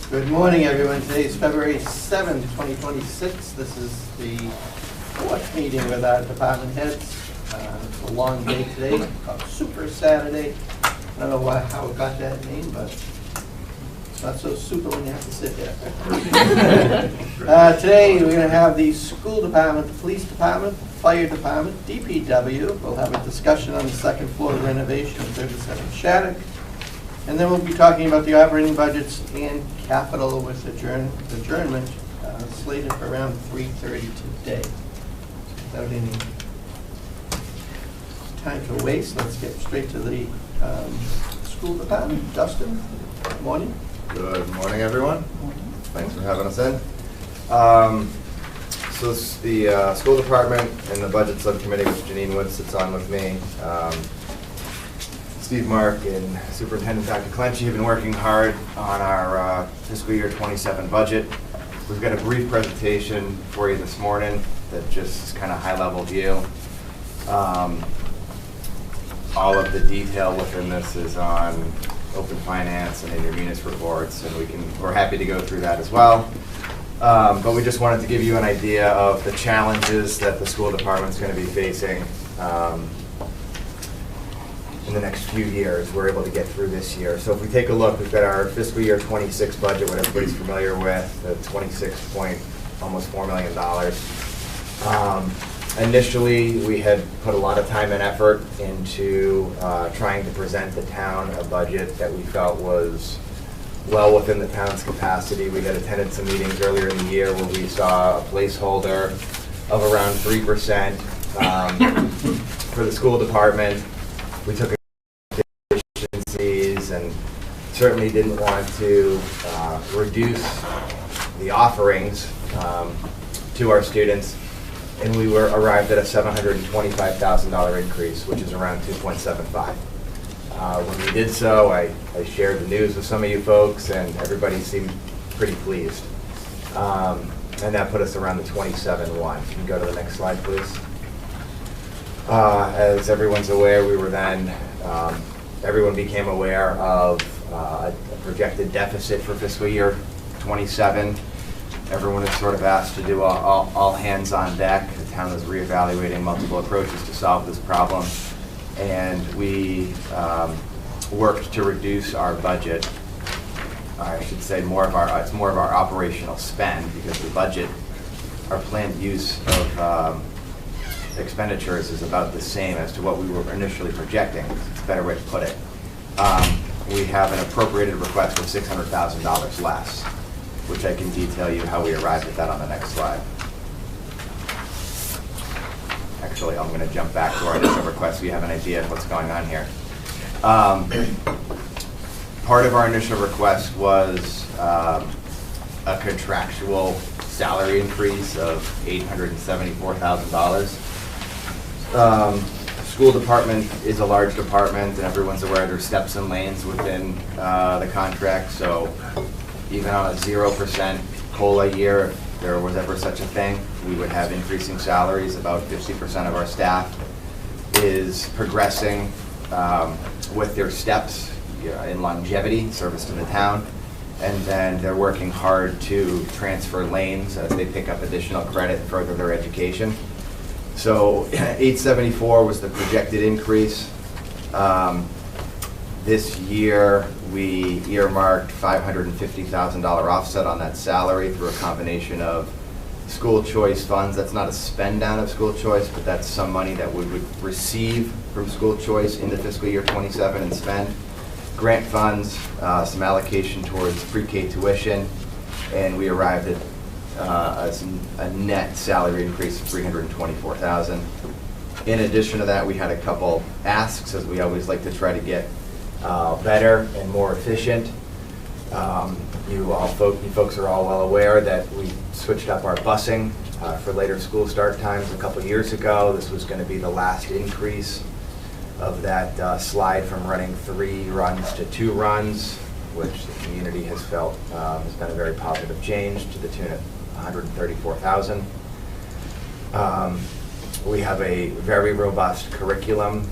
Good morning, everyone. Today is February 7th, 2026. This is the fourth meeting with our department heads. It's a long day today, called Super Saturday. I don't know how it got that name, but it's not so super when you have to sit there. Today we're going to have the school department, the police department, fire department, DPW. We'll have a discussion on the second floor renovation of 37 Shattuck. And then we'll be talking about the operating budgets and capital with adjournment slated for around 3:30 today. Without any time to waste, let's get straight to the school department. Dustin, good morning. Good morning, everyone. Thanks for having us in. So the school department and the budget subcommittee, which Janine Wood sits on with me, Steve Mark and Superintendent Dr. Clenchey have been working hard on our fiscal year 27 budget. We've got a brief presentation for you this morning that just is kind of high-level view. All of the detail within this is on Open Finance and in your Munis reports, and we're happy to go through that as well. But we just wanted to give you an idea of the challenges that the school department's going to be facing in the next few years. We're able to get through this year. So if we take a look, we've got our fiscal year 26 budget, what everybody's familiar with, the almost $4 million. Initially, we had put a lot of time and effort into trying to present the town a budget that we felt was well within the town's capacity. We had attended some meetings earlier in the year where we saw a placeholder of around 3% for the school department. We took efficiencies and certainly didn't want to reduce the offerings to our students, and we arrived at a $725,000 increase, which is around 2.75. When we did so, I shared the news with some of you folks, and everybody seemed pretty pleased. And that put us around the 27.1. Can you go to the next slide, please? As everyone's aware, we were then, everyone became aware of a projected deficit for fiscal year 27. Everyone was sort of asked to do all hands on deck. The town was reevaluating multiple approaches to solve this problem. And we worked to reduce our budget. I should say it's more of our operational spend, because the budget, our planned use of expenditures is about the same as to what we were initially projecting. It's a better way to put it. We have an appropriated request of $600,000 less, which I can detail you how we arrived at that on the next slide. Actually, I'm going to jump back to our initial request so you have an idea of what's going on here. Part of our initial request was a contractual salary increase of $874,000. School department is a large department, and everyone's aware there's steps and lanes within the contract. So even on a 0% COLA year, if there was ever such a thing, we would have increasing salaries. About 50% of our staff is progressing with their steps in longevity, service to the town, and then they're working hard to transfer lanes as they pick up additional credit and further their education. So 874 was the projected increase. This year, we earmarked $550,000 offset on that salary through a combination of school choice funds. That's not a spend down of school choice, but that's some money that we would receive from school choice into fiscal year 27 and spend. Grant funds, some allocation towards pre-K tuition, and we arrived at a net salary increase of $324,000. In addition to that, we had a couple asks, as we always like to try to get better and more efficient. You folks are all well aware that we switched up our busing for later school start times a couple years ago. This was going to be the last increase of that slide from running 3 runs to 2 runs, which the community has felt has been a very positive change to the tune of $134,000. We have a very robust curriculum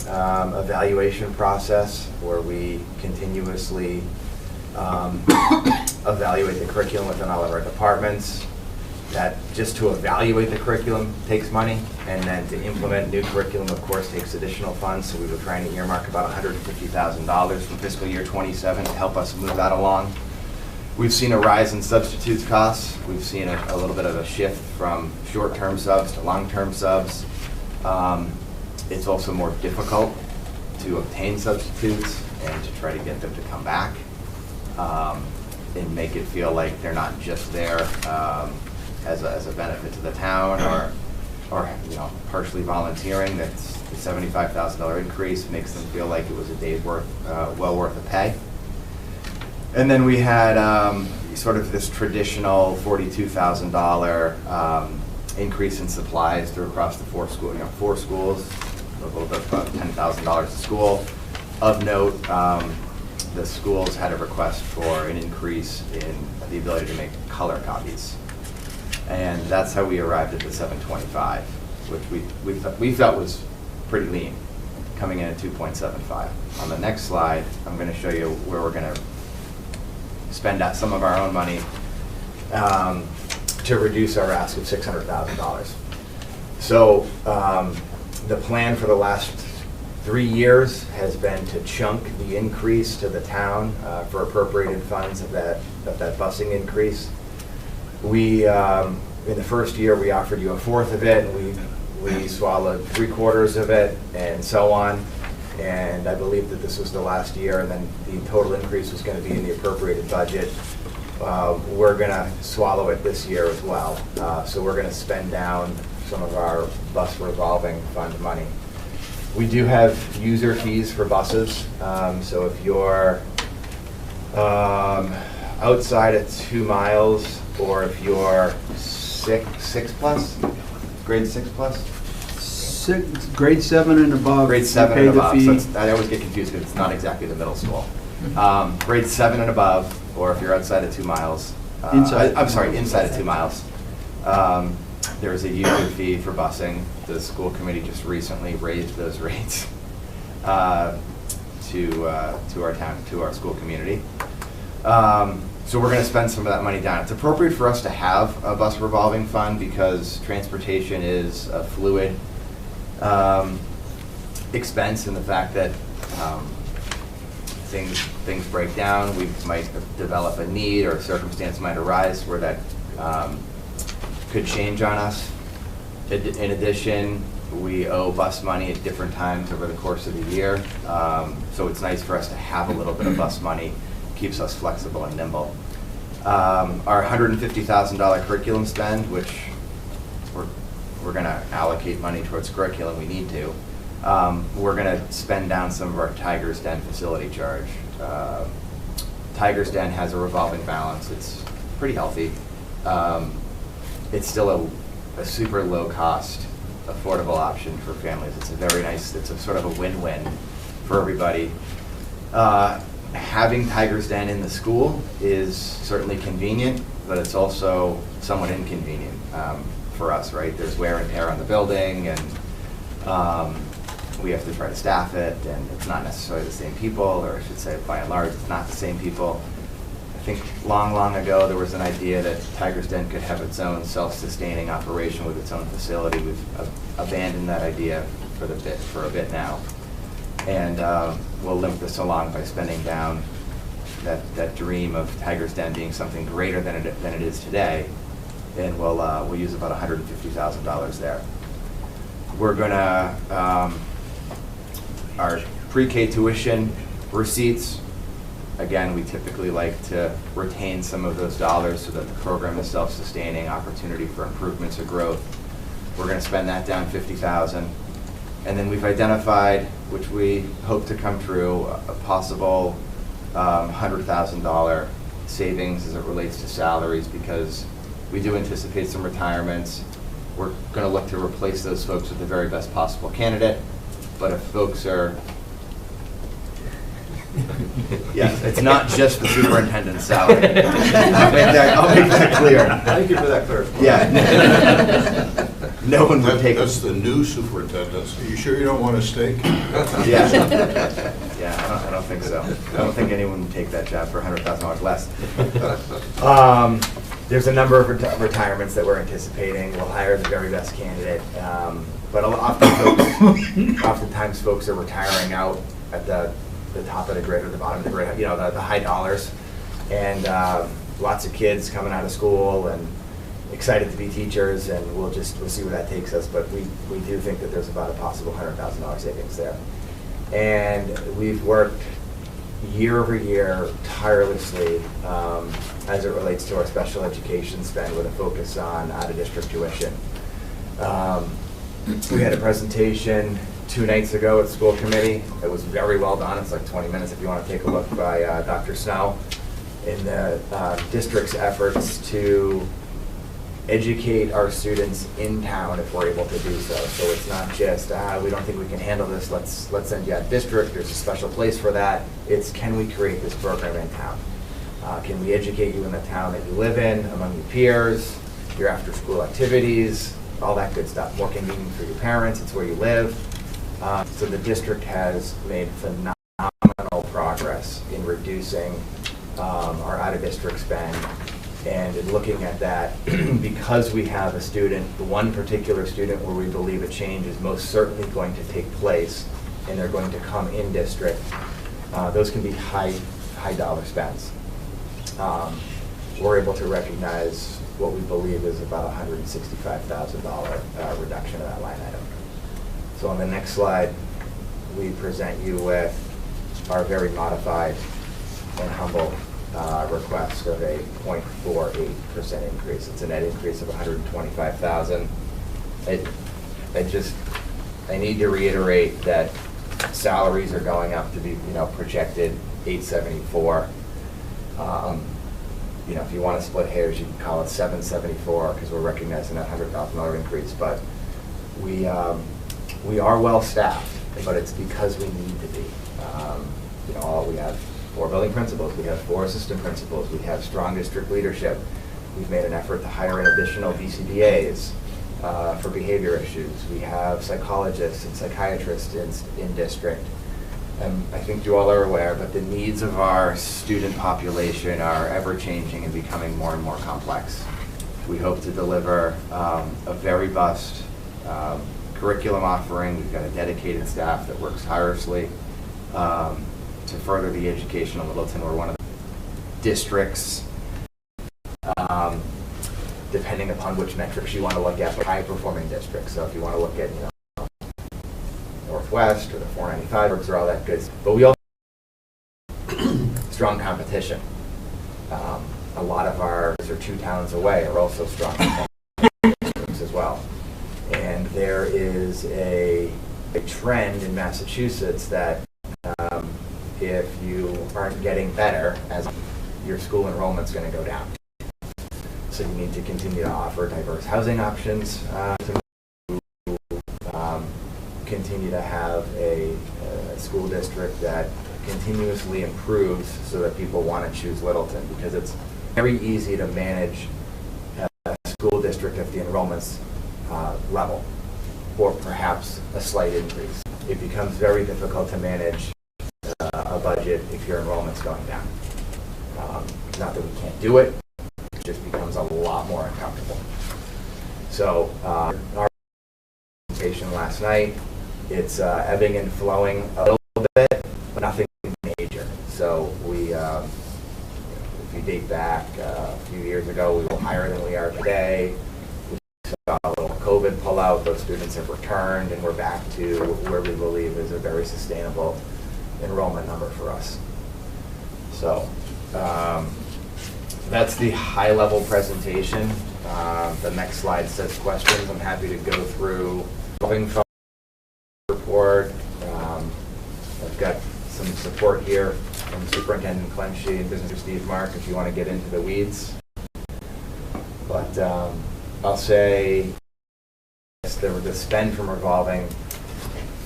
evaluation process where we continuously evaluate the curriculum within all of our departments. That just to evaluate the curriculum takes money, and then to implement new curriculum, of course, takes additional funds. So we were trying to earmark about $150,000 from fiscal year 27 to help us move that along. We've seen a rise in substitutes costs. We've seen a little bit of a shift from short-term subs to long-term subs. It's also more difficult to obtain substitutes and to try to get them to come back and make it feel like they're not just there as a benefit to the town or you know, partially volunteering. That's the $75,000 increase makes them feel like it was a day's worth, well worth of pay. And then we had sort of this traditional $42,000 increase in supplies through across the four schools, a little bit about $10,000 a school. Of note, the schools had a request for an increase in the ability to make color copies. And that's how we arrived at the 725, which we felt was pretty lean, coming in at 2.75. On the next slide, I'm going to show you where we're going to spend out some of our own money to reduce our ask of $600,000. So the plan for the last 3 years has been to chunk the increase to the town for appropriated funds of that busing increase. We, in the first year, we offered you a fourth of it, and we swallowed 3/4 of it, and so on. And I believe that this was the last year, and then the total increase was going to be in the appropriated budget. We're going to swallow it this year as well. So we're going to spend down some of our bus revolving fund money. We do have user fees for buses. So if you're outside of 2 miles, or if you're six plus, grade 6 plus? Grade 7 and above. Grade 7 and above. So I always get confused because it's not exactly the middle school. Grade 7 and above, or if you're outside of 2 miles. Inside. I'm sorry, inside of 2 miles. There's a user fee for busing. The school committee just recently raised those rates to our town, to our school community. So we're going to spend some of that money down. It's appropriate for us to have a bus revolving fund because transportation is a fluid expense, in the fact that things break down. We might develop a need, or a circumstance might arise where that could change on us. In addition, we owe bus money at different times over the course of the year, so it's nice for us to have a little bit of bus money. Keeps us flexible and nimble. Our $150,000 curriculum spend, which we're going to allocate money towards curriculum, we need to. We're going to spend down some of our Tiger's Den facility charge. Tiger's Den has a revolving balance. It's pretty healthy. It's still a super low cost, affordable option for families. It's a very nice, it's a sort of a win-win for everybody. Having Tiger's Den in the school is certainly convenient, but it's also somewhat inconvenient for us, right? There's wear and tear on the building, and we have to try to staff it, and it's not necessarily the same people, or I should say, by and large, it's not the same people. I think long ago there was an idea that Tiger's Den could have its own self-sustaining operation with its own facility. We've abandoned that idea for a bit now. And we'll limp this along by spending down that dream of Tiger's Den being something greater than it is today, and we'll use about $150,000 there. We're gonna our pre-K tuition receipts. Again, we typically like to retain some of those dollars so that the program is self-sustaining, opportunity for improvements or growth. We're going to spend that down $50,000. And then we've identified, which we hope to come true, a possible $100,000 savings as it relates to salaries, because we do anticipate some retirements. We're going to look to replace those folks with the very best possible candidate. But if folks are, yes, it's not just the superintendent's salary. I'll make that clear. Thank you for that clarification. Yeah. no one would take. That's the new superintendent. Are you sure you don't want a steak? Yeah, yeah, I don't think so. I don't think anyone would take that job for $100,000 less. There's a number of retirements that we're anticipating. We'll hire the very best candidate, but oftentimes folks are retiring out at the top of the grid or the bottom of the grid, you know, the high dollars, and lots of kids coming out of school and excited to be teachers, and we'll see where that takes us, but we do think that there's about a possible $100,000 savings there. And we've worked year over year tirelessly as it relates to our special education spend with a focus on out-of-district tuition. We had a presentation 2 nights ago at school committee. It was very well done. It's like 20 minutes if you want to take a look, by Dr. Snow, in the district's efforts to educate our students in town if we're able to do so. So it's not just, we don't think we can handle this, let's send you out of district, there's a special place for that. It's, can we create this program in town? Can we educate you in the town that you live in, among your peers, your after-school activities, all that good stuff. More convenient for your parents, it's where you live. So the district has made phenomenal progress in reducing our out-of-district spend. And in looking at that, because we have a student, one particular student where we believe a change is most certainly going to take place, and they're going to come in district, those can be high dollar spends. We're able to recognize what we believe is about $165,000 reduction in that line item. So on the next slide, we present you with our very modified and humble request of a 0.48% increase. It's a net increase of $125,000. I need to reiterate that salaries are going up to be, projected $874. If you want to split hairs, you can call it $774 because we're recognizing that $100,000 increase. But we are well staffed, but it's because we need to be. We have 4 building principals, we have 4 assistant principals, we have strong district leadership. We've made an effort to hire in additional BCBAs for behavior issues. We have psychologists and psychiatrists in district. And I think you all are aware, but the needs of our student population are ever-changing and becoming more and more complex. We hope to deliver a very robust curriculum offering. We've got a dedicated staff that works tirelessly to further the education of Littleton. We're one of the districts, depending upon which metrics you want to look at, but high-performing districts. So if you want to look at, Northwest or the 495 or all that good, but we also strong competition. A lot of ours are 2 towns away are also strong districts as well. And there is a trend in Massachusetts that if you aren't getting better, as your school enrollment's going to go down. So you need to continue to offer diverse housing options to continue to have a school district that continuously improves so that people want to choose Littleton, because it's very easy to manage a school district at the enrollments level, or perhaps a slight increase. It becomes very difficult to manage a budget if your enrollment's going down. Not that we can't do it, it just becomes a lot more uncomfortable. So our presentation last night, it's ebbing and flowing a little bit, but nothing major. So we, if you date back a few years ago, we were higher than we are today. We saw a little COVID pullout. Those students have returned, and we're back to where we believe is a very sustainable enrollment number for us. So that's the high-level presentation. The next slide says questions. I'm happy to go through report. I've got some support here from Superintendent Clenchey and Business Steve Mark if you want to get into the weeds. But I'll say the spend from revolving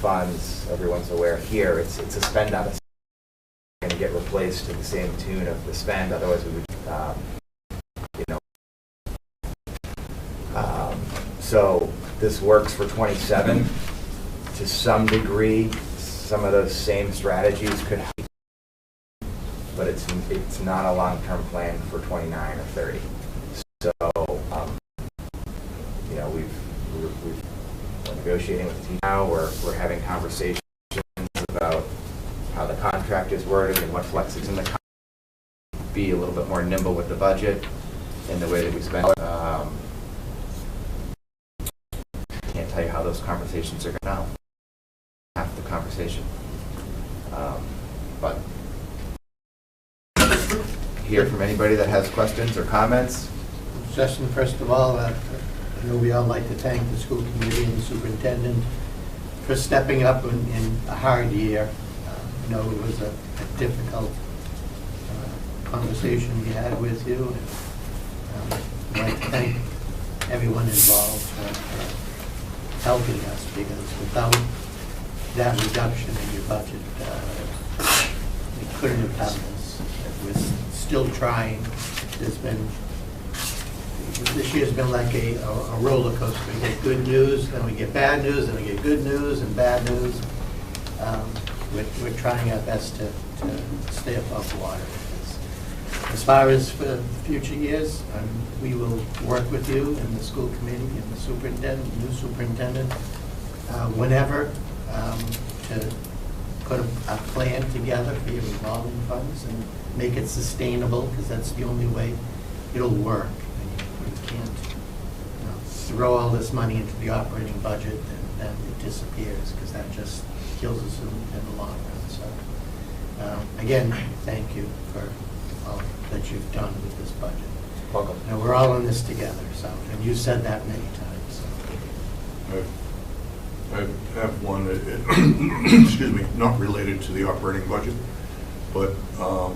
funds, everyone's aware here, it's a spend out of going to get replaced to the same tune of the spend, otherwise we would, so this works for '27. To some degree, some of those same strategies could help, but it's not a long-term plan for '29 or '30. So, you know, we're negotiating with the team now. We're having conversations about how the contract is worded and what flex is in the contract. Be a little bit more nimble with the budget and the way that we spend. Can't tell you how those conversations are going now. Half the conversation, but hear from anybody that has questions or comments. Justin, first of all, I know we all like to thank the school committee and the superintendent for stepping up in a hard year. I know it was a difficult conversation we had with you. And, I'd like to thank everyone involved for helping us, because without that reduction in your budget, we couldn't have done this. We're still trying. This year's been like a roller coaster. We get good news, then we get bad news, then we get good news and bad news. We're trying our best to stay above water. As far as for future years, we will work with you and the school committee and the superintendent, new superintendent, whenever, to put a plan together for your revolving funds and make it sustainable, because that's the only way it'll work. You can't throw all this money into the operating budget and then it disappears, because that just kills us in the long run. So, again, thank you for all that you've done with this budget. Welcome. And we're all in this together, so, and you said that many times, so. I have one, excuse me, not related to the operating budget, but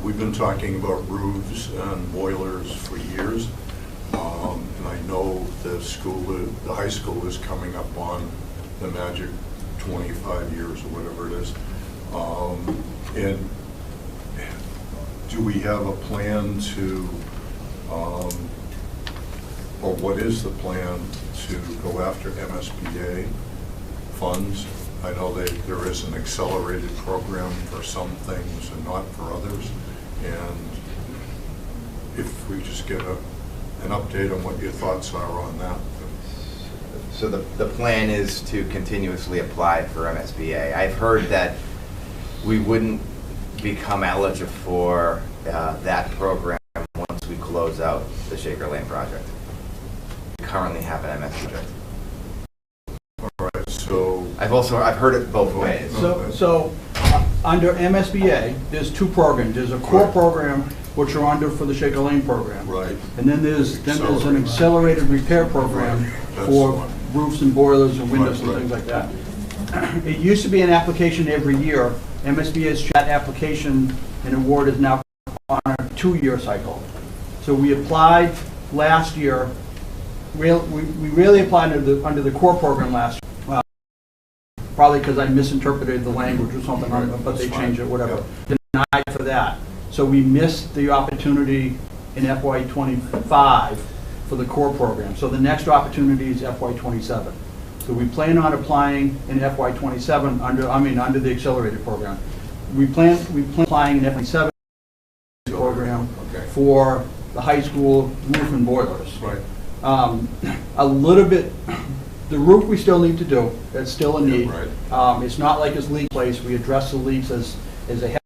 we've been talking about roofs and boilers for years. And I know the high school is coming up on the magic 25 years or whatever it is. And do we have a plan to, or what is the plan to go after MSBA funds? I know there is an accelerated program for some things and not for others. And if we just get an update on what your thoughts are on that. So the plan is to continuously apply for MSBA. I've heard that we wouldn't become eligible for that program once we close out the Shaker Lane project. We currently have an MS project. All right, so I've heard it both ways. So under MSBA, there's two programs. There's a core Right. program, which are under for the Shaker Lane program. right. And then there's an accelerated repair program Right. That's the for one. roofs and boilers and windows and Right. things like that. It used to be an application every year. MSBA's that application and award is now on a 2-year cycle. So we applied last year. We really applied under the core program last year. Well, probably because I misinterpreted the language or something, but they changed it, whatever. Denied for that. So we missed the opportunity in FY '25 for the core program. So the next opportunity is FY '27. So we plan on applying in FY '27 under the accelerated program. We plan applying in FY '27 program Okay. for the high school roof and boilers. Right. A little bit, the roof we still need to do. That's still a need. Right. It's not like it's leak place. We address the leaks as they happen.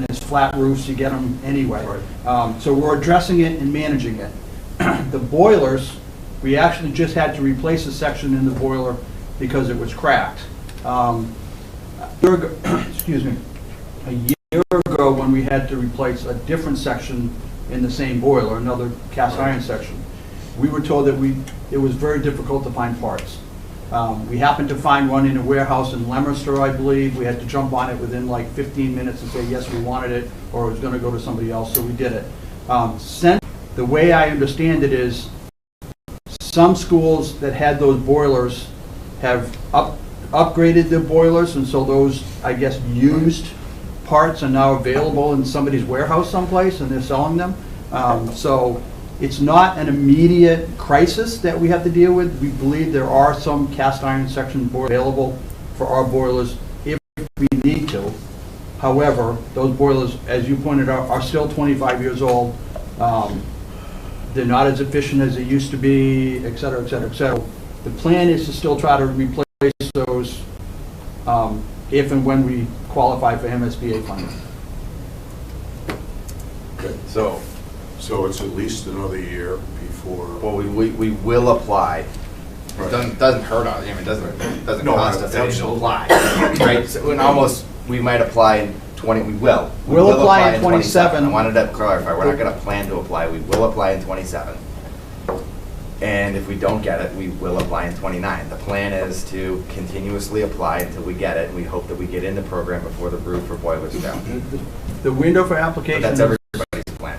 As flat roofs, you get them anyway. Right. So we're addressing it and managing it. The boilers, we actually just had to replace a section in the boiler because it was cracked. Excuse me. A year ago, when we had to replace a different section in the same boiler, another cast iron section, we were told that it was very difficult to find parts. We happened to find one in a warehouse in Leominster, I believe. We had to jump on it within like 15 minutes and say, yes, we wanted it, or it was going to go to somebody else, so we did it. The way I understand it is, some schools that had those boilers have upgraded their boilers, and so those, I guess, used parts are now available in somebody's warehouse someplace, and they're selling them. So It's not an immediate crisis that we have to deal with. We believe there are some cast iron section boilers available for our boilers if we need to. However, those boilers, as you pointed out, are still 25 years old. They're not as efficient as they used to be, et cetera, et cetera, et cetera. The plan is to still try to replace those if and when we qualify for MSBA funding. Okay. So, So it's at least another year before. well, we will apply. It Right. doesn't hurt us, I mean, it doesn't No, cost us anything to absolutely. apply, right? So, and almost, we might apply in 20, we will. We We'll will apply in 27. I wanted to clarify, we're not gonna plan to apply, we will apply in 27. And if we don't get it, we will apply in 29. The plan is to continuously apply until we get it, and we hope that we get in the program before the roof or boilers go. The window for But application that's is, everybody's plan.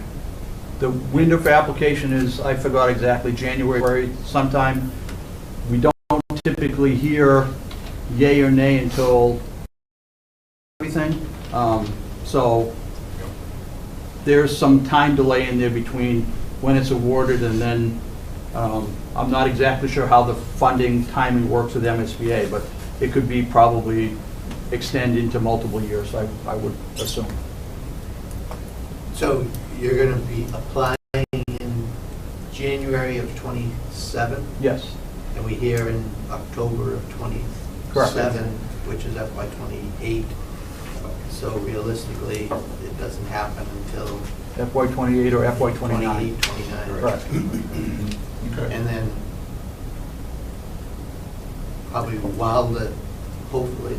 the window for application is, I forgot exactly, January sometime. We don't typically hear yay or nay until everything. So there's some time delay in there between when it's awarded and then, I'm not exactly sure how the funding timing works with MSBA, but it could be probably extend into multiple years, I would assume. So you're going to be applying in January of '27, Yes, and we hear in October of Correct. '27, which is FY '28. So realistically, it doesn't happen until FY '28 or FY '29. 28, 29. Correct. Okay. And then probably hopefully,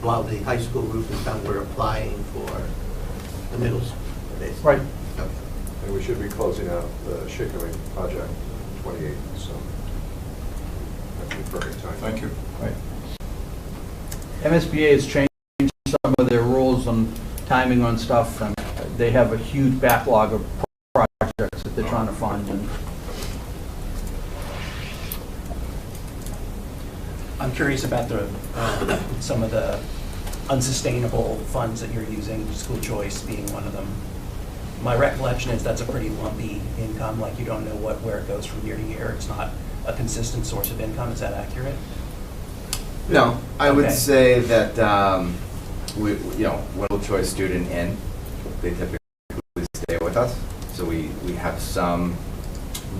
while the high school roof is done, we're applying for the middle school, basically. Right. Okay. And we should be closing out the Chickering project 28, so that'd be perfect time. Thank you. Right. MSBA has changed some of their rules on timing on stuff, and they have a huge backlog of projects that they're trying to fund. And I'm curious about some of the unsustainable funds that you're using, school choice being one of them. My recollection is that's a pretty lumpy income, like you don't know where it goes from year to year. It's not a consistent source of income. Is that accurate? No, I would Okay. say that, when a choice student in, they typically stay with us. So we have some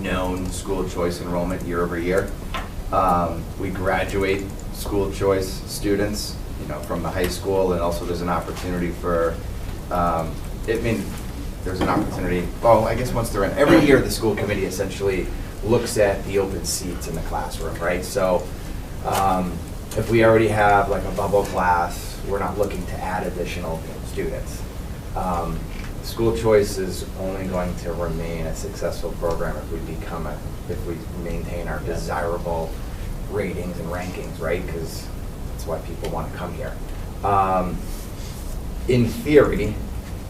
known school choice enrollment year over year. We graduate school choice students, from the high school, and also there's an opportunity for, there's an opportunity, well, I guess once they're in, every year the school committee essentially looks at the open seats in the classroom, right? So if we already have like a bubble class, we're not looking to add additional students. School choice is only going to remain a successful program if we maintain our desirable ratings and rankings, right? Because that's why people want to come here. In theory,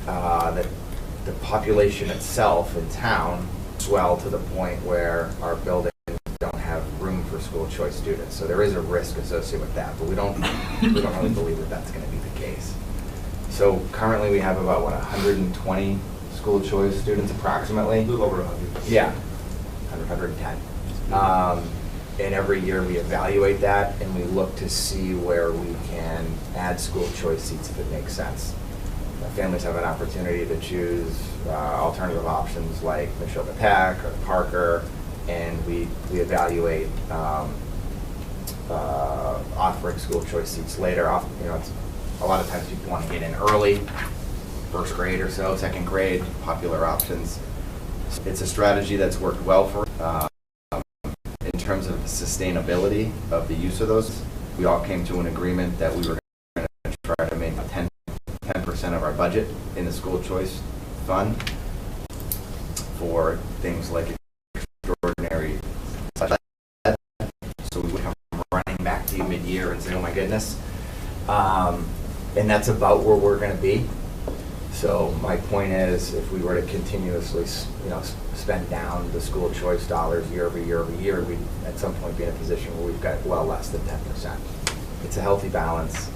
the population itself in town swell to the point where our buildings don't have room for school choice students. So there is a risk associated with that, but we don't really believe that that's going to be the case. So currently we have about, 120 school choice students approximately? A little over 100. Yeah, 110. And every year we evaluate that and we look to see where we can add school choice seats if it makes sense. Families have an opportunity to choose alternative options like Neshoba Tech or Parker, and we evaluate offering school choice seats later. It's, a lot of times people want to get in early, first grade or so, second grade, popular options. It's a strategy that's worked well for in terms of the sustainability of the use of those. We all came to an agreement that we were going to try to make 10% of our budget in the school choice fund for things like extraordinary, so we would come running back to you mid-year and say, oh my goodness. And that's about where we're going to be. So my point is, if we were to continuously, spend down the school choice dollars year over year over year, we'd at some point be in a position where we've got well less than 10%. It's a healthy balance,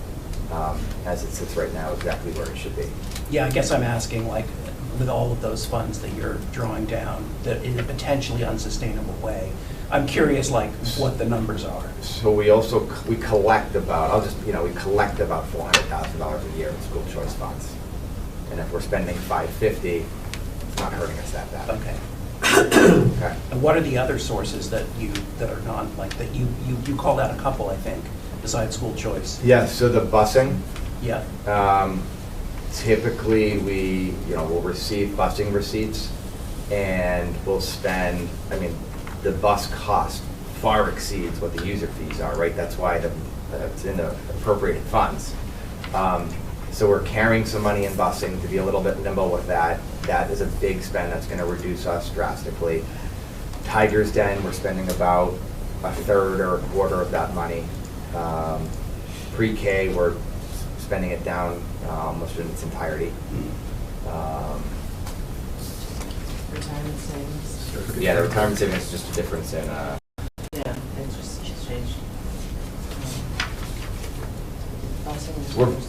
as it sits right now, exactly where it should be. Yeah, I guess I'm asking, like, with all of those funds that you're drawing down that in a potentially unsustainable way. I'm curious, like, what the numbers are. So we collect about, we collect about $400,000 a year in school choice funds. And if we're spending $550, it's not hurting us that bad. Okay. Okay. And what are the other sources that are non, like, that you called out a couple, I think, besides school choice? Yeah, so the busing, Yeah. typically we'll receive busing receipts and we'll spend, the bus cost far exceeds what the user fees are, right? That's why it's in the appropriated funds. So we're carrying some money in busing to be a little bit nimble with that. That is a big spend that's going to reduce us drastically. Tiger's Den, we're spending about a third or a quarter of that money. Pre-K, we're spending it down almost in its entirety. Retirement savings. Yeah, the retirement savings is just a difference in, Yeah, it's just changed.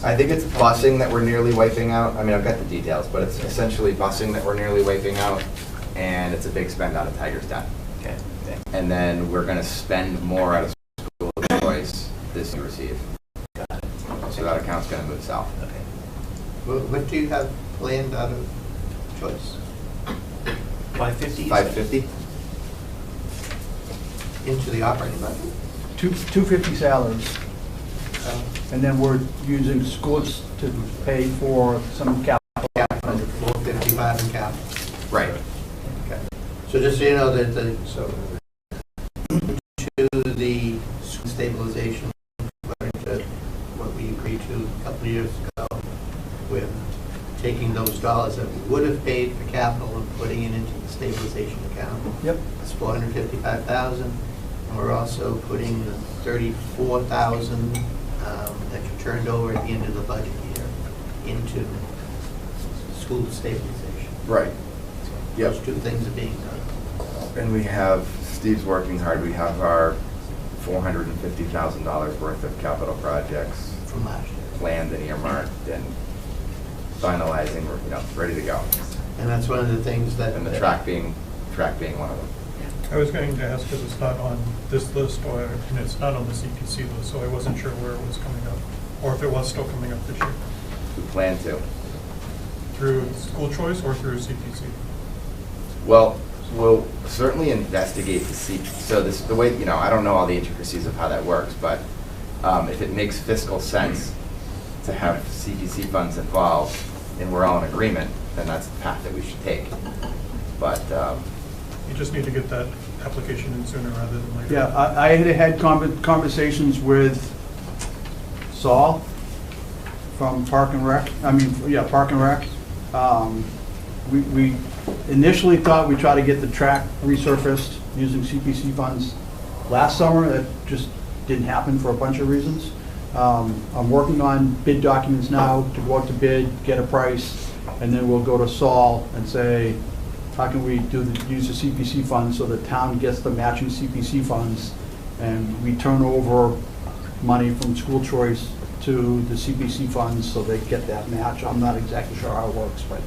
I think it's busing that we're nearly wiping out. I've got the details, but it's essentially busing that we're nearly wiping out, and it's a big spend out of Tiger's Den. Okay, thanks. And then we're gonna spend more out of school choice this year receive. Got it. So that account's gonna move south. Okay. What do you have planned out of choice? 550? 550? Into the operating budget? 250 salaries. And then we're using schools to pay for some capital. Capital, 455 in capital. Right. Okay. So just so you know that the school stabilization, according to what we agreed to a couple of years ago, we're taking those dollars that we would have paid for capital and putting it into the stabilization account. Yep. It's $455,000, and we're also putting the $34,000 that you turned over at the end of the budget year into school stabilization. Right. Yep. Those two things are being done. And we have, Steve's working hard, we have our $450,000 worth of capital projects From last year. planned and earmarked and finalizing, ready to go. And that's one of the things that. And the track being one of them. I was going to ask because it's not on this list, and it's not on the CPC list, so I wasn't sure where it was coming up, or if it was still coming up this year. We plan to. Through school choice or through CPC? Well, we'll certainly investigate to see, so the way, I don't know all the intricacies of how that works, but if it makes fiscal sense to have CPC funds involved and we're all in agreement, then that's the path that we should take. But You just need to get that application in sooner rather than later. Yeah, I had conversations with Saul from Park and Rec, Park and Rec. We initially thought we'd try to get the track resurfaced using CPC funds last summer. That just didn't happen for a bunch of reasons. I'm working on bid documents now to go out to bid, get a price, and then we'll go to Saul and say, how can we use the CPC funds so the town gets the matching CPC funds and we turn over money from school choice to the CPC funds so they get that match. I'm not exactly sure how it works, but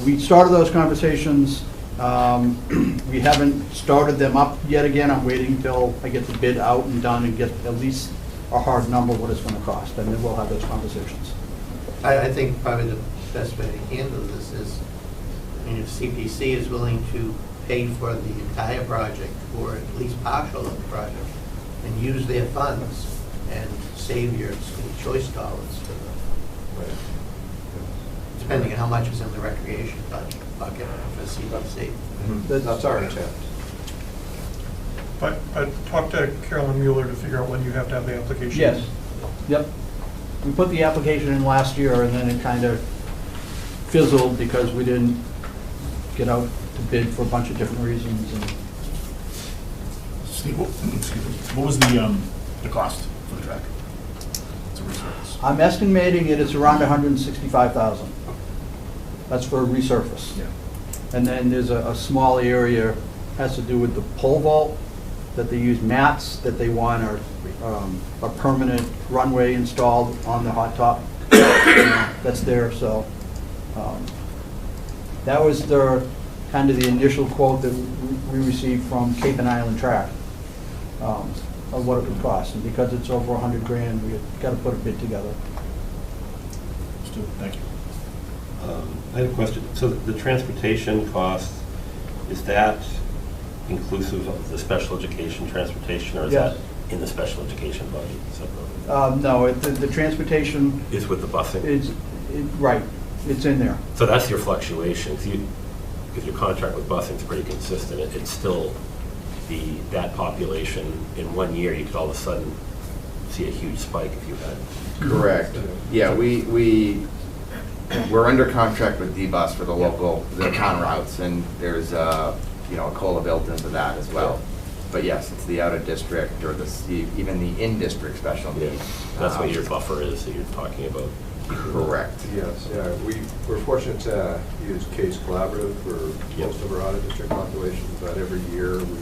we started those conversations. We haven't started them up yet again. I'm waiting until I get the bid out and done and get at least a hard number what it's going to cost, and then we'll have those conversations. I think probably the best way to handle this is, if CPC is willing to pay for the entire project or at least partial of the project and use their funds and save your school choice dollars for the, depending on how much is in the recreation bucket for CPC. That's our intent. But I talked to Carolyn Mueller to figure out when you have to have the application. Yes. Yep. We put the application in last year and then it kind of fizzled because we didn't get out to bid for a bunch of different reasons. And Steve, what was the cost for the track? To resurface? I'm estimating it is around 165,000. That's for a resurface. Yeah. And then there's a small area, has to do with the pole vault, that they use mats that they want a permanent runway installed on the hot top. That's there, so That was kind of the initial quote that we received from Cape and Island Track, of what it would cost. And because it's over 100 grand, we got to put a bid together. Stu, thank you. I had a question. So the transportation cost, is that inclusive of the special education transportation, or is Yes. that in the special education budget separately? No, the transportation Is with the busing? right, it's in there. So that's your fluctuations. Because your contract with busing is pretty consistent. It's still that population in 1 year, you could all of a sudden see a huge spike if you had. Correct. Yeah, we're under contract with D-Bus for the town routes, and there's a COLA built into that as well. But yes, it's the out-of-district or even the in-district special needs. That's what your buffer is that you're talking about. Correct. Yes, yeah, we're fortunate to use Case Collaborative for most of our out-of-district populations, but every year we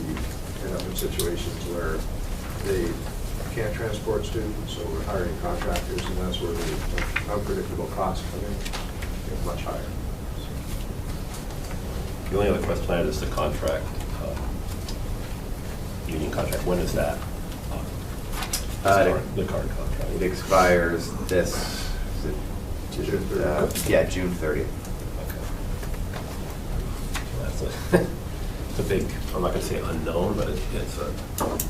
end up in situations where they can't transport students, so we're hiring contractors, and that's where the unpredictable costs come in, much higher. The only other question I had is the contract, union contract. When is that? The current contract. It expires June 30th. June 30th. Okay. That's it's a big, I'm not going to say unknown, but it's a, okay.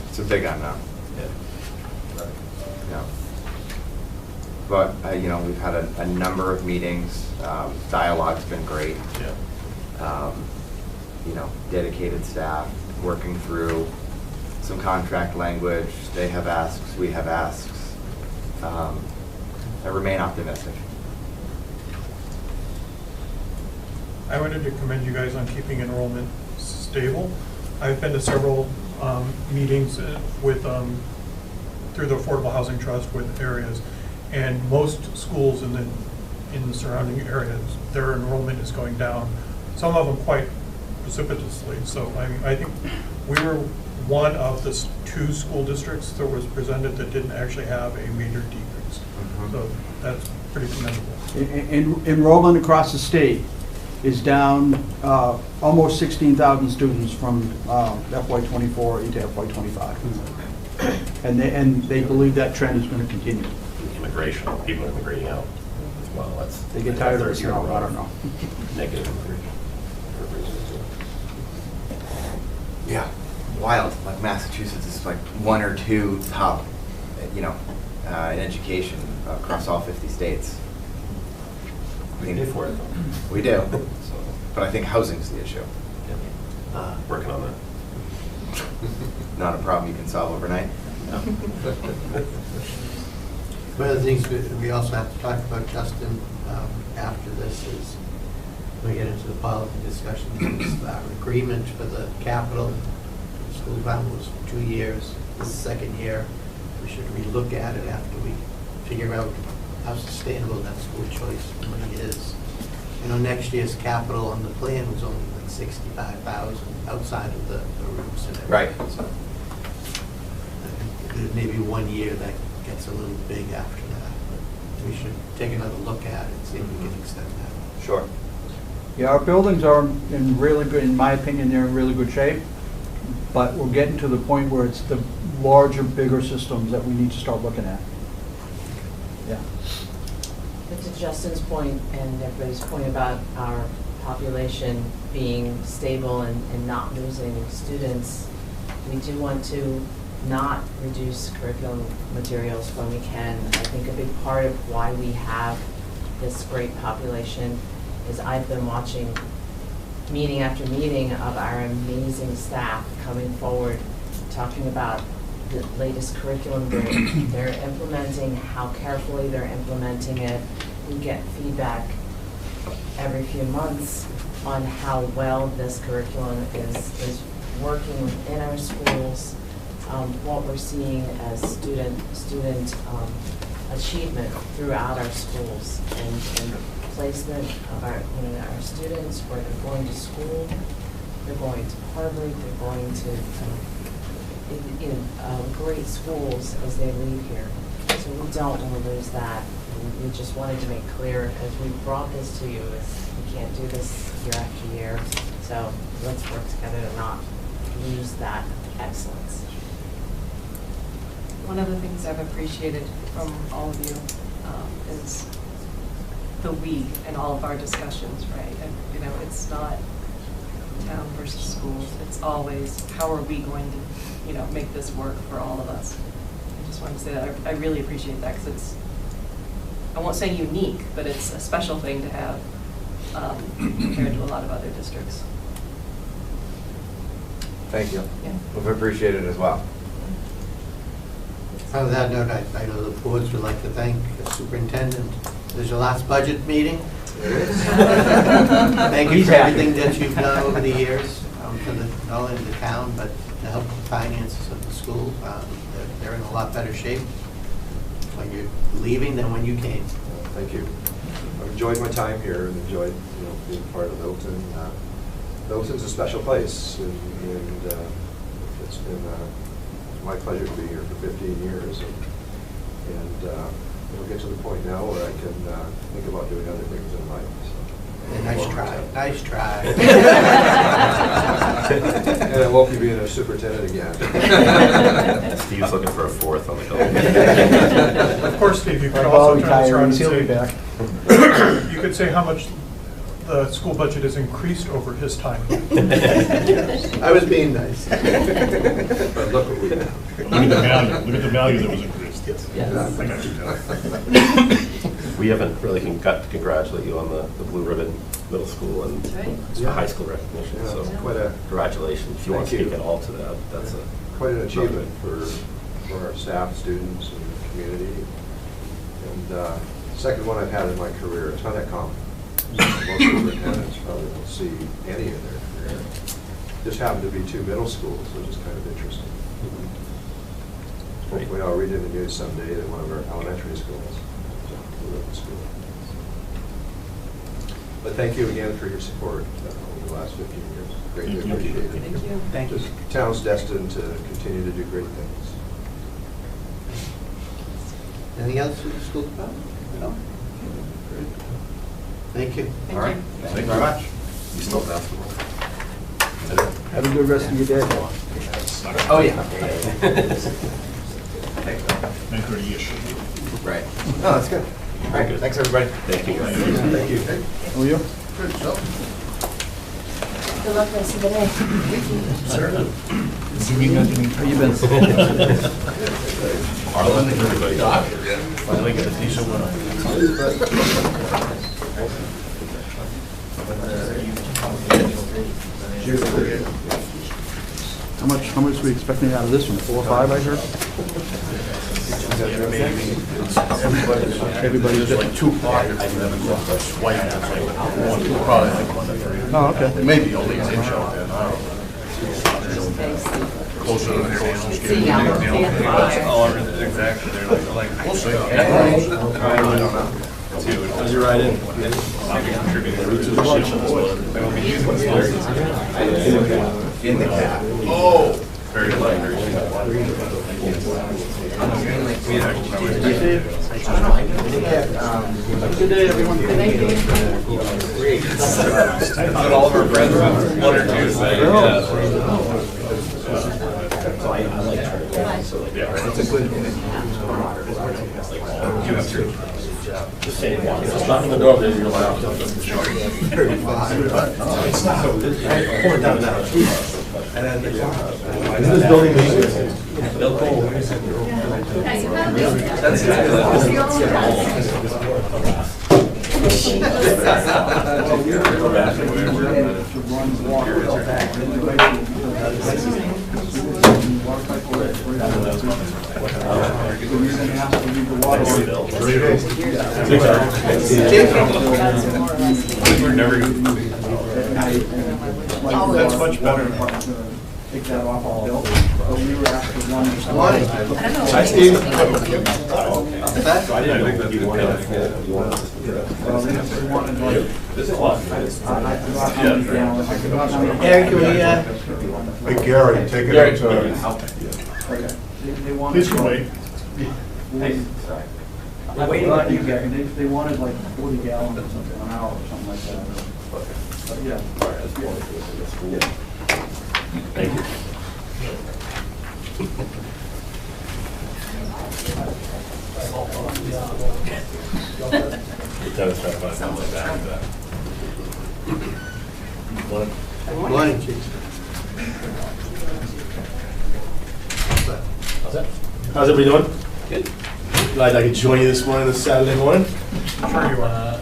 It's a big unknown. Yeah. Yeah. But, we've had a number of meetings. Dialogue's been great. Yeah. Dedicated staff working through some contract language. They have asks, we have asks. I remain optimistic. I wanted to commend you guys on keeping enrollment stable. I've been to several meetings with through the Affordable Housing Trust with areas, and most schools in the surrounding areas, their enrollment is going down. Some of them quite precipitously. So I think we were one of the 2 school districts that was presented that didn't actually have a major decrease. So that's pretty commendable. Enrollment across the state is down almost 16,000 students from FY24 into FY25. And they believe that trend is going to continue. Immigration, people immigrating out as well. They get tired of us now, I don't know. Negative immigration. Yeah, wild. Like Massachusetts is like 1 or 2 top, in education across all 50 states. We pay for it, though. We do, So, but I think housing's the issue. working on that. Not a problem you can solve overnight. One of the things we also have to talk about, Justin, after this is, when we get into the policy discussion, is our agreement for the capital. The school department was 2 years, this is the 2nd year. We should relook at it after we figure out how sustainable that school choice money is. Next year's capital on the plan was only like 65,000 outside of the roofs and everything. Right. So there's maybe 1 year that gets a little big after that. But we should take another look at it and see if we can extend that. Sure. Yeah, our buildings are in really good, in my opinion, they're in really good shape. But we're getting to the point where it's the larger, bigger systems that we need to start looking at. Yeah. But to Justin's point and everybody's point about our population being stable and not losing students, we do want to not reduce curriculum materials when we can. I think a big part of why we have this great population is I've been watching meeting after meeting of our amazing staff coming forward, talking about the latest curriculum they're implementing, how carefully they're implementing it. We get feedback every few months on how well this curriculum is working within our schools, what we're seeing as student achievement throughout our schools, and placement of our students, where they're going to school, they're going to Harvard, they're going to great schools as they leave here. So we don't want to lose that. And we just wanted to make clear, as we brought this to you, is we can't do this year after year. So let's work together to not lose that excellence. One of the things I've appreciated from all of you is the we in all of our discussions, right? And, you know, it's not town versus schools. It's always, how are we going to, you know, make this work for all of us? I just wanted to say that. I really appreciate that, because it's, I won't say unique, but it's a special thing to have compared to a lot of other districts. Thank you. Yeah. We've appreciated it as well. On that note, I know the boards would like to thank the superintendent. This is your last budget meeting. Thank you for everything that you've done over the years, for not only the town, but to help the finances of the school. They're in a lot better shape when you're leaving than when you came. Thank you. I've enjoyed my time here and enjoyed, you know, being part of Milton. Milton's a special place, and it's been my pleasure to be here for 15 years. And we'll get to the point now where I can think about doing other things in life. So. Nice try. Nice try. And I won't be being a superintendent again. Steve's looking for a fourth on the goal. Of course, Steve, you could also turn this around and say, you could say how much the school budget has increased over his time. I was being nice. But look what we have. Look at the value. Look at the value that was increased. Yes. I got you. We haven't really got to congratulate you on the Blue Ribbon Middle School and That's right. the high school recognition, Yeah, so it's quite a- congratulations. If you want to Thank you. speak at all to that, that's a... Quite an achievement for our staff, students, and the community. And second one I've had in my career, a ton of confidence. Most superintendents probably don't see any in their career. Just happened to be two middle schools, which is kind of interesting. Hopefully I'll read in the news someday that one of our elementary schools, Blue Ribbon School. But thank you again for your support over the last 15 years. Greatly appreciated. Thank you. Thank you. This town's destined to continue to do great things. Anything else for the school department? No? Thank you. Thank All right. you. Thank you very much. You still basketball? Have a good rest of your day. Oh, yeah. 9:30-ish. Right. Oh, that's good. All right, thanks, everybody. Thank you. Thank you. How are you? Good, so. Good luck rest of the day. How you been? Arlen, everybody. Finally got a decent one. How much are we expecting out of this one? 4 or 5, I heard? Everybody's like 2 pockets and then it's swipe. It's like 1, 2 products, like 1 to 3. Oh, okay. It may be only an inch out there. I don't know. Closer to the handle. See ya. Oh, exactly. They're like, we'll see. I don't know. Does you ride in? In the cab. Oh, very light. Good day, everyone. Thank you. All of our friends, 1 or 2 say, It's a good... You have to... The same one. It's not in the door, then you're allowed. 35. And then Is this building maintenance? Bill Cole. we're never, that's much better. Take that off all bill, but we were actually one. Morning. Hi, Steve. I didn't know if you wanted this clock. Eric, can we, Hey, Gary, take it outside. They wanted Please can wait. Sorry. I forgot the exact, they wanted like 40 gallons or something an hour or something like that. But yeah. Thank you. Lieutenant's trying to find something like that. Morning, Chief. How's that? How's everybody doing? Good. Glad I could join you this morning, this Saturday morning. Sure you are.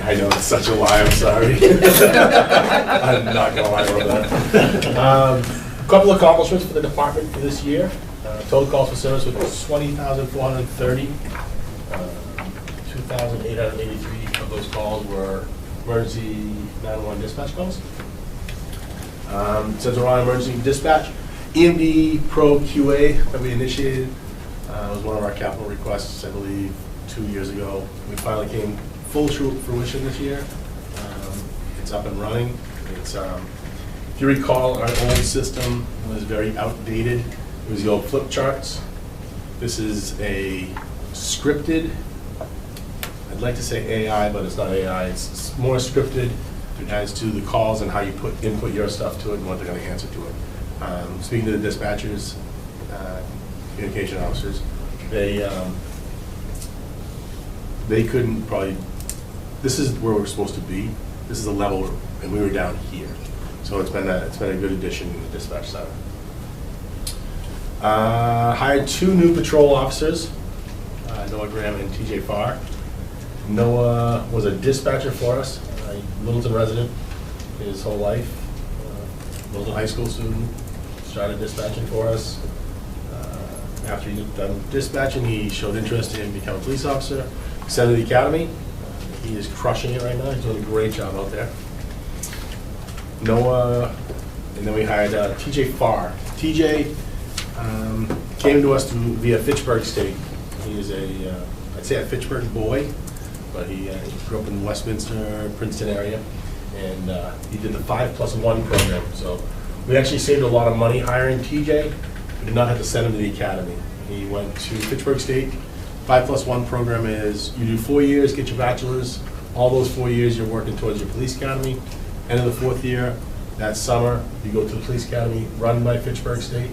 I know it's such a lie, I'm sorry. I'm not gonna lie about that. Couple accomplishments for the department for this year. Total calls for service was 20,430. 2,883 of those calls were emergency 911 dispatch calls. Since we're on emergency dispatch, EMD Pro QA that we initiated was one of our capital requests, I believe, 2 years ago. We finally came full fruition this year. It's up and running. It's, if you recall, our old system was very outdated. It was the old flip charts. This is a scripted, I'd like to say AI, but it's not AI. It's more scripted as to the calls and how you input your stuff to it and what they're going to answer to it. Speaking to the dispatchers, communication officers, they couldn't probably, this is where we're supposed to be. This is the level, and we were down here. So it's been a good addition in the dispatch center. Hired 2 new patrol officers, Noah Graham and TJ Farr. Noah was a dispatcher for us, a Littleton resident his whole life. Littleton high school student, started dispatching for us. After he got done dispatching, he showed interest in becoming a police officer. Sent to the academy. He is crushing it right now. He's doing a great job out there. Noah, and then we hired TJ Farr. TJ came to us via Fitchburg State. He is I'd say a Fitchburg boy, but he grew up in Westminster, Princeton area, and he did the 5+1 program. So we actually saved a lot of money hiring TJ. We did not have to send him to the academy. He went to Fitchburg State. 5+1 program is you do 4 years, get your bachelor's. All those 4 years you're working towards your police academy. End of the 4th year, that summer, you go to the police academy run by Fitchburg State.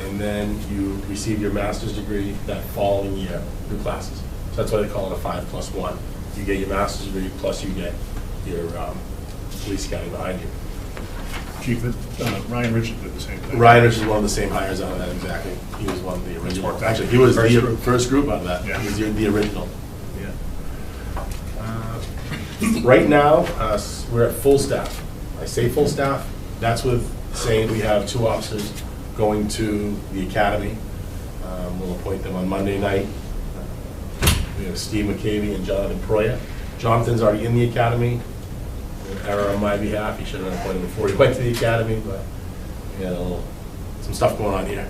And then you receive your master's degree that following year through classes. So that's why they call it a 5+1. You get your master's degree plus you get your police academy behind you. Chief, Ryan Richards did the same thing. Ryan Richards was one of the same hires out of that, exactly. He was one of the original. Actually, he was the first group out of that. Yeah. He was the original. Yeah. Right now, we're at full staff. I say full staff, that's with saying we have 2 officers going to the academy. We'll appoint them on Monday night. We have Steve McCavey and Jonathan Proya. Jonathan's already in the academy. Error on my behalf. He should have been appointed before he went to the academy, but you know, some stuff going on here.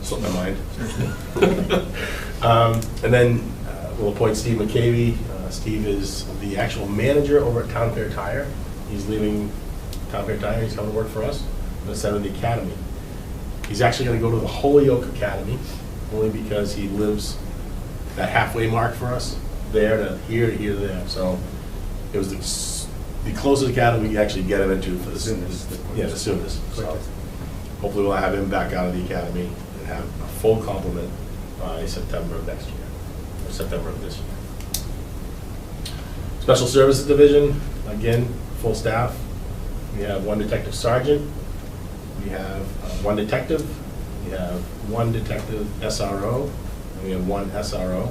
Slipped my mind. And then we'll appoint Steve McCavey. Steve is the actual manager over at Town Fair Tire. He's leaving Town Fair Tire. He's coming to work for us. I'm going to send him to the academy. He's actually going to go to the Holyoke Academy, only because he lives that halfway mark for us, there to here to here to there. So it was the closest academy we actually get him into for the soonest. Yeah, the soonest. So hopefully we'll have him back out of the academy and have a full complement by September of next year, or September of this year. Special Services Division, again, full staff. We have 1 detective sergeant. We have 1 detective. We have 1 detective SRO. And we have 1 SRO.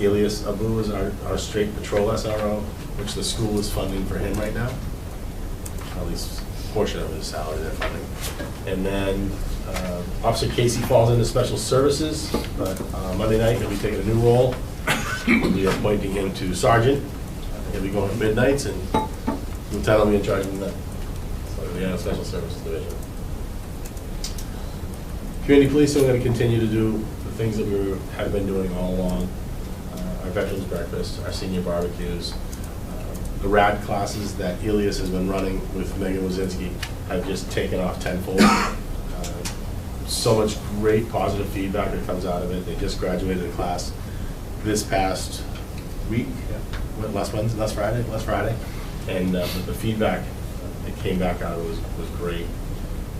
Elias Abu is our straight patrol SRO, which the school is funding for him right now. At least a portion of his salary they're funding. And then Officer Casey falls into Special Services, but Monday night he'll be taking a new role. We'll be appointing him to sergeant. He'll be going to midnights, and lieutenant will be in charge of that. So we have a Special Services Division. Community policing, we're going to continue to do the things that we have been doing all along. Our veterans breakfast, our senior barbecues, the RAD classes that Elias has been running with Megan Wazinski have just taken off tenfold. so much great positive feedback that comes out of it. They just graduated a class this past week, last Friday, and the feedback that came back out of it was great.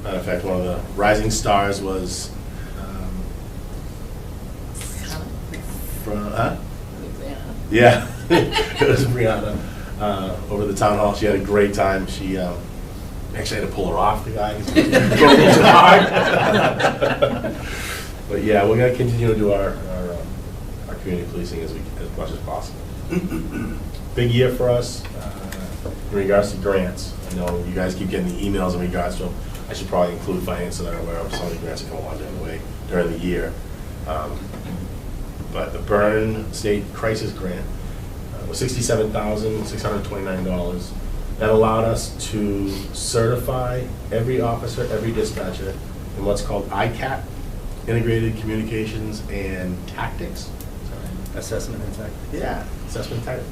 Matter of fact, one of the rising stars was yeah, it was Brianna over the town hall. She had a great time. She actually had to pull her off the guy. He's going too hard. But yeah, we're gonna continue to do our community policing as much as possible. Big year for us in regards to grants. I know you guys keep getting the emails in regards to them. I should probably include finance so they're aware of some of the grants that come along during the year. But the Burn State Crisis Grant was $67,629. That allowed us to certify every officer, every dispatcher in what's called ICAT, Integrated Communications and Tactics. Assessment and tactics. Yeah, assessment and tactics.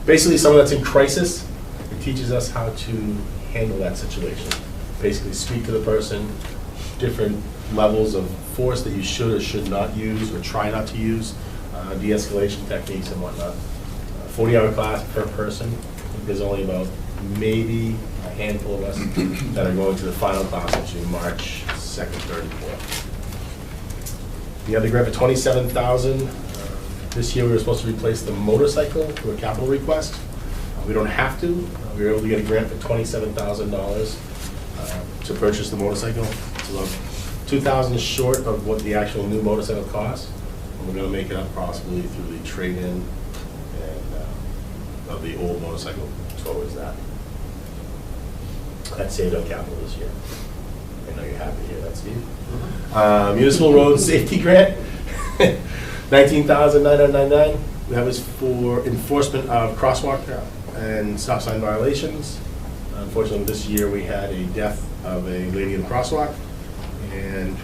Basically, someone that's in crisis, it teaches us how to handle that situation. Basically, speak to the person, different levels of force that you should or should not use or try not to use, de-escalation techniques and whatnot. 40-hour class per person. I think there's only about maybe a handful of us that are going to the final class, which is March 2nd, 3rd, and 4th. The other grant for $27,000. This year we were supposed to replace the motorcycle through a capital request. We don't have to. We were able to get a grant for $27,000 to purchase the motorcycle. It's about $2,000 short of what the actual new motorcycle costs. And we're going to make it up possibly through the trade-in and of the old motorcycle towards that. That saved on capital this year. I know you're happy to hear that, Steve. Municipal Road Safety Grant, $19,999. That was for enforcement of crosswalk and stop sign violations. Unfortunately, this year we had a death of a lady in the crosswalk, and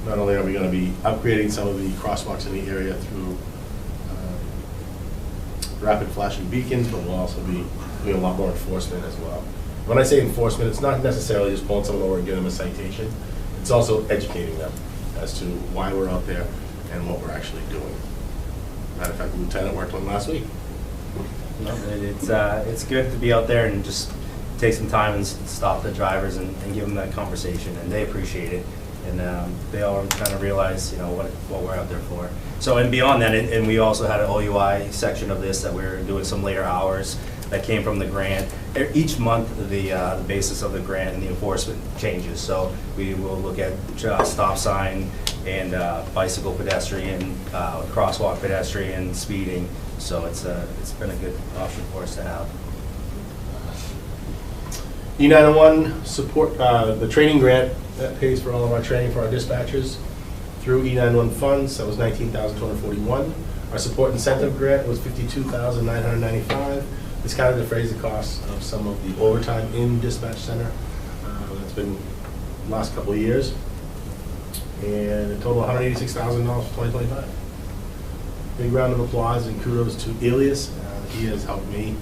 not only are we going to be upgrading some of the crosswalks in the area through rapid flashing beacons, but we'll also be doing a lot more enforcement as well. When I say enforcement, it's not necessarily just pulling someone over and giving them a citation. It's also educating them as to why we're out there and what we're actually doing. Matter of fact, the lieutenant worked one last week. No, it's good to be out there and just take some time and stop the drivers and give them that conversation, and they appreciate it. And they all kind of realize, what we're out there for. So, and beyond that, and we also had an OUI section of this that we're doing some later hours that came from the grant. Each month, the basis of the grant and the enforcement changes. So we will look at stop sign and bicycle pedestrian, crosswalk pedestrian, speeding. So it's been a good option for us to have. E911 support, the training grant that pays for all of our training for our dispatchers through E911 funds. That was $19,241. Our support incentive grant was $52,995. This kind of defrays the cost of some of the overtime in dispatch center. That's been the last couple of years. And a total of $186,000 for 2025. Big round of applause and kudos to Elias. He has helped me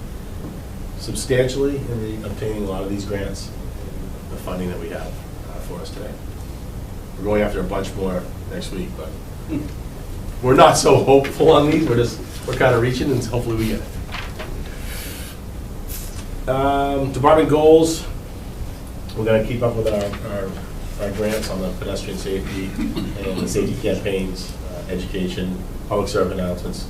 substantially in obtaining a lot of these grants, the funding that we have for us today. We're going after a bunch more next week, but we're not so hopeful on these. We're kind of reaching, and hopefully we get it. Department goals. We're going to keep up with our grants on the pedestrian safety and the safety campaigns, education, public service announcements.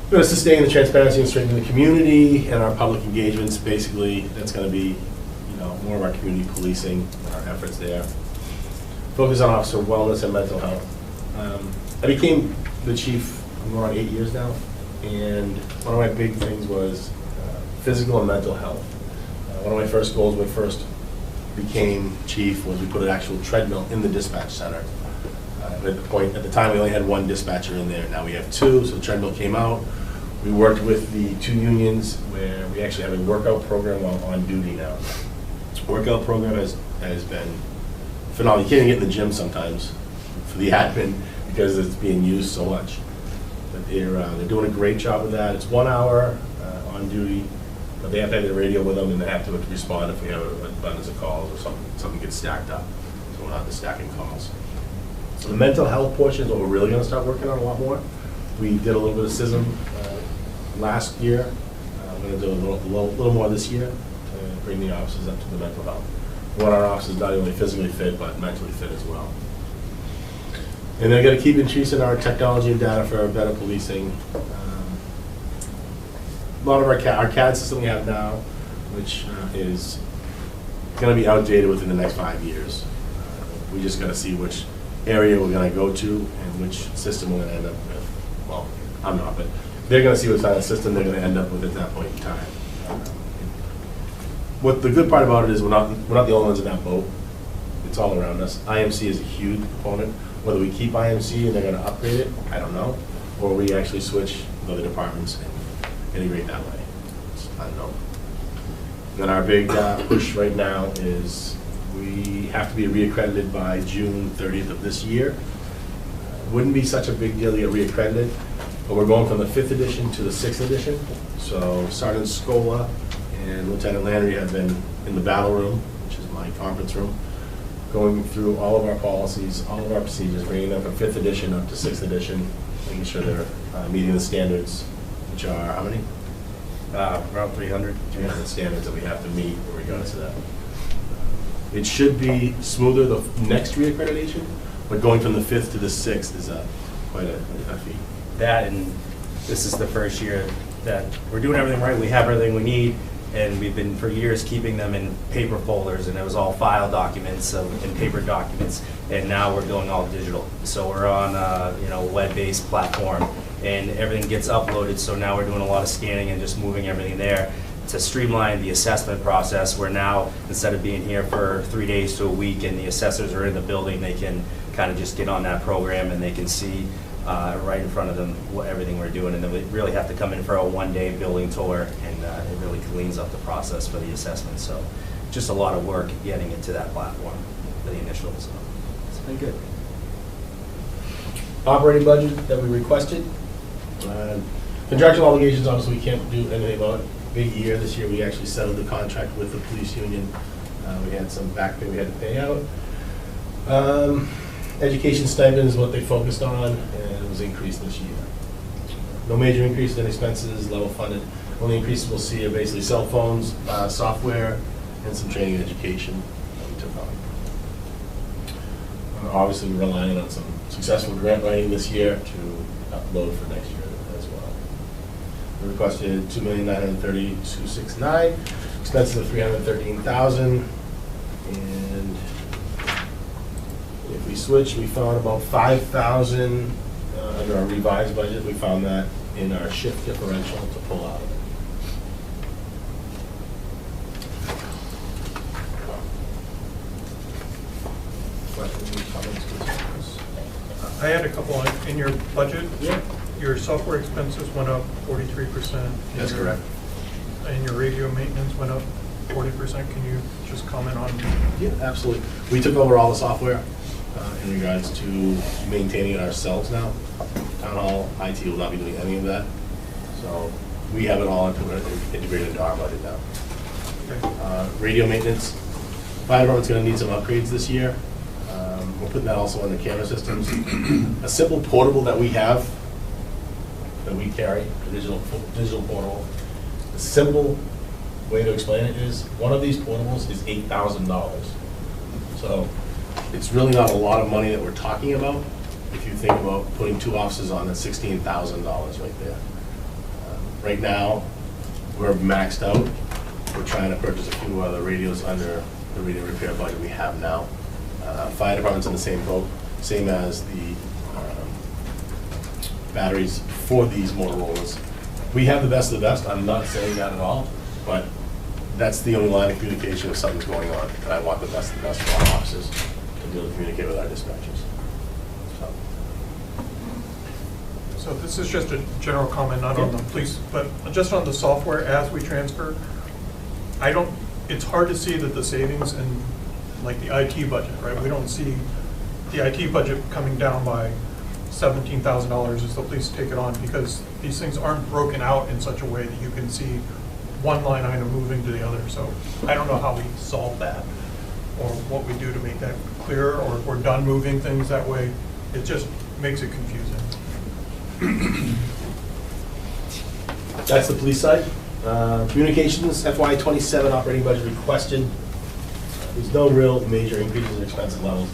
We're going to sustain the transparency and strengthen the community and our public engagements. Basically, that's going to be, more of our community policing, our efforts there. Focus on officer wellness and mental health. I became the chief, I'm going on 8 years now, and one of my big things was physical and mental health. One of my first goals when I first became chief was we put an actual treadmill in the dispatch center. At the time we only had one dispatcher in there, now we have two, so the treadmill came out. We worked with the two unions where we actually have a workout program while on duty now. Workout program has been phenomenal. You can't even get in the gym sometimes for the admin because it's being used so much. But they're doing a great job with that. It's 1 hour on duty but they have to have the radio with them, and they have to respond if we have an abundance of calls or something gets stacked up, so we're not just stacking calls. So the mental health portion is what we're really gonna start working on a lot more. We did a little bit of CISM last year. We're gonna do a little more this year to bring the officers up to the mental health. We want our officers not only physically fit, but mentally fit as well. And then gotta keep increasing our technology and data for better policing. A lot of our CAD system we have now, which is gonna be outdated within the next 5 years. We just gotta see which area we're gonna go to and which system we're gonna end up with. Well, I'm not, but they're gonna see what kind of system they're gonna end up with at that point in time. What the good part about it is we're not the only ones in that boat. It's all around us. IMC is a huge component. Whether we keep IMC and they're gonna upgrade it, I don't know, or we actually switch with other departments and integrate that way. It's unknown. Then our big push right now is we have to be reaccredited by June 30th of this year. Wouldn't be such a big deal to get reaccredited, but we're going from the 5th edition to the 6th edition. So Sergeant Scola and Lieutenant Landry have been in the battle room, which is my conference room, going through all of our policies, all of our procedures, bringing them from 5th edition up to 6th edition, making sure they're meeting the standards, which are how many? Around 300. 300 standards that we have to meet in regards to that. It should be smoother the next reaccreditation, but going from the 5th to the 6th is quite a feat. That, and this is the first year that we're doing everything right. We have everything we need, and we've been for years keeping them in paper folders, and it was all file documents and paper documents, and now we're going all digital. So we're on a web-based platform, and everything gets uploaded. So now we're doing a lot of scanning and just moving everything there to streamline the assessment process. Where now, instead of being here for 3 days to a week and the assessors are in the building, they can kind of just get on that program and they can see right in front of them everything we're doing. And then we really have to come in for a one-day building tour, and it really cleans up the process for the assessment. So just a lot of work getting it to that platform for the initial. So it's been good. Operating budget that we requested. Contractual obligations, obviously, we can't do anything about it. Big year this year. We actually settled the contract with the police union. We had some back pay we had to pay out. Education stipend is what they focused on, and it was increased this year. No major increase in expenses, level funded. Only increases we'll see are basically cell phones, software, and some training and education that we took on. Obviously, we're relying on some successful grant writing this year to upload for next year as well. We requested $2,930,269, expenses of $313,000, and if we switch, we found about $5,000 under our revised budget. We found that in our shift differential to pull out of it. Questions, comments, concerns? I had a couple in your budget. Yeah. Your software expenses went up 43%. That's correct. And your radio maintenance went up 40%. Can you just comment on? Yeah, absolutely. We took over all the software in regards to maintaining it ourselves now. Town Hall IT will not be doing any of that. So we have it all integrated into our budget now. Okay. Radio maintenance. Fire department's going to need some upgrades this year. We're putting that also on the camera systems. A simple portable that we have, that we carry, a digital portable. The simple way to explain it is, one of these portables is $8,000. So it's really not a lot of money that we're talking about. If you think about putting 2 officers on, that's $16,000 right there. Right now, we're maxed out. We're trying to purchase a few other radios under the radio repair budget we have now. Fire department's in the same boat, same as the batteries for these Motorola's. We have the best of the best. I'm not saying that at all, but that's the only line of communication if something's going on. And I want the best of the best for our officers to be able to communicate with our dispatchers. So this is just a general comment, not on the police, but just on the software as we transfer. It's hard to see that the savings in like the IT budget, right? We don't see the IT budget coming down by $17,000 as the police take it on, because these things aren't broken out in such a way that you can see one line item moving to the other. So I don't know how we solve that or what we do to make that clearer, or if we're done moving things that way. It just makes it confusing. That's the police side. Communications FY '27 operating budget requested. There's no real major increases in expense levels.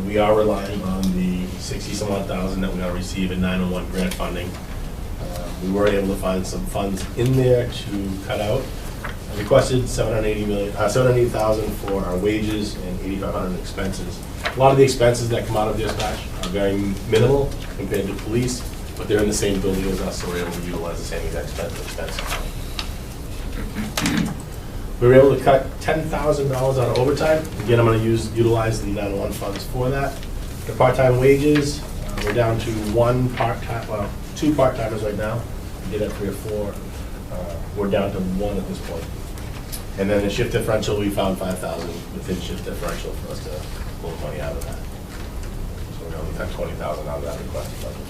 We are relying on the 60-some odd thousand that we're going to receive in 911 grant funding. We were able to find some funds in there to cut out. I requested $780,000 for our wages and $8,500 in expenses. A lot of the expenses that come out of dispatch are very minimal compared to police, but they're in the same building as us, so we're able to utilize the same exact expenses. We were able to cut $10,000 out of overtime. Again, I'm going to utilize the 901 funds for that. The part-time wages, we're down to two part-timers right now. We did have 3 or 4. We're down to 1 at this point. And then the shift differential, we found $5,000 within shift differential for us to pull money out of that. So we're going to cut $20,000 out of that requested budget.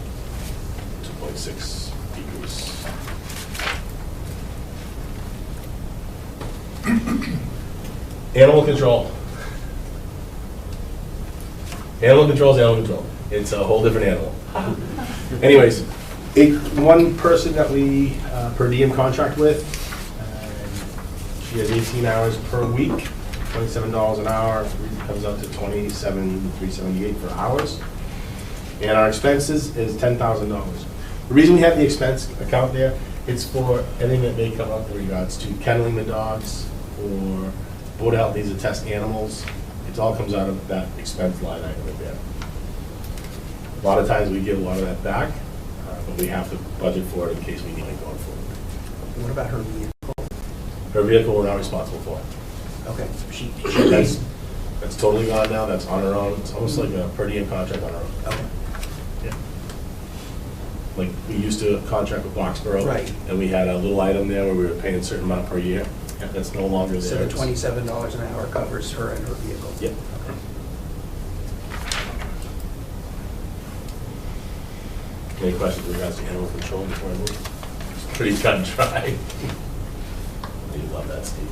2.6 decrease. Animal control. Animal control is animal control. It's a whole different animal. Anyways, one person that we per diem contract with, she has 18 hours per week, $27 an hour, comes out to $27,378 for hours. And our expenses is $10,000. The reason we have the expense account there, it's for anything that may come up in regards to kenneling the dogs, or Board of Health needs to test animals. It all comes out of that expense line item right there. A lot of times we get a lot of that back, but we have to budget for it in case we need it going forward. What about her vehicle? Her vehicle we're not responsible for. Okay, so she That's totally gone now, that's on her own. It's almost like a per diem contract on her own. okay. Yeah. Like, we used to contract with Boxborough. Right. And we had a little item there where we were paying a certain amount per year. That's no longer So there. the $27 an hour covers her and her vehicle? Yep. Okay. Any questions with regards to animal control before I move? It's pretty cut and dry. You love that, Steve.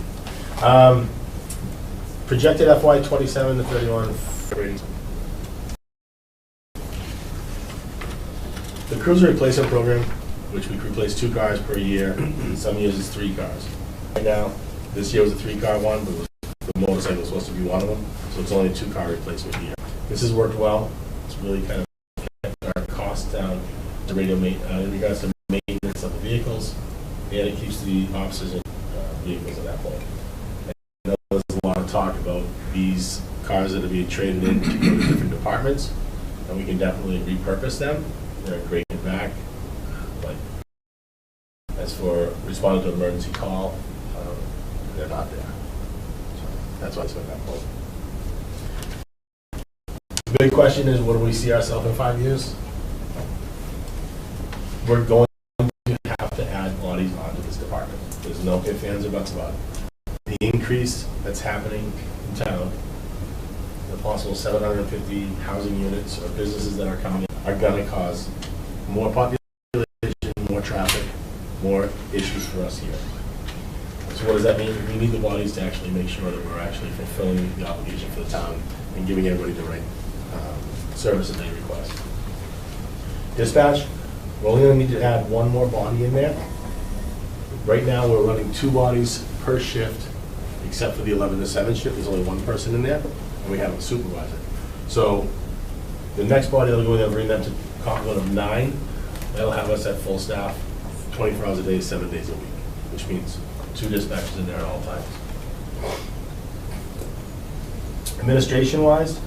Projected FY '27 to 31 ratings. The cruiser replacement program, which we replace 2 cars per year, in some years it's 3 cars. Right now, this year was a 3-car one, but the motorcycle was supposed to be one of them, so it's only a 2-car replacement year. This has worked well. It's really kind of kept our costs down to in regards to maintenance of the vehicles, and it keeps the officers in vehicles at that point. I know there's a lot of talk about these cars that are being traded in to go to different departments, and we can definitely repurpose them. They're great and back, but as for responding to an emergency call, they're not there. So that's why it's been that point. The big question is, what do we see ourselves in 5 years? We're going to have to add bodies onto this department. There's no ifs, ands, or buts about it. The increase that's happening in town, the possible 750 housing units or businesses that are coming in, are going to cause more population, more traffic, more issues for us here. So what does that mean? We need the bodies to actually make sure that we're actually fulfilling the obligation for the town and giving everybody the right service that they request. Dispatch, we're only going to need to add 1 more body in there. Right now, we're running 2 bodies per shift, except for the 11 to 7 shift. There's only 1 person in there, and we have a supervisor. So the next body, they'll go in there and bring them to complement of 9. That'll have us at full staff 24 hours a day, 7 days a week, which means 2 dispatchers in there at all times. Administration-wise,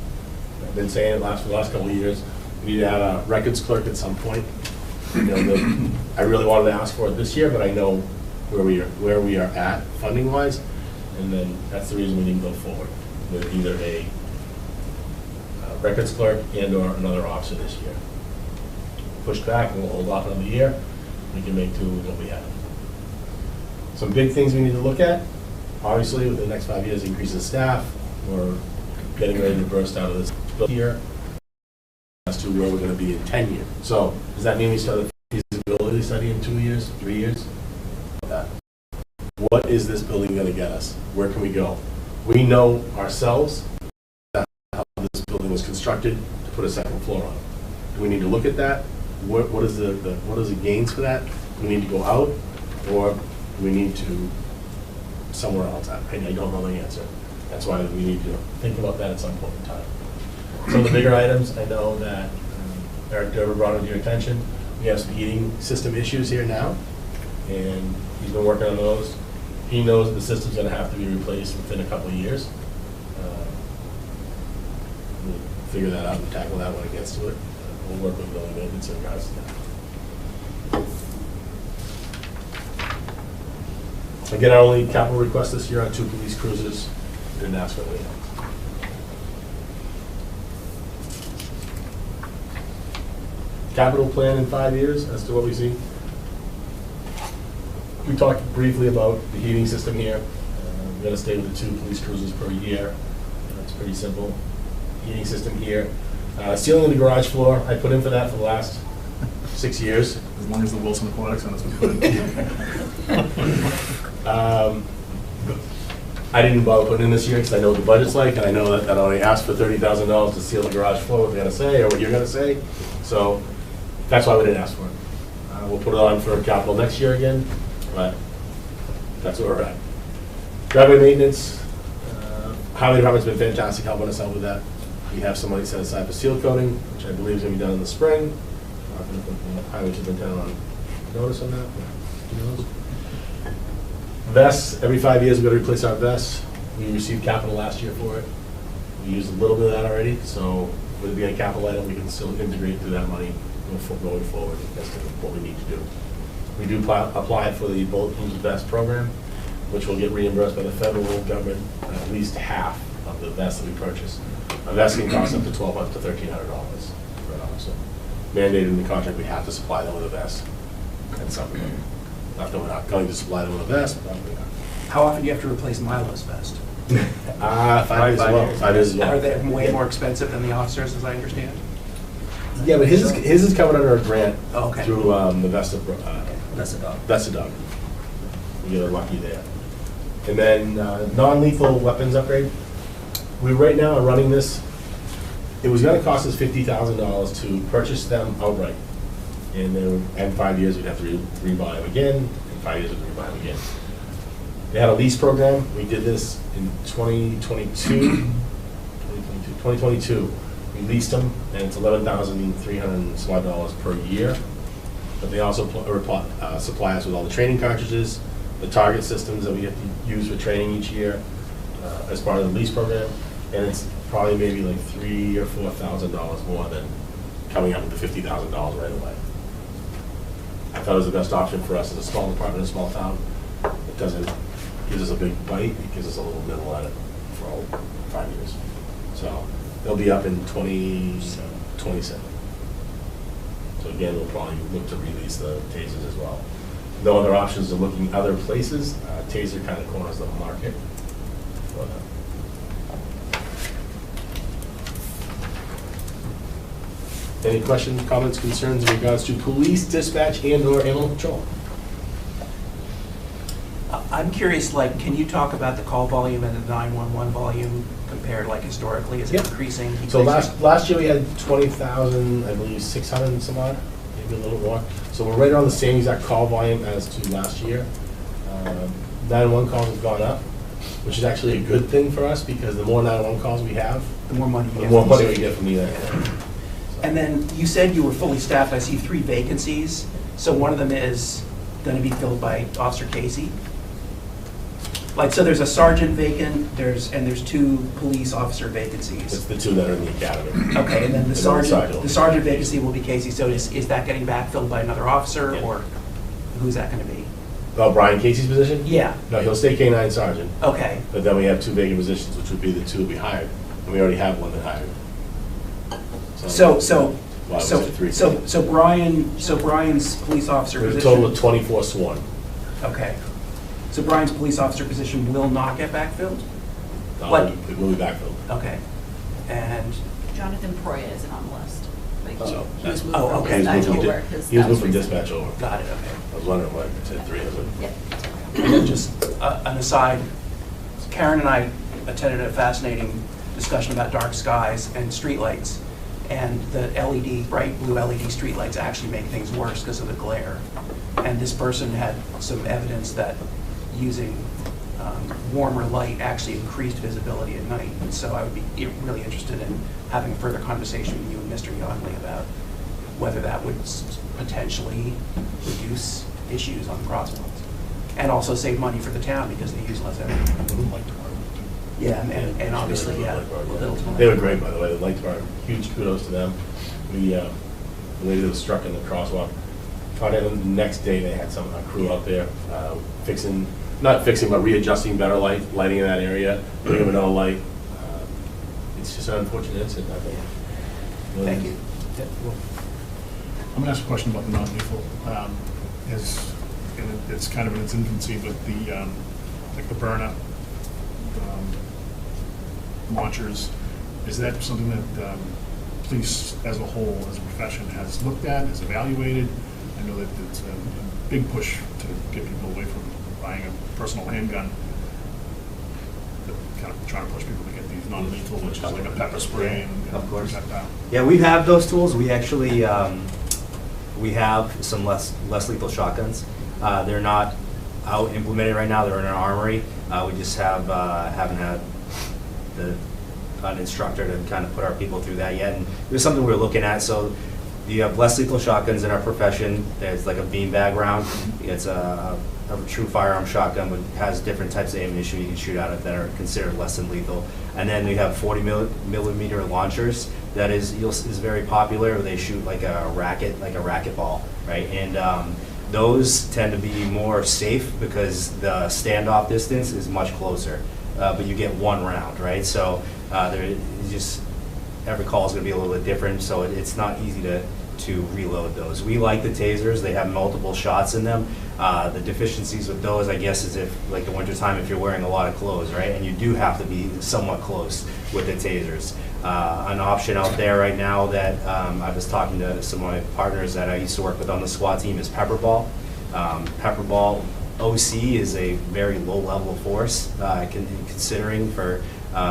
I've been saying it for the last couple of years, we need to have a records clerk at some point. You know, I really wanted to ask for it this year, but I know where we are at funding-wise, and then that's the reason we didn't go forward with either a records clerk and/or another officer this year. Pushed back, and we'll hold off another year. We can make do with what we have. Some big things we need to look at. Obviously, within the next 5 years, increase in staff. We're getting ready to burst out of this year as to where we're going to be in 10 years. So does that mean we start a feasibility study in 2 years, 3 years? What what is this building gonna get us? Where can we go? We know ourselves that how this building was constructed to put a second floor on. Do we need to look at that? What is what is the gains for that? Do we need to go out, or do we need to somewhere else? I don't know the answer. That's why we need to think about that at some point in time. Some of the bigger items, I know that Eric Derber brought it to your attention. We have some heating system issues here now, and he's been working on those. He knows that the system's gonna have to be replaced within a couple of years. We'll figure that out and tackle that when it gets to it. We'll work with building maintenance in regards to that. Again, our only capital request this year on 2 police cruisers. Didn't ask for anything else. Capital plan in 5 years as to what we see. We talked briefly about the heating system here. We're gonna stay with the 2 police cruisers per year. It's pretty simple. Heating system here. Ceiling in the garage floor, I put in for that for the last 6 years. As long as the Wilson Aquatics Center is put in. I didn't bother putting in this year because I know what the budget's like, and I know that I already asked for $30,000 to seal the garage floor, what they're gonna say, or what you're gonna say. So that's why we didn't ask for it. We'll put it on for capital next year again, but that's where we're at. Driveway maintenance, highway department's been fantastic helping us out with that. We have somebody set aside for seal coating, which I believe is gonna be done in the spring. I'm gonna put the highway superintendent on notice on that, but who knows? Vests, every 5 years we've got to replace our vests. We received capital last year for it. We used a little bit of that already, so with it being a capital item, we can still integrate through that money going forward. That's what we need to do. We do apply for the Bulletproof Vest program, which will get reimbursed by the federal government at least half of the vests that we purchase. A vest can cost up to $1,200 to $1,300 per officer. Mandated in the contract, we have to supply them with a vest and something. Not that we're not going to supply them with a vest, but we are. How often do you have to replace Milo's vest? 5 years as well. 5 years as well. Are they way more expensive than the officers, as I understand? Yeah, but his is covered under a grant Okay. through the Vesta. That's a dog. Vesta dog. You're lucky there. And then non-lethal weapons upgrade. We right now are running this. It was going to cost us $50,000 to purchase them outright. And then in 5 years, we'd have to rebuy them again. In 5 years, we'd rebuy them again. They had a lease program. We did this in 2022. We leased them, and it's $11,300 some odd dollars per year. But they also supply us with all the training cartridges, the target systems that we have to use for training each year as part of the lease program. And it's probably maybe like $3,000 or $4,000 more than coming up with the $50,000 right away. I thought it was the best option for us as a small department in a small town. It doesn't give us a big bite, it gives us a little nibble at it for all 5 years. So they'll be up in 2027. So again, we'll probably look to release the tasers as well. No other options of looking other places. Taser kind of corners the market for that. Any questions, comments, concerns in regards to police, dispatch, and/or animal control? I'm curious, like, can you talk about the call volume and the 911 volume compared, like, historically? Is it Yep. increasing? So last year we had 20,000, I believe 600 and some odd, maybe a little more. So we're right around the same exact call volume as to last year. 911 calls have gone up, which is actually a good thing for us because the more 911 calls we have, The more money you the get. more from money the we get from the Yeah. And then you said you were fully staffed. I see 3 vacancies. So one of them is going to be filled by Officer Casey. Like, so there's a sergeant vacant, there's 2 police officer It's vacancies. the 2 that are in the academy. Okay, and then the And then sergeant vacancy will be Casey. So is that getting backfilled by another officer, Yeah. or who's that going to be? Oh, Brian Casey's position? Yeah, No, he'll stay K-9 sergeant, okay. but then we have 2 vacant positions, which would be the 2 we hired. And we already have one that hired. So Well, it was at 3. Brian's police officer There's a position. total of 24 sworn. Okay. So Brian's police officer position will not get backfilled? Like- It will be backfilled. Okay. And, Jonathan Proya isn't on the list. Like, Oh, he that's- was moved oh, from okay. dispatch He was moved over, from 'cause He was that moved from recent. dispatch over. got it, okay. I was wondering why it said 3. I was like, Yeah. And then just an aside, Karen and I attended a fascinating discussion about dark skies and streetlights. And the LED, bright blue LED streetlights actually make things worse because of the glare. And this person had some evidence that using warmer light actually increased visibility at night. And so I would be really interested in having a further conversation with you and Mr. Yonley about whether that would potentially reduce issues on crosswalks. And also save money for the town because they use less energy. Yeah, and obviously, yeah, Littleton. They were great, by the way. The light department, huge kudos to them. The lady that was struck in the crosswalk, the next day they had some crew out there not fixing, but readjusting better lighting in that area, putting them another light. It's just an unfortunate incident, I think. Thank you. I'm going to ask a question about the non-lethal. It's kind of in its infancy, but like the burnout launchers, is that something that police as a whole, as a profession, has looked at, has evaluated? I know that it's a big push to get people away from buying a personal handgun, but kind of trying to push people to get these non-lethal, which is like a pepper spray and of course. projectile. Yeah, we have those tools. We actually we have some less lethal shotguns. They're not out implemented right now. They're in our armory. We just haven't had an instructor to kind of put our people through that yet. And it was something we were looking at. So you have less lethal shotguns in our profession. There's like a beanbag round. It's a true firearm shotgun, but has different types of ammunition you can shoot out of that are considered less than lethal. And then we have 40 millimeter launchers. That is very popular. They shoot like a racket ball, right? And those tend to be more safe because the standoff distance is much closer, but you get one round, right? So every call is going to be a little bit different, so it's not easy to reload those. We like the tasers. They have multiple shots in them. The deficiencies with those, I guess, is if, like the wintertime, if you're wearing a lot of clothes, right? And you do have to be somewhat close with the tasers. An option out there right now that I was talking to some of my partners that I used to work with on the SWAT team is pepper ball. Pepper ball OC is a very low level force considering for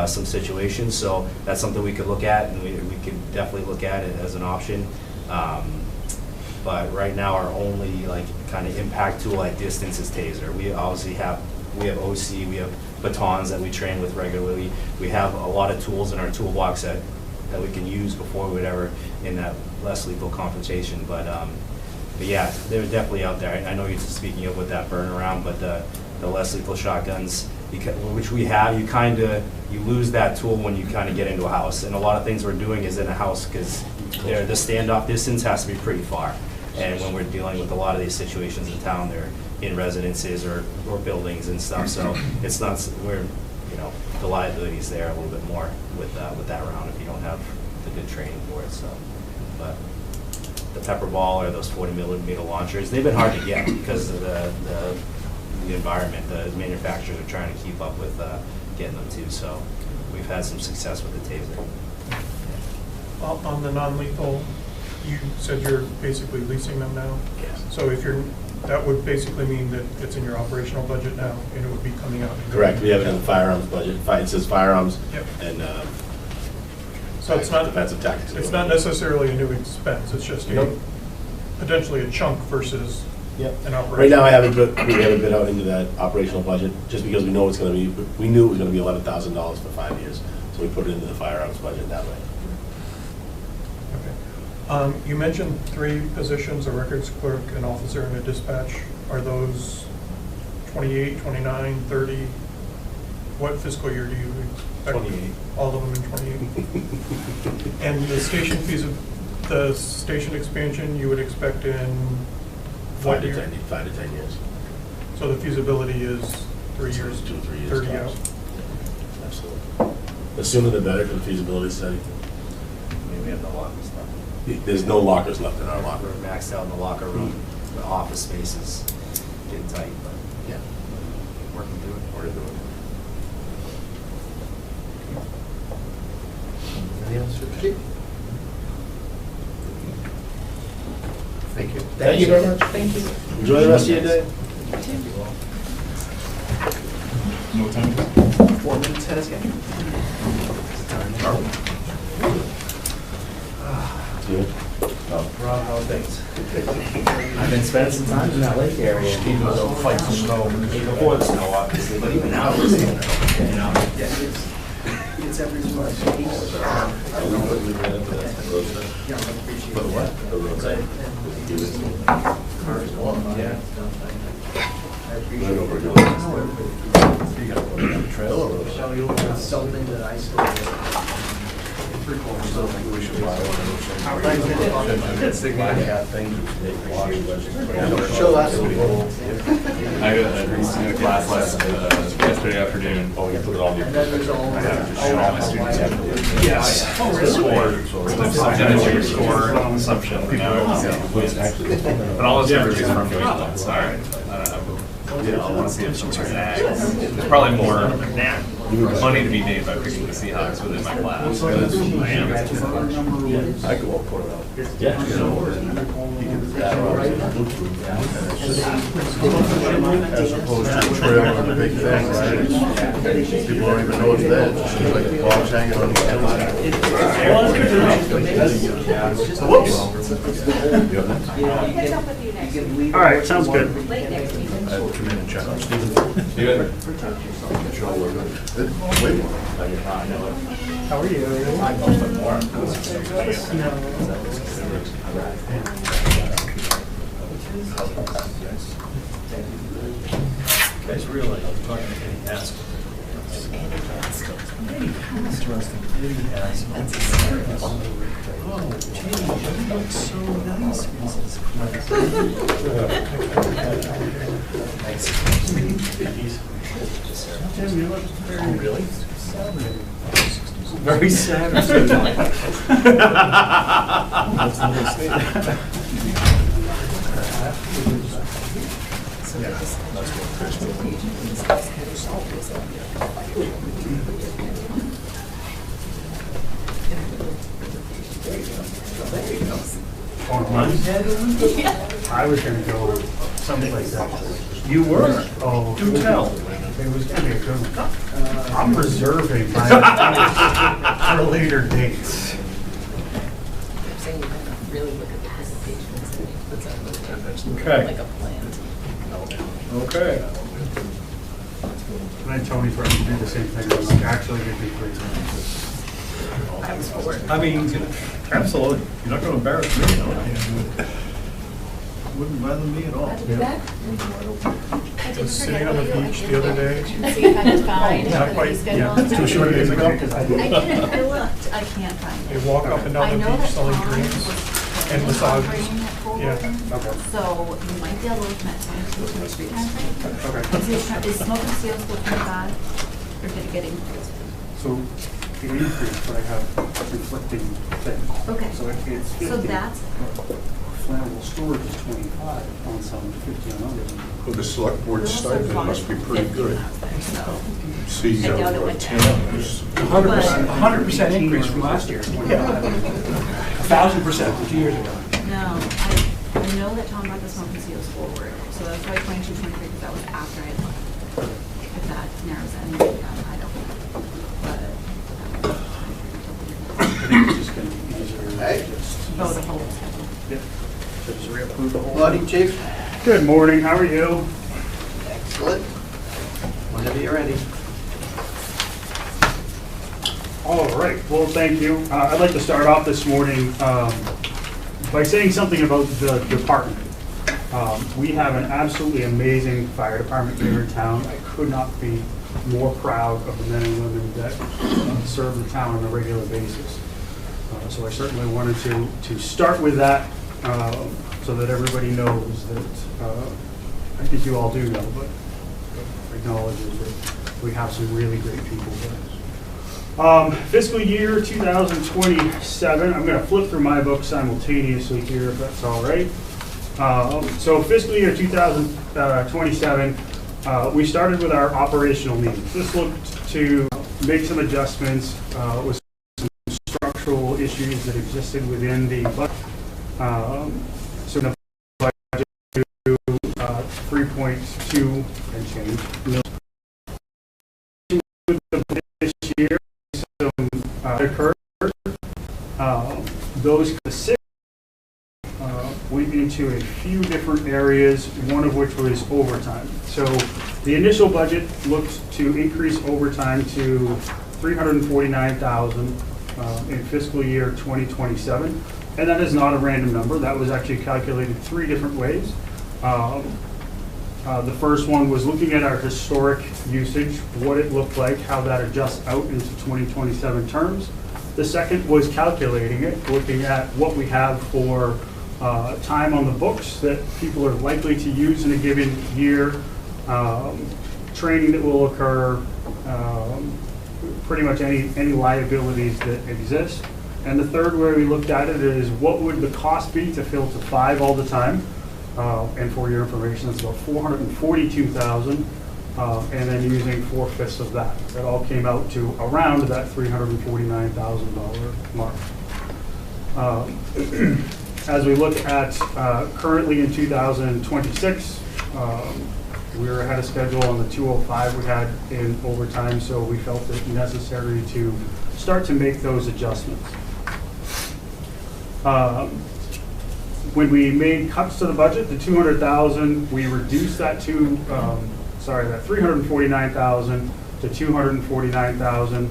some situations, so that's something we could look at, and we could definitely look at it as an option. But right now, our only kind of impact tool at distance is taser. We obviously have OC, we have batons that we train with regularly. We have a lot of tools in our toolbox that we can use before we would ever in that less lethal confrontation. But yeah, they're definitely out there. I know you're speaking of with that burn around, but the less lethal shotguns, which we have, you lose that tool when you kind of get into a house. And a lot of things we're doing is in a house because the standoff distance has to be pretty far. And when we're dealing with a lot of these situations in town, they're in residences or buildings and stuff. So it's not, the liability is there a little bit more with that round if you don't have the good training for it. So, but the pepper ball or those 40 millimeter launchers, they've been hard to get because of the environment. The manufacturers are trying to keep up with getting them too. So we've had some success with the taser. On the non-lethal, you said you're basically leasing them now? Yes. So that would basically mean that it's in your operational budget now, and it would be coming out? Correct. We have it in the firearms budget. It says firearms. Yep. And so it's not defensive tactics. It's not necessarily a new expense. It's just potentially a chunk versus an operation. Right now, we haven't been out into that operational budget just because we know it's going to be. We knew it was going to be $11,000 for 5 years, so we put it into the firearms budget that way. You mentioned 3 positions, a records clerk, an officer, and a dispatch. Are those 28, 29, 30? What fiscal year do you expect? 28. All of them in 28? And the station fees of the station expansion you would expect in what year? 5 to 10 years. So the feasibility is 3 years? 2 or 3 years. 30 out? Absolutely. The sooner the better for the feasibility study. We have no lockers left. There's no lockers left in our locker We're room. maxed out in the locker room. The office space is getting tight, but Yeah. working through it. We're doing it. Anything else for Chief? Thank you. Thank you very much. Thank you. Enjoy the rest of your day. No time? 4 minutes ahead of schedule. Rob, how are things? I've been spending some time in that lake area. Even though fight the snow. Before the snow, obviously, but even now, we're seeing it. You know, it's everywhere. For what? The roadside. Yeah. You got a trail or? Something that I still. We should buy one of those. It's the guy that got things. Show us. I had a class yesterday afternoon. Oh, you put it all in your. I have to show all my students. Yes. Demonstrate score assumption. But all those numbers are from New England. Sorry. I want to see if someone's ag. There's probably more money to be made by picking the Seahawks within my class. I go up, put it out. Yeah. As opposed to a trail and a big thing, right? People don't even know it's there. It's just like the box hanging on the All right, sounds good. I'll come in and check on Stephen. How are you? Guys realize I'm talking to Eddie Haskell. Interesting. Eddie Haskell. Oh, Jay, you look so nice. Thanks. Jim, you look very, really sad. Very sad. I was gonna go someplace else. You were? Oh. Do tell. It was gonna be a good one. I'm reserving my for later dates. I'm saying you gotta really look at the presentations and make put something Okay. like a plan. Okay. And then Tony threatened to do the same thing. Actually, give me 3 times. I was for it. I mean, absolutely. You're not going to embarrass me, no? Wouldn't bother me at all. How'd you do that? I was sitting on the beach the other day. See if I can find Not the quite, schedule. yeah, 2 short days ago. I didn't, I looked, I can't find They it. walk up and down I the know beach that selling Tom drinks was and massages. operating that pool Yeah. open, so you might be able to look at 22, 23 timeframe. Is smoking seal still 25, or did it get increased? So it increased, but I have conflicting things. Okay. So it's 50. So that's, Flammable storage is 25 on some, 50 on others. Well, the select board stipend must be pretty good. so. See, I doubt it went down. 100% increase from last year. 1,000% from 2 years ago. No, I know that Tom brought the smoking seals forward, so that's why 22, 23, because that was after I had left. If that narrows anything down, I don't know. But, It's just going to be easier. Okay. oh, the whole schedule. So just reapprove the whole. Buddy, chief? Good morning, how are you? Excellent. Whenever you're ready. All right, well, thank you. I'd like to start off this morning by saying something about the department. We have an absolutely amazing fire department here in town. I could not be more proud of the men and women that serve the town on a regular basis. So I certainly wanted to start with that so that everybody knows that, I think you all do know, but acknowledges that we have some really great people here. Fiscal year 2027, I'm going to flip through my book simultaneously here, if that's all right. So fiscal year 2027, we started with our operational needs. This looked to make some adjustments with some structural issues that existed within the budget. So the budget 3.2 and change with this year, some occurred. Those specific went into a few different areas, one of which was overtime. So the initial budget looked to increase overtime to $349,000 in fiscal year 2027. And that is not a random number. That was actually calculated 3 different ways. The first one was looking at our historic usage, what it looked like, how that adjusts out into 2027 terms. The second was calculating it, looking at what we have for time on the books that people are likely to use in a given year, training that will occur, pretty much any liabilities that exist. And the third way we looked at it is what would the cost be to fill to 5 all the time? And for your information, that's about $442,000, and then using 4/5 of that. That all came out to around that $349,000 mark. As we look at currently in 2026, we're ahead of schedule on the 205 we had in overtime, so we felt it necessary to start to make those adjustments. When we made cuts to the budget, the $200,000, we reduced that to, that $349,000 to $249,000,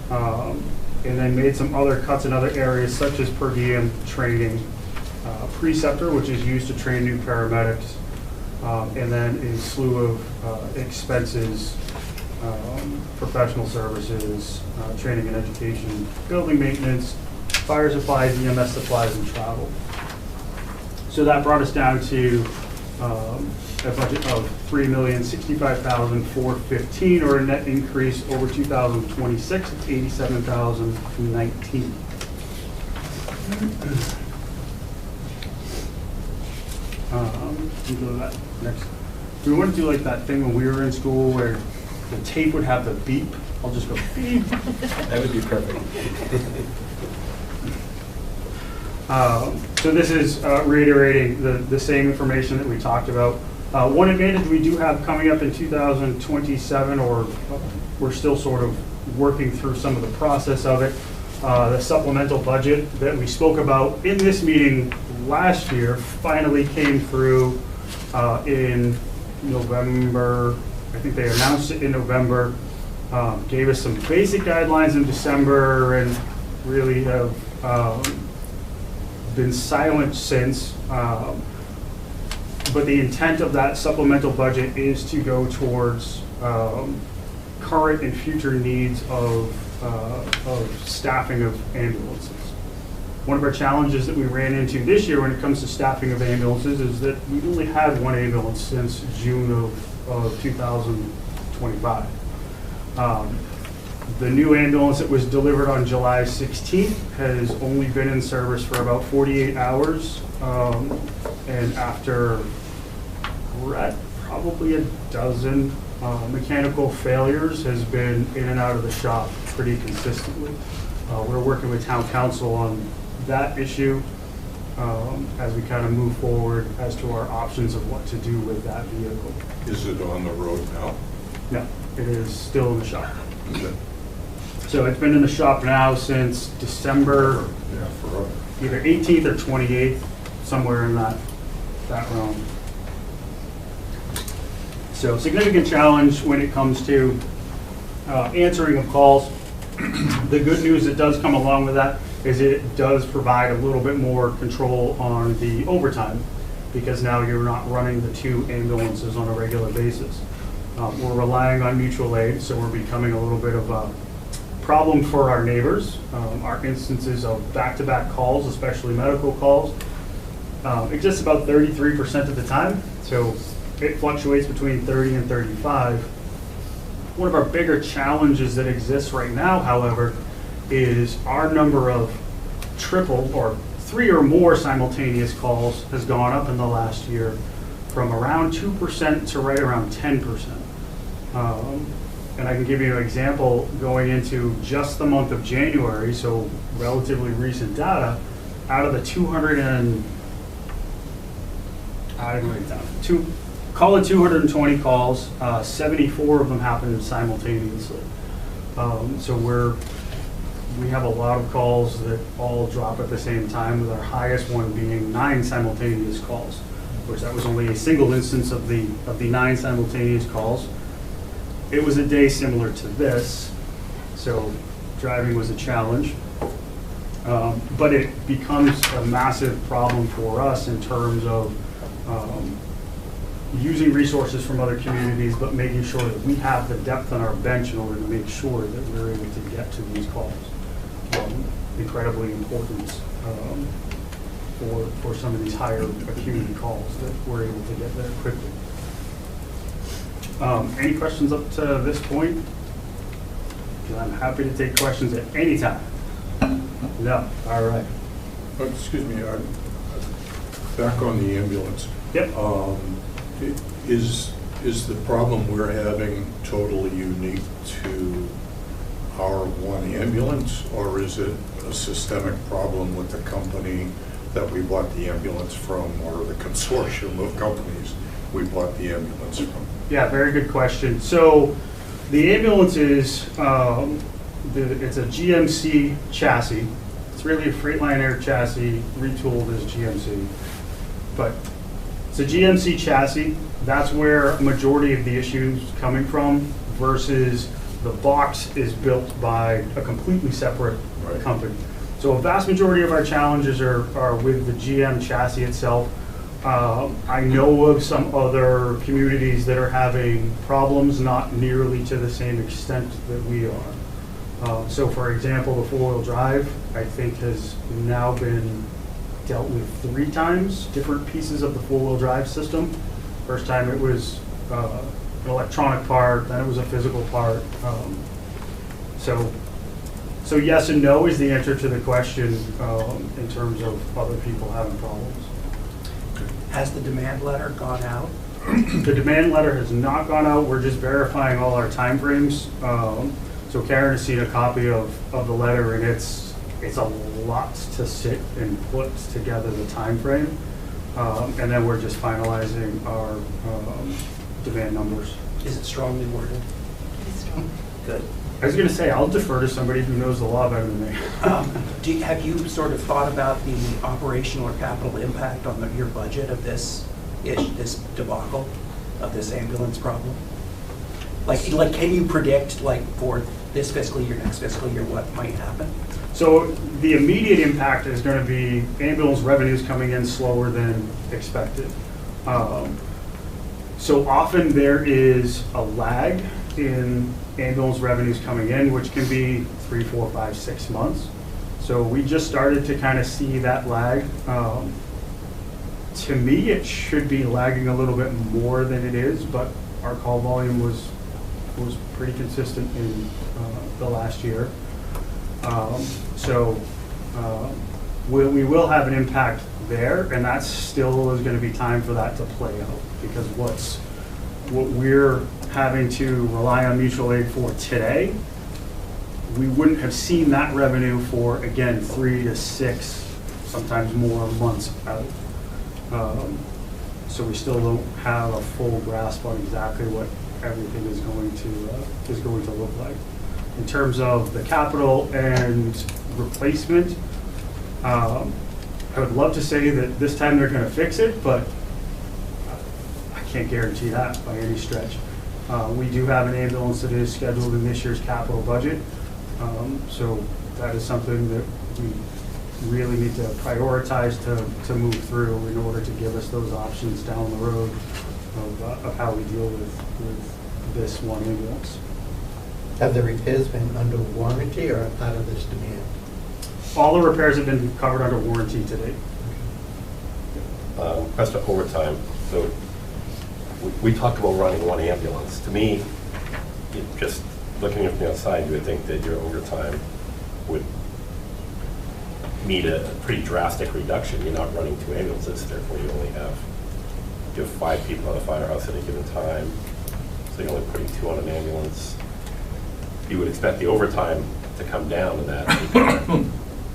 and then made some other cuts in other areas such as per diem training, preceptor, which is used to train new paramedics, and then a slew of expenses, professional services, training and education, building maintenance, fire supplies, EMS supplies, and travel. So that brought us down to a budget of $3,065,415, or a net increase over 2026 of $87,019. Go to that next. Do we want to do like that thing when we were in school where the tape would have the beep? I'll just go beep. That would be perfect. So this is reiterating the same information that we talked about. One advantage we do have coming up in 2027, or we're still sort of working through some of the process of it, the supplemental budget that we spoke about in this meeting last year finally came through in November. I think they announced it in November, gave us some basic guidelines in December, and really have been silent since. But the intent of that supplemental budget is to go towards current and future needs of staffing of ambulances. One of our challenges that we ran into this year when it comes to staffing of ambulances is that we've only had 1 ambulance since June of 2025. The new ambulance that was delivered on July 16th has only been in service for about 48 hours. And after probably a dozen mechanical failures, has been in and out of the shop pretty consistently. We're working with town council on that issue as we kind of move forward as to our options of what to do with that vehicle. Is it on the road now? No, it is still in the shop. Okay. So it's been in the shop now since December, Forever. either 18th or 28th, somewhere in that realm. So significant challenge when it comes to answering of calls. The good news that does come along with that is it does provide a little bit more control on the overtime, because now you're not running the 2 ambulances on a regular basis. We're relying on mutual aid, so we're becoming a little bit of a problem for our neighbors. Our instances of back-to-back calls, especially medical calls, exists about 33% of the time, so it fluctuates between 30 and 35. One of our bigger challenges that exists right now, however, is our number of triple or 3 or more simultaneous calls has gone up in the last year from around 2% to right around 10%. And I can give you an example going into just the month of January, so relatively recent data. Out of the 220 calls, 74 of them happened simultaneously. So we have a lot of calls that all drop at the same time, with our highest one being 9 simultaneous calls, which that was only a single instance of the 9 simultaneous calls. It was a day similar to this, so driving was a challenge. But it becomes a massive problem for us in terms of using resources from other communities, but making sure that we have the depth on our bench in order to make sure that we're able to get to these calls. Incredibly important for some of these higher acuity calls that we're able to get there quickly. Any questions up to this point? I'm happy to take questions at any time. No, all right. Excuse me, back on the ambulance. Yep. Is the problem we're having totally unique to our one ambulance, or is it a systemic problem with the company that we bought the ambulance from, or the consortium of companies we bought the ambulance from? Yeah, very good question. So the ambulance is, it's a GMC chassis. It's really a Freightliner chassis retooled as GMC. But it's a GMC chassis. That's where a majority of the issues coming from, versus the box is built by a completely separate company. So a vast majority of our challenges are with the GM chassis itself. I know of some other communities that are having problems, not nearly to the same extent that we are. So for example, the four-wheel drive, I think, has now been dealt with 3 times, different pieces of the four-wheel drive system. First time it was an electronic part, then it was a physical part. So yes and no is the answer to the question in terms of other people having problems. Has the demand letter gone out? The demand letter has not gone out. We're just verifying all our timeframes. So Karen has seen a copy of the letter, and it's a lot to sit and put together the timeframe. And then we're just finalizing our demand numbers. Is it strongly worded? It's strong. Good. I was going to say, I'll defer to somebody who knows the law better than me. Have you sort of thought about the operational or capital impact on your budget of this debacle, of this ambulance problem? Like, can you predict, like, for this fiscal year, next fiscal year, what might happen? So the immediate impact is going to be ambulance revenues coming in slower than expected. So often there is a lag in ambulance revenues coming in, which can be 3, 4, 5, 6 months. So we just started to kind of see that lag. To me, it should be lagging a little bit more than it is, but our call volume was pretty consistent in the last year. We will have an impact there, and that still is going to be time for that to play out, because what we're having to rely on mutual aid for today, we wouldn't have seen that revenue for, again, 3 to 6, sometimes more months out. So we still don't have a full grasp on exactly what everything is going to look like. In terms of the capital and replacement, I would love to say that this time they're going to fix it, but I can't guarantee that by any stretch. We do have an ambulance that is scheduled in this year's capital budget, so that is something that we really need to prioritize to move through in order to give us those options down the road of how we deal with this one ambulance. Have the repairs been under warranty or out of this demand? All the repairs have been covered under warranty to date. Question of overtime. So we talked about running one ambulance. To me, just looking from the outside, you would think that your overtime would meet a pretty drastic reduction. You're not running 2 ambulances, therefore you have 5 people on the firehouse at a given time, so you're only putting 2 on an ambulance. You would expect the overtime to come down in that.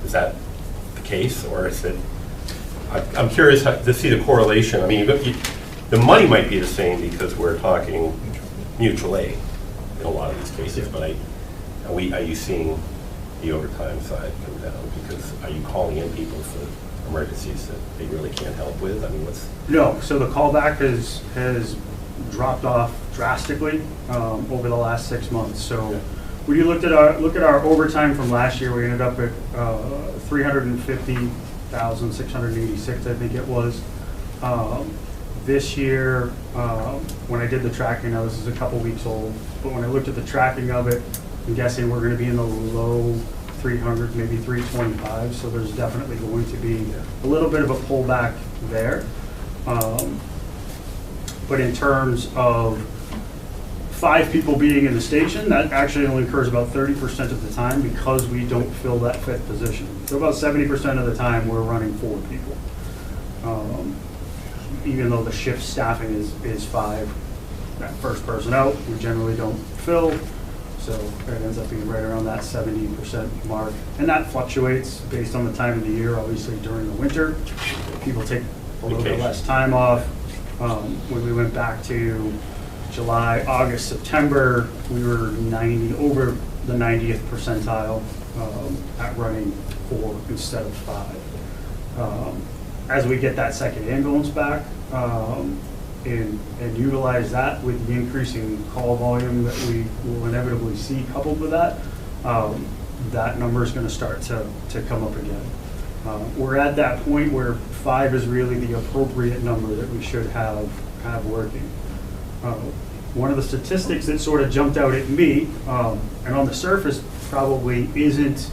Is that the case, or is it? I'm curious to see the correlation. I mean, the money might be the same because we're talking mutual aid in a lot of these cases, but Are you seeing the overtime side come down? Because are you calling in people for emergencies that they really can't help with? I mean, what's... No, so the callback has dropped off drastically over the last 6 months. So when you look at our overtime from last year, we ended up at 350,686, I think it was. This year, when I did the tracking, now this is a couple weeks old, but when I looked at the tracking of it, I'm guessing we're going to be in the low 300s, maybe 325. So there's definitely going to be a little bit of a pullback there. But in terms of 5 people being in the station, that actually only occurs about 30% of the time because we don't fill that 5th position. So about 70% of the time we're running 4 people. Even though the shift staffing is 5, that first person out, we generally don't fill. So it ends up being right around that 70% mark. And that fluctuates based on the time of the year. Obviously during the winter, people take a little bit less time off. When we went back to July, August, September, we were over the 90th percentile at running 4 instead of 5. As we get that second ambulance back and utilize that with the increasing call volume that we will inevitably see coupled with that, that number is going to start to come up again. We're at that point where 5 is really the appropriate number that we should have working. One of the statistics that sort of jumped out at me, and on the surface probably isn't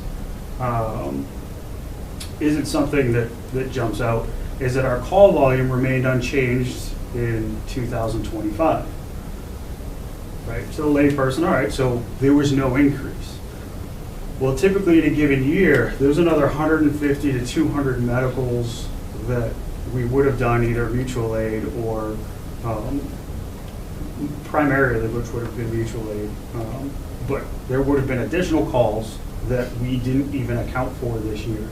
something that jumps out, is that our call volume remained unchanged in 2025. Right? So layperson, all right, so there was no increase. Well, typically in a given year, there's another 150 to 200 medicals that we would have done either mutual aid or primarily, which would have been mutual aid. But there would have been additional calls that we didn't even account for this year.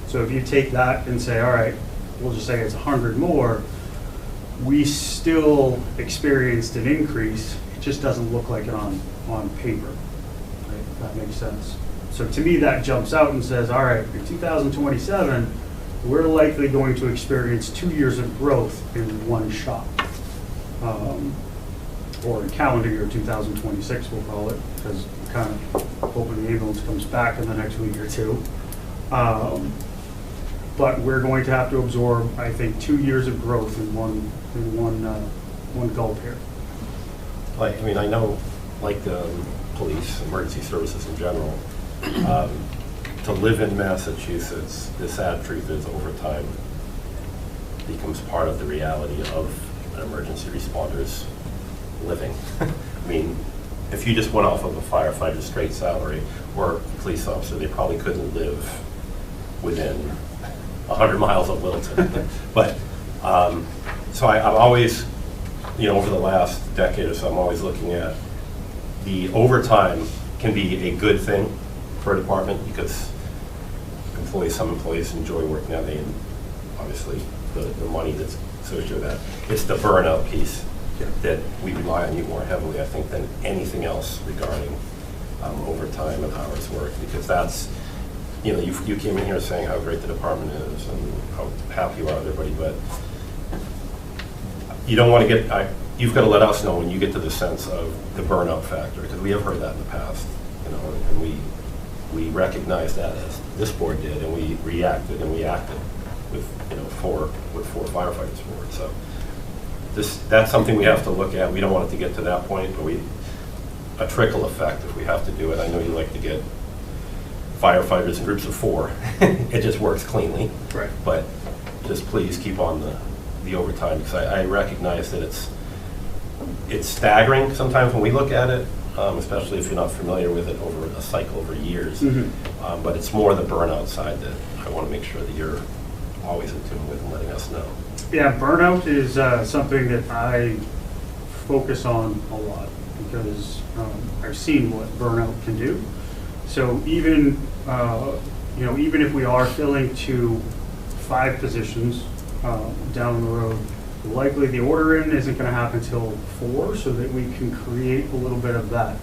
So if you take that and say, all right, we'll just say it's 100 more, we still experienced an increase. It just doesn't look like it on paper. Right? If that makes sense. So to me, that jumps out and says, all right, in 2027, we're likely going to experience 2 years of growth in one shot. Or in calendar year 2026, we'll call it, because we're kind of hoping the ambulance comes back in the next week or 2. But we're going to have to absorb, I think, 2 years of growth in one gulp here. I mean, I know, like the police, emergency services in general, to live in Massachusetts, the sad truth is overtime becomes part of the reality of an emergency responder's living. I mean, if you just went off of a firefighter's straight salary or a police officer, they probably couldn't live within 100 miles of Littleton. But, so I'm always, over the last decade or so, I'm always looking at the overtime can be a good thing for a department because some employees enjoy working out, and obviously the money that's associated with that. It's the burnout piece that we rely on you more heavily, I think, than anything else regarding overtime and hours worked, because that's, you came in here saying how great the department is and how happy you are with everybody, but you don't want to get, you've got to let us know when you get to the sense of the burnout factor, because we have heard that in the past, and we recognized that as this board did, and we reacted and we acted with, 4 firefighters forward. So that's something we have to look at. We don't want it to get to that point, but a trickle effect if we have to do it. I know you like to get firefighters in groups of 4. It just works cleanly. Right. But just please keep on the overtime, because I recognize that it's staggering sometimes when we look at it, especially if you're not familiar with it over a cycle over years. Mm-hmm. But it's more the burnout side that I want to make sure that you're always in tune with and letting us know. Yeah, burnout is something that I focus on a lot because I've seen what burnout can do. So even if we are filling to 5 positions down the road, likely the order in isn't going to happen until 4, so that we can create a little bit of that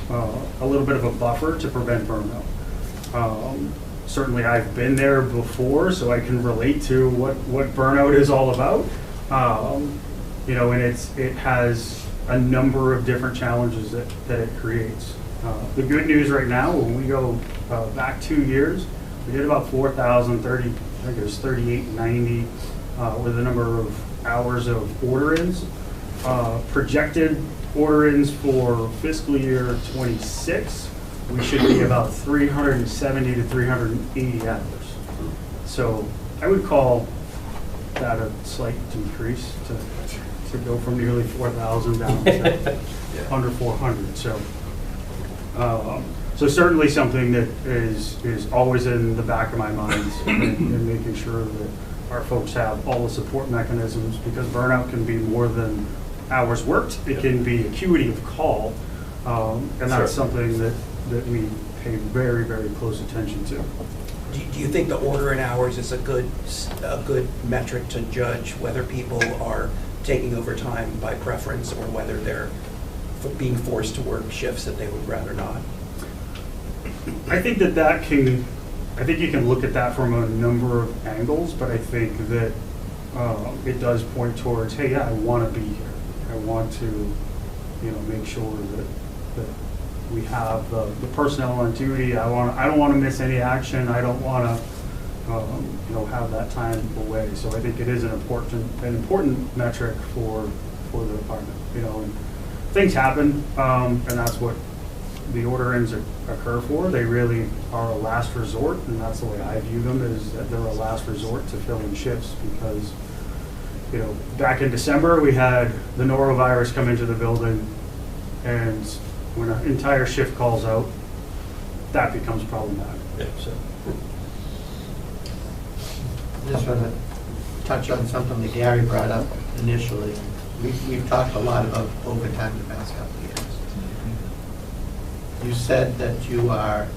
a little bit of a buffer to prevent burnout. Certainly I've been there before, so I can relate to what burnout is all about. You know, and it has a number of different challenges that it creates. The good news right now, when we go back 2 years, we did about 4,030, I think it was 3,890 with a number of hours of order-ins. Projected order-ins for fiscal year 26, we should be about 370 to 380 hours. So I would call that a slight decrease to go from nearly 4,000 down to under 400. So certainly something that is always in the back of my mind, and making sure that our folks have all the support mechanisms, because burnout can be more than hours worked. It can be acuity of call, and that's something that we pay very, very close attention to. Do you think the order in hours is a good metric to judge whether people are taking overtime by preference or whether they're being forced to work shifts that they would rather not? I think I think you can look at that from a number of angles, but I think that it does point towards, hey, yeah, I want to be here. I want to, make sure that we have the personnel on duty. I don't want to miss any action. I don't want to, have that time away. So I think it is an important metric for the department. And things happen, and that's what the order-ins occur for. They really are a last resort, and that's the way I view them, is that they're a last resort to filling shifts, because back in December, we had the norovirus come into the building, and when an entire shift calls out, that becomes problematic. Yeah. So. I just want to touch on something that Gary brought up initially. We've talked a lot about overtime the past couple of years. You said that you are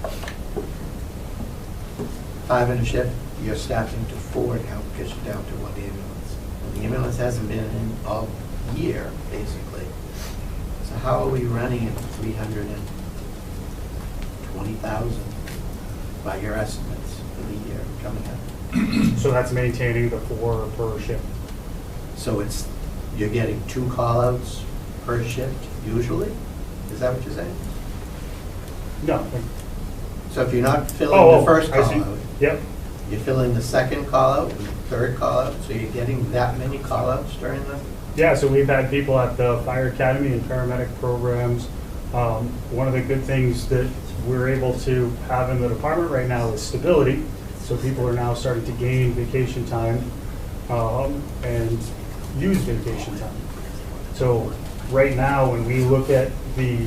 5 in a shift, you're staffing to 4 now because you're down to 1 ambulance. The ambulance hasn't been in all year, basically. So how are we running at 320,000 by your estimates for the year coming up? So that's maintaining the 4 per shift. So you're getting 2 call-outs per shift usually? Is that what you're saying? No. So if you're not filling the first I see. call-out, Yep. you're filling the second call-out and the third call-out, so you're getting that many call-outs during the... Yeah, so we've had people at the fire academy and paramedic programs. One of the good things that we're able to have in the department right now is stability. So people are now starting to gain vacation time and use vacation time. So right now, when we look at the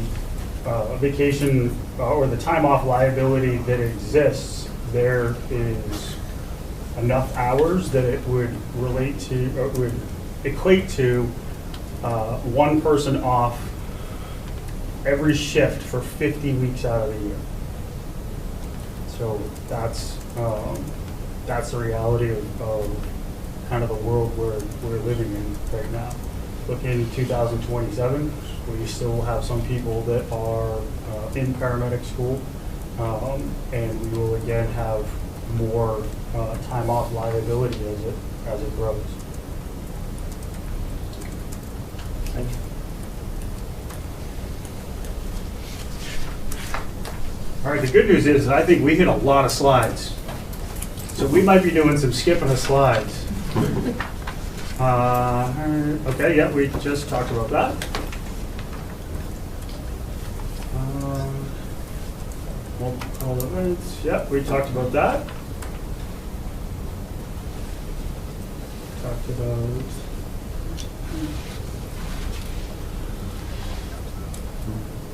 vacation or the time off liability that exists, there is enough hours that it would relate to, or would equate to 1 person off every shift for 50 weeks out of the year. So that's the reality of kind of the world we're living in right now. Looking at 2027, we still have some people that are in paramedic school, and we will again have more time off liability as it grows. Thank you. All right, the good news is I think we hit a lot of slides. So we might be doing some skipping of slides. Okay, yeah, we just talked about that. Yeah, we talked about that. Talked about.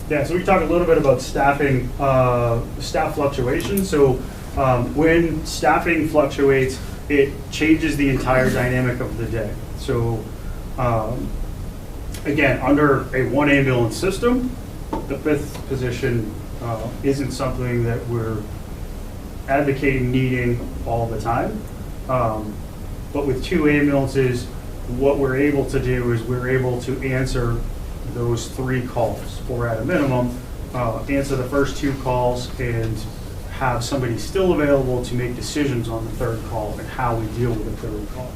Yeah, so we talked a little bit about staffing, staff fluctuation. So when staffing fluctuates, it changes the entire dynamic of the day. So again, under a 1 ambulance system, the 5th position isn't something that we're advocating needing all the time. But with 2 ambulances, what we're able to do is we're able to answer those 3 calls, or at a minimum, answer the first 2 calls and have somebody still available to make decisions on the 3rd call and how we deal with the 3rd call.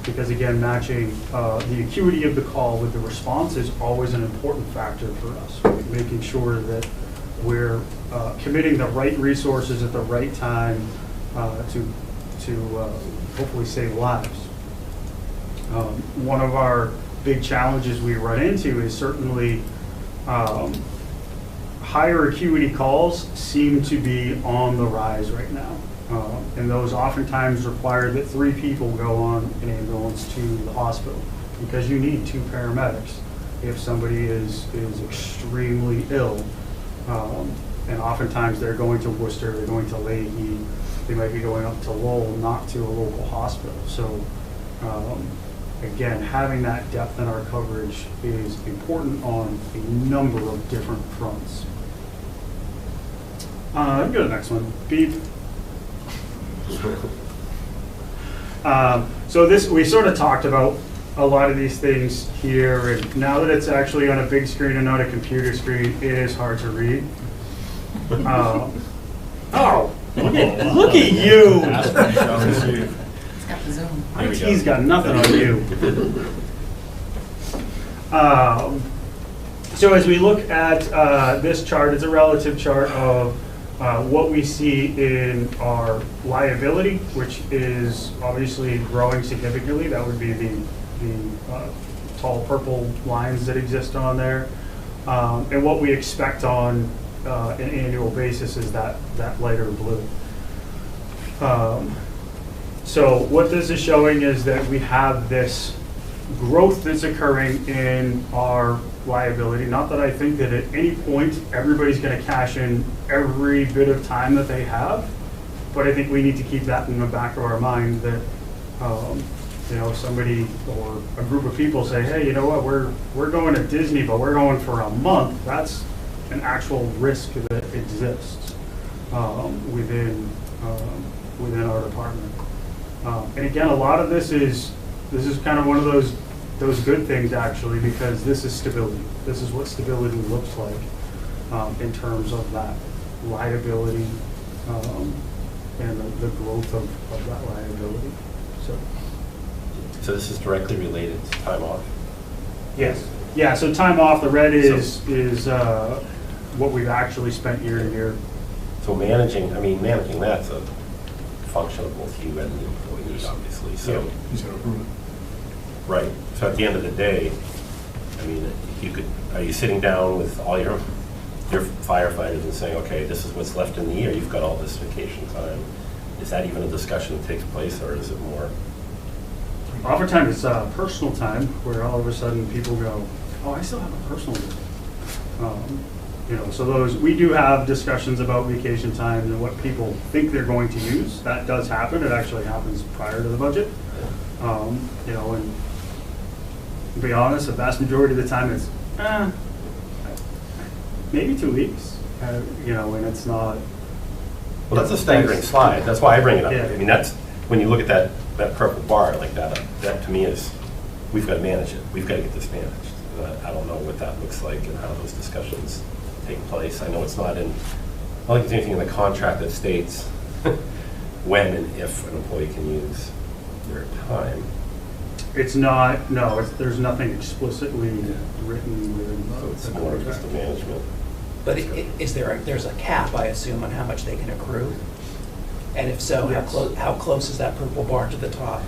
Because again, matching the acuity of the call with the response is always an important factor for us. Making sure that we're committing the right resources at the right time to hopefully save lives. One of our big challenges we run into is certainly higher acuity calls seem to be on the rise right now. And those oftentimes require that 3 people go on an ambulance to the hospital because you need 2 paramedics if somebody is extremely ill. And oftentimes they're going to Worcester, they're going to Leahy, they might be going up to Lowell, not to a local hospital. So again, having that depth in our coverage is important on a number of different fronts. Go to the next one. Beep. So this, we sort of talked about a lot of these things here, and now that it's actually on a big screen and not a computer screen, it is hard to read. Oh, look at you! It's got the Zoom. IT's got nothing on you. So as we look at this chart, it's a relative chart of what we see in our liability, which is obviously growing significantly. That would be the tall purple lines that exist on there. And what we expect on an annual basis is that lighter blue. So what this is showing is that we have this growth that's occurring in our liability. Not that I think that at any point everybody's going to cash in every bit of time that they have, but I think we need to keep that in the back of our mind that you know, somebody or a group of people say, hey, you know what, we're going to Disney, but we're going for a month. That's an actual risk that exists within our department. And again, a lot of this is kind of one of those good things actually, because this is stability. This is what stability looks like in terms of that liability and the growth of that liability. So this is directly related to time off? Yes. Yeah, so time off, the red is what we've actually spent year to year. So managing that's a function of both you and the employees, obviously. So Yeah, he's got to approve it. Right. So at the end of the day, I mean, are you sitting down with all your firefighters and saying, okay, this is what's left in the year, you've got all this vacation time. Is that even a discussion that takes place, or is it more? Oftentimes it's personal time where all of a sudden people go, oh, I still have a personal day. You know, so we do have discussions about vacation time and what people think they're going to use. That does happen. It actually happens prior to the budget. You know, and to be honest, the vast majority of the time it's maybe 2 weeks. You know, and it's not. Well, that's a staggering slide. That's why I bring it up. Yeah. I mean, that's when you look at that purple bar like that. That to me is, we've got to manage it. We've got to get this managed. I don't know what that looks like and how those discussions take place. I know it's not in. I don't think there's anything in the contract that states when and if an employee can use their time. It's not. No, there's nothing explicitly written within So it's the more contract. just the management. But there's a cap, I assume, on how much they can accrue? And if so, Yes. how close is that purple bar to the top?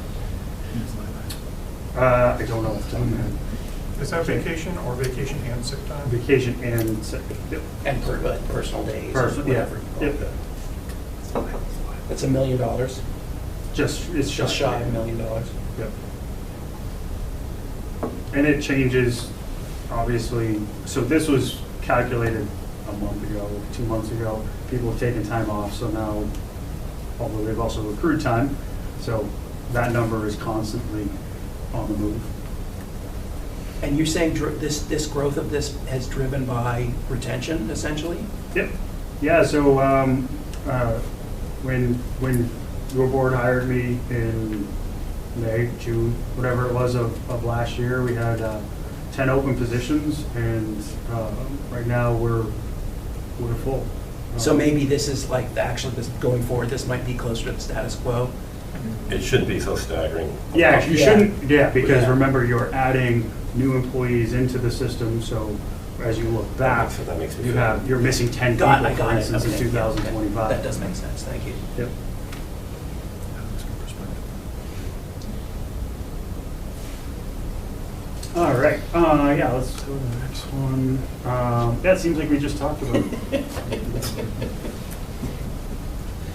I don't know if I'm Is that vacation or vacation and sick time? vacation and sick. Yep. And personal days, or Personal, yeah. whatever you call Yep. it. It's $1 million, It's just shy of $1 million. Yep. And it changes, obviously. So this was calculated a month ago, 2 months ago. People have taken time off, so now, although they've also accrued time, so that number is constantly on the move. And you're saying this growth of this has driven by retention, essentially? Yep. Yeah, so when your board hired me in May, June, whatever it was of last year, we had 10 open positions, and right now we're we're full. So maybe this is like, actually, this, going forward, this might be closer to the status quo. It shouldn't be so staggering. Yeah, you Yeah. shouldn't, yeah, because Yeah. remember, you're adding new employees into the system, so as you look back, That makes me you feel- have, you're missing 10 people, I for got it. instance, in Okay, yeah, okay. 2025. That does make sense, thank you. Yep. That's a good perspective. All right, yeah, let's go to the next one. Yeah, it seems like we just talked about it.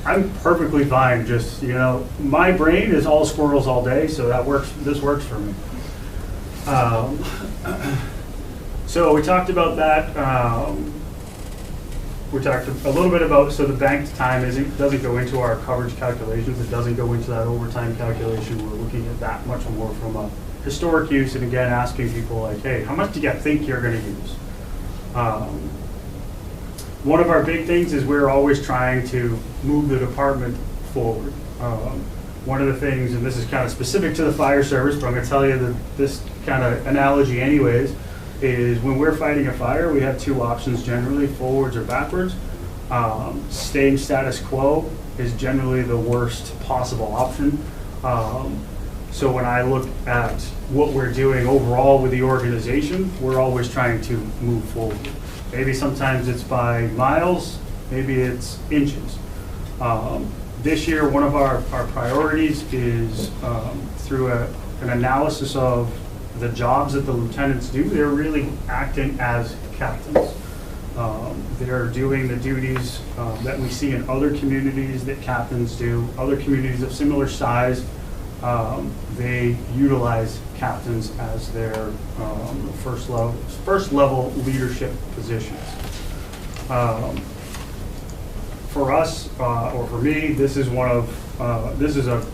I'm perfectly fine, just, you know, my brain is all squirrels all day, so that works, this works for me. So we talked about that. We talked a little bit about, so the banked time doesn't go into our coverage calculations. It doesn't go into that overtime calculation. We're looking at that much more from a historic use, and again, asking people like, hey, how much do you think you're going to use? One of our big things is we're always trying to move the department forward. One of the things, and this is kind of specific to the fire service, but I'm going to tell you that this kind of analogy anyways, is when we're fighting a fire, we have two options generally, forwards or backwards. Staying status quo is generally the worst possible option. So when I look at what we're doing overall with the organization, we're always trying to move forward. Maybe sometimes it's by miles, maybe it's inches. This year, one of our priorities is through an analysis of the jobs that the lieutenants do. They're really acting as captains. They're doing the duties that we see in other communities that captains do, other communities of similar size. They utilize captains as their first level leadership positions. For us, or for me, this is a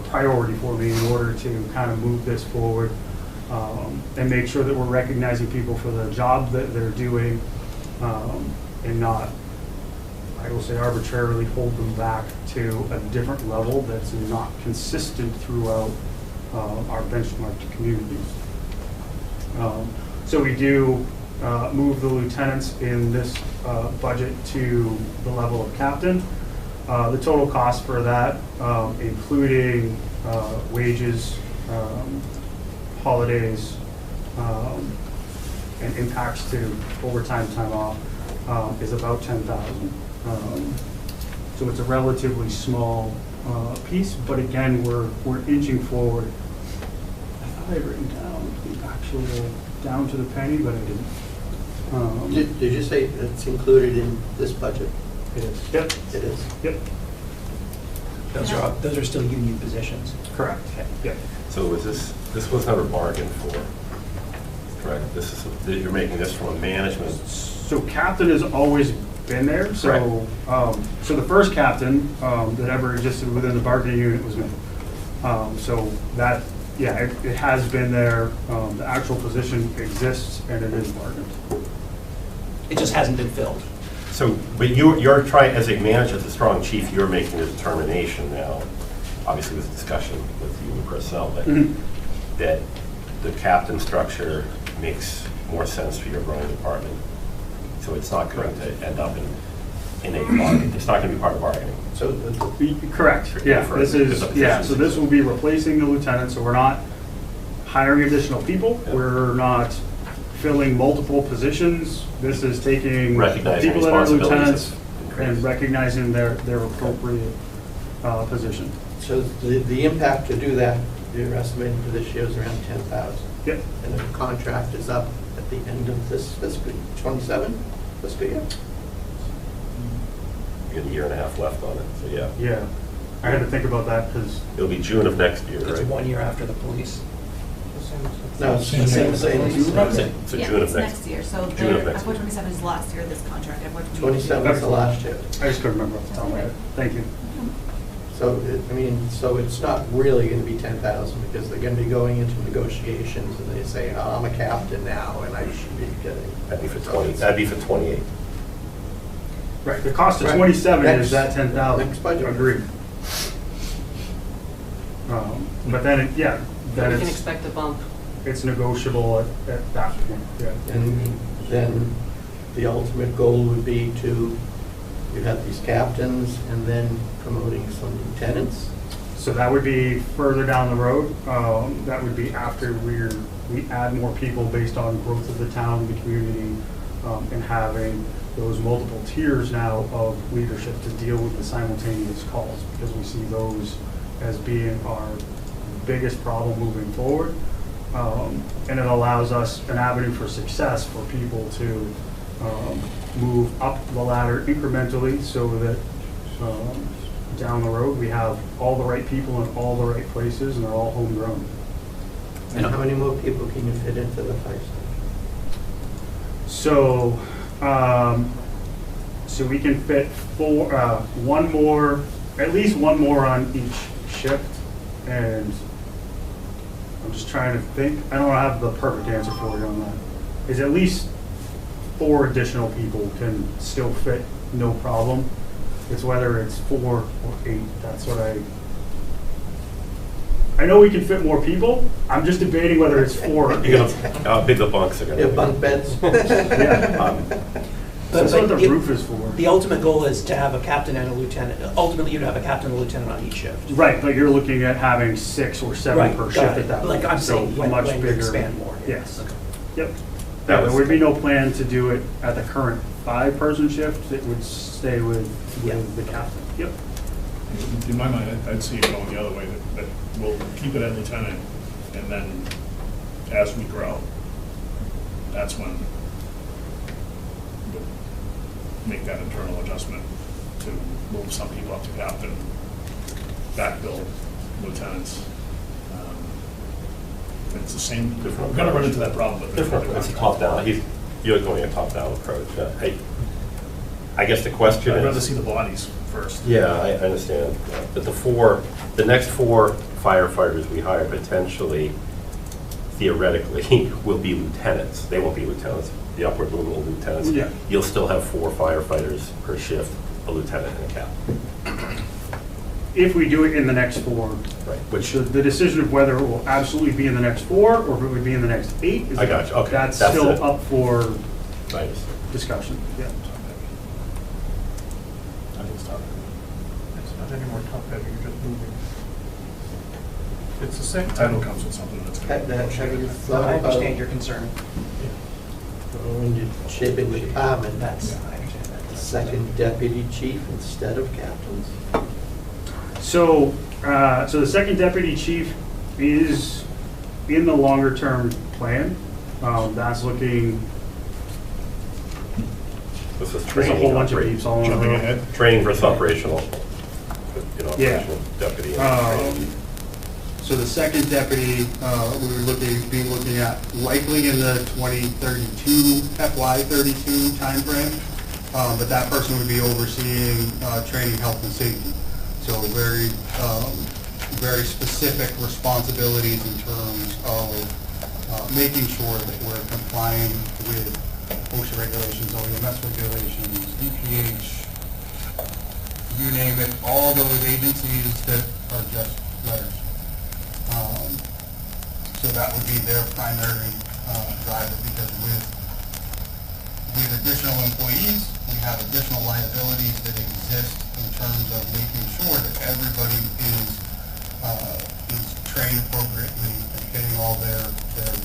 priority for me in order to kind of move this forward and make sure that we're recognizing people for the job that they're doing and not, I will say, arbitrarily hold them back to a different level that's not consistent throughout our benchmarked communities. So we do move the lieutenants in this budget to the level of captain. The total cost for that, including wages, holidays, and impacts to overtime, time off, is about $10,000. So it's a relatively small piece, but again, we're inching forward. I thought I had written down the actual down to the penny, but I didn't. Did you say it's included in this budget? It is. Yep. It is. Yep. Those are still union positions. Correct. Yep. So was this was never bargained for, correct? This is, you're making this from a management. So captain has always been there. So so the first captain that ever existed within the bargaining unit was me. So that, yeah, it has been there. The actual position exists and it is bargained. It just hasn't been filled. So, but you're trying, as a manager, as a strong chief, you're making a determination now, obviously with discussion with union personnel, that the captain structure makes more sense for your growing department. So it's not going to end up in a bargain. It's not going to be part of bargaining. So correct. Yeah. This is So this will be replacing the lieutenant. So we're not hiring additional people. Yeah. We're not filling multiple positions. This is taking people that are lieutenants and recognizing their appropriate position. So the impact to do that, you're estimating for this year is around 10,000. Yep. And the contract is up at the end of this fiscal 27 fiscal year. You got a year and a half left on it, so yeah. Yeah. I had to think about that because it'll be June of next year, It's right? 1 year after the police. No, it's the same. So Yeah, June of it's next year, so June of their next FY year. 27 is last year, this contract, FY 27 is the last year. I just couldn't remember off the top of my head. Thank you. So, so it's not really going to be 10,000 because they're going to be going into negotiations and they say, oh, I'm a captain now and I should be getting. That'd be for 20. That'd be for 28. Right. The cost of Right. 27 Next- is that 10,000. next budget. Agreed. But then, then We can it's expect a bump. negotiable at that point. Yeah. And then the ultimate goal would be to, you have these captains and then promoting some lieutenants. So that would be further down the road. That would be after we add more people based on growth of the town, the community, and having those multiple tiers now of leadership to deal with the simultaneous calls, because we see those as being our biggest problem moving forward. And it allows us an avenue for success for people to move up the ladder incrementally, so that down the road we have all the right people in all the right places and they're all homegrown. And how many more people can you fit into the fire station? So, so we can fit one more, at least one more on each shift, and I'm just trying to think. I don't have the perfect answer for you on that. Is at least 4 additional people can still fit, no problem. It's whether it's 4 or 8. That's what I know we can fit more people. I'm just debating whether it's 4 or 8. How big the bunks are gonna be. Yeah, bunk beds. Yeah. That's what the roof is for. The ultimate goal is to have a captain and a lieutenant. Ultimately, you'd have a captain and a lieutenant on each shift. Right, but you're looking at having 6 or 7 Right, per got shift it. at that Like point. I'm saying, when much you bigger. expand more. Yes. Okay. Yep. Yeah, there would be no plan to do it at the current 5-person shift. It would stay with the captain. Yep. In my mind, I'd see it going the other way, that we'll keep it at lieutenant, and then as we grow, that's when we'll make that internal adjustment to move some people up to captain, backfill lieutenants. It's the same, we're going to run into that problem. But It's a top-down, you're going a top-down approach. I guess the question is... I'd rather see the bodies first. Yeah, I understand. But the next 4 firefighters we hire potentially, theoretically, will be lieutenants. They won't be lieutenants, the upward movable lieutenants. Yeah. You'll still have 4 firefighters per shift, a lieutenant and a captain. If we do it in the next 4. Right. Which, The decision of whether it will absolutely be in the next 4 or if it would be in the next 8 is I got you. Okay. That's That's still it. up for right. discussion. Yeah. It's not any more top heavy, you're just moving. It's the same. Title comes with something that's Have you No, thought I about understand your concern. when you're shaping the department, That's, I understand that. the second deputy chief instead of captains? So, so the second deputy chief is in the longer term plan. That's looking, This is there's a training. whole bunch of operation. peeps all in a Jumping row. ahead. Training versus operational. Yeah. Operational deputy. And training. So the second deputy, we would be looking at likely in the 2032, FY 32 timeframe. But that person would be overseeing training, health, and safety. So very, very specific responsibilities in terms of making sure that we're complying with OSHA regulations, OEMS regulations, DPH, you name it, all those agencies that are just letters. So that would be their primary driver, because with additional employees, we have additional liabilities that exist in terms of making sure that everybody is trained appropriately and hitting all their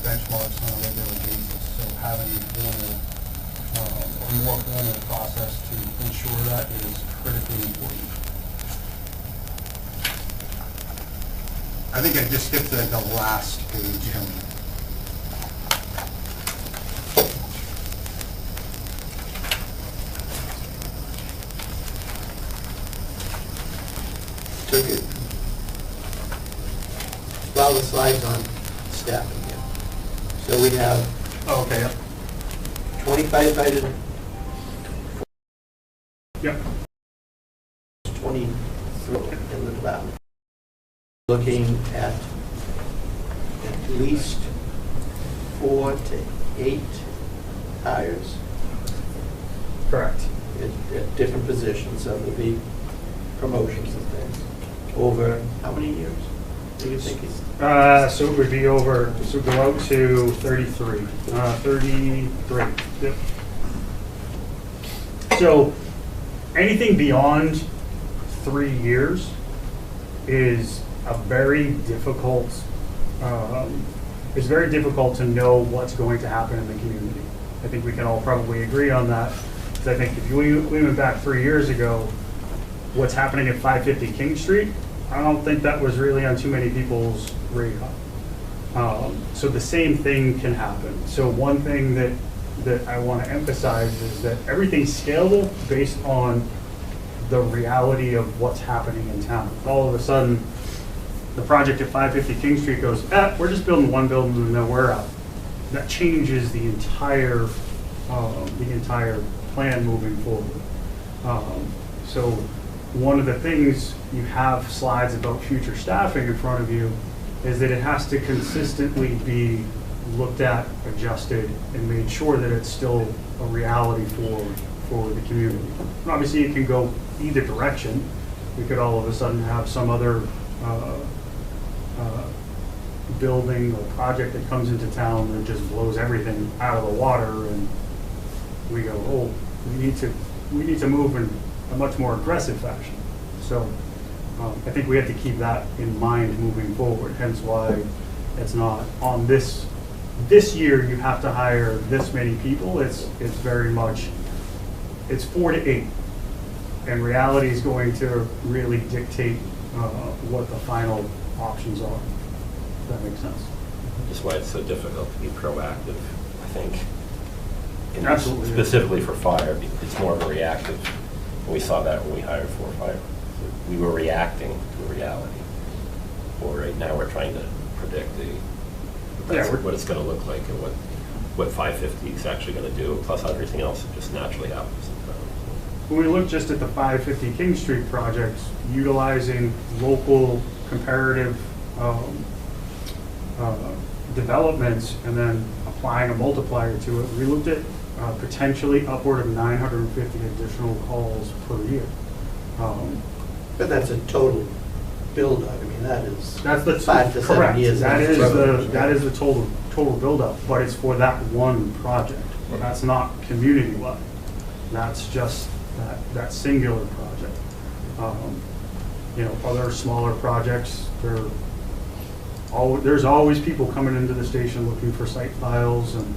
benchmarks on a regular basis. So having a more formal process to ensure that is critically important. I think I just skipped the last page. Took it. While the slides on staffing here. So we have Oh, okay, yep. 25 fighter, Yep. 23 in the department. Looking at least 4 to 8 hires Correct. at different positions, so there'll be promotions and things. Over how many years do you think it's? So it would be over, so go out to 33. 33, yep. So anything beyond 3 years is a very difficult, it's very difficult to know what's going to happen in the community. I think we can all probably agree on that. Because I think if we went back 3 years ago, what's happening at 550 King Street, I don't think that was really on too many people's radar. So the same thing can happen. So one thing that I want to emphasize is that everything's scalable based on the reality of what's happening in town. All of a sudden, the project at 550 King Street goes, we're just building one building and then we're out. That changes the entire plan moving forward. So one of the things, you have slides about future staffing in front of you, is that it has to consistently be looked at, adjusted, and made sure that it's still a reality for the community. And obviously, it can go either direction. We could all of a sudden have some other building or project that comes into town that just blows everything out of the water, and we go, oh, we need to move in a much more aggressive fashion. So I think we have to keep that in mind moving forward, hence why it's not on this year you have to hire this many people. It's very much, it's 4 to 8, and reality is going to really dictate what the final options are. If that makes sense. That's why it's so difficult to be proactive, I think. And Absolutely. Specifically for fire, it's more of a reactive. And we saw that when we hired 4 fire. We were reacting to a reality. Well, right now we're trying to predict what it's going to look like and what 550 is actually going to do, plus everything else that just naturally happens. When we look just at the 550 King Street projects, utilizing local comparative developments and then applying a multiplier to it, we looked at potentially upward of 950 additional calls per year. But that's a total build-up. I mean, That's the 5 to 7 correct. years. That is the total build-up, but it's for that one project. That's not community-wide. That's just that singular project. Other smaller projects, there's always people coming into the station looking for site files and,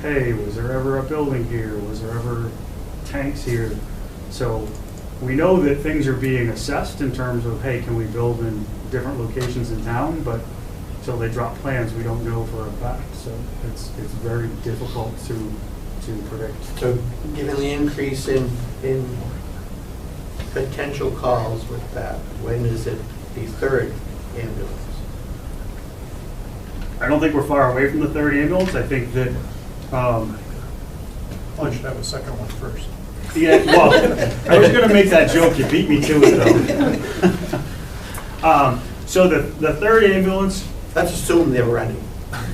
hey, was there ever a building here? Was there ever tanks here? So we know that things are being assessed in terms of, hey, can we build in different locations in town? But until they drop plans, we don't know for a fact. So it's very difficult to predict. So given the increase in potential calls with that, when is it the third ambulance? I don't think we're far away from the third ambulance. I think that I should have a second one first. yeah, well, I was going to make that joke. You beat me to it, though. So the third ambulance. Let's assume they're running.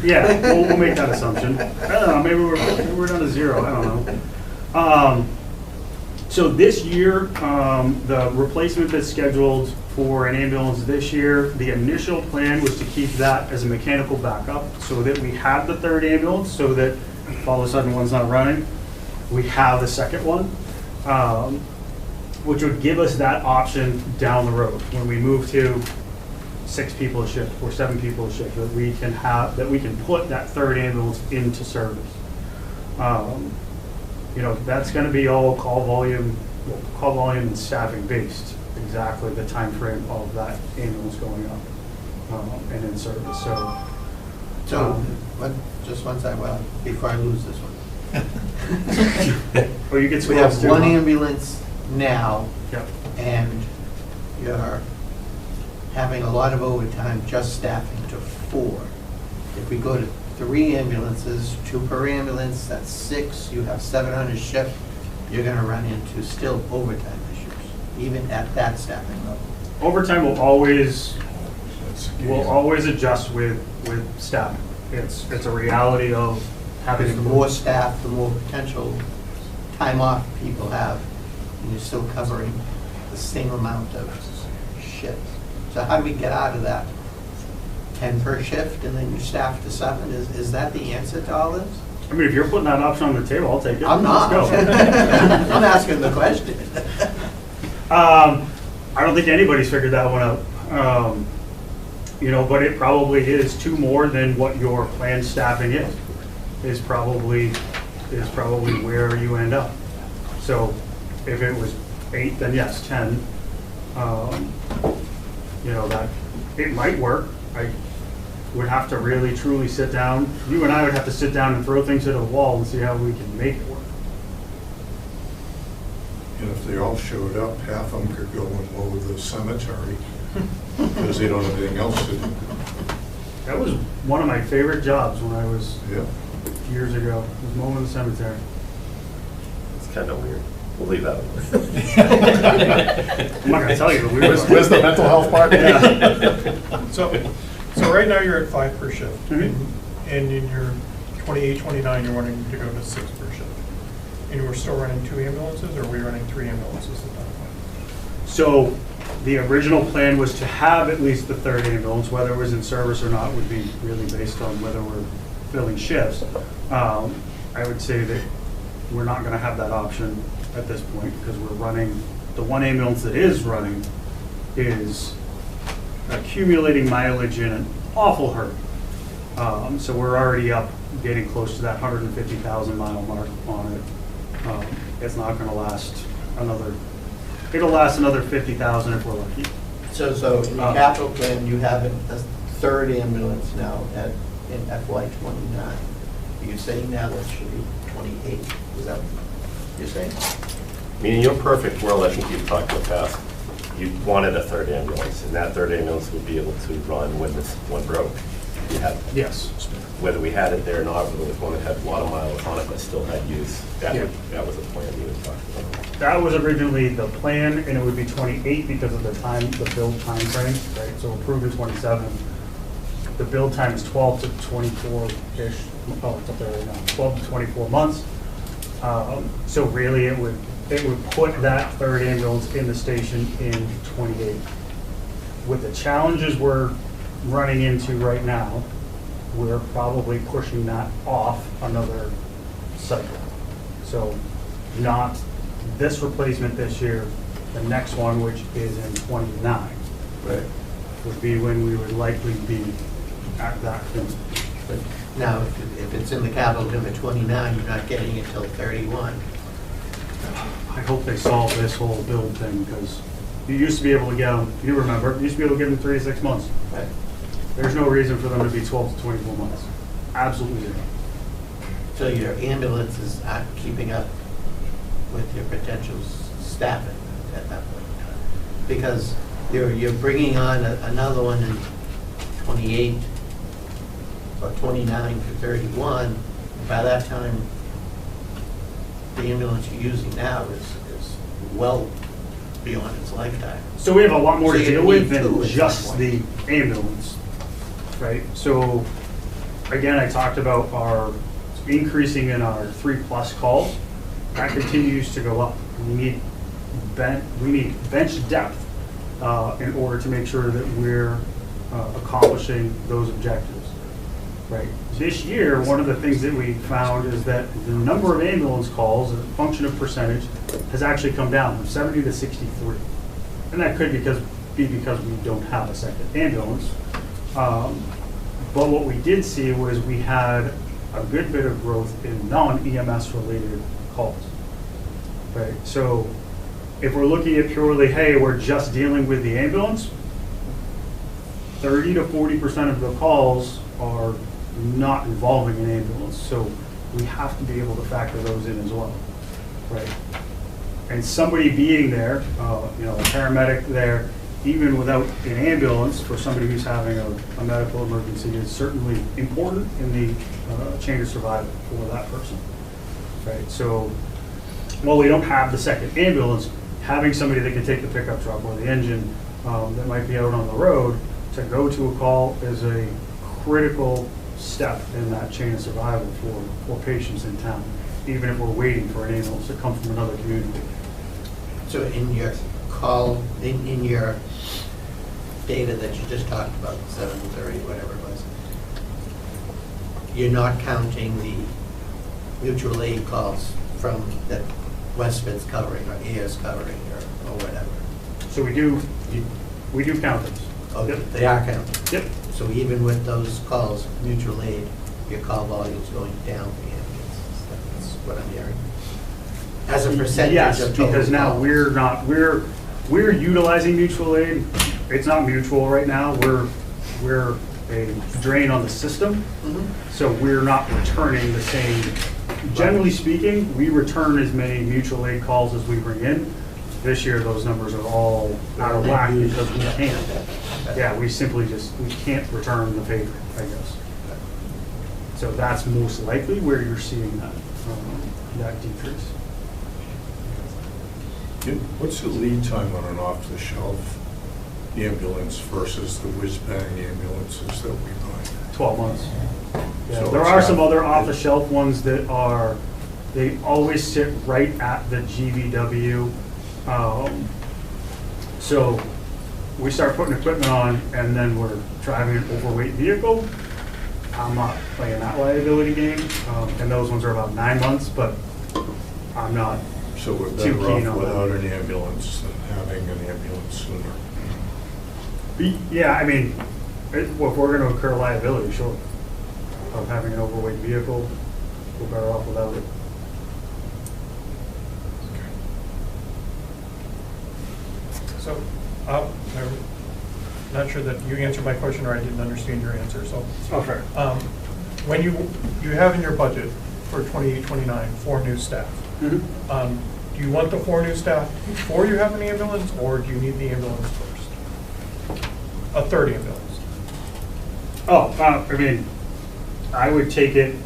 Yeah, we'll make that assumption. I don't know. Maybe we're down to 0. I don't know. So this year, the replacement that's scheduled for an ambulance this year, the initial plan was to keep that as a mechanical backup so that we have the third ambulance, so that if all of a sudden one's not running, we have the second one, which would give us that option down the road when we move to 6 people a shift or 7 people a shift, that we can put that third ambulance into service. That's going to be all call volume and staffing based. Exactly the time frame of that ambulance going up and in service. Just one second, before I lose this one. You get we have one ambulance now, yep. And you're having a lot of overtime just staffing to 4. If we go to 3 ambulances, 2 per ambulance, that's 6. You have 700 shift. You're going to run into still overtime issues, even at that staffing level. Overtime will always adjust with staffing. It's a reality of having the more staff, the more potential time off people have, and you're still covering the same amount of shifts. So how do we get out of that 10 per shift and then you staff to 7? Is that the answer to all this? I mean, if you're putting that option on the table, I'll take it. I'm not. Let's go. I'm asking the question. I don't think anybody's figured that one out. You know, but it probably is 2 more than what your planned staffing is probably where you end up. So if it was 8, then yes, 10. You know, that it might work. I would have to really truly sit down. You and I would have to sit down and throw things at a wall and see how we can make it work. And if they all showed up, half of them could go and mow the cemetery because they don't have anything else to do. That was one of my favorite jobs when I was Yeah. years ago, was mowing the cemetery. It's kind of weird. We'll leave that alone. I'm not gonna tell you the weird part. Where's the mental health part? Yeah. So right now you're at 5 per shift. Mhm. And in your 28, 29, you're wanting to go to 6 per shift. And we're still running 2 ambulances, or are we running 3 ambulances at that point? So the original plan was to have at least the 3rd ambulance, whether it was in service or not would be really based on whether we're filling shifts. I would say that we're not gonna have that option at this point because we're running, the 1 ambulance that is running is accumulating mileage in an awful hurry. So we're already up, getting close to that 150,000 mile mark on it. It's not gonna last another, it'll last another 50,000 if we're lucky. So in your capital plan, you have a 3rd ambulance now in FY '29. Are you saying now that should be 28? Is that what you're saying? I mean, in your perfect world, I think you've talked in the past, you wanted a 3rd ambulance, and that 3rd ambulance would be able to run when this one broke. You had, Yes. whether we had it there or not, whether it was one that had a lot of miles on it but still had use, that Yeah. that was the plan you had talked about. That was originally the plan, and it would be 28 because of the time, the build time frame, right? So approved in 27. The build time is 12 to 24-ish, oh, it's up there right now, 12 to 24 months. So really, it would put that 3rd ambulance in the station in 28. With the challenges we're running into right now, we're probably pushing that off another cycle. So not this replacement this year, the next one, which is in 29, Right. would be when we would likely be at that point. But now, if it's in the capital plan at 29, you're not getting it till 31. I hope they solve this whole build thing, because you used to be able to get them, you remember, you used to be able to get them 3 to 6 months. Right. There's no reason for them to be 12 to 24 months. Absolutely zero. So your ambulance is not keeping up with your potential staffing at that point in time? Because you're bringing on another one in 28, or 29 to 31. By that time, the ambulance you're using now is well beyond its lifetime. So we have a lot more So to you deal need with 2 than at just some the point. ambulance, right? So, again, I talked about our increasing in our 3+ calls. That continues to go up. We need bench depth in order to make sure that we're accomplishing those objectives, right? This year, one of the things that we found is that the number of ambulance calls, as a function of percentage, has actually come down from 70 to 63. And that could be because we don't have a 2nd ambulance. But what we did see was we had a good bit of growth in non-EMS related calls, right? So if we're looking at purely, hey, we're just dealing with the ambulance, 30 to 40% of the calls are not involving an ambulance. So we have to be able to factor those in as well, right? And somebody being there, a paramedic there, even without an ambulance, for somebody who's having a medical emergency is certainly important in the chain of survival for that person, right? So while we don't have the 2nd ambulance, having somebody that can take the pickup truck or the engine that might be out on the road to go to a call is a critical step in that chain of survival for patients in town, even if we're waiting for an ambulance to come from another community. So in your call, in your data that you just talked about, 730, whatever it was, you're not counting the mutual aid calls from that Westford's covering or AIR's covering or whatever? So we do count those. Oh, Yep. they are counted? Yep. So even with those calls, mutual aid, your call volume's going down for ambulances? That's what I'm hearing. As a percentage Yes, of total because now calls. we're utilizing mutual aid. It's not mutual right now. We're a drain on the system, Mhm. so we're not returning the same. Generally speaking, we return as many mutual aid calls as we bring in. This year, those numbers are all out of whack because we can't. Yeah, we simply we can't return the favor, I guess. So that's most likely where you're seeing that decrease. What's the lead time on an off-the-shelf ambulance versus the whiz-bang ambulances that we buy? 12 months. Yeah, So there it's are some got- other off-the-shelf ones that they always sit right at the GVW. So we start putting equipment on and then we're driving an overweight vehicle. I'm not playing that liability game. And those ones are about 9 months, but I'm not So we're too better keen off on without that. an ambulance than having an ambulance sooner. Yeah, I mean, if we're going to incur liability, sure, of having an overweight vehicle, we're better off without it. So, I'm not sure that you answered my question or I didn't understand your answer, so. Oh, fair. When you have in your budget for 28-29 4 new staff, Mhm. do you want the 4 new staff before you have an ambulance, or do you need the ambulance first? A third ambulance? Oh, I mean, I would take it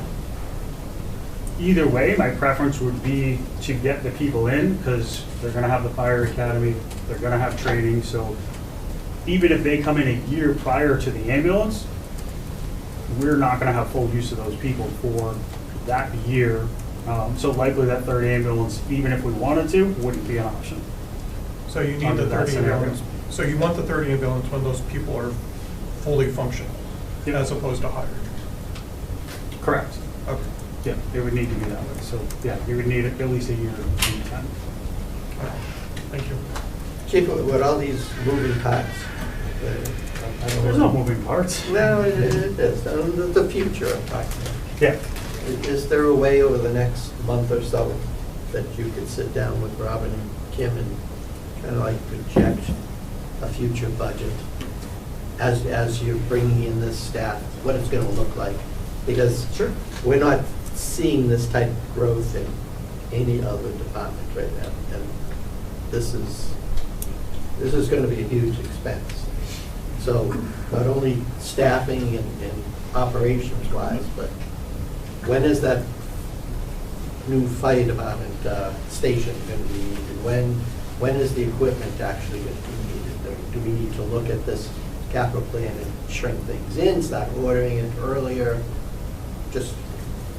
either way. My preference would be to get the people in because they're going to have the fire academy, they're going to have training. So even if they come in a year prior to the ambulance, we're not going to have full use of those people for that year. So likely that third ambulance, even if we wanted to, wouldn't be an option. So you need Under the that 30 scenario. ambulance, so you want the 30 ambulance when those people are fully functional, Yep. as opposed to hired? Correct. Okay. Yeah, it would need to be that way. So yeah, you would need at least a year in time. Okay. Thank you. Chief, with all these moving parts, I don't There's know. no moving parts. No, it is, the future I'm talking about. Yeah. Is there a way over the next month or so that you could sit down with Robin and Kim and kind of like project a future budget as you're bringing in this staff, what it's going to look like? Because we're not seeing this type of growth in any other department right now. And this is going to be a huge expense. So not only staffing and operations wise, but when is that new fire department station going to be needed? When is the equipment actually going to be needed? Do we need to look at this capital plan and shrink things in, start ordering it earlier? Just,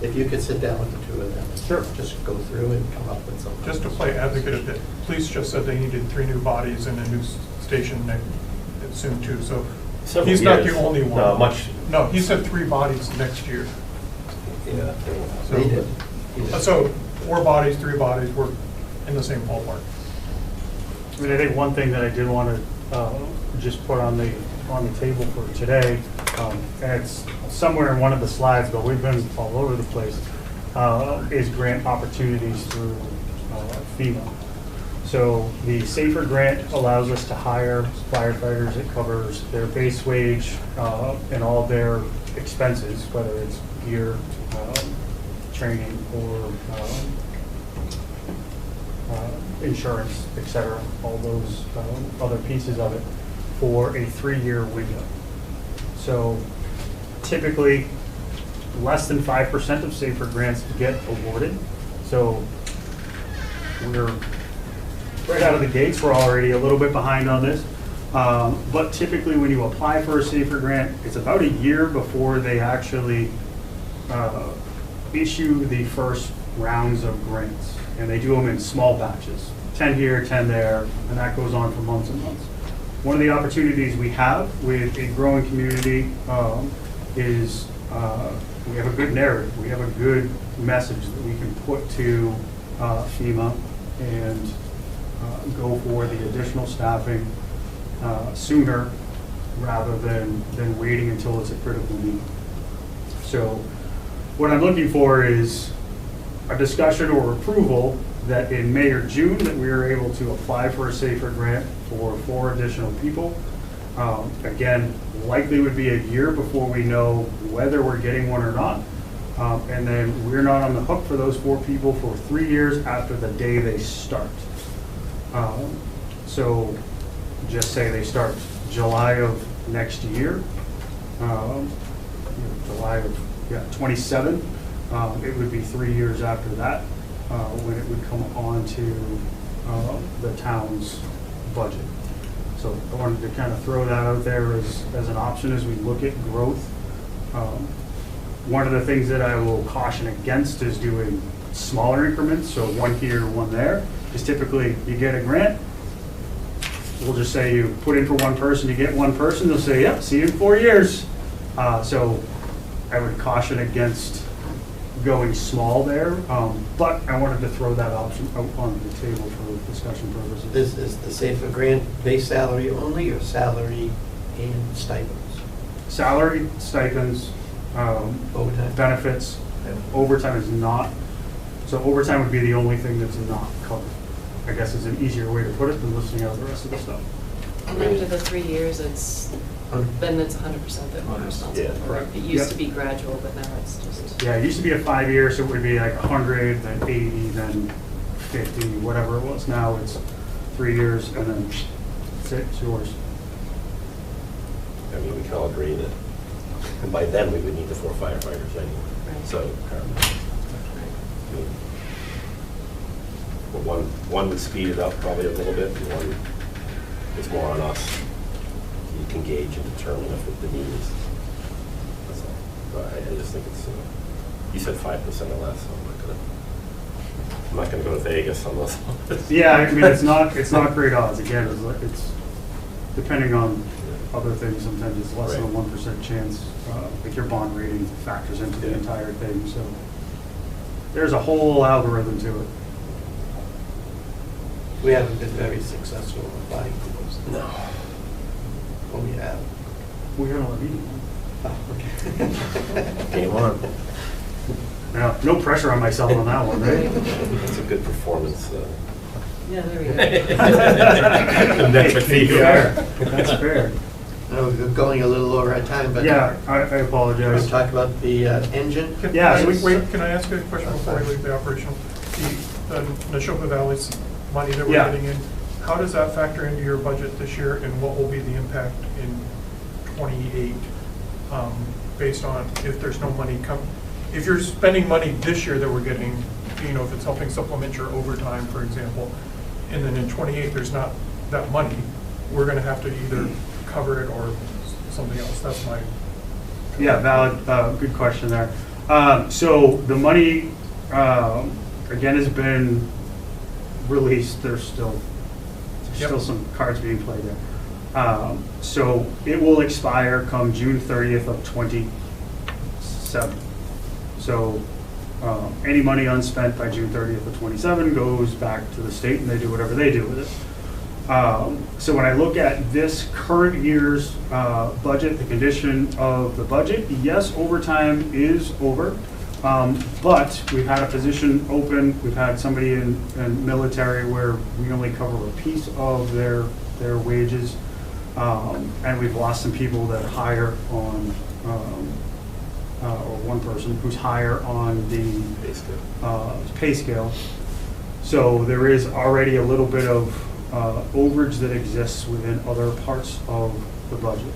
if you could sit down with the two of them. Sure. Just go through and come up with something. Just to play advocate a bit, police just said they needed 3 new bodies and a new station soon too, so Several he's not years. the only one. No, much. No, he said 3 bodies next year. Yeah. So- They did. So 4 bodies, 3 bodies, we're in the same ballpark. I mean, I think one thing that I did want to just put on the table for today, and it's somewhere in one of the slides, but we've been all over the place, is grant opportunities through FEMA. So the SAFER grant allows us to hire firefighters. It covers their base wage and all their expenses, whether it's gear, training, or insurance, et cetera, all those other pieces of it for a 3-year window. So typically, less than 5% of SAFER grants get awarded. So we're right out of the gates, we're already a little bit behind on this. But typically when you apply for a SAFER grant, it's about a year before they actually issue the first rounds of grants. And they do them in small batches, 10 here, 10 there, and that goes on for months and months. One of the opportunities we have with a growing community is we have a good narrative, we have a good message that we can put to FEMA and go for the additional staffing sooner rather than waiting until it's a critical need. So what I'm looking for is a discussion or approval that in May or June that we are able to apply for a SAFER grant for 4 additional people. Again, likely would be a year before we know whether we're getting one or not. And then we're not on the hook for those 4 people for 3 years after the day they start. So just say they start July of next year, July of 27. It would be 3 years after that when it would come onto the town's budget. So I wanted to kind of throw that out there as an option as we look at growth. One of the things that I will caution against is doing smaller increments, so 1 here, 1 there, is typically you get a grant, we'll just say you put in for 1 person, you get 1 person, they'll say, yep, see you in 4 years. So I would caution against going small there, but I wanted to throw that option out on the table for discussion purposes. Is the SAFER grant base salary only or salary and stipends? Salary, stipends, Overtime? benefits, overtime is not. So overtime would be the only thing that's not covered. I guess is an easier way to put it than listing out the rest of the stuff. And after the 3 years, then it's 100% that we're responsible Yeah, for. correct. It used Yep. to be gradual, but now it's just. Yeah, it used to be a 5 year, so it would be like 100, then 80, then 50, whatever it was. Now it's 3 years and then it's yours. I mean, we can all agree that by then we would need the 4 firefighters anyway. Right. So, I mean, well, one would speed it up probably a little bit, and one is more on us. You can gauge and determine if the need is. That's all. But I just think it's, you said 5% or less, so I'm not gonna go to Vegas unless. Yeah, I mean, it's not great odds. Again, it's depending on other things, sometimes it's less than a 1% chance. Like your bond rating factors into the entire thing, so there's a whole algorithm to it. We haven't been very successful in applying for those. No. Well, we have. We got a meeting. Oh, okay. Game on. Now, no pressure on myself on that one, right? That's a good performance. Yeah, there we go. Metric fee. That's fair. We're going a little over our time, but. Yeah, I Want apologize. to talk about the engine? Yeah, so Wait, can I ask a question before we leave the operational? The Neshoba Valley's money that we're Yeah. getting in, how does that factor into your budget this year, and what will be the impact in '28, based on if there's no money if you're spending money this year that we're getting, if it's helping supplement your overtime, for example, and then in '28 there's not that money, we're gonna have to either cover it or something else. That's my. Yeah, valid, good question there. So the money, again, has been released. There's still some cards being played there. So it will expire come June 30th of 27. So any money unspent by June 30th of 27 goes back to the state and they do whatever they do with it. So when I look at this current year's budget, the condition of the budget, yes, overtime is over, but we've had a position open. We've had somebody in military where we only cover a piece of their wages, and we've lost some people that hire on, or one person who's higher on the pay scale. So there is already a little bit of overage that exists within other parts of the budget.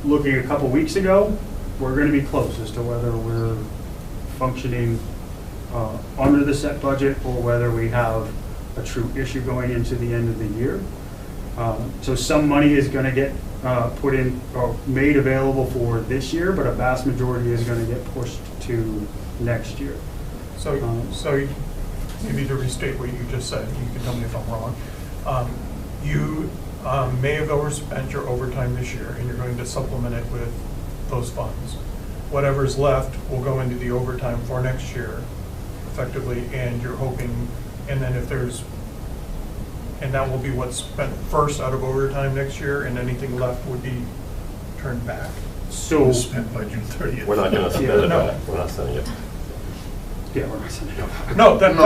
Looking a couple weeks ago, we're going to be close as to whether we're functioning under the set budget or whether we have a true issue going into the end of the year. So some money is going to get put in or made available for this year, but a vast majority is going to get pushed to next year. So maybe to restate what you just said, you can tell me if I'm wrong. You may have overspent your overtime this year, and you're going to supplement it with those funds. whatever's left will go into the overtime for next year, effectively, and you're hoping, and then if there's, and that will be what's spent first out of overtime next year, and anything left would be turned back. So, Spent by June 30th. We're not gonna spend it no. back, we're not sending it. yeah, we're not sending it. No, that,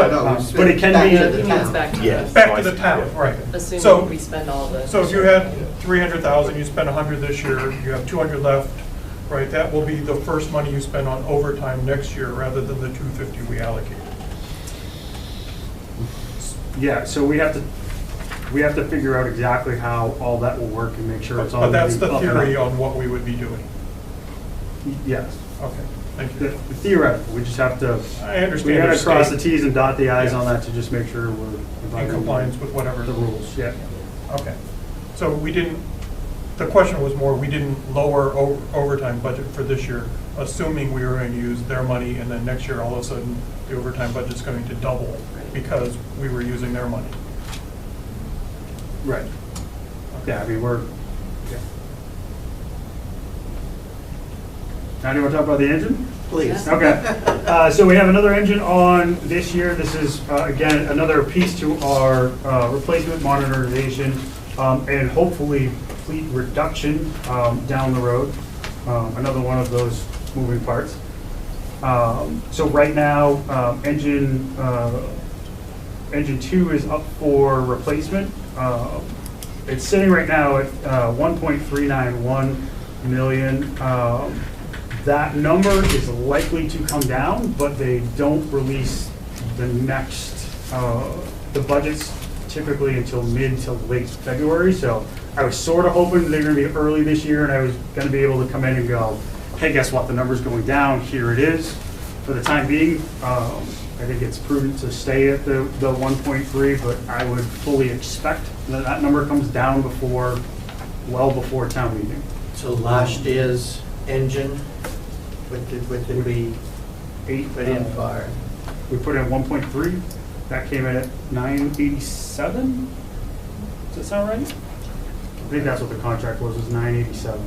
But it can be- He means back to Yes. the, back to the town, right. assuming So- we spend all the. So if you had 300,000, you spent 100 this year, you have 200 left, right? That will be the first money you spend on overtime next year rather than the 250 we allocated. Yeah, so we have to figure out exactly how all that will work and make sure it's all. But that's gonna the be up and theory up. on what we would be doing. Yes. Okay, thank The you. Theoretical, we just have to. I understand We your gotta cross the state- Ts and dot the Is Yeah. on that to just make sure we're. In compliance with whatever. The rules, yeah. Okay. So we didn't, the question was more, we didn't lower overtime budget for this year, assuming we were going to use their money, and then next year, all of a sudden, the overtime budget's going to double because we were using their money. Right. Yeah, I mean, we're, yeah. Now, do you want to talk about the engine? Please. Okay. So we have another engine on this year. This is, again, another piece to our replacement modernization and hopefully fleet reduction down the road. Another one of those moving parts. So right now, engine 2 is up for replacement. It's sitting right now at 1.391 million. That number is likely to come down, but they don't release the next, the budgets typically until mid to late February. So I was sort of hoping they're going to be early this year, and I was going to be able to come in and go, hey, guess what? The number's going down. Here it is. For the time being, I think it's prudent to stay at the 1.3, but I would fully expect that that number comes down well before town meeting. So last year's engine, what did we put in for? We put in 1.3. That came in at 987. Does that sound right? I think that's what the contract was 987.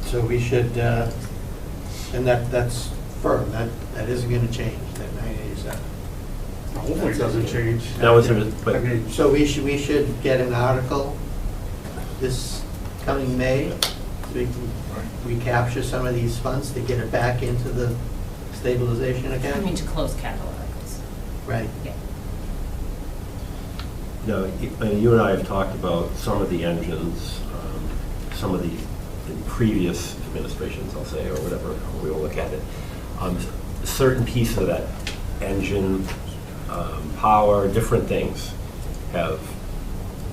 So we should, and that's firm, that isn't gonna change, that 987. Hopefully it doesn't change. Now, is I it, mean, So we should get an article this coming May, so we can recapture some of these funds to get it back into the stabilization I account? mean, to close capital articles. Right. Yeah. you and I have talked about some of the engines, some of the previous administrations, I'll say, or whatever we will look at it. Certain pieces of that engine, power, different things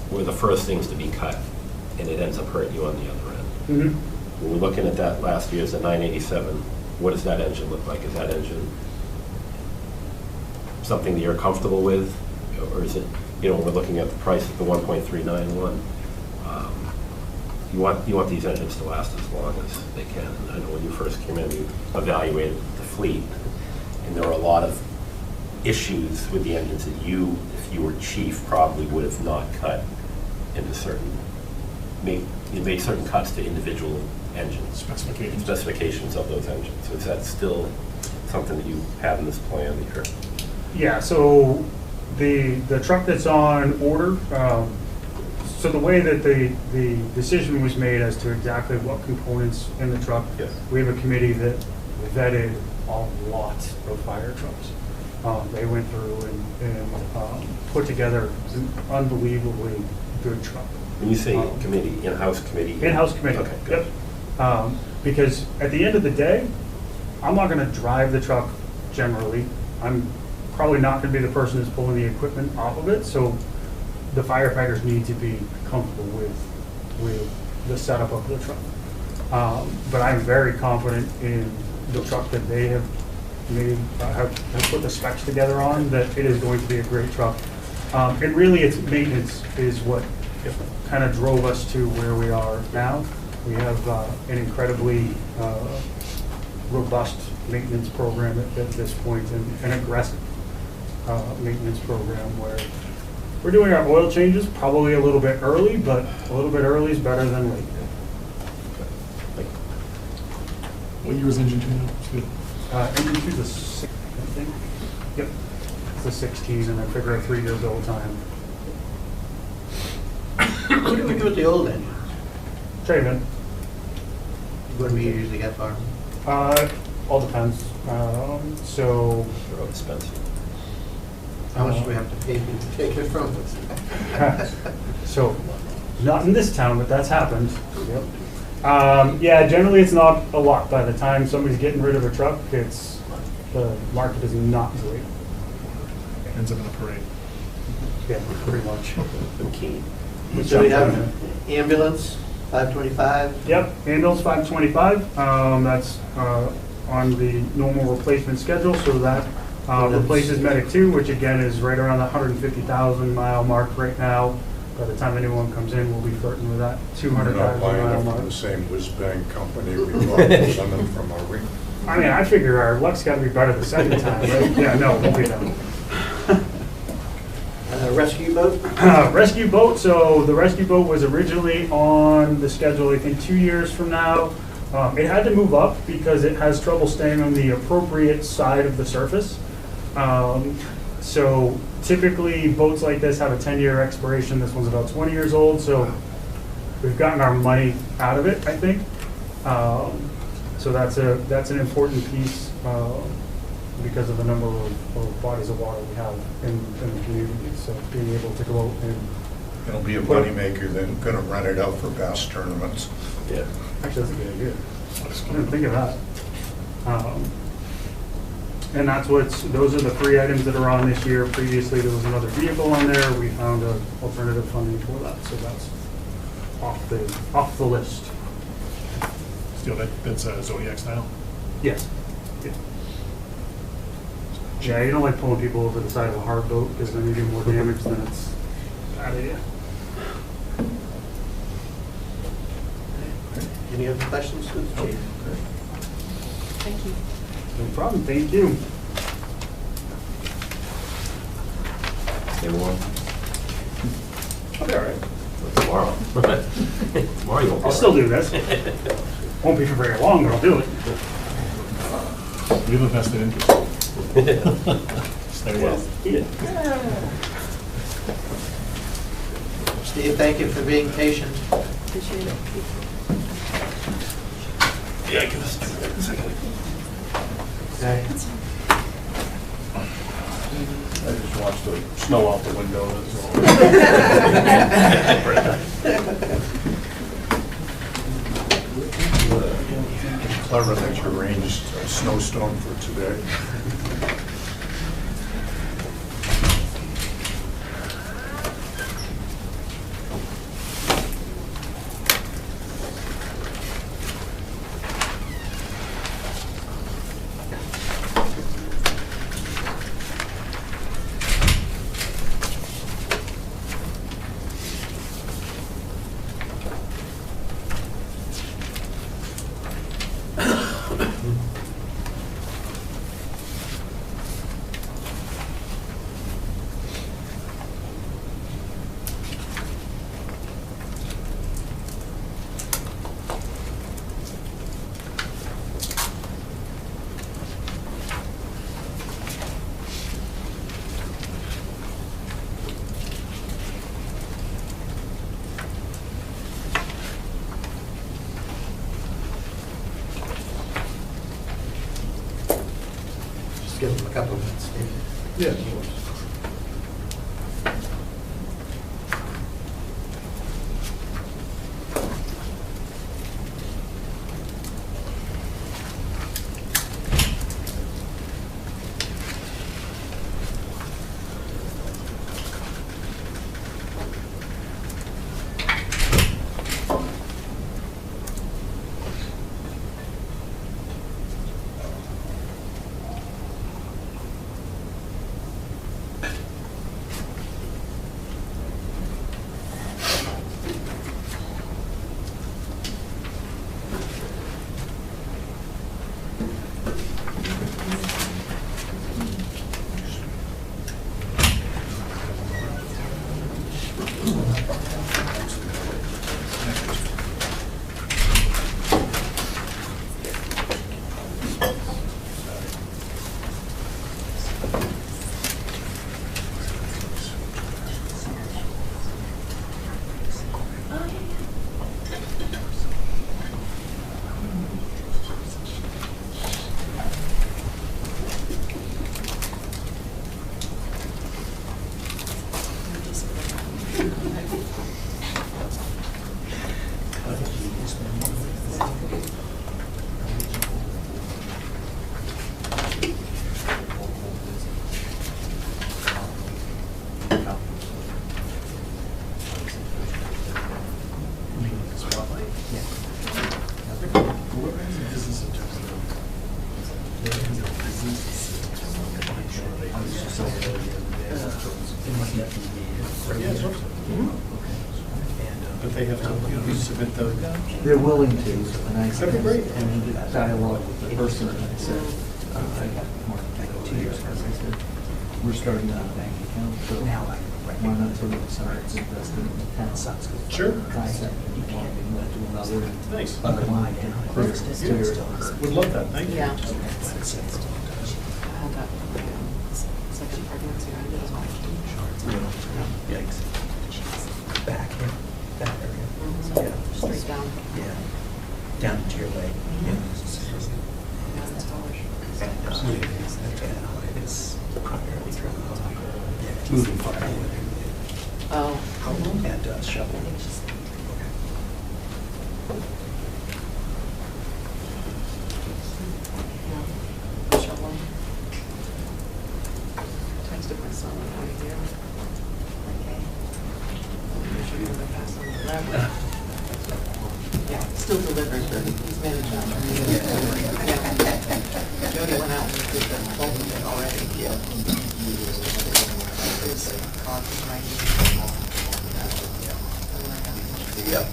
were the first things to be cut, and it ends up hurting you on the other end. mhm. When we're looking at that last year's, the 987, what does that engine look like? Is that engine something that you're comfortable with? Or is it, we're looking at the price of the 1.391. You want these engines to last as long as they can. And I know when you first came in, you evaluated the fleet, and there were a lot of issues with the engines that you, if you were chief, probably would have not cut into you made certain cuts to individual engines. Specifications of those engines. So is that still something that you have in this plan that you're? Yeah, so the truck that's on order, so the way that the decision was made as to exactly what components in the truck, Yes. we have a committee that vetted a lot of fire trucks. They went through and put together an unbelievably good truck. When you say committee, in-house committee? In-house committee. Okay, good. Yep. Because at the end of the day, I'm not going to drive the truck generally. I'm probably not going to be the person that's pulling the equipment off of it. So the firefighters need to be comfortable with the setup of the truck. But I'm very confident in the truck that they have made, have put the specs together on, that it is going to be a great truck. And really, its maintenance is what kind of drove us to where we are now. We have an incredibly robust maintenance program at this point, and an aggressive maintenance program where We're doing our oil changes probably a little bit early, but a little bit early is better than late. What year is engine 2 now? Steve? Engine 2's a 6, I think. Yep, it's a 16, and I figure a 3 years old time. What do we do with the old engines? Trade in. What do we usually get for them? All depends. So. They're all expensive. How much do we have to pay to take it from us? So, not in this town, but that's happened. Yep. Yeah, generally it's not a lot. By the time somebody's getting rid of a truck, the market is not great. Ends up in a parade. Yeah, pretty much. So we have ambulance, 525. Yep, ambulance 525. That's on the normal replacement schedule, so that replaces Medic 2, which again is right around the 150,000 mile mark right now. By the time anyone comes in, we'll be flirting with that 200,000 mile mark. From the same whiz-bang company we bought them from our ring. I mean, I figure our luck's got to be better the second time, right? Yeah, no, won't be done. Rescue boat? Rescue boat, so the rescue boat was originally on the schedule, I think, 2 years from now. It had to move up because it has trouble staying on the appropriate side of the surface. So typically, boats like this have a 10-year expiration. This one's about 20 years old, so we've gotten our money out of it, I think. So that's an important piece because of the number of bodies of water we have in the community. So being able to go out and It'll be a moneymaker, then gonna rent it out for bass tournaments. Yeah. actually, that's a good idea. I didn't think of that. And those are the 3 items that are on this year. Previously, there was another vehicle on there. We found an alternative funding for that, so that's off the list. Still, that's Zodiac style? Yes. Yeah, you don't like pulling people over the side of a hard boat because then you do more damage than it's a bad idea. Any other questions for the chief? Thank you. No problem, thank you. Stay warm. I'll be all right. Tomorrow. Tomorrow you won't be I'll still do this. Won't be for very long, but I'll do it. You have a vested interest. Stay well. Steve, thank you for being patient. Appreciate it. Yeah, give us a second. Okay. I just watched the snow out the window. Clever that you arranged a snowstorm for today. Give them a couple of minutes, Steve. Yeah. they have to submit the... They're willing to, and I said, and in dialogue with the person, and I said, I got more like 2 years ago, I said, we're starting a bank account, so why not sort of start investing in the town? Sure. I said, you can't go to another. Nice. Other line, Perfect. Would love that, thank you. Yeah. I had that for my second pregnancy, I did as well. Yikes. Back here, that area. Yeah. Straight down. Yeah. Down to your leg. Yeah. Yeah, it's hellish. And it's primarily driven by Moving fire. Oh. And shovel. Yeah. Shoveling. Texted my son on how to do. Okay. I'm sure you're gonna pass on the level. Yeah, still delivered, but he's managed that. Yeah. Jody went out and did the bulk of it already. Yeah. His car was right. Yep.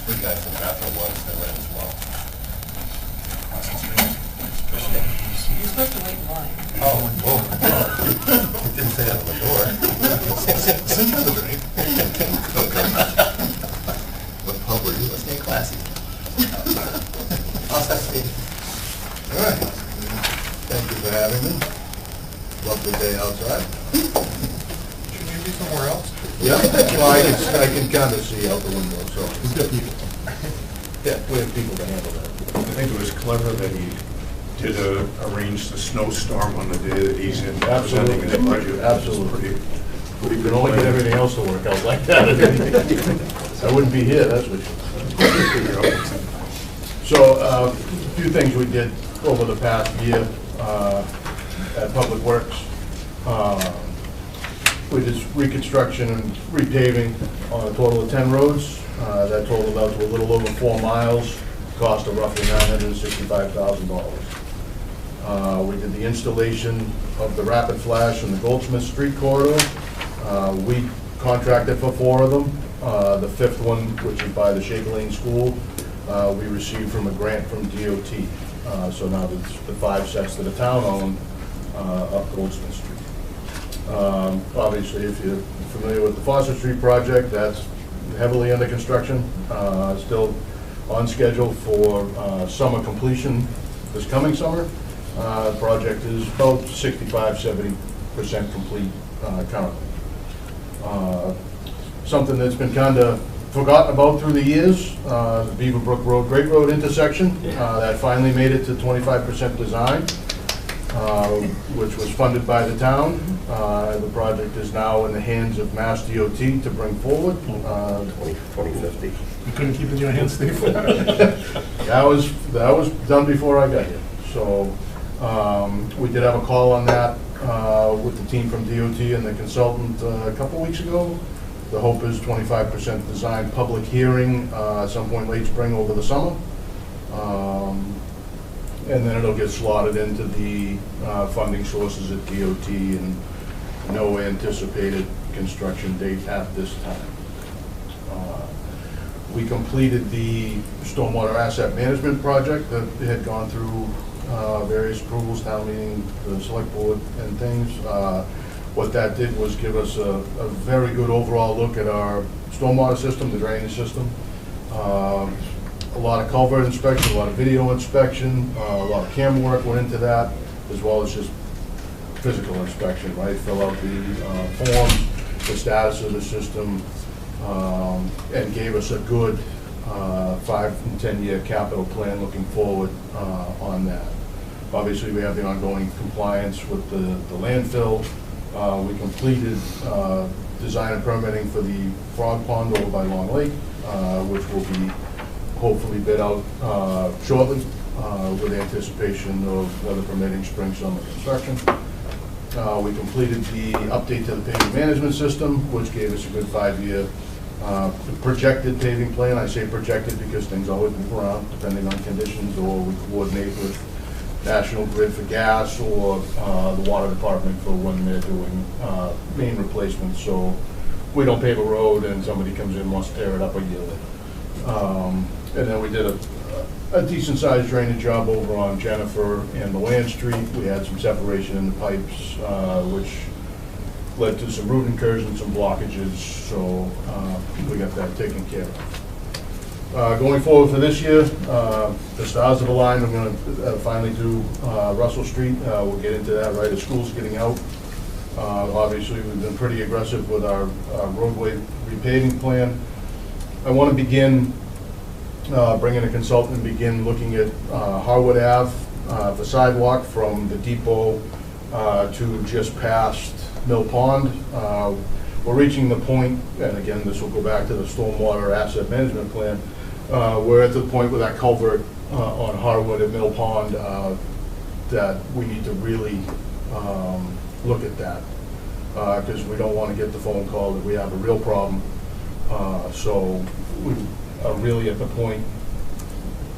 We got the capital ones that went as well. You're supposed to wait in line. Oh. Didn't say that on the door. Send her the drink. What pub were you? Let's stay classy. How's that, Steve? All right. Thank you for having me. Lovely day outside. Should you be somewhere else? Yeah, well, I can kind of see out the window, so. We've got people. Yeah, we have people to handle that. I think it was clever that he did arrange the snowstorm on the day that he's in presenting his budget. Absolutely. Pretty You good can only get plan. everything else to work out like that. I wouldn't be here, that's for sure. So, a few things we did over the past year at Public Works. We did reconstruction and repaving on a total of 10 roads. That totaled out to a little over 4 miles, cost of roughly $965,000. We did the installation of the rapid flash in the Goldsmith Street corridor. We contracted for 4 of them. The 5th one, which is by the Shaker Lane School, we received from a grant from DOT. So now it's the 5 sets that the town owned up Goldsmith Street. Obviously, if you're familiar with the Foster Street project, that's heavily under construction, still on schedule for summer completion this coming summer. The project is about 65–70% complete currently. Something that's been kind of forgotten about through the years, the Beaverbrook Road, Great Road intersection, that finally made it to 25% design, which was funded by the town. The project is now in the hands of Mass DOT to bring forward. 2050. You couldn't keep it in your hands, Steve? That was done before I got here. So we did have a call on that with the team from DOT and the consultant a couple weeks ago. The hope is 25% design public hearing at some point late spring over the summer. And then it'll get slotted into the funding sources at DOT, and no anticipated construction date at this time. We completed the stormwater asset management project that had gone through various approvals, town meeting, the select board and things. What that did was give us a very good overall look at our stormwater system, the drainage system. A lot of culvert inspection, a lot of video inspection, a lot of camera work went into that, as well as just physical inspection, right? Fill out the forms, the status of the system, and gave us a good 5- and 10-year capital plan looking forward on that. Obviously, we have the ongoing compliance with the landfill. We completed design and permitting for the frog pond over by Long Lake, which will be hopefully bid out shortly with anticipation of weather permitting spring, summer construction. We completed the update to the paving management system, which gave us a good 5-year projected paving plan. I say projected because things always move around depending on conditions, or we coordinate with National Grid for gas or the water department for when they're doing main replacements. So we don't pave a road and somebody comes in and wants to tear it up a year later. And then we did a decent sized drainage job over on Jennifer and the Land Street. We had some separation in the pipes, which led to some root incursions, some blockages, so we got that taken care of. Going forward for this year, the stars of the line, I'm going to finally do Russell Street. We'll get into that right as school's getting out. Obviously, we've been pretty aggressive with our roadway repaving plan. I want to begin bringing a consultant and begin looking at Harwood Ave, the sidewalk from the depot to just past Mill Pond. We're reaching the point, and again, this will go back to the stormwater asset management plan, we're at the point with that culvert on Harwood at Mill Pond that we need to really look at that, because we don't want to get the phone call that we have a real problem. So we are really at the point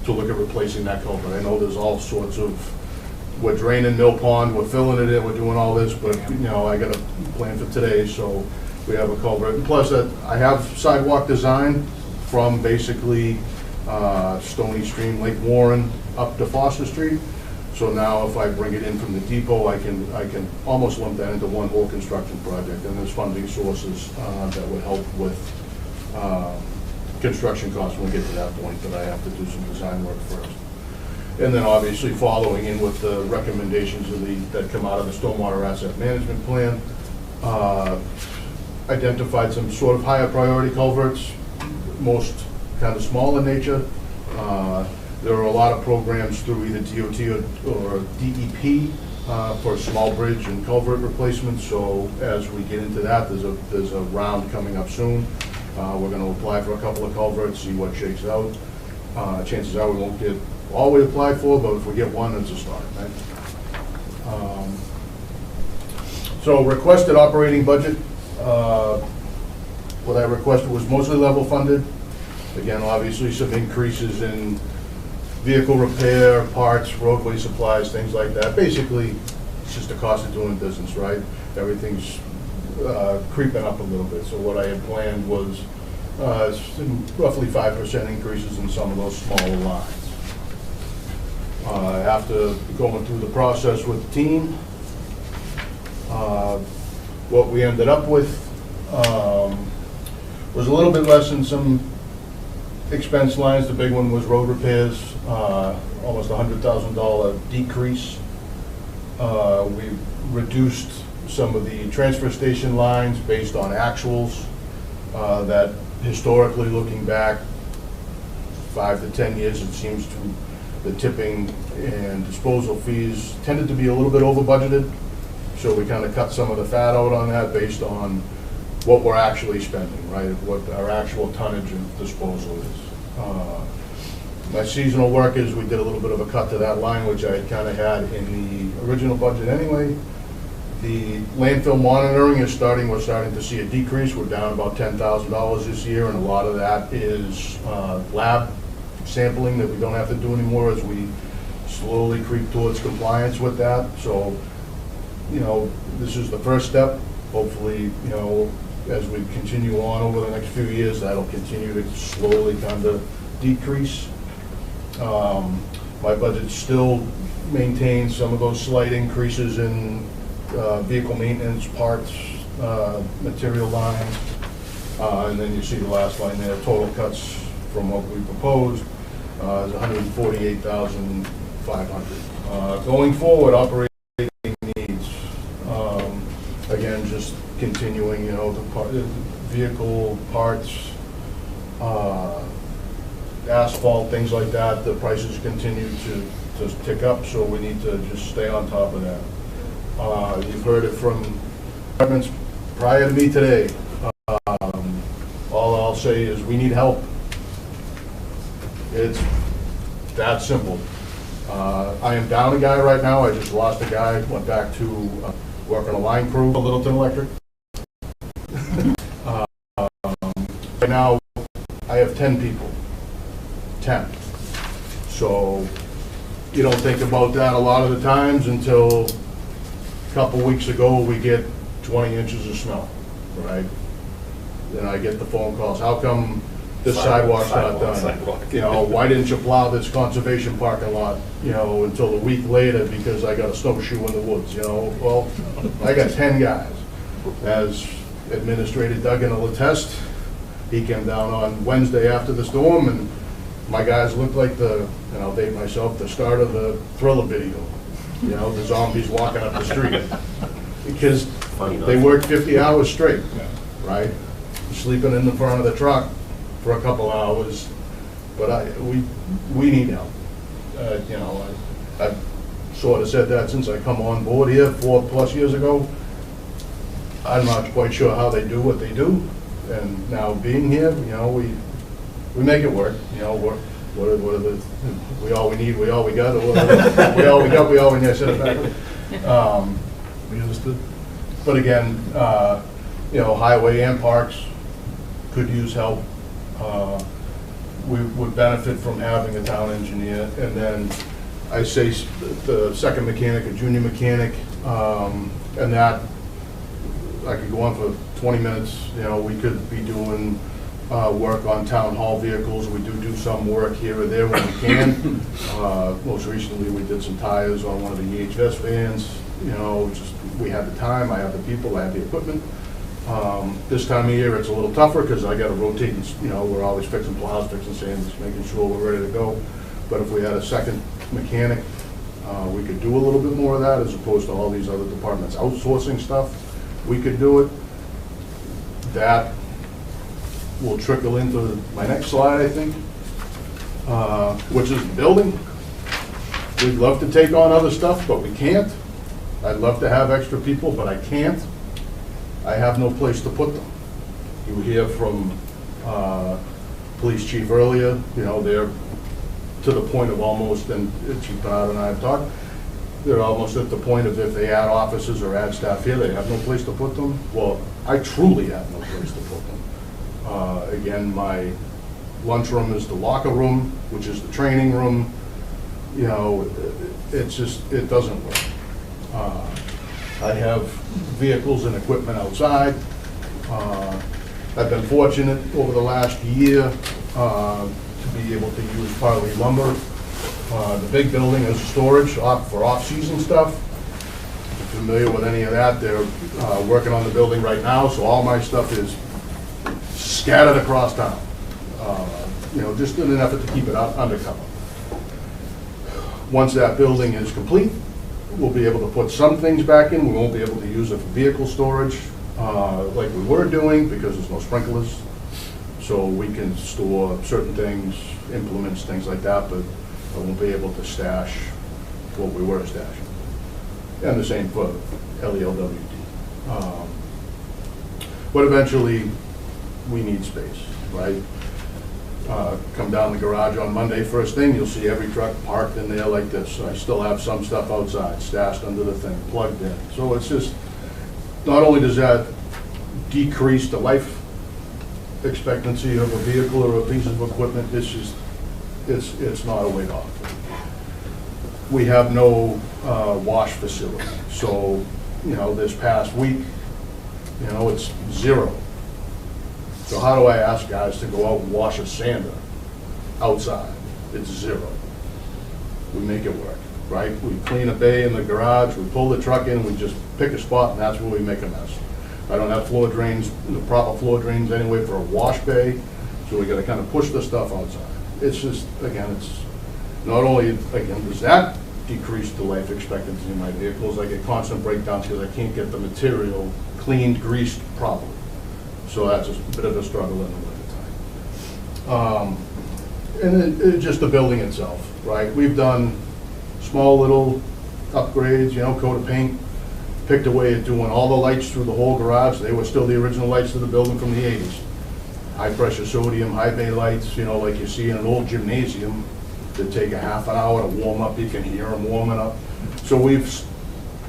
to look at replacing that culvert. I know there's all sorts of, we're draining Mill Pond, we're filling it in, we're doing all this, but you know, I got a plan for today, so we have a culvert. And plus, I have sidewalk design from basically Stony Stream, Lake Warren, up to Foster Street. So now if I bring it in from the depot, I can almost lump that into one whole construction project. And there's funding sources that would help with construction costs when we get to that point, but I have to do some design work first. And then obviously following in with the recommendations of that come out of the stormwater asset management plan. Identified some sort of higher priority culverts, most kind of small in nature. There are a lot of programs through either DOT or DEP for small bridge and culvert replacements. So as we get into that, there's a round coming up soon. We're going to apply for a couple of culverts, see what shakes out. Chances are we won't get all we applied for, but if we get one, it's a start, right? So requested operating budget. What I requested was mostly level funded. Again, obviously some increases in vehicle repair, parts, roadway supplies, things like that. Basically, it's just the cost of doing business, right? Everything's creeping up a little bit. So what I had planned was roughly 5% increases in some of those smaller lines. After going through the process with the team, what we ended up with was a little bit less in some expense lines. The big one was road repairs, almost $100,000 decrease. We reduced some of the transfer station lines based on actuals that historically, looking back 5 to 10 years, it seems to the tipping and disposal fees tended to be a little bit over budgeted. So we kind of cut some of the fat out on that based on what we're actually spending, right? What our actual tonnage and disposal is. My seasonal workers, we did a little bit of a cut to that line, which I kind of had in the original budget anyway. The landfill monitoring is we're starting to see a decrease. We're down about $10,000 this year, and a lot of that is lab sampling that we don't have to do anymore as we slowly creep towards compliance with that. So, you know, this is the first step. Hopefully, you know, as we continue on over the next few years, that'll continue to slowly kind of decrease. My budget still maintains some of those slight increases in vehicle maintenance, parts, material lines. And then you see the last line there, total cuts from what we proposed is $148,500. Going forward, operating needs, again, just continuing, you know, the vehicle parts, asphalt, things like that. The prices continue to tick up, so we need to just stay on top of that. You've heard it from departments prior to me today. All I'll say is we need help. It's that simple. I am down a guy right now. I just lost a guy, went back to work on a line crew, a Littleton Electric. Right now, I have 10 people. 10. So you don't think about that a lot of the times until a couple weeks ago we get 20 inches of snow, right? Then I get the phone calls, how come this sidewalk's not done? You know, why didn't you plow this conservation parking lot, you know, until a week later because I got a snowshoe in the woods, you know? Well, I got 10 guys. As Administrator Duggan will attest, he came down on Wednesday after the storm, and my guys looked like the, and I'll date myself, the start of the Thriller video. You know, the zombies walking up the street. Because they worked 50 hours straight, right? Sleeping in the front of the truck for a couple hours. But we need help. You know, I've sort of said that since I come on board here 4+ years ago. I'm not quite sure how they do what they do. And now being here, you know, we make it work. You know, what are the, we all we need, we all we got, or we all we got, we all we need. I said it back. We understood. But again, you know, highway and parks could use help. We would benefit from having a town engineer, and then I say the second mechanic, a junior mechanic, and that I could go on for 20 minutes. You know, we could be doing work on town hall vehicles. We do some work here or there when we can. Most recently, we did some tires on one of the EHS vans. You know, just we had the time, I have the people, I have the equipment. This time of year, it's a little tougher because I got to rotate. You know, we're always fixing plows, fixing sand, just making sure we're ready to go. But if we had a second mechanic, we could do a little bit more of that as opposed to all these other departments outsourcing stuff. We could do it. That will trickle into my next slide, I think, which is building. We'd love to take on other stuff, but we can't. I'd love to have extra people, but I can't. I have no place to put them. You hear from police chief earlier, you know, they're to the point of almost, and Chief Bernard and I have talked, they're almost at the point of if they add officers or add staff here, they have no place to put them. Well, I truly have no place to put them. Again, my lunchroom is the locker room, which is the training room. You know, it's just, it doesn't work. I have vehicles and equipment outside. I've been fortunate over the last year to be able to use partly lumber. The big building is storage for off-season stuff. If you're familiar with any of that, they're working on the building right now, so all my stuff is scattered across town. You know, just in an effort to keep it undercover. Once that building is complete, we'll be able to put some things back in. We won't be able to use it for vehicle storage like we were doing because there's no sprinklers. So we can store certain things, implements, things like that, but I won't be able to stash what we were stashing. And the same for LELWD. But eventually, we need space, right? Come down the garage on Monday, first thing, you'll see every truck parked in there like this. I still have some stuff outside, stashed under the thing, plugged in. So it's just, not only does that decrease the life expectancy of a vehicle or a piece of equipment, it's just, it's not a weight off. We have no wash facility. So, you know, this past week, you know, it's 0. So how do I ask guys to go out and wash a sander outside? It's 0. We make it work, right? We clean a bay in the garage, we pull the truck in, we just pick a spot, and that's where we make a mess. I don't have floor drains, the proper floor drains anyway for a wash bay, so we gotta kind of push the stuff outside. It's just, again, it's not only, again, does that decrease the life expectancy in my vehicles, I get constant breakdowns because I can't get the material cleaned, greased properly. So that's a bit of a struggle in the wintertime. And then just the building itself, right? We've done small little upgrades, you know, coat of paint, picked away at doing all the lights through the whole garage. They were still the original lights of the building from the 80s. High pressure sodium, high bay lights, you know, like you see in an old gymnasium that take a half an hour to warm up. You can hear them warming up. So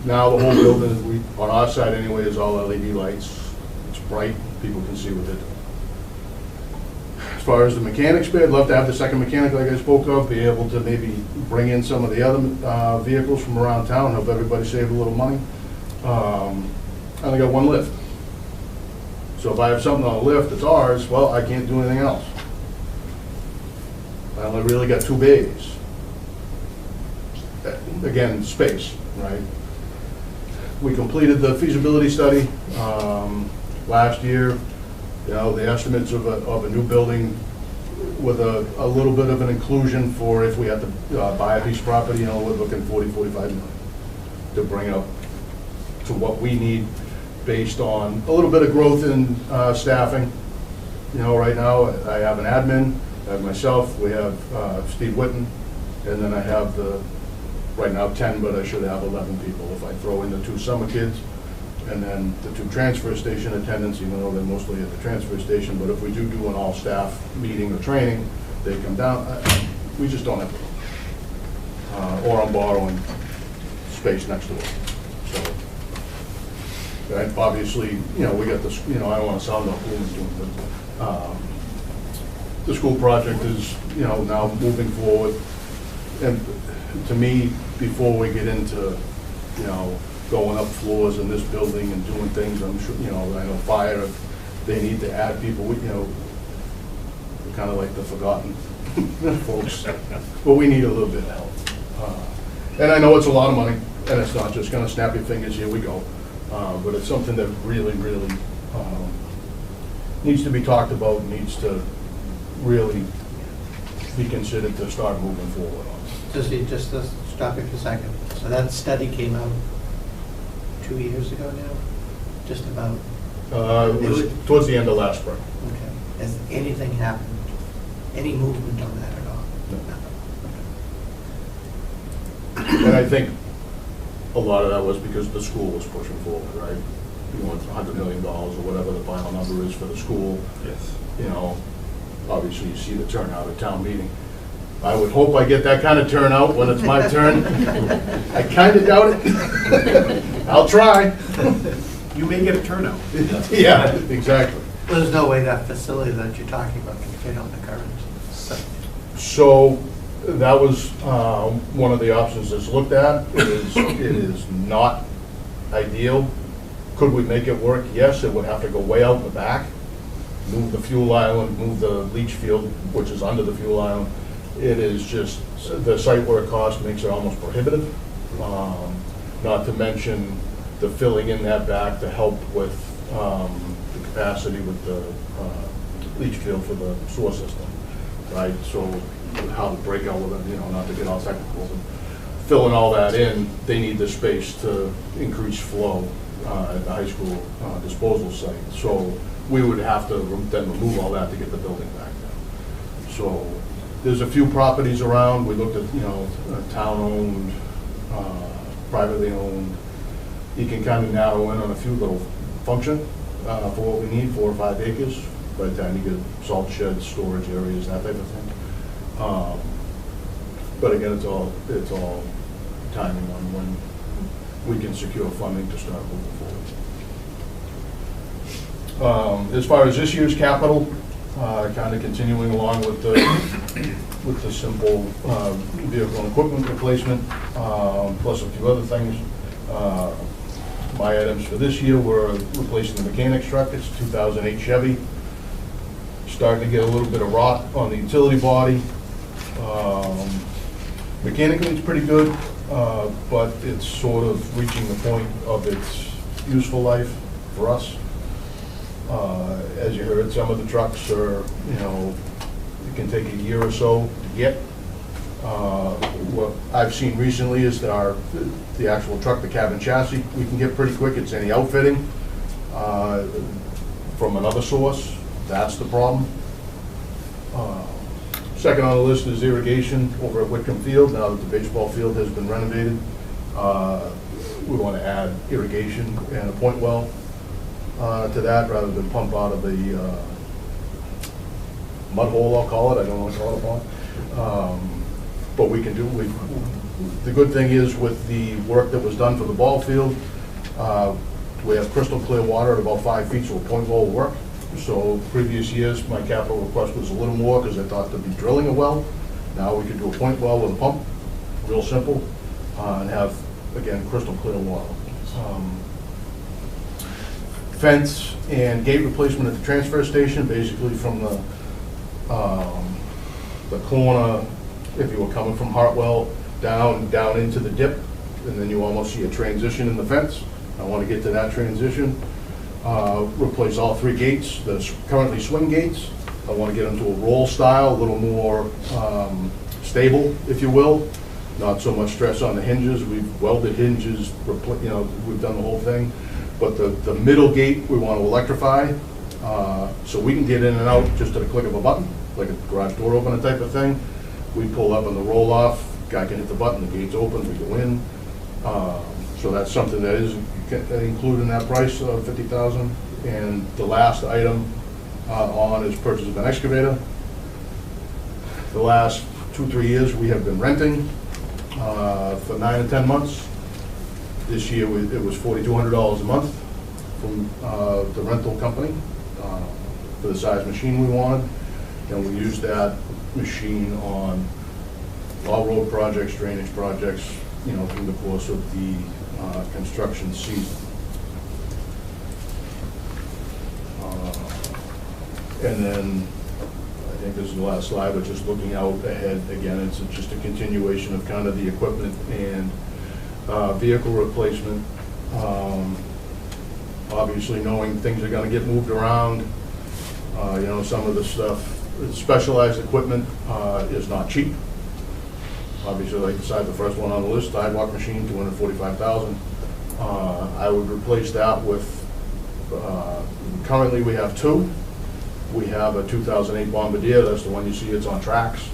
now the whole building, on our side anyway, is all LED lights. It's bright, people can see what they're doing. As far as the mechanics bid, I'd love to have the second mechanic like I spoke of, be able to maybe bring in some of the other vehicles from around town, help everybody save a little money. I only got one lift. So if I have something on a lift that's ours, well, I can't do anything else. I only really got 2 bays. Again, space, right? We completed the feasibility study last year. You know, the estimates of a new building with a little bit of an inclusion for if we had to buy a piece of property, you know, we're looking 40, 45 million to bring up to what we need based on a little bit of growth in staffing. You know, right now I have an admin, I have myself, we have Steve Witten, and then I have right now 10, but I should have 11 people if I throw in the 2 summer kids and then the 2 transfer station attendants, even though they're mostly at the transfer station. But if we do an all-staff meeting or training, they come down. We just don't have to. Or I'm borrowing space next door. So, right, obviously, you know, we got this, you know, I don't want to sound off doing, but the school project is, you know, now moving forward. And to me, before we get into, you know, going up floors in this building and doing things, I'm sure, you know, I know fire, they need to add people, you know, we're kind of like the forgotten folks, but we need a little bit of help. And I know it's a lot of money, and it's not just gonna snap your fingers, here we go, but it's something that really, really needs to be talked about, needs to really be considered to start moving forward on. Just to stop you for a second. So that study came out 2 years ago now, just about. It was towards the end of last spring. Okay. Has anything happened? Any movement on that at all? No. And I think a lot of that was because the school was pushing forward, right? You want $100 million or whatever the final number is for the school. Yes. You know, obviously you see the turnout at town meeting. I would hope I get that kind of turnout when it's my turn. I kind of doubt it. I'll try. You may get a turnout. Yeah, exactly. There's no way that facility that you're talking about can fit on the current site. So that was one of the options that's looked at. It is not ideal. Could we make it work? Yes, it would have to go way out in the back, move the fuel island, move the leach field, which is under the fuel island. It is just, the site work cost makes it almost prohibitive. Not to mention the filling in that back to help with the capacity with the leach field for the sewer system, right? So how to break out with it, you know, not to get all technical, but filling all that in, they need the space to increase flow at the high school disposal site. So we would have to then remove all that to get the building back there. So there's a few properties around. We looked at, you know, town-owned, privately owned. You can kind of narrow in on a few little function for what we need, 4 or 5 acres. By the time you get salt sheds, storage areas, that type of thing. But again, it's all timing on when we can secure funding to start moving forward. As far as this year's capital, kind of continuing along with the simple vehicle and equipment replacement, plus a few other things. My items for this year were replacing the mechanic's truck. It's a 2008 Chevy. Starting to get a little bit of rot on the utility body. Mechanically, it's pretty good, but it's sort of reaching the point of its useful life for us. As you heard, some of the trucks are, you know, it can take a year or so to get. What I've seen recently is that the actual truck, the cabin chassis, we can get pretty quick. It's any outfitting from another source. That's the problem. Second on the list is irrigation over at Whitcomb Field. Now that the baseball field has been renovated, we want to add irrigation and a point well to that rather than pump out of the mud hole, I'll call it. I don't want to call it a pond. But we can do, the good thing is with the work that was done for the ball field, we have crystal clear water at about 5 feet, so a point well will work. So previous years, my capital request was a little more because I thought to be drilling a well. Now we could do a point well with a pump, real simple, and have, again, crystal clear water. Fence and gate replacement at the transfer station, basically from the corner, if you were coming from Hartwell, down into the dip, and then you almost see a transition in the fence. I want to get to that transition. Replace all 3 gates, the currently swing gates. I want to get them to a roll style, a little more stable, if you will. Not so much stress on the hinges. We've welded hinges, you know, we've done the whole thing. But the middle gate, we want to electrify, so we can get in and out just at a click of a button, like a garage door opener type of thing. We pull up on the roll off, guy can hit the button, the gate's open, we go in. So that's something that is included in that price of $50,000. And the last item on is purchase of an excavator. The last 2-3 years, we have been renting for 9 or 10 months. This year, it was $4,200 a month from the rental company for the size machine we wanted. And we used that machine on all road projects, drainage projects, you know, through the course of the construction season. And then, I think this is the last slide, but just looking out ahead, again, it's just a continuation of kind of the equipment and vehicle replacement. Obviously knowing things are gonna get moved around. You know, some of the stuff, specialized equipment is not cheap. Obviously, like the first one on the list, sidewalk machine, $245,000. I would replace that with, currently we have 2. We have a 2008 Bombardier, that's the one you see, it's on tracks.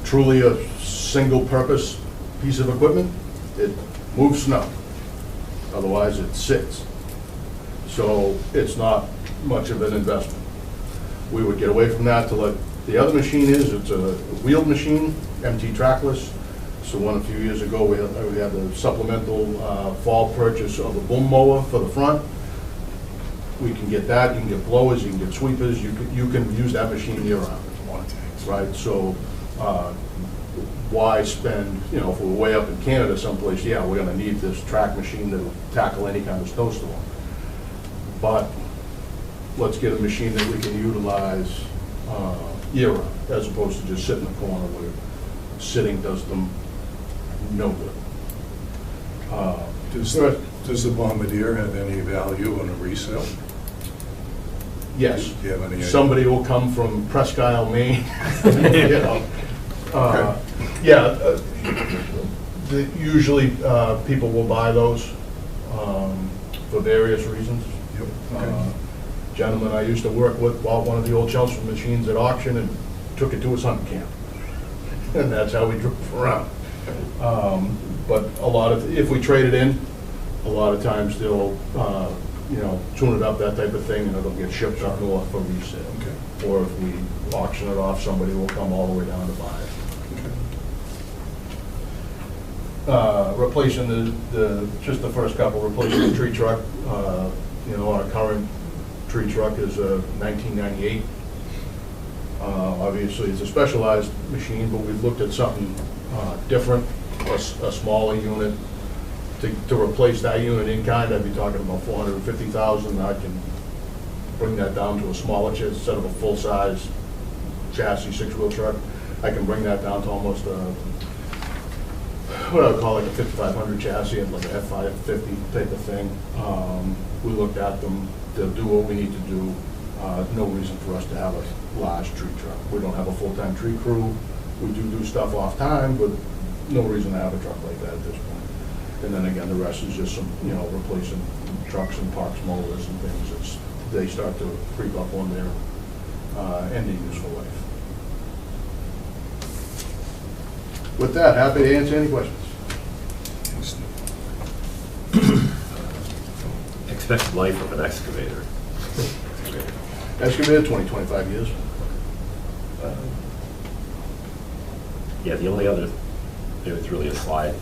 Truly a single-purpose piece of equipment. It moves snow, otherwise it sits. So it's not much of an investment. We would get away from that to let the other machine it's a wheeled machine, MT trackless. So a few years ago, we had the supplemental fall purchase of a boom mower for the front. We can get that, you can get blowers, you can get sweepers, you can use that machine year round. Right, so why spend, you know, if we're way up in Canada someplace, yeah, we're gonna need this track machine that'll tackle any kind of snowstorm. But let's get a machine that we can utilize year round, as opposed to just sit in the corner where sitting does them no good. Does the Bombardier have any value on a resale? Yes. Do you have any idea? Somebody will come from Presque Isle, Maine. You know. Yeah, usually people will buy those for various reasons. Yep. Gentleman I used to work with bought one of the old Chelmsford machines at auction and took it to his hunting camp. And that's how we drove around. But a lot of, if we trade it in, a lot of times they'll, you know, tune it up, that type of thing, and it'll get shipped up north for resale. Okay. Or if we auction it off, somebody will come all the way down to buy it. Replacing just the first couple, replacing the tree truck. You know, our current tree truck is a 1998. Obviously, it's a specialized machine, but we've looked at something different, a smaller unit. To replace that unit in kind, I'd be talking about $450,000. I can bring that down to a smaller chassis instead of a full-size chassis 6-wheel truck. I can bring that down to almost what I would call like a 5500 chassis and like a F550 type of thing. We looked at them. They'll do what we need to do. No reason for us to have a large tree truck. We don't have a full-time tree crew. We do stuff off-time, but no reason to have a truck like that at this point. And then again, the rest is just some, you know, replacing trucks and parks mowers and things. They start to creep up on their ending useful life. With that, happy to answer any questions. Expected life of an excavator. Excavator, 20, 25 years. Yeah, the only other, it was really a slide.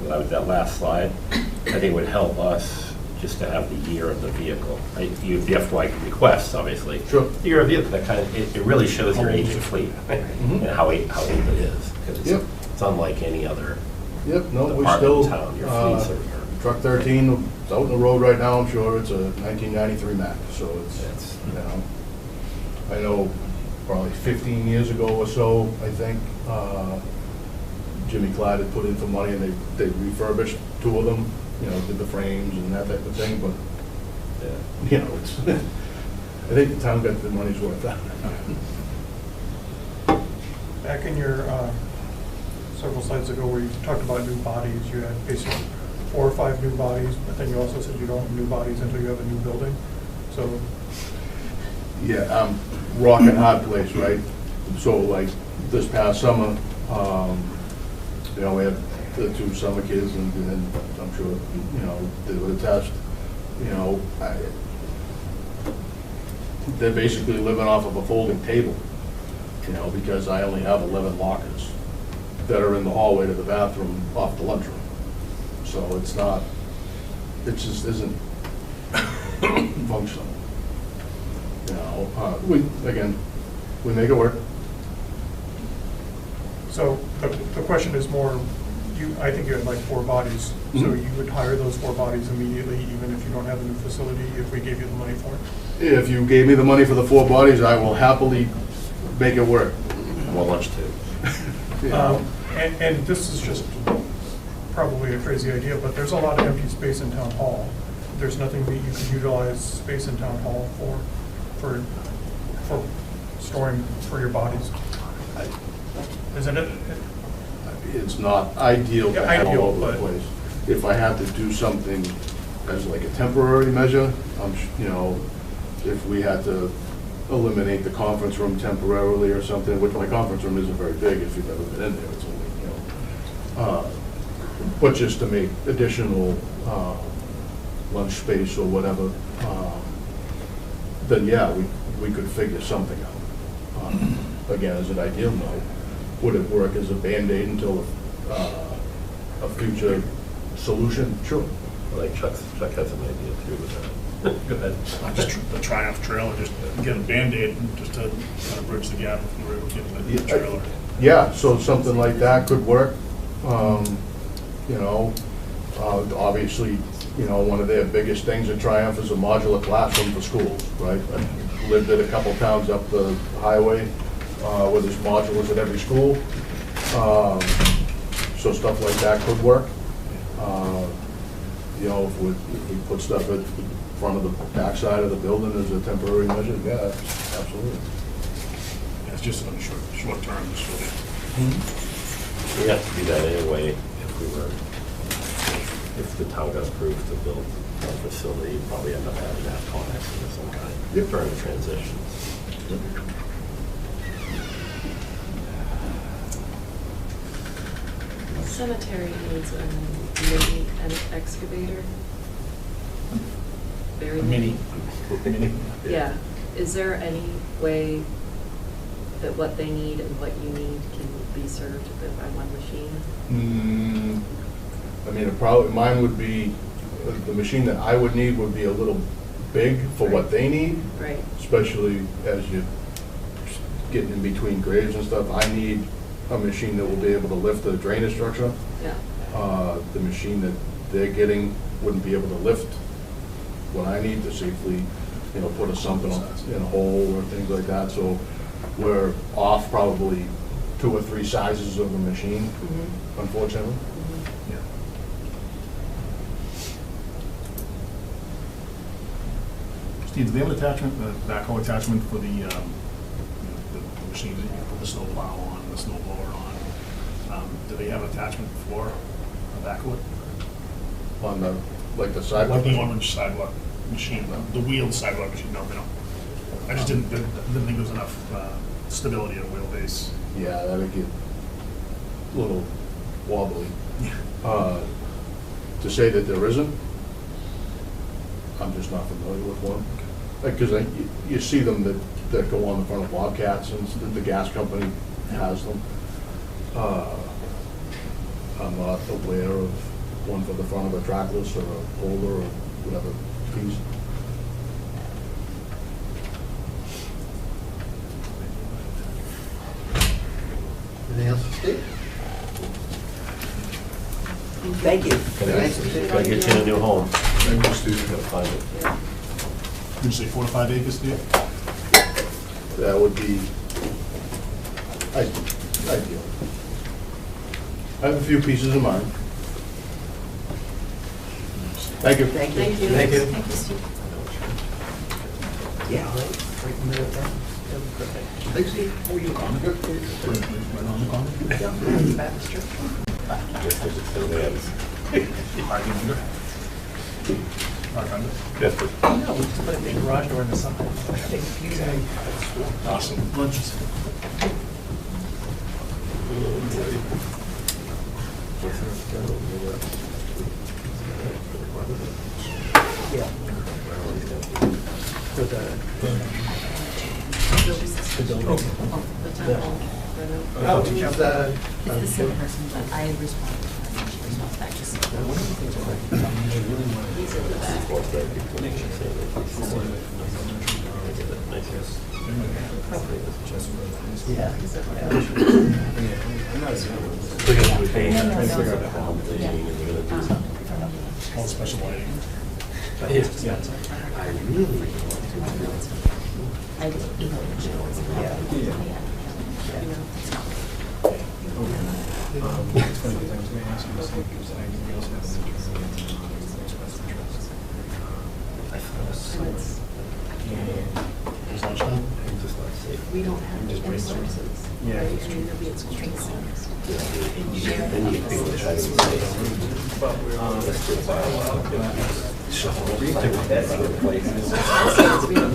That last slide, I think would help us just to have the year of the vehicle. You have the FY requests, obviously. Sure. The year of vehicle, that kind of, it really shows your aging fleet and how old it is. 'Cause Yep. it's unlike any other Yep, no, we department still, in town. Your fleets are, truck 13, it's out on the road right now, I'm sure, it's a 1993 Mack, so it's, you know, I know probably 15 years ago or so, I think, Jimmy Clyde had put in some money and they refurbished 2 of them, you know, did the frames and that type of thing, but, you know, it's, I think the town got the money's worth out. Back in your several slides ago where you talked about new bodies, you had basically 4 or 5 new bodies, but then you also said you don't have new bodies until you have a new building. So Yeah, rock and hard place, right? So like this past summer, you know, we had the 2 summer kids and I'm sure, you know, they would attest, you know, they're basically living off of a folding table, you know, because I only have 11 lockers that are in the hallway to the bathroom off the lunchroom. So it's not, it just isn't functional. You know, we make it work. So the question is more, I think you had like 4 bodies, so you would hire those 4 bodies immediately, even if you don't have a new facility, if we gave you the money for it? If you gave me the money for the 4 bodies, I will happily make it work. well, lunch too. And this is just probably a crazy idea, but there's a lot of empty space in town hall. There's nothing that you could utilize space in town hall for storing for your bodies, isn't it? It's not ideal to have ideal, all over the but place. If I had to do something as like a temporary measure, you know, if we had to eliminate the conference room temporarily or something, which my conference room isn't very big if you've ever been in there, it's only, you know, but just to make additional lunch space or whatever, then yeah, we could figure something out. Again, as an ideal note, would it work as a Band-Aid until a future solution? Sure. Like Chuck has an idea too with that. Go ahead. Just the Triumph trailer, just get a Band-Aid just to kind of bridge the gap if we were able to get the trailer. Yeah, so something like that could work. You know, obviously, you know, one of their biggest things at Triumph is a modular classroom for schools, right? I've lived at a couple towns up the highway where there's modulars at every school. So stuff like that could work. You know, if we put stuff at the front of the backside of the building as a temporary measure, yeah, absolutely. Yeah, it's just on the short term. We have to do that anyway if the town got approved to build a facility, you'd probably end up having to have connexing of some kind during the transition. Cemetery needs a mini excavator. Very Mini. Yeah. Is there any way that what they need and what you need can be served by one machine? I mean, mine would be, the machine that I would need would be a little big for what they need. Right. Especially as you're getting in between graves and stuff. I need a machine that will be able to lift the drainage structure. Yeah. The machine that they're getting wouldn't be able to lift what I need to safely, you know, put a sump in a hole or things like that. So we're off probably 2 or 3 sizes of the machine, unfortunately. Steve, do they have an attachment, a backhoe attachment for the machine that you put the snow plow on, the snow blower on? Do they have an attachment for a backhoe? On the, like the sidewalk? Like the orange sidewalk machine, the wheeled sidewalk machine, no, they don't. I just didn't think there was enough stability at a wheelbase. Yeah, that'd get little wobbly. To say that there isn't, I'm just not familiar with one. Because you see them that go on the front of Bobcats, and the gas company has them. I'm not aware of one for the front of a trackless or a holder or whatever piece. Anything else for Steve? Thank you. Gotta get you in a new home. Thank you, Steve. Gotta find it. Would you say 4 to 5 acres, Steve? That would be ideal. I have a few pieces in mind. Thank you. Thank you. Thank you. Thank you. Thank you, Steve. Yeah, right in the middle of that. That'd be perfect. Thanks, Steve. Right on the corner? Yeah, Baptist Church. Just as it's in the ends. Parking under? Park under? Yes, but No, we just put a big garage door in the summer. Take a pizza. Awesome. Lunches. Yeah. For the building. The temple. Oh, she's, It's the same person, but I responded. She responds back to Steve. These are the back. Yeah. we're gonna do a day, trying to figure out how the meeting is gonna do something. All special lighting. I really want I emailed you. Yeah. It's funny because I was going to ask you the same, because I also have an interview with the Express Trust. I thought it was so. Is lunchtime? Just not safe. We don't have Just any break sources. Yeah. Right? I mean, there'll be at school drinks. Then you think we're trying to be safe. Let's do a bylaw. We don't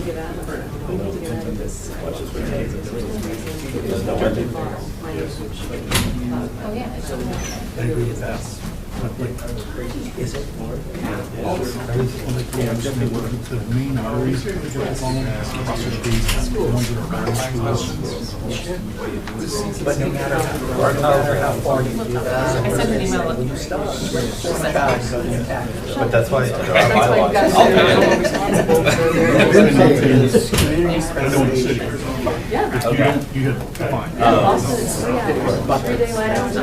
get out of We don't get out of this. as much as we can. There's no end. Oh, yeah. I agree with that. Is it more? I'm definitely working to the main arteries, across the street, the ones that are around schools. But no matter how far you do that. I sent an email. When you stop, But that's why our That's why you guys bylaws. are responsible for their. Yeah. You had, fine. Boston is 3 hours, 3-day lounge.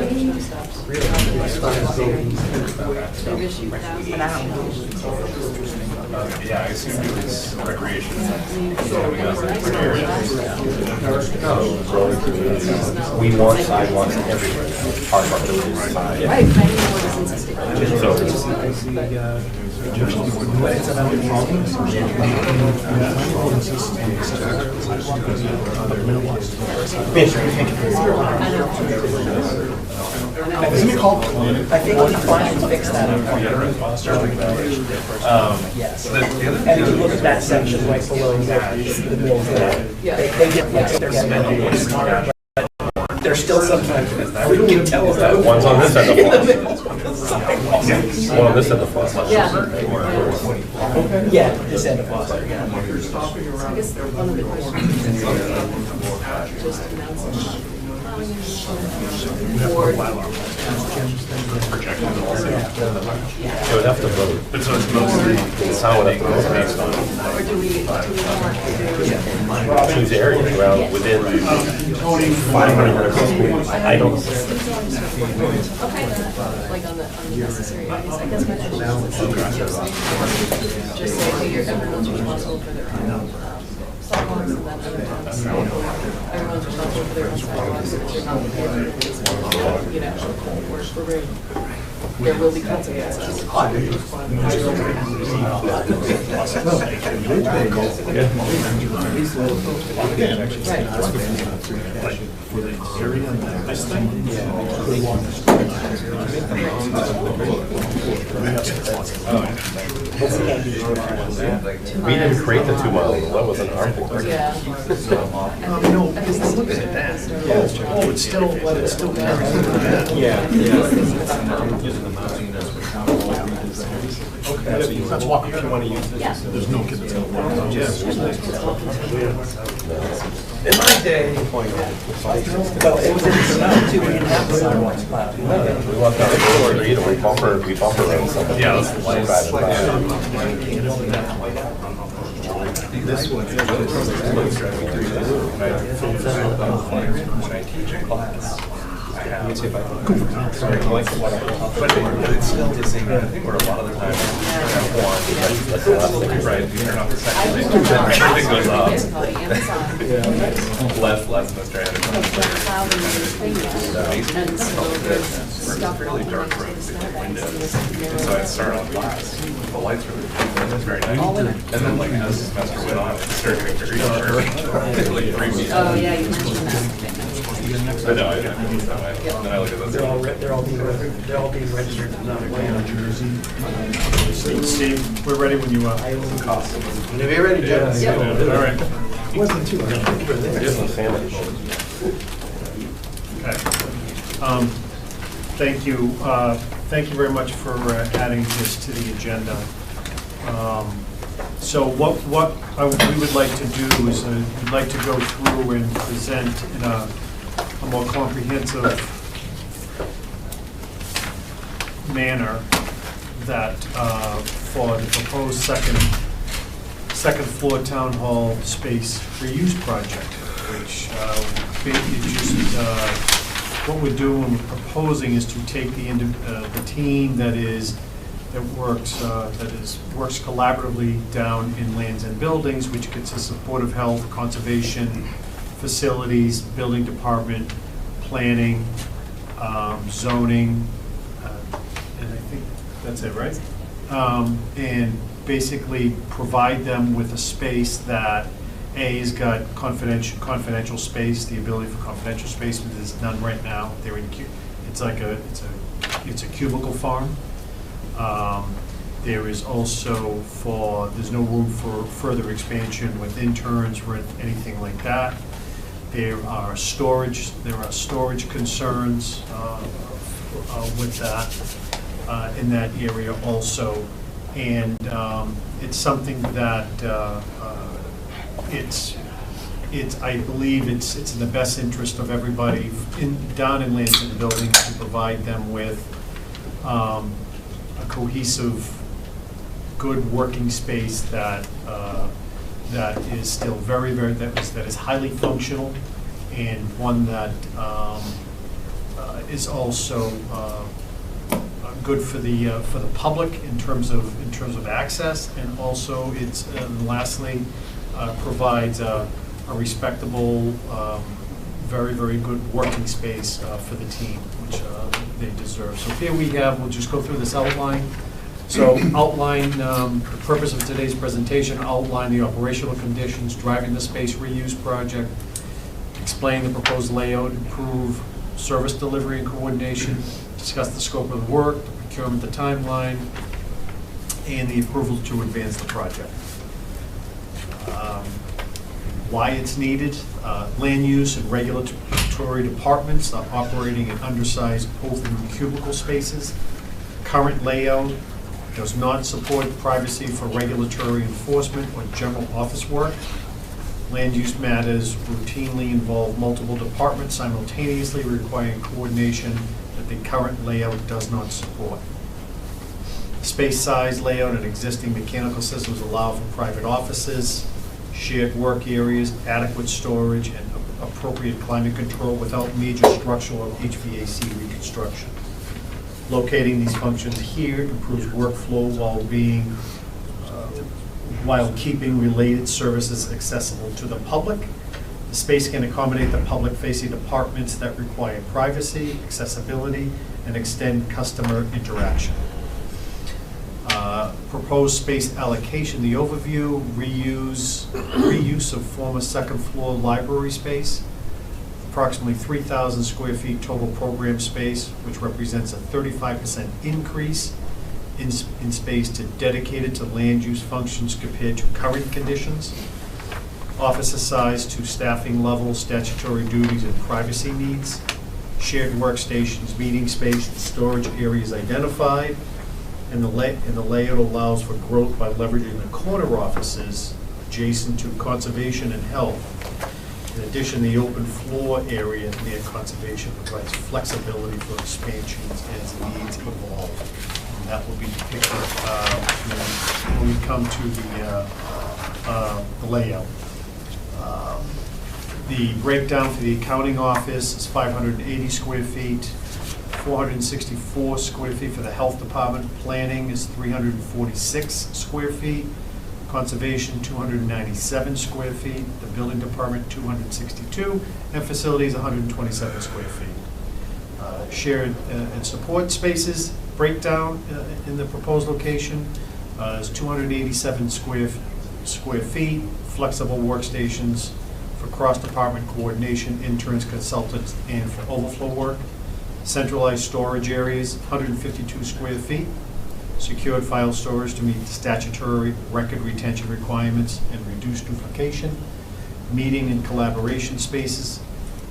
They've issued thousands. Yeah, I assume it was recreation. Growing communities. We want sidewalks everywhere. Part of our building side. Right, 91 is insisting. Isn't it called? I think we finally fixed that. Yes. And if you look at that section right below the mill there, they get, yes, they're getting smarter, but there's still sometimes, we can tell that. One's on this end of the One on this end of the Yeah, this end of Foster, yeah. I guess one of the questions is just announcing. Board. It would have to vote. But so it's mostly, The town would have to vote based on Or do we want to do? choose areas around within 500 schools. I don't. Okay, like on the necessary areas, I guess my question is, just say, hey, everyone's responsible for their own sidewalks, and then other towns, everyone's responsible for their own sidewalks, so that you're not everyone's, you know, we're there will be consequences. We didn't create the 2 mile, that was an architect. Yeah. No, because I'm looking at that. Oh, it's still, but it's still. Yeah. Okay, let's walk if you want to use this. Yeah. There's no kids that's gonna walk. In my day. Well, it was in the snow too, we didn't have the sidewalks plowed. We walked down the street, we bumper around something. Yeah, that's the lights. This one. When I teach a class, I have, sorry, like, but it's still the same thing where a lot of the time, you have one, that's the last thing, right, you turn off the second thing, everything goes off. Less Mr. Anderson. We're fairly dark rooms, with windows, so I start on glass. The lights were, it was very nice. And then like as the semester went on, it started getting very dark. Like 3 weeks. Oh, yeah, you mentioned that. I know, I didn't think that way. And then I look at those. They're all being registered, not land. Steve, we're ready when you are. Whenever you're ready, Joe. All right. Wasn't too much. Just a sandwich. Okay. Thank you. Thank you very much for adding this to the agenda. So what we would like to do is we'd like to go through and present in a more comprehensive manner that for the proposed second floor town hall space reuse project, which what we're doing, we're proposing is to take the team that works collaboratively down in lands and buildings, which consists of Board of Health, Conservation, Facilities, Building Department, Planning, Zoning, and I think that's it, right? And basically provide them with a space that has got confidential space, the ability for confidential space, but there's none right now. It's a cubicle farm. There is also there's no room for further expansion with interns or anything like that. There are storage concerns with that in that area also, and it's something that I believe it's in the best interest of everybody down in lands and buildings to provide them with a cohesive, good working space that is still that is highly functional, and one that is also good for the public in terms of access, and also lastly provides a respectable, very, very good working space for the team, which they deserve. So here we'll just go through this outline. So the purpose of today's presentation, outline the operational conditions driving the space reuse project, explain the proposed layout, improve service delivery and coordination, discuss the scope of the work, the procurement, the timeline, and the approval to advance the project. Why it's needed, land use and regulatory departments are operating in undersized open cubicle spaces. Current layout does not support privacy for regulatory enforcement or general office work. Land use matters routinely involve multiple departments simultaneously, requiring coordination that the current layout does not support. Space size, layout, and existing mechanical systems allow for private offices, shared work areas, adequate storage, and appropriate climate control without major structural or HVAC reconstruction. Locating these functions here improves workflow while keeping related services accessible to the public. The space can accommodate the public-facing departments that require privacy, accessibility, and extend customer interaction. proposed space allocation, the overview, reuse of former second floor library space, approximately 3,000 square feet total program space, which represents a 35% increase in space dedicated to land use functions compared to current conditions. Office size to staffing levels, statutory duties, and privacy needs. Shared workstations, meeting space, and storage areas identified. And the layout allows for growth by leveraging the corner offices adjacent to conservation and health. In addition, the open floor area near conservation provides flexibility for expansions as needs evolve. And that will be depicted when we come to the layout. The breakdown for the accounting office is 580 square feet, 464 square feet for the health department. Planning is 346 square feet. Conservation, 297 square feet. The building department, 262. And facilities, 127 square feet. Shared and support spaces breakdown in the proposed location is 287 square feet. Flexible workstations for cross-department coordination, interns, consultants, and for overflow work. Centralized storage areas, 152 square feet. Secured file storage to meet the statutory record retention requirements and reduce duplication. Meeting and collaboration spaces.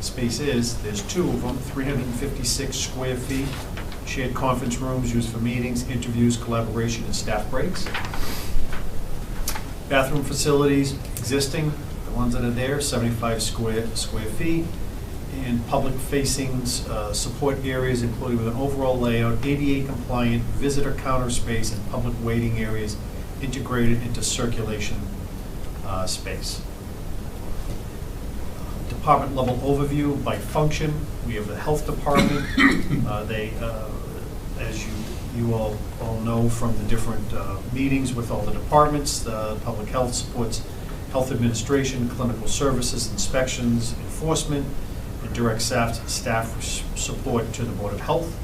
There's two of them, 356 square feet. Shared conference rooms used for meetings, interviews, collaboration, and staff breaks. Bathroom facilities, existing, the ones that are there, 75 square feet. And public-facing support areas, including with an overall layout, ADA-compliant visitor counter space and public waiting areas integrated into circulation space. Department level overview by function. We have the health department. As you all know from the different meetings with all the departments, the public health supports health administration, clinical services, inspections, enforcement, and direct staff support to the Board of Health.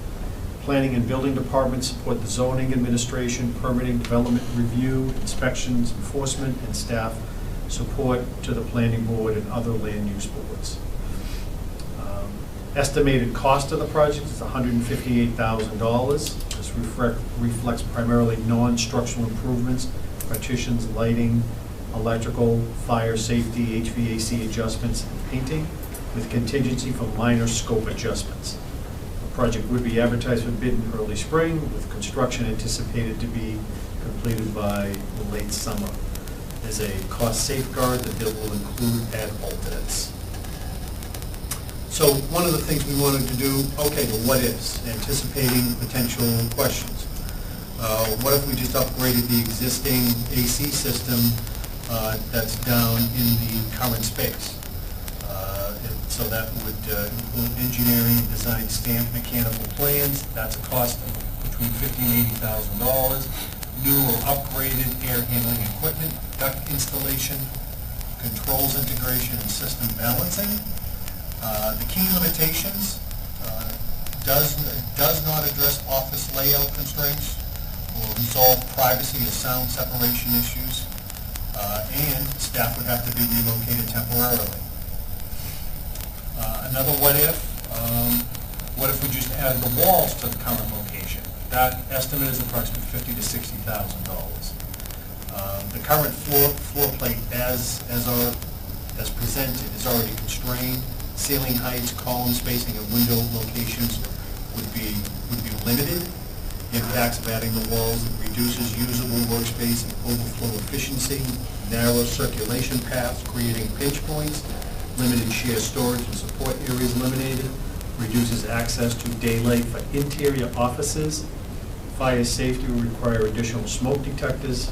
Planning and building departments support the zoning administration, permitting, development review, inspections, enforcement, and staff support to the planning board and other land use boards. Estimated cost of the project is $158,000. This reflects primarily non-structural improvements, partitions, lighting, electrical, fire safety, HVAC adjustments, and painting, with contingency for minor scope adjustments. The project would be advertised for bid in early spring, with construction anticipated to be completed by the late summer. As a cost safeguard, the bid will include ad alternates. So one of the things we wanted to do, okay, the what ifs, anticipating potential questions. What if we just upgraded the existing AC system that's down in the current space? So that would include engineering, design, stamp, mechanical plans. That's a cost of between $50,000 and $80,000. New or upgraded air handling equipment, duct installation, controls integration, and system balancing. The key limitations does not address office layout constraints or resolve privacy or sound separation issues, and staff would have to be relocated temporarily. Another what if we just added the walls to the current location? That estimate is approximately $50,000 to $60,000. The current floor plate as presented is already constrained. Ceiling heights, column spacing, and window locations would be limited. Impacts of adding the walls reduces usable workspace and overflow efficiency. Narrow circulation paths, creating pinch points. Limited shared storage and support areas eliminated. Reduces access to daylight for interior offices. Fire safety will require additional smoke detectors.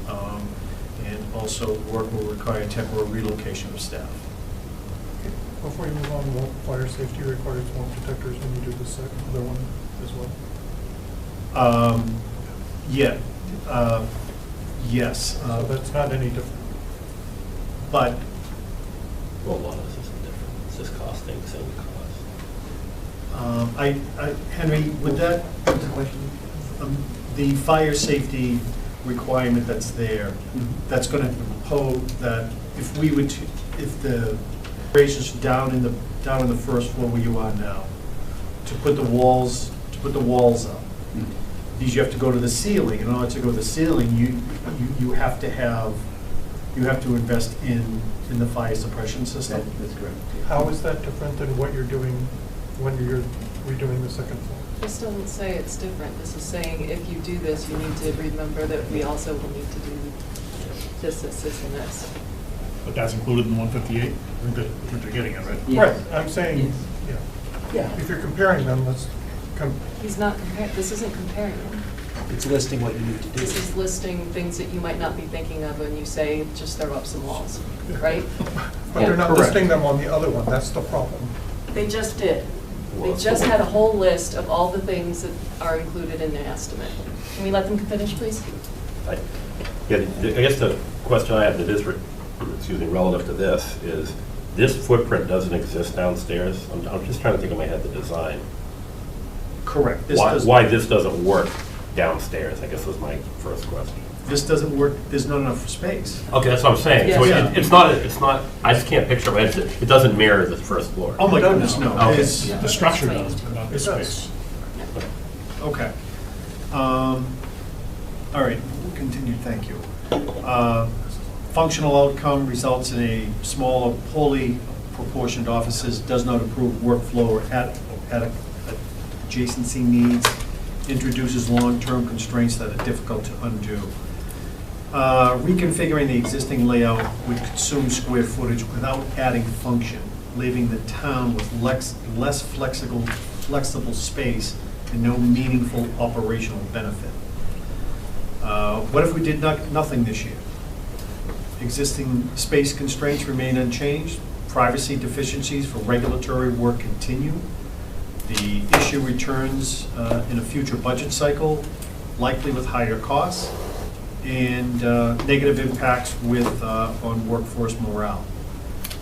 And also work will require temporary relocation of staff. Before you move on, will fire safety require smoke detectors when you do the other one as well? Yes. So that's not any different. But well, a lot of this isn't different. It's just costing the same cost. Henry, would that, the fire safety requirement that's there, that's going to impose that if we would, if the raises down in the first floor where you are now, to put the walls up. Because you have to go to the ceiling. In order to go to the ceiling, you have to invest in the fire suppression system. That's correct. How is that different than what you're doing when you're redoing the second floor? This doesn't say it's different. This is saying if you do this, you need to remember that we also will need to do this, and this. But that's included in 158? I think that's what you're getting at, right? Right, I'm saying, Yes. yeah, if you're comparing them, let's He's not comparing, this isn't comparing them. It's listing what you need to do. This is listing things that you might not be thinking of when you say, just throw up some walls, right? But they're not Correct. listing them on the other one, that's the problem. They just did. They just had a whole list of all the things that are included in their estimate. Can we let them finish, please? Yeah, I guess the question I have to this, excuse me, relative to this is, this footprint doesn't exist downstairs? I'm just trying to think in my head the design. Correct. Why this doesn't work downstairs, I guess was my first question. This doesn't work, there's not enough space. Okay, that's what I'm saying. So Yeah. it's not, I just can't picture my head, it doesn't mirror the first floor. Oh my goodness, no. Okay. It's- The structure does, but not the space. Okay. All right, we'll continue, thank you. Functional outcome results in a smaller, poorly proportioned offices, does not improve workflow or adjacency needs, introduces long-term constraints that are difficult to undo. Reconfiguring the existing layout would consume square footage without adding function, leaving the town with less flexible space and no meaningful operational benefit. What if we did nothing this year? Existing space constraints remain unchanged. Privacy deficiencies for regulatory work continue. The issue returns in a future budget cycle, likely with higher costs and negative impacts on workforce morale.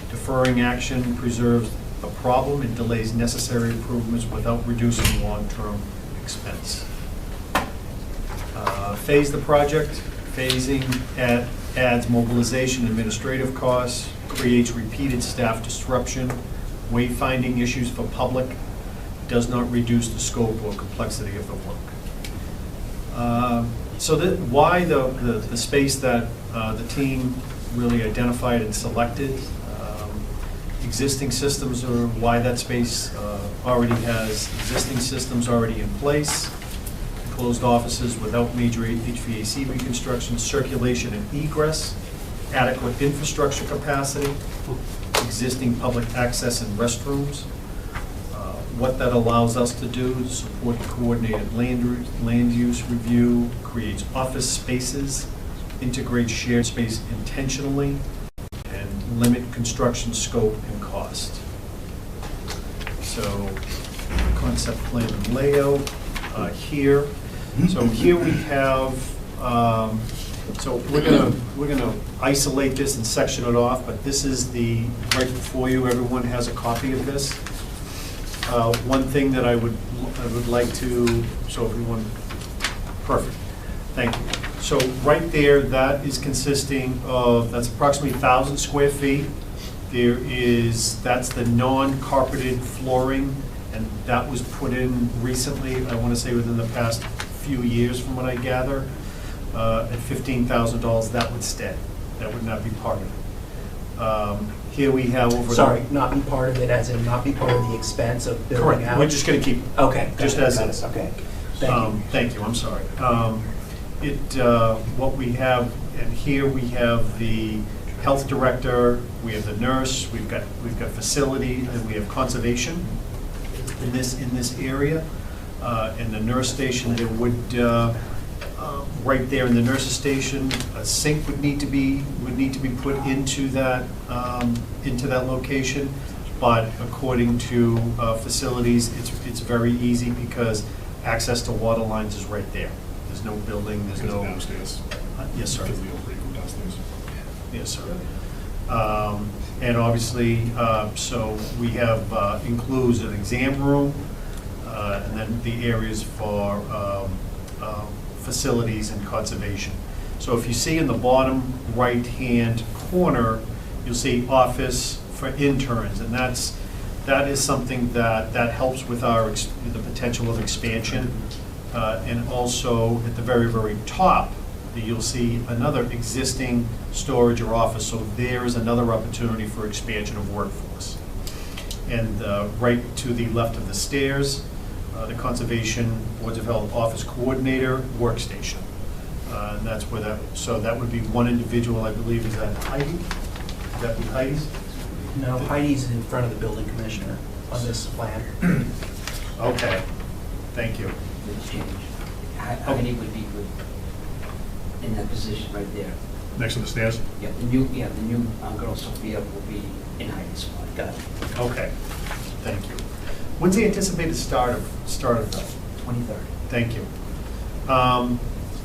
Deferring action preserves the problem and delays necessary improvements without reducing long-term expense. Phase the project. Phasing adds mobilization, administrative costs, creates repeated staff disruption, wayfinding issues for public, does not reduce the scope or complexity of the work. So why the space that the team really identified and selected, existing systems, or why that space already has existing systems already in place, closed offices without major HVAC reconstruction, circulation and egress, adequate infrastructure capacity, existing public access and restrooms. What that allows us to do is support coordinated land use review, creates office spaces, integrates shared space intentionally, and limit construction scope and cost. So, concept plan and layout here. So here we have, so we're gonna isolate this and section it off, but this is right before you, everyone has a copy of this. One thing that I would like to, so everyone, perfect, thank you. So right there, that is consisting of, that's approximately 1,000 square feet. That's the non-carpeted flooring, and that was put in recently, I want to say within the past few years from what I gather. At $15,000, that would stay. That would not be part of it. Here we have over. Sorry, not be part of it, as in not be part of the expense of building out? Correct, we're just going to keep. Okay. Just as is. Okay, thank you. Thank you, I'm sorry. What we have, and here we have the health director, we have the nurse, we've got facility, and we have conservation in this area. In the nurse station, there would, right there in the nurse's station, a sink would need to be put into that location. But according to facilities, it's very easy because access to water lines is right there. There's no building, there's no. Downstairs. Yes, sir. Because of the old break room downstairs. Yes, sir. And obviously, so we have, includes an exam room, and then the areas for facilities and conservation. So if you see in the bottom right-hand corner, you'll see office for interns, and that is something that helps with the potential of expansion. And also at the very, very top, you'll see another existing storage or office. So there is another opportunity for expansion of workforce. And right to the left of the stairs, the Conservation Boards of Health Office Coordinator Workstation. And that's where so that would be one individual, I believe, is that Heidi? Would that be Heidi's? No, Heidi's in front of the building commissioner on this plan. Okay, thank you. Heidi would be good in that position right there. Next to the stairs? Yeah, the new girl Sophia will be in Heidi's spot. Got it. Okay, thank you. When's the anticipated start of that? 23rd. Thank you.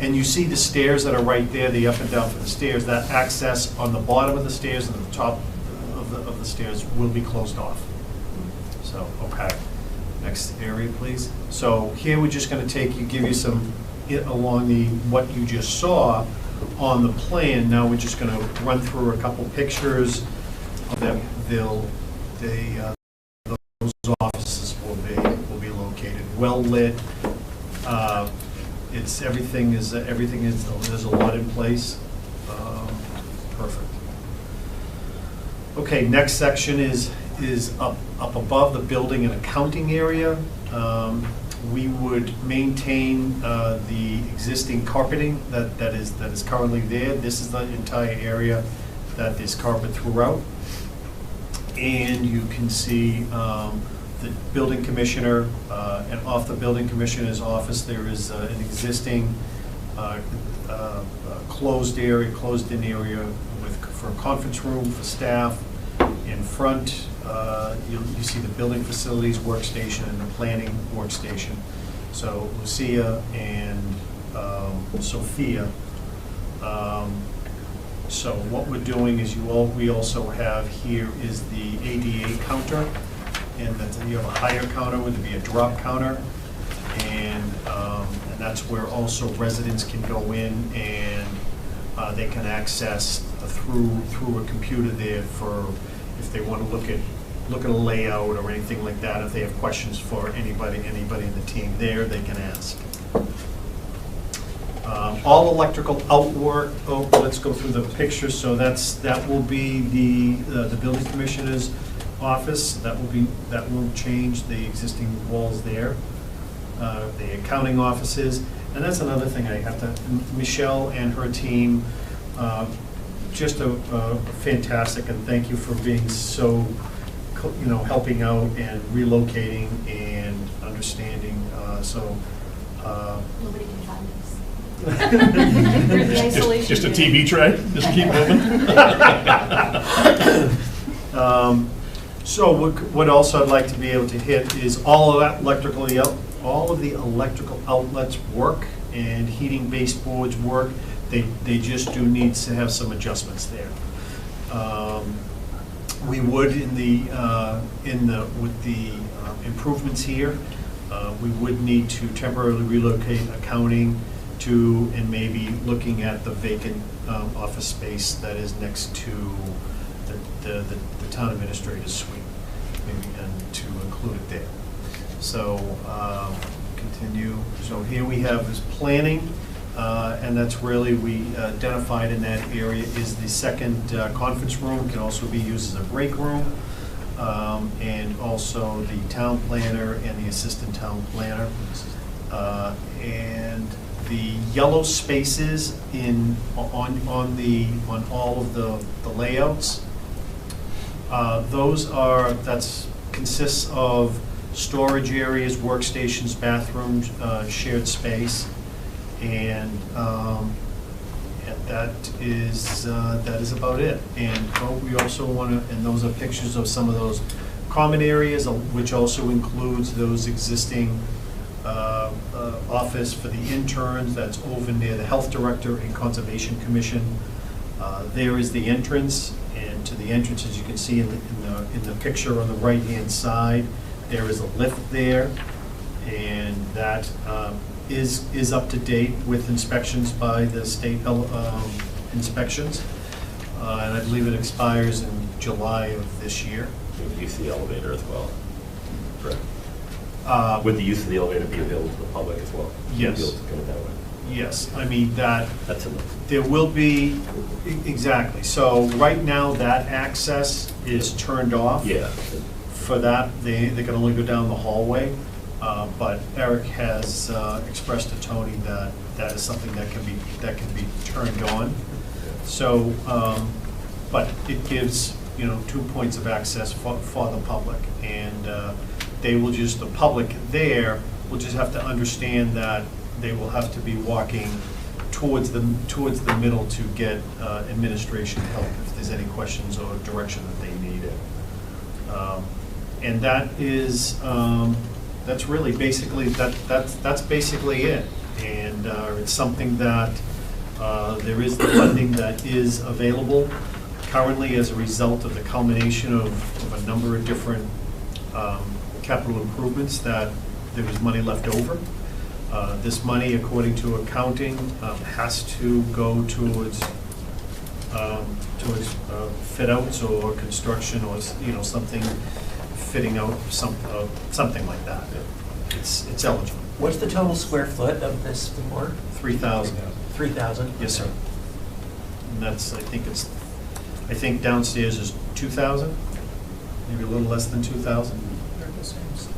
And you see the stairs that are right there, the up and down for the stairs, that access on the bottom of the stairs and the top of the stairs will be closed off. So, okay. Next area, please. So here we're just going to give you some, along what you just saw on the plan. Now we're just going to run through a couple pictures that those offices will be located. Well lit. There's a lot in place. Perfect. Okay, next section is up above the building and accounting area. We would maintain the existing carpeting that is currently there. This is the entire area that is carpet throughout. And you can see the building commissioner, and off the building commissioner's office, there is an existing closed-in area for a conference room for staff. In front, you see the building facilities workstation and the planning workstation. So Lucia and Sophia. So what we're doing is we also have here is the ADA counter, and you have a higher counter, would be a drop counter, and that's where also residents can go in and they can access through a computer there for if they want to look at a layout or anything like that. If they have questions for anybody in the team there, they can ask. All electrical outwork. Oh, let's go through the pictures. So that will be the building commissioner's office. That will change the existing walls there. The accounting offices, and that's another thing I have to. Michelle and her team, just a fantastic, and thank you for being so, helping out and relocating and understanding. Nobody can find us. Just a TV tray, just keep moving. So what else I'd like to be able to hit is all of the electrical outlets work and heating baseboards work. They just do need to have some adjustments there. We would with the improvements here, we would need to temporarily relocate accounting to, and maybe looking at the vacant office space that is next to the town administrator's suite, maybe, and to include it there. So continue. So here we have is planning, and that's really, we identified in that area is the second conference room, can also be used as a break room, and also the town planner and the assistant town planner. And the yellow spaces on all of the layouts, consists of storage areas, workstations, bathrooms, shared space, and that is about it. And we also want to, and those are pictures of some of those common areas, which also includes those existing office for the interns that's over near the health director and conservation commission. There is the entrance, and to the entrance, as you can see in the picture on the right hand side, there is a lift there, and that is up to date with inspections by the state inspections. And I believe it expires in July of this year. With the use of the elevator as well. Correct. Uh, Would the use of the elevator be available to the public as well? Yes. Be able to put it that way. Yes, I mean, that, That's enough. there will be, exactly. So right now, that access is turned off. Yeah. For that, they can only go down the hallway. But Eric has expressed to Tony that that is something that can be turned on. So, but it gives, 2 points of access for the public. And they will just, the public there will just have to understand that they will have to be walking towards the middle to get administration help if there's any questions or direction that they need. And that is, that's really basically, that's basically it. And it's something that there is the funding that is available currently as a result of the culmination of a number of different capital improvements that there was money left over. This money, according to accounting, has to go towards fit outs or construction or, something, fitting out, something like that. It's eligible. What's the total square foot of this floor? 3,000. 3,000? Yes, sir. And that's, I think downstairs is 2,000, maybe a little less than 2,000. They're the same size.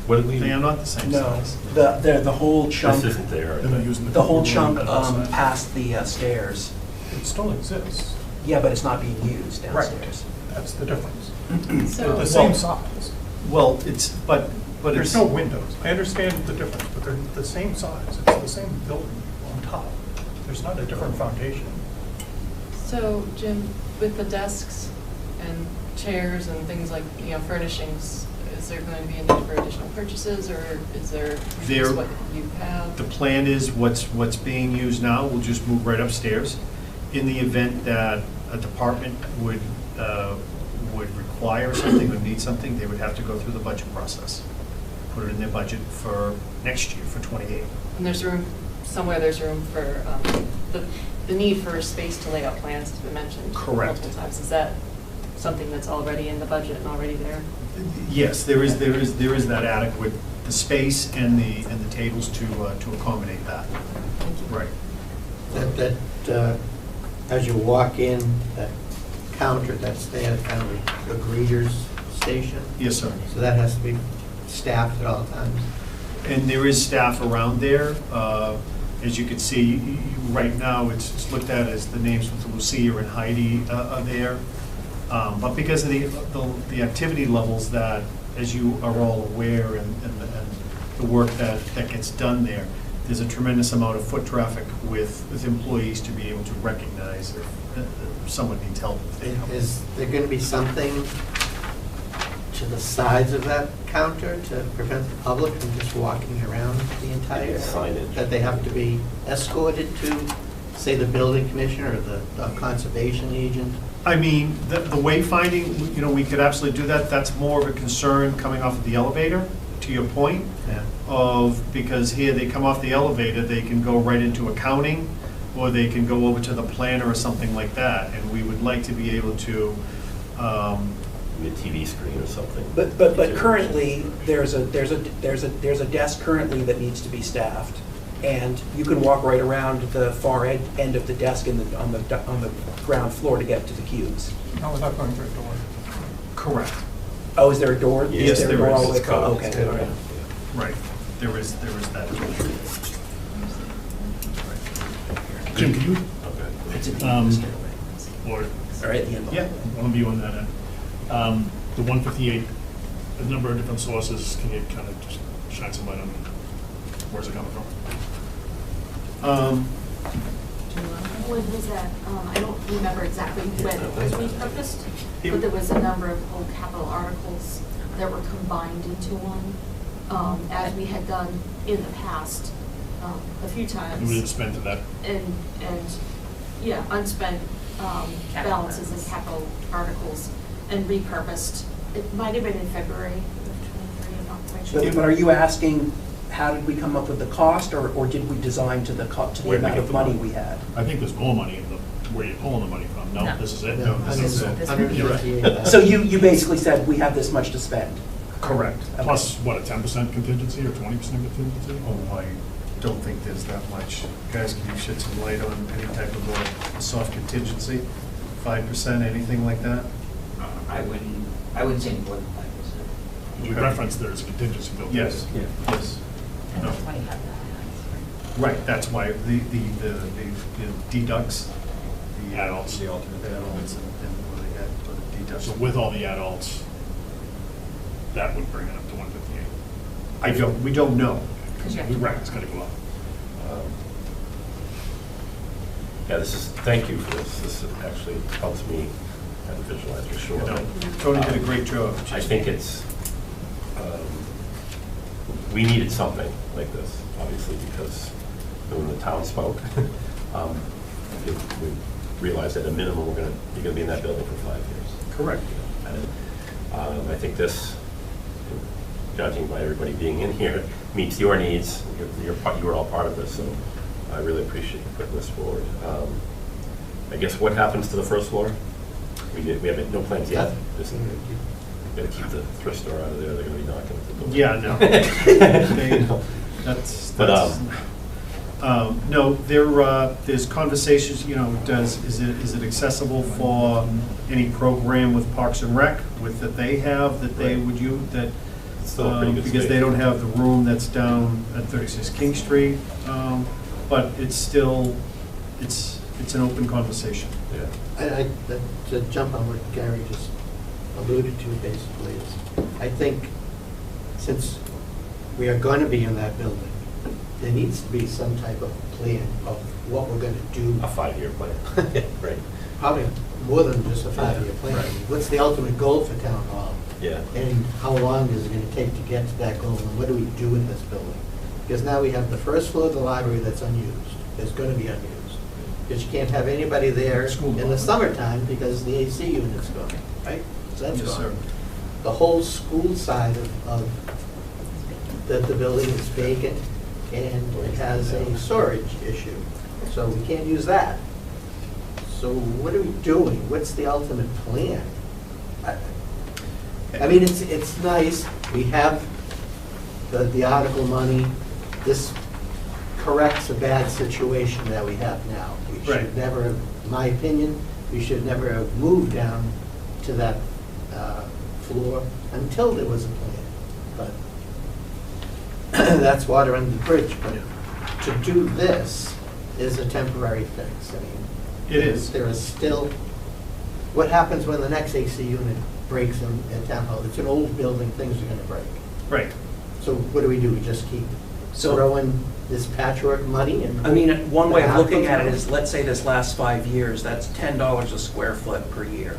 What did we? They are not the same No, size. the whole chunk, This isn't there. They're not using the whole computer room chunk outside. past the stairs. It still exists. Yeah, but it's not being used Right. downstairs. That's the difference. So- They're the same size. Well, but There's it's. no windows. I understand the difference, but they're the same size. It's the same building on top. There's not a different foundation. So, Jim, with the desks and chairs and things like, furnishings, is there going to be a need for additional purchases, or is there There- what you have? The plan is what's being used now will just move right upstairs. In the event that a department would require something or need something, they would have to go through the budget process. Put it in their budget for next year, for '28. And there's room, somewhere there's room for, the need for space to lay out plans has been mentioned Correct. multiple times. Is that something that's already in the budget and already there? Yes, there is that adequate, the space and the tables to accommodate that. Right. That as you walk in, that counter that's there, kind of a greeter's station. Yes, sir. So that has to be staffed at all times. And there is staff around there. As you can see, right now, it's looked at as the names with Lucia and Heidi are there. But because of the activity levels that, as you are all aware, and the work that gets done there, there's a tremendous amount of foot traffic with employees to be able to recognize if someone needs help. Is there going to be something to the sides of that counter to prevent the public from just walking around the entire? Signage. That they have to be escorted to, say, the building commissioner or the conservation agent? I mean, the wayfinding, we could absolutely do that. That's more of a concern coming off of the elevator, to your point. Yeah. Because here, they come off the elevator, they can go right into accounting, or they can go over to the planner or something like that. And we would like to be able to, A TV screen or something. But currently, there's a desk currently that needs to be staffed, and you can walk right around the far end of the desk on the ground floor to get to the cubes. Not without going through a door. correct. Oh, is there a door? Yes, there a there door is. all the way It's across? covered. Okay, all right. Right. There is that. Jim, can you, It's at the end of the stairway. or, All right, at the end. Yeah. one of you on that end, the 158, a number of different sources, can you kind of just shine some light on where's it coming from? When was that, I don't remember exactly when it was repurposed, but there was a number of old capital articles that were combined into one, as we had done in the past, a few times. We didn't spend to that. And, yeah, unspent balances in capital articles and repurposed. It might have been in February of '23, I'm not quite sure. But are you asking how did we come up with the cost, or did we design to the Where'd we amount get of the money money? we had? I think there's more money in where you're pulling the money from. No, No. this is it? No, This is it. You're right. So you basically said, we have this much to spend? Correct. Okay. Plus, what, a 10% contingency or 20% contingency? Oh, I don't think there's that much. Guys, can you shed some light on any type of a soft contingency? 5%, anything like that? I wouldn't say any more than 5%. We referenced there's a contingency built in. Yes, yes. And No. 25. Right, that's why the deducts, the Adults. the alternate adults and what they had for the deducts. So with all the adults, that would bring it up to 158. We don't know. Right, it's gotta go up. Yeah, thank you for this. This actually helps me kind of visualize for sure. No, Tony did a great job. I think it's, we needed something like this, obviously, because when the town spoke, we realized at a minimum, you're gonna be in that building for 5 years. Correct. And I think this, judging by everybody being in here, meets your needs. You were all part of this, so I really appreciate you putting this forward. I guess what happens to the first floor? We have no plans yet. Just gotta keep the thrift store out of there. They're gonna be knocking at the door. Yeah, no. No, there's conversations, is it accessible for any program with Parks and Rec that they have, that they would use, that, It's still a pretty good because space. they don't have the room that's down at 36 King Street, but it's still, it's an open conversation. Yeah. To jump on what Gary just alluded to, basically, is I think since we are going to be in that building, there needs to be some type of plan of what we're going to do. A 5-year plan. Right. Probably more than just a 5-year plan. Right. What's the ultimate goal for town hall? Yeah. And how long is it going to take to get to that goal, and what do we do with this building? Because now we have the first floor of the library that's unused, it's going to be unused. Because you can't have anybody there in the summertime because the AC unit's gone, right? So that's Yes, gone. sir. The whole school side of the building is vacant, and it has a storage issue, so we can't use that. So what are we doing? What's the ultimate plan? I mean, it's nice, we have the article money. This corrects a bad situation that we have now. We Right. should never, in my opinion, we should never have moved down to that floor until there was a plan. But that's water under the bridge. But to do this is a temporary fix. I mean, It is. There is still, what happens when the next AC unit breaks in town hall? It's an old building, things are gonna break. Right. So what do? We just keep throwing this patchwork money and? I mean, one way of looking at it is. is, let's say this last 5 years, that's $10 a square foot per year.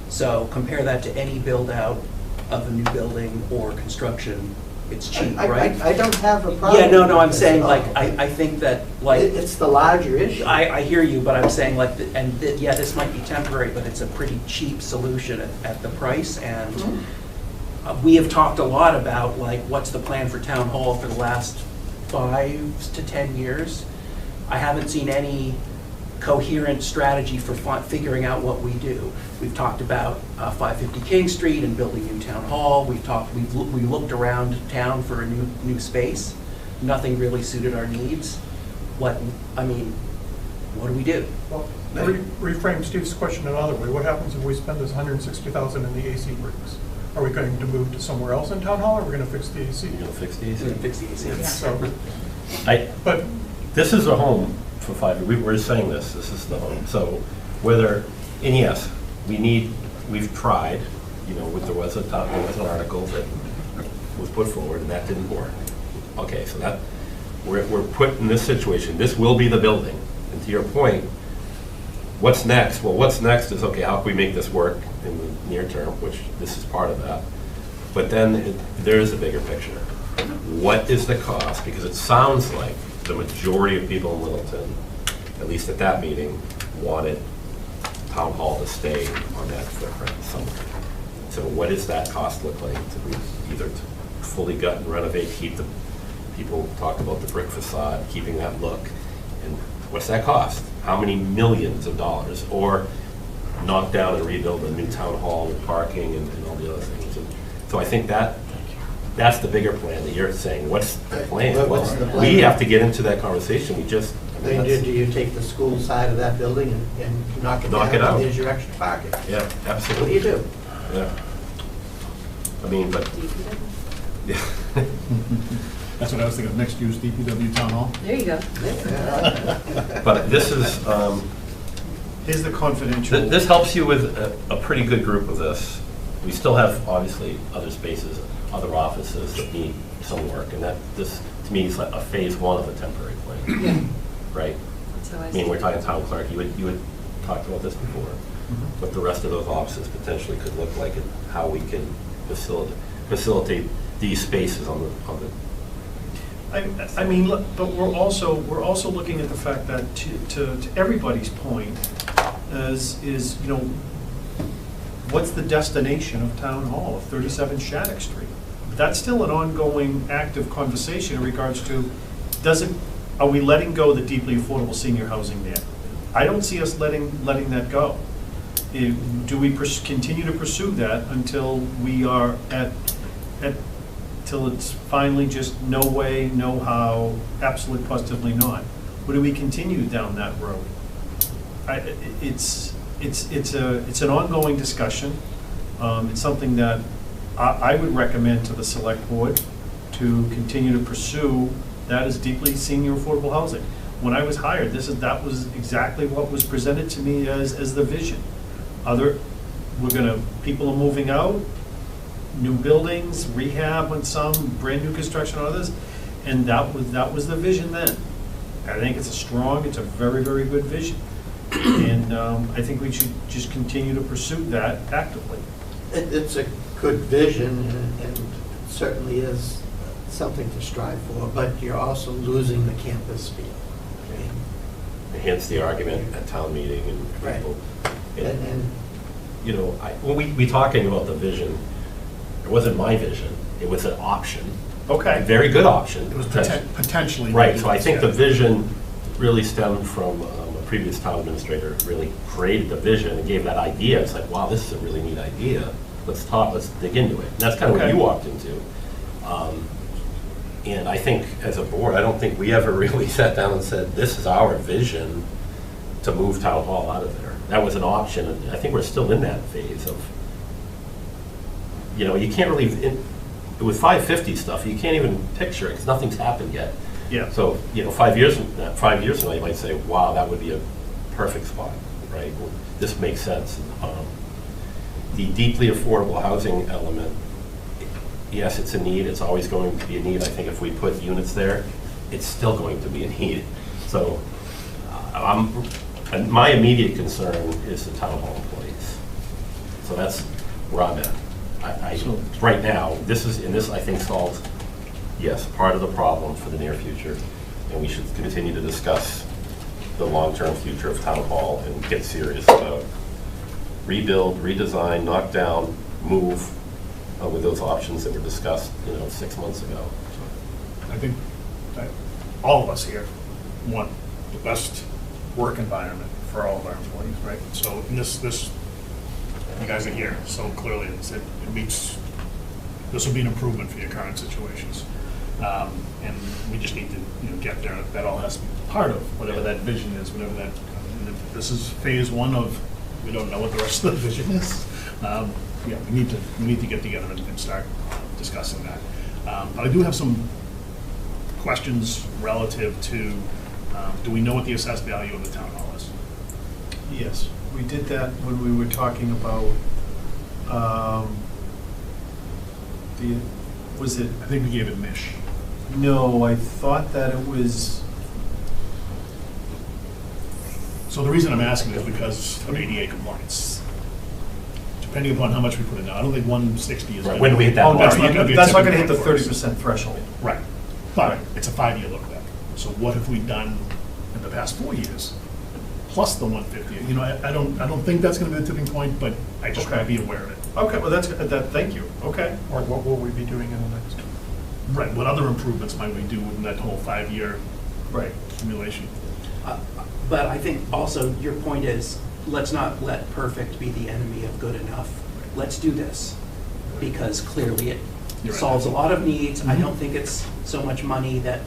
So compare that to any build-out of a new building or construction, it's cheap, right? I don't have a problem. Yeah, no, I'm with this saying, at like, all. I think that, like... It's the larger issue. I hear you, but I'm saying, like, yeah, this might be temporary, but it's a pretty cheap solution at the price, and we have talked a lot about, like, what's the plan for town hall for the last 5 to 10 years. I haven't seen any coherent strategy for figuring out what we do. We've talked about 550 King Street and building new town hall. We looked around town for a new space. Nothing really suited our needs. What do we do? Well, reframe Steve's question another way. What happens if we spend this $160,000 and the AC breaks? Are we going to move to somewhere else in town hall, or are we going to fix the AC? You're going to fix the AC? We're gonna fix the AC. Yeah, so- But this is a home for 5 years. We were saying this is the home. So whether, and yes, we've tried, there was an article that was put forward and that didn't work. Okay, so that, we're put in this situation. This will be the building. And to your point, what's next? Well, what's next is, okay, how can we make this work in the near term, which this is part of that. But then there's a bigger picture. What is the cost? Because it sounds like the majority of people in Littleton, at least at that meeting, wanted town hall to stay on that footprint somewhere. So what does that cost look like to either fully gut and renovate, keep the people talk about the brick facade, keeping that look, and what's that cost? How many millions of dollars? Or knock down and rebuild a new town hall with parking and all the other things. And so I think that's the bigger plan that you're saying. What's the plan? But what's the Well, plan? we have to get into that conversation. We just, I mean, do you take the school side of that building and knock it down? Knock it out. And there's your extra parking. yeah, What absolutely. do you do? Yeah. I mean, but, yeah. That's what I was thinking, mixed use DPW town hall. There you go. But this is, Here's the confidential. this helps you with a pretty good group of this. We still have, obviously, other spaces, other offices that need some work, and this, to me, is like a phase one of a temporary plan. Right? That's how I I see mean, we're it. talking town clerk, you had talked about this before, what the rest of those offices potentially could look like and how we can facilitate these spaces on the I mean, look, but we're also looking at the fact that to everybody's point is, you know, what's the destination of Town Hall, of 37 Shattuck Street? That's still an ongoing active conversation in regards to, are we letting go the deeply affordable senior housing there? I don't see us letting that go. Do we continue to pursue that until we are till it's finally just no way, no how, absolutely positively not? Or do we continue down that road? It's an ongoing discussion. It's something that I would recommend to the select board to continue to pursue that as deeply senior affordable housing. When I was hired, that was exactly what was presented to me as the vision. People are moving out, new buildings, rehab on some, brand new construction on others, and that was the vision then. I think it's a very, very good vision. And I think we should just continue to pursue that actively. It's a good vision, and certainly is something to strive for, but you're also losing the campus feel. hence the argument at town meeting and Right. people. And You know, when we talking about the vision, it wasn't my vision, it was an option. Okay. A very good option. It was potentially. Right, so I think the Yeah. vision really stemmed from a previous town administrator, really created the vision and gave that idea. It's like, wow, this is a really neat idea. Let's dig into it. And that's kind of what Okay. you walked into. And I think as a board, I don't think we ever really sat down and said, this is our vision to move town hall out of there. That was an option, and I think we're still in that phase of, you know, you can't really, with 550 stuff, you can't even picture it because nothing's happened yet. Yeah. So, you know, 5 years from now, you might say, wow, that would be a perfect spot, right? Well, this makes sense. The deeply affordable housing element, yes, it's a need, it's always going to be a need. I think if we put units there, it's still going to be a need. So, and my immediate concern is the town hall employees. So that's where I'm at. Right now, this I think solves, yes, part of the problem for the near future, and we should continue to discuss the long-term future of town hall and get serious about rebuild, redesign, knock down, move with those options that were discussed, 6 months ago. I think that all of us here want the best work environment for all of our employees, right? So in this, you guys are here, so clearly it meets, this will be an improvement for your current situations. And we just need to get there. That all has to be part of whatever that vision is, whatever that, this is phase one of, we don't know what the rest of the vision is. Yeah, we need to get together and start discussing that. But I do have some questions relative to, do we know what the assessed value of the town hall is? Yes, we did that when we were talking about, I think we gave it Mish. No, I thought that it was, So the reason I'm asking is because of ADA compliance. Depending upon how much we put in now, I don't think 160 is. Right, when do we hit that oh, bar? that's not gonna hit the 30% threshold. Right, but it's a 5-year look back. So what have we done in the past 4 years? Plus the 150. I don't think that's gonna be the tipping point, but I just want to be aware of it. Okay, well, that's, thank you, okay. Or what will we be doing in the next? Right, what other improvements might we do in that whole 5-year Right. accumulation? But I think also your point is, let's not let perfect be the enemy of good enough. Let's do this, because clearly it You're right. solves a lot of needs. I Mm-hmm. don't think it's so much money that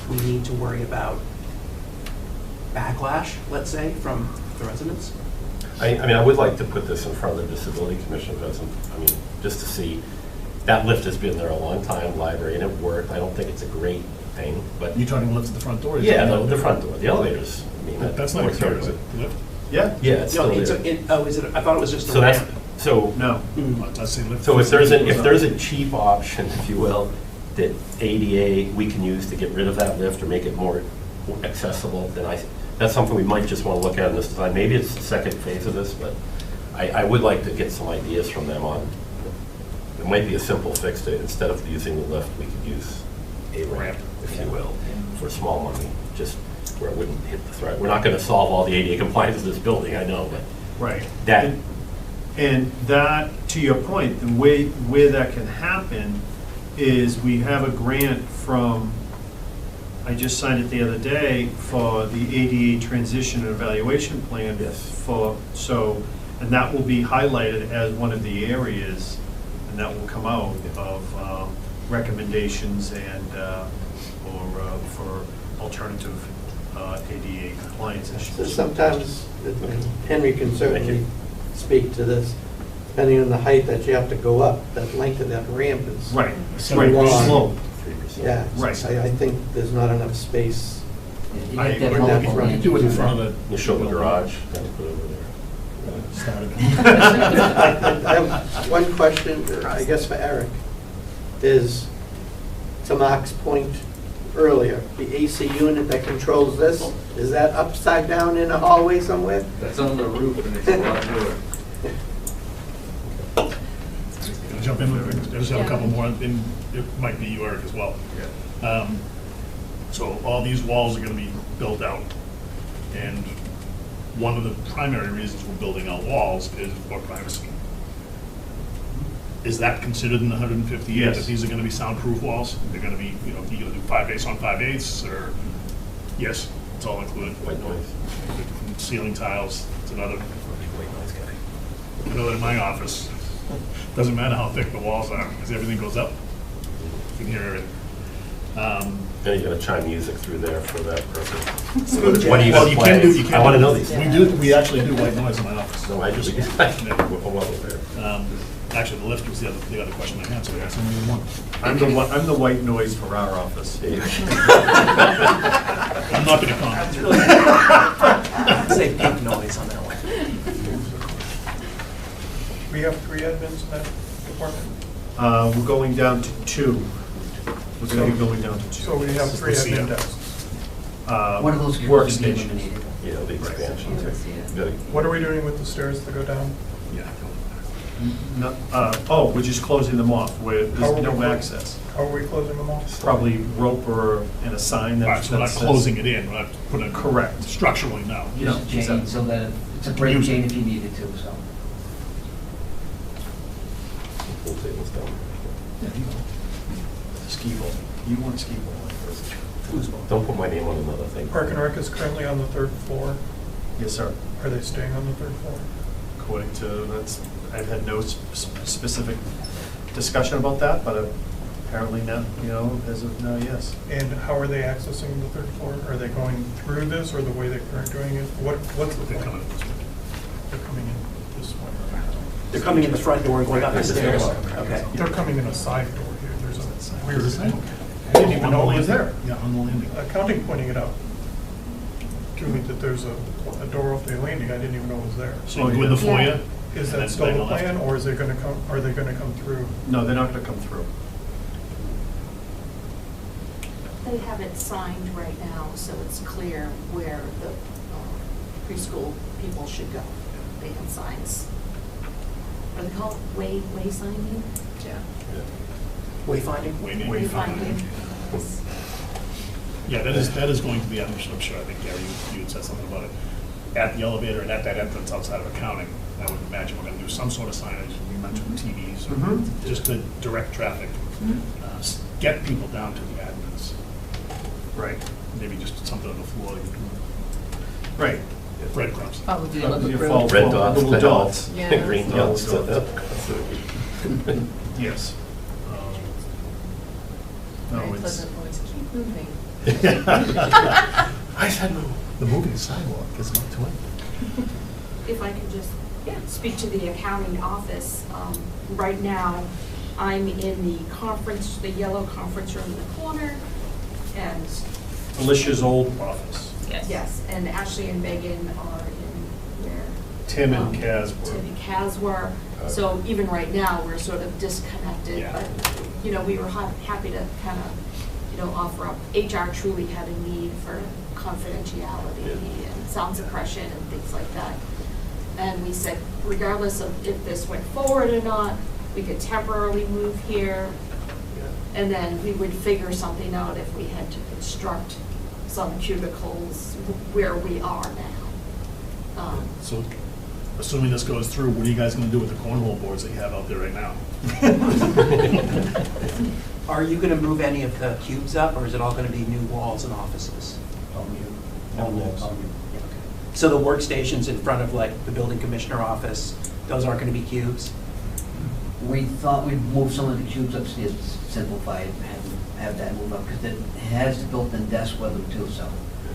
we need to worry about backlash, let's say, from the residents. I mean, I would like to put this in front of the Disability Commission, because, I mean, just to see, that lift has been there a long time, library, and it worked. I don't think it's a great thing, but. You talking lift at the front door? Yeah, the front door, the elevators. I mean, That's not a works car, very is it? good. Lift? Yeah. Yeah, it's No, still it's there. is it, I thought it was just a So that's, ramp. so. No. Well, it does say lift. So if there's a cheap option, if you will, that ADA, we can use to get rid of that lift or make it more accessible, then that's something we might just want to look at in this design. Maybe it's the second phase of this, but I would like to get some ideas from them on, it might be a simple fix to, instead of using the lift, we could use a ramp, if you will, for small money, just where it wouldn't hit the threat. We're not going to solve all the ADA compliance of this building, I know, but Right. that. And that, to your point, the way where that can happen is we have a grant from, I just signed it the other day, for the ADA transition and evaluation plan. Yes. And that will be highlighted as one of the areas, and that will come out of recommendations and, for alternative ADA compliance So issues. sometimes, and Henry can certainly speak to this, depending on the height that you have to go up, that length of that ramp is. Right, so right, long. slope. 3%. Yeah, Right. I think there's not enough space. You I get that agree. multiple You range. Do it in front of the. You show the garage, then put it over there. I have one question, I guess for Eric, is to Mark's point earlier, the AC unit that controls this, is that upside down in a hallway somewhere? That's on the roof and it's a lot newer. Can I jump in? I just have a couple more, and it might be you, Eric, as well. So all these walls are going to be built out, and one of the primary reasons we're building out walls is for privacy. Is that considered in the 150 years? Yes. That these are going to be soundproof walls? They're going to be, you know, you're going to do 5/8 on 5/8, or, yes, it's all included. White noise. Ceiling tiles, it's another. White noise guy. I know that in my office, doesn't matter how thick the walls are, because everything goes up. You can hear everything. Then you're gonna chime music through there for that purpose. Smooth What are you Well, gonna you play? can do, you can. I wanna know these. We actually do white noise in my office. No, I just, Yeah. I'm well aware. Actually, the lift was the other question I had, so I asked only one. I'm the white noise for our office. I'm not gonna comment. Say pink noise on that one. We have 3 admins in that department, We're going down to 2. We're going to be going down to 2. so we have 3 admin desks. One of those could be Workstations. eliminated. You know, the expansion. Yeah. Gotta- What are we doing with the stairs that go down? Yeah. We're just closing them off where there's no access. How are we closing them off? Probably rope or and a sign All right, that so we're not says- closing it in, we're not putting it. Correct. Structurally, no. No, Just a chain exactly. so that it's a break Use it. chain if you needed to, so. Pool tables down. Ski ball. You want ski ball. Don't put my name on another thing. Park and Rec is currently on the 3rd floor. Yes, sir. Are they staying on the 3rd floor? According to, I've had no specific discussion about that, but apparently now, as of now, yes. And how are they accessing the 3rd floor? Are they going through this or the way they're doing it? What's the They're plan? coming this way. They're coming in this way. They're coming in the front door and going up the stairs? Okay. They're coming in a side door here. There's a weird. I didn't even On know the it was landing. there. Yeah, on the landing. Accounting pointing it out to me that there's a door off the landing. I didn't even know it was there. So you go in the foyer? Is and that then still back the left. plan, or is it gonna come, are they gonna come through? No, they're not going to come through. They have it signed right now, so it's clear where the preschool people should go. They have signs. Are they called wayfinding? Yeah. Wayfinding? Wayfinding. Yeah, that is going to be, I'm sure, I think, Gary, you had said something about it. At the elevator and at that entrance outside of accounting, I would imagine we're going to do some sort of signage. We mentioned TVs, or just to direct traffic. get people down to the admins. Right. Maybe just something on the floor. Right. Breadcrumbs. Probably Red dots little to help, dots. Yeah. green Little dots to dots. help. Yes. No, Very it's. pleasant voice, keep moving. I said move. The moving sidewalk is not to it. If I could just speak to the accounting office, right now, I'm in the conference, the yellow conference room in the corner, and Alicia's old office. yes, and Ashley and Megan are in where Tim and Kaz were. Tim and Kaz were. So even right now, we're sort of disconnected, Yeah. but, you know, we were happy to kind of, you know, offer up. HR truly had a need for confidentiality and sound suppression and things like that. And we said, regardless of if this went forward or not, we could temporarily move here, and then we would figure something out if we had to construct some cubicles where we are now. So, assuming this goes through, what are you guys gonna do with the cornhole boards that you have out there right now? Are you going to move any of the cubes up, or is it all going to be new walls and offices? All All new. walls. All new. Yeah, okay. So the workstations in front of like the building commissioner office, those aren't going to be cubes? We thought we'd move some of the cubes upstairs, simplify it, and have that move up, because it has built-in desk with them too, so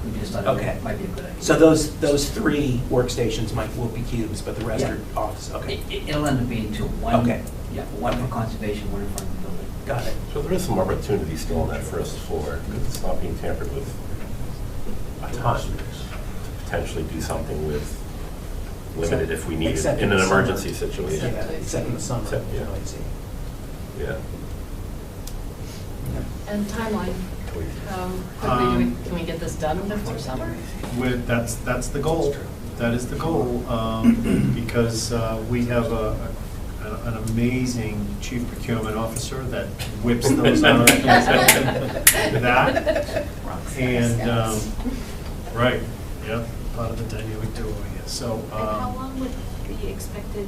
we just thought Okay. it might be a good idea. So those three workstations will be cubes, but the rest Yeah. are office, okay. It'll end up being two. One, Okay. Yeah, one for conservation, one in front of the building. Got it. So there is some opportunity still on that first floor, because it's not being tampered with a ton. To potentially do something with limited if we need it Except in in an the summer. emergency situation. Yeah, except in the summer. Except, yeah. I see. Yeah. And timeline, quickly, can we get this done before summer? That's the goal. That is the goal, because we have an amazing chief procurement officer that whips those out. That, and, right, yep, part of the dynamic duo here, so. And how long would the expected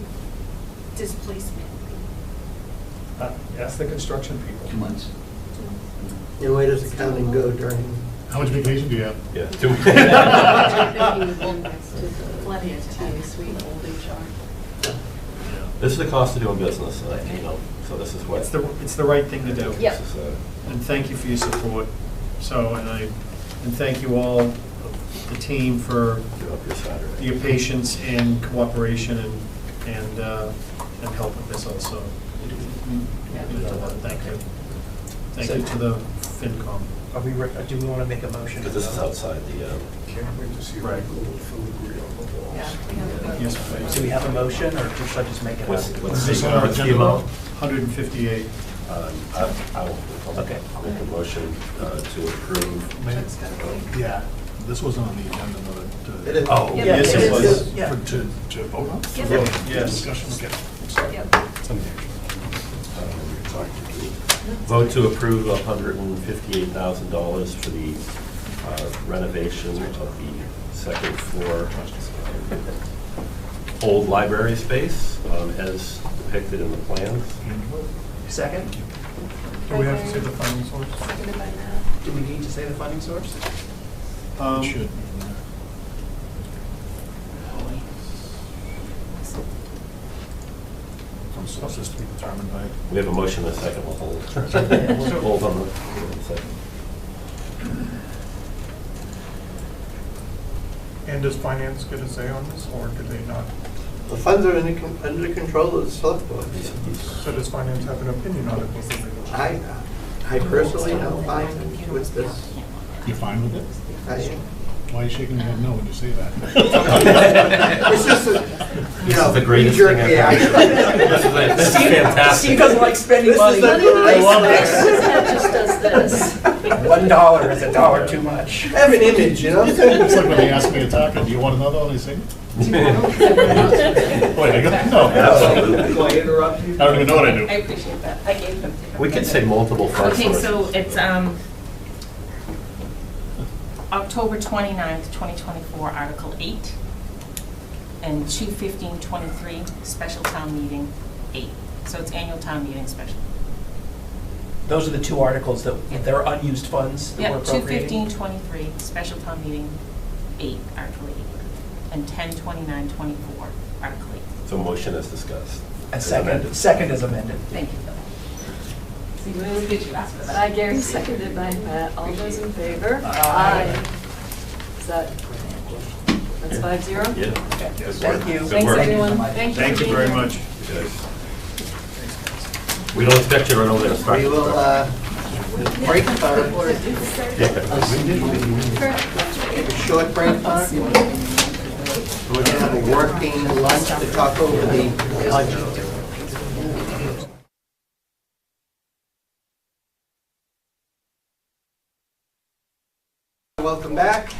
displacement be? Ask the construction people. 2 months. And where does accounting go during? How much vacation do you have? Yeah. Plenty of time, sweet old HR. This is the cost of doing business, you know, so this is what. It's the right thing to do. Yep. This is, And thank you for your support. So, and thank you all, the team, for give up your Saturday. your patience and cooperation and help with this also. Thank you. Thank you to the FinCom. Are we, do we want to make a motion? Because this is outside the, Right. Yes, please. Do we have a motion, or should I just make it? What's Is this on our what's the agenda? amount? 158. I'll make a motion to approve. Yeah, this was on the agenda, It is. Oh, Yeah, Yes, it was. Yeah. to vote on? Yep. Yes. Discussion, okay. Sorry. Yep. Vote to approve $158,000 for the renovation of the second floor old library space as depicted in the plans. Second? Do we have to say the funding source? Seconded by Matt. Do we need to say the funding source? It should. From sources to be determined by. We have a motion and a second, we'll hold. Hold on the second. And does finance get a say on this, or do they not? The funds are under control of the select board. So does finance have an opinion on it? I personally am fine with this. You fine with it? I am. Why are you shaking your head no when you say that? It's just, This is the greatest thing I've ever. This is fantastic. Steve doesn't like spending money. I love Matt just does this. $1 is $1 too much. I have an image, you know? It's like when they ask me to talk, do you want another one? I say, wait, I got, no. Absolutely. Do I interrupt you? I don't even know what I do. I appreciate that. I gave them. We could say multiple front Okay, sources. so it's October 29th, 2024, Article 8, and 2/15/23, special town meeting 8. So it's annual town meeting special. Those are the two articles that, they're unused funds that we're Yep, appropriating? 215-23, special town meeting 8, Article 8, and 1029-24, Article 8. So motion is discussed. And second is amended. Thank you. See, we always get you asked for that. Gary, seconded by Matt. All those in favor? Aye. Is that, that's 5-0? Yeah. Thank you. Thanks, everyone. Thank you. Thank you very much. We don't expect you to run over there and start. We will, break time. Take a short break time. We're gonna have a working lunch to talk over the budget. Welcome back.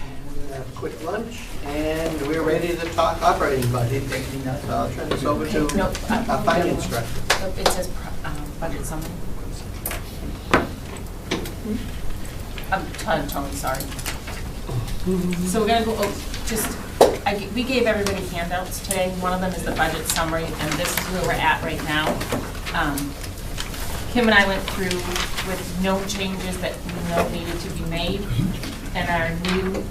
Have a quick lunch, and we're ready to talk operating budget. So I'll turn this over to our finance director. Nope, it says budget summary. I'm totally sorry. So we're gonna go, we gave everybody handouts today. One of them is the budget summary, and this is where we're at right now. Kim and I went through with no changes that we know needed to be made, and our new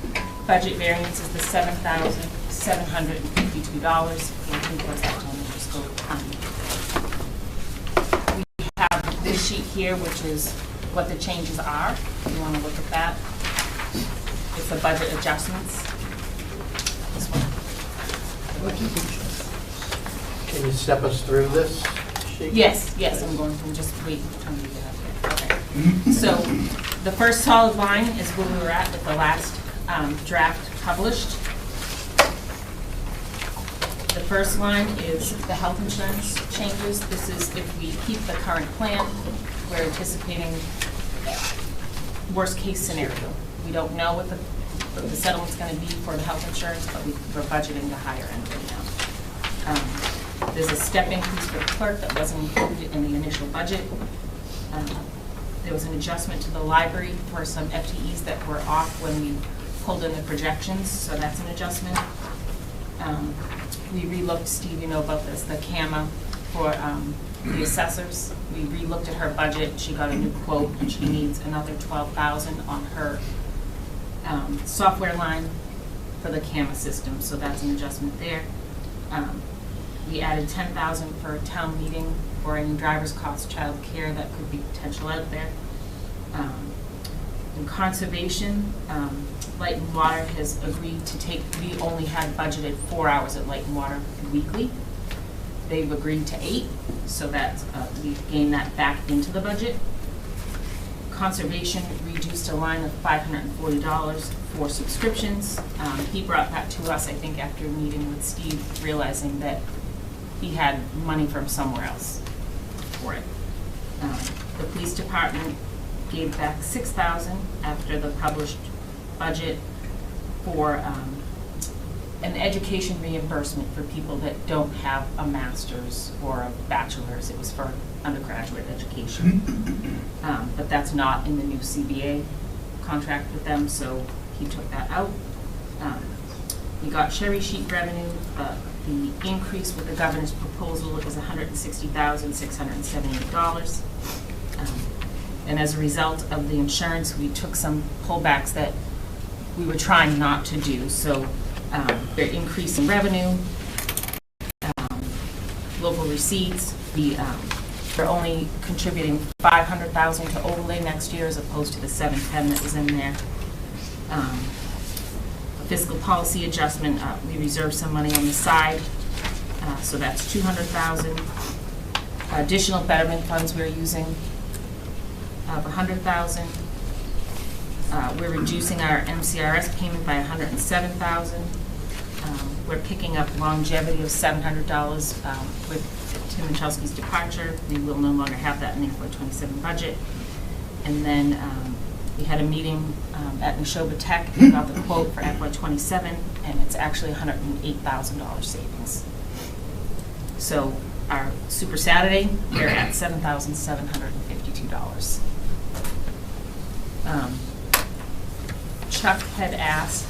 budget variance is the $7,752. We have this sheet here, which is what the changes are. If you want to look at that. It's the budget adjustments. This one. Can you step us through this sheet? Yes, I'm going to just wait until you get up there. Okay. So the first solid line is where we were at with the last draft published. The first line is the health insurance changes. This is if we keep the current plan, we're anticipating worst case scenario. We don't know what the settlement's going to be for the health insurance, but we're budgeting the higher end right now. There's a step increase for the clerk that wasn't included in the initial budget. There was an adjustment to the library for some FTEs that were off when we pulled in the projections, so that's an adjustment. We relooked, Steve, you know about this, the CAMA for the assessors. We relooked at her budget. She got a new quote, and she needs another $12,000 on her software line for the CAMA system, so that's an adjustment there. We added $10,000 for a town meeting for any driver's cost child care that could be potential out there. In conservation, Light and Water has agreed to take, we only had budgeted 4 hours at Light and Water weekly. They've agreed to 8, so that we've gained that back into the budget. Conservation reduced a line of $540 for subscriptions. He brought that to us, I think, after meeting with Steve, realizing that he had money from somewhere else for it. The police department gave back $6,000 after the published budget for an education reimbursement for people that don't have a master's or a bachelor's. It was for undergraduate education. But that's not in the new CBA contract with them, so he took that out. We got cherry sheet revenue. The increase with the governor's proposal is $160,678. And as a result of the insurance, we took some pullbacks that we were trying not to do. So their increase in revenue, local receipts, they're only contributing $500,000 to overlay next year as opposed to the $710 that was in there. Fiscal policy adjustment, we reserved some money on the side, so that's $200,000. Additional betterment funds we're using of $100,000. We're reducing our MCRS payment by $107,000. We're picking up longevity of $700 with Tim Minchalski's departure. We will no longer have that in the FY27 budget. And then we had a meeting at Neshoba Tech and got the quote for FY27, and it's actually $108,000 savings. So our Super Saturday, we're at $7,752. Chuck had asked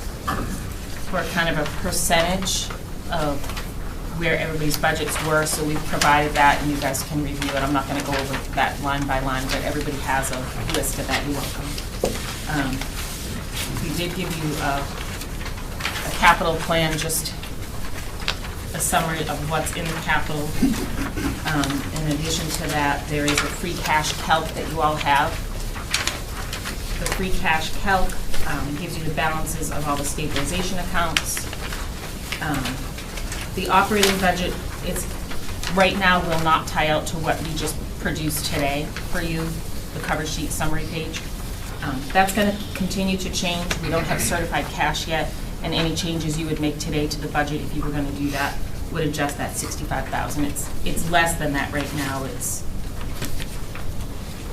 for kind of a percentage of where everybody's budgets were, so we've provided that, and you guys can review it. I'm not gonna go over that line by line, but everybody has a list of that. You're welcome. We did give you a capital plan, just a summary of what's in the capital. In addition to that, there is a free cash calc that you all have. The free cash calc gives you the balances of all the stabilization accounts. The operating budget is, right now, will not tie out to what we just produced today for you, the cover sheet summary page. That's going to continue to change. We don't have certified cash yet, and any changes you would make today to the budget, if you were going to do that, would adjust that 65,000. It's less than that right now.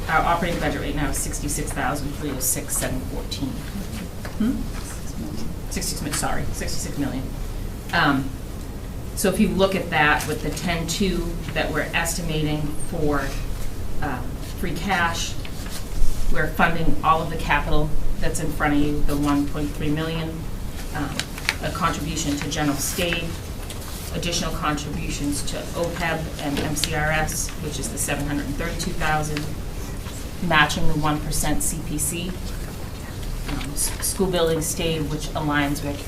Our operating budget right now is 66,306,714. 66 million. So if you look at that with the 10.2 that we're estimating for free cash, we're funding all of the capital that's in front of you, the 1.3 million, a contribution to general state, additional contributions to OPEB and MCRS, which is the 732,000, matching the 1% CPC, school building stayed, which aligns with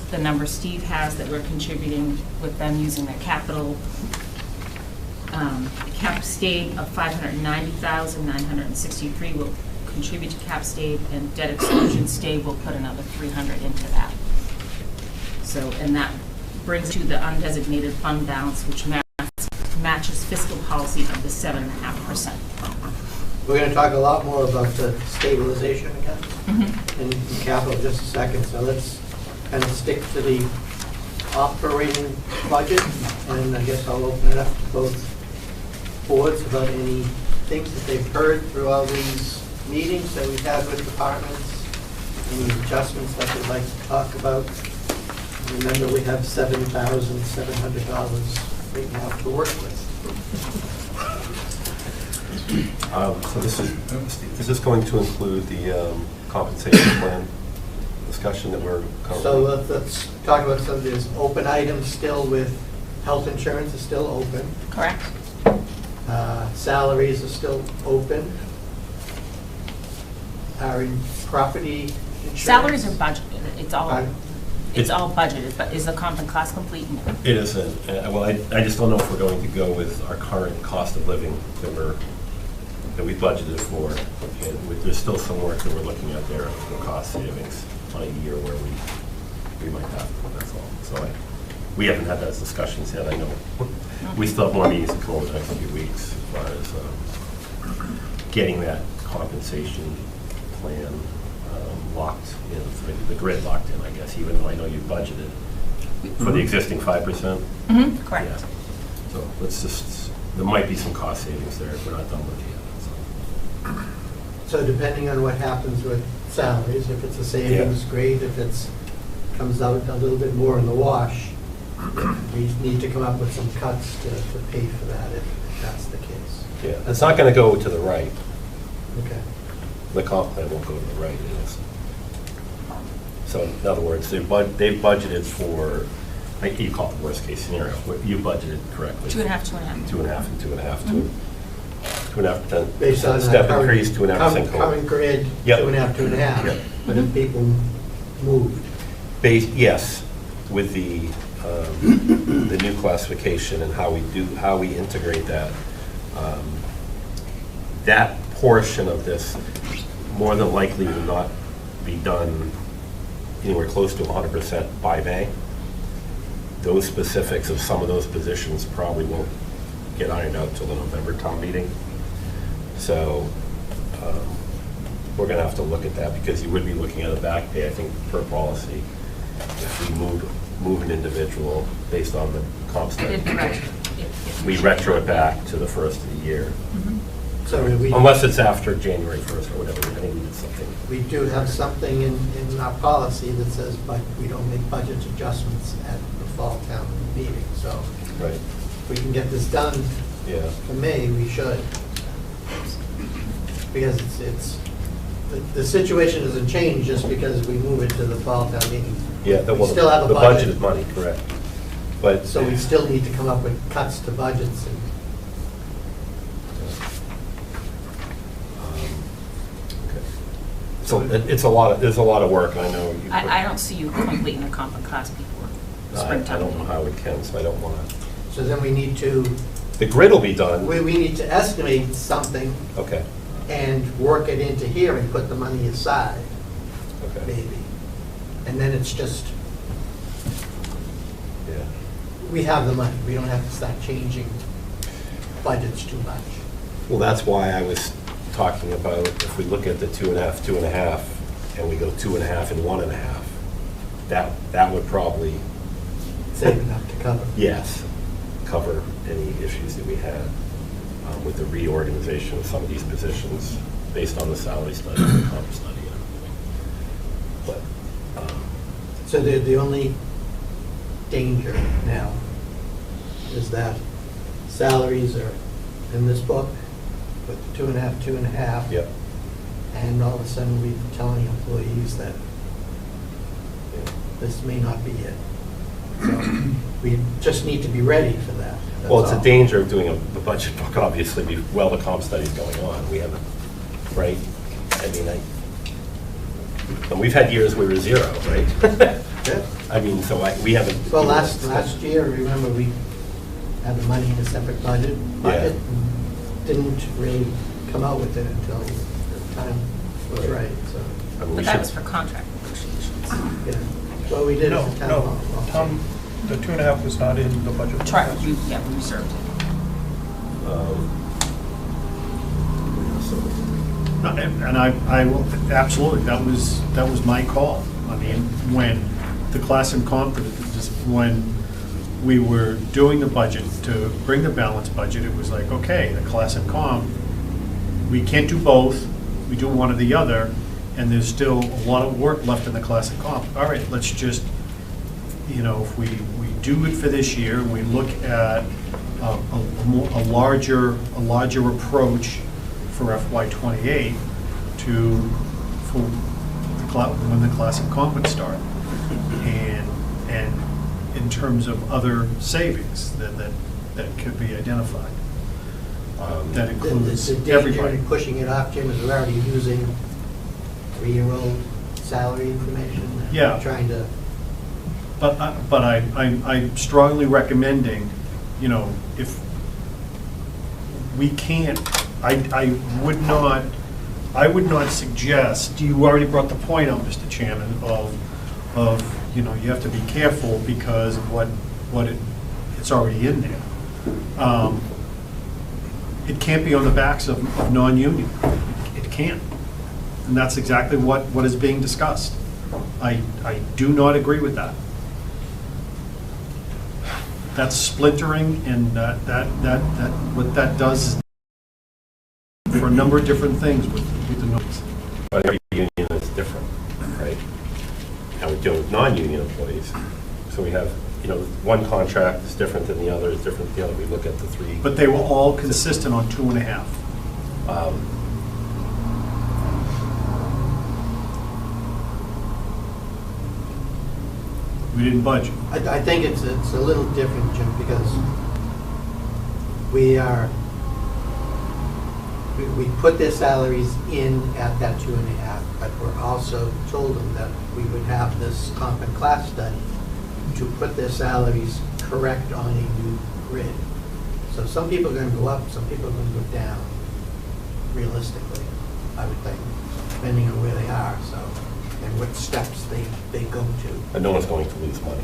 the number Steve has that we're contributing with them using their capital. Cap stayed of 590,963 will contribute to cap stayed, and debt exclusion stayed will put another 300 into that. So, and that brings to the undesignated fund balance, which matches fiscal policy of the 7.5%. We're going to talk a lot more about the stabilization account in capital in just a second. So let's kind of stick to the operating budget, and I guess I'll open it up to both boards about any things that they've heard through all these meetings that we've had with departments, any adjustments that they'd like to talk about. Remember, we have $7,700 right now to work with. So is this going to include the compensation plan discussion that we're covering? So let's talk about some of these open items still. With health insurance is still open. Correct. Salaries are still open. Our property insurance. Salaries are budgeted. It's all budgeted, but is the comp and class complete? No. It isn't. Well, I just don't know if we're going to go with our current cost of living that we budgeted for. And there's still some work that we're looking at there for cost savings on a year where we might have to, that's all. So we haven't had those discussions yet, I know. We still have more meetings to go over the next few weeks as far as getting that compensation plan locked in, the grid locked in, I guess, even though I know you budgeted for the existing 5%. Correct. Yeah. So let's just, there might be some cost savings there if we're not done with it yet. So depending on what happens with salaries, if it's a savings, great. If it's comes out a little bit more in the wash, we need to come up with some cuts to pay for that if that's the case. Yeah, it's not going to go to the right. Okay. The comp plan won't go to the right. So in other words, they've budgeted for, like you call it the worst case scenario, but you budgeted correctly. 2.5, 2.5. 2.5, 2.5%. Based on step increase, 2.5% current grid, 2.5, 2.5. Yep. But if people moved. Yes, with the new classification and how we integrate that. That portion of this more than likely will not be done anywhere close to 100% by May. Those specifics of some of those positions probably won't get ironed out till the November town meeting. So we're going to have to look at that, because you would be looking at a back pay, I think, per policy, if we move an individual based on the comp study. We retro it back to the first of the year. So unless it's after January 1st or whatever, I think we did something. We do have something in our policy that says, but we don't make budget adjustments at the fall town meeting. So right. If we can get this done for May, we should. Because the situation doesn't change just because we move it to the fall town meeting. Yeah, we still have a the budget. budgeted money, correct. But So we still need to come up with cuts to budgets and so it's a lot. There's a lot of work. I know. I don't see you completing the comp and class before I springtime. don't know how it can, so I don't want to. so then we need to, The grid will be done. we need to estimate something Okay. and work it into here and put the money aside, Okay. maybe. And then it's just, Yeah. we have the money, we don't have to start changing budgets too much. Well, that's why I was talking about if we look at the 2.5, and we go 2.5 and 1.5, that would probably, Save enough to cover. yes, cover any issues that we had with the reorganization of some of these positions based on the salary study and the comp study and everything. But, So the only danger now is that salaries are in this book with 2.5, Yep. and all of a sudden we're telling employees that this may not be it. So we just need to be ready for that. That's Well, it's a all. danger of doing a budget book, obviously, while the comp study's going on. We haven't, right? I mean, and we've had years where we're zero, right? Yeah. I mean, so we haven't. Well, last year, remember, we had the money in a separate budget, and didn't really come out with it until the time was right, so. I mean, But that was for contract negotiations. Yeah. Well, we did No, it for town no, hall. Tom, the 2.5 was not in the budget. Try, we reserved it. And I will, absolutely, that was my call. I mean, when the class and comp, when we were doing the budget, to bring the balanced budget, it was like, okay, the class and comp, we can't do both, we do one or the other, and there's still a lot of work left in the class and comp. All right, let's just, if we do it for this year, and we look at a larger approach for FY '28 for when the class and comp would start, and in terms of other savings that could be identified. That includes The danger everybody. in pushing it off, Jim, is we're already using 3-year-old salary information. Yeah. Trying to, But I'm strongly recommending, if we can't, I would not suggest, you already brought the point out, Mr. Chairman, of you have to be careful because of it's already in there. It can't be on the backs of non-union. It can't. And that's exactly what is being discussed. I do not agree with that. That's splintering, and what that does for a number of different things with the notes. But every union is different, right? And we deal with non-union employees. So we have, one contract is different than the other, is different than the other. We look at the three. But they were all consistent on 2.5. We didn't budget. I think it's a little different, Jim, because we put their salaries in at that 2.5, but we're also told them that we would have this comp and class study to put their salaries correct on a new grid. So some people are going to go up, some people are going to go down, realistically, I would think, depending on where they are, so, and what steps they go to. And no one's going to lose money.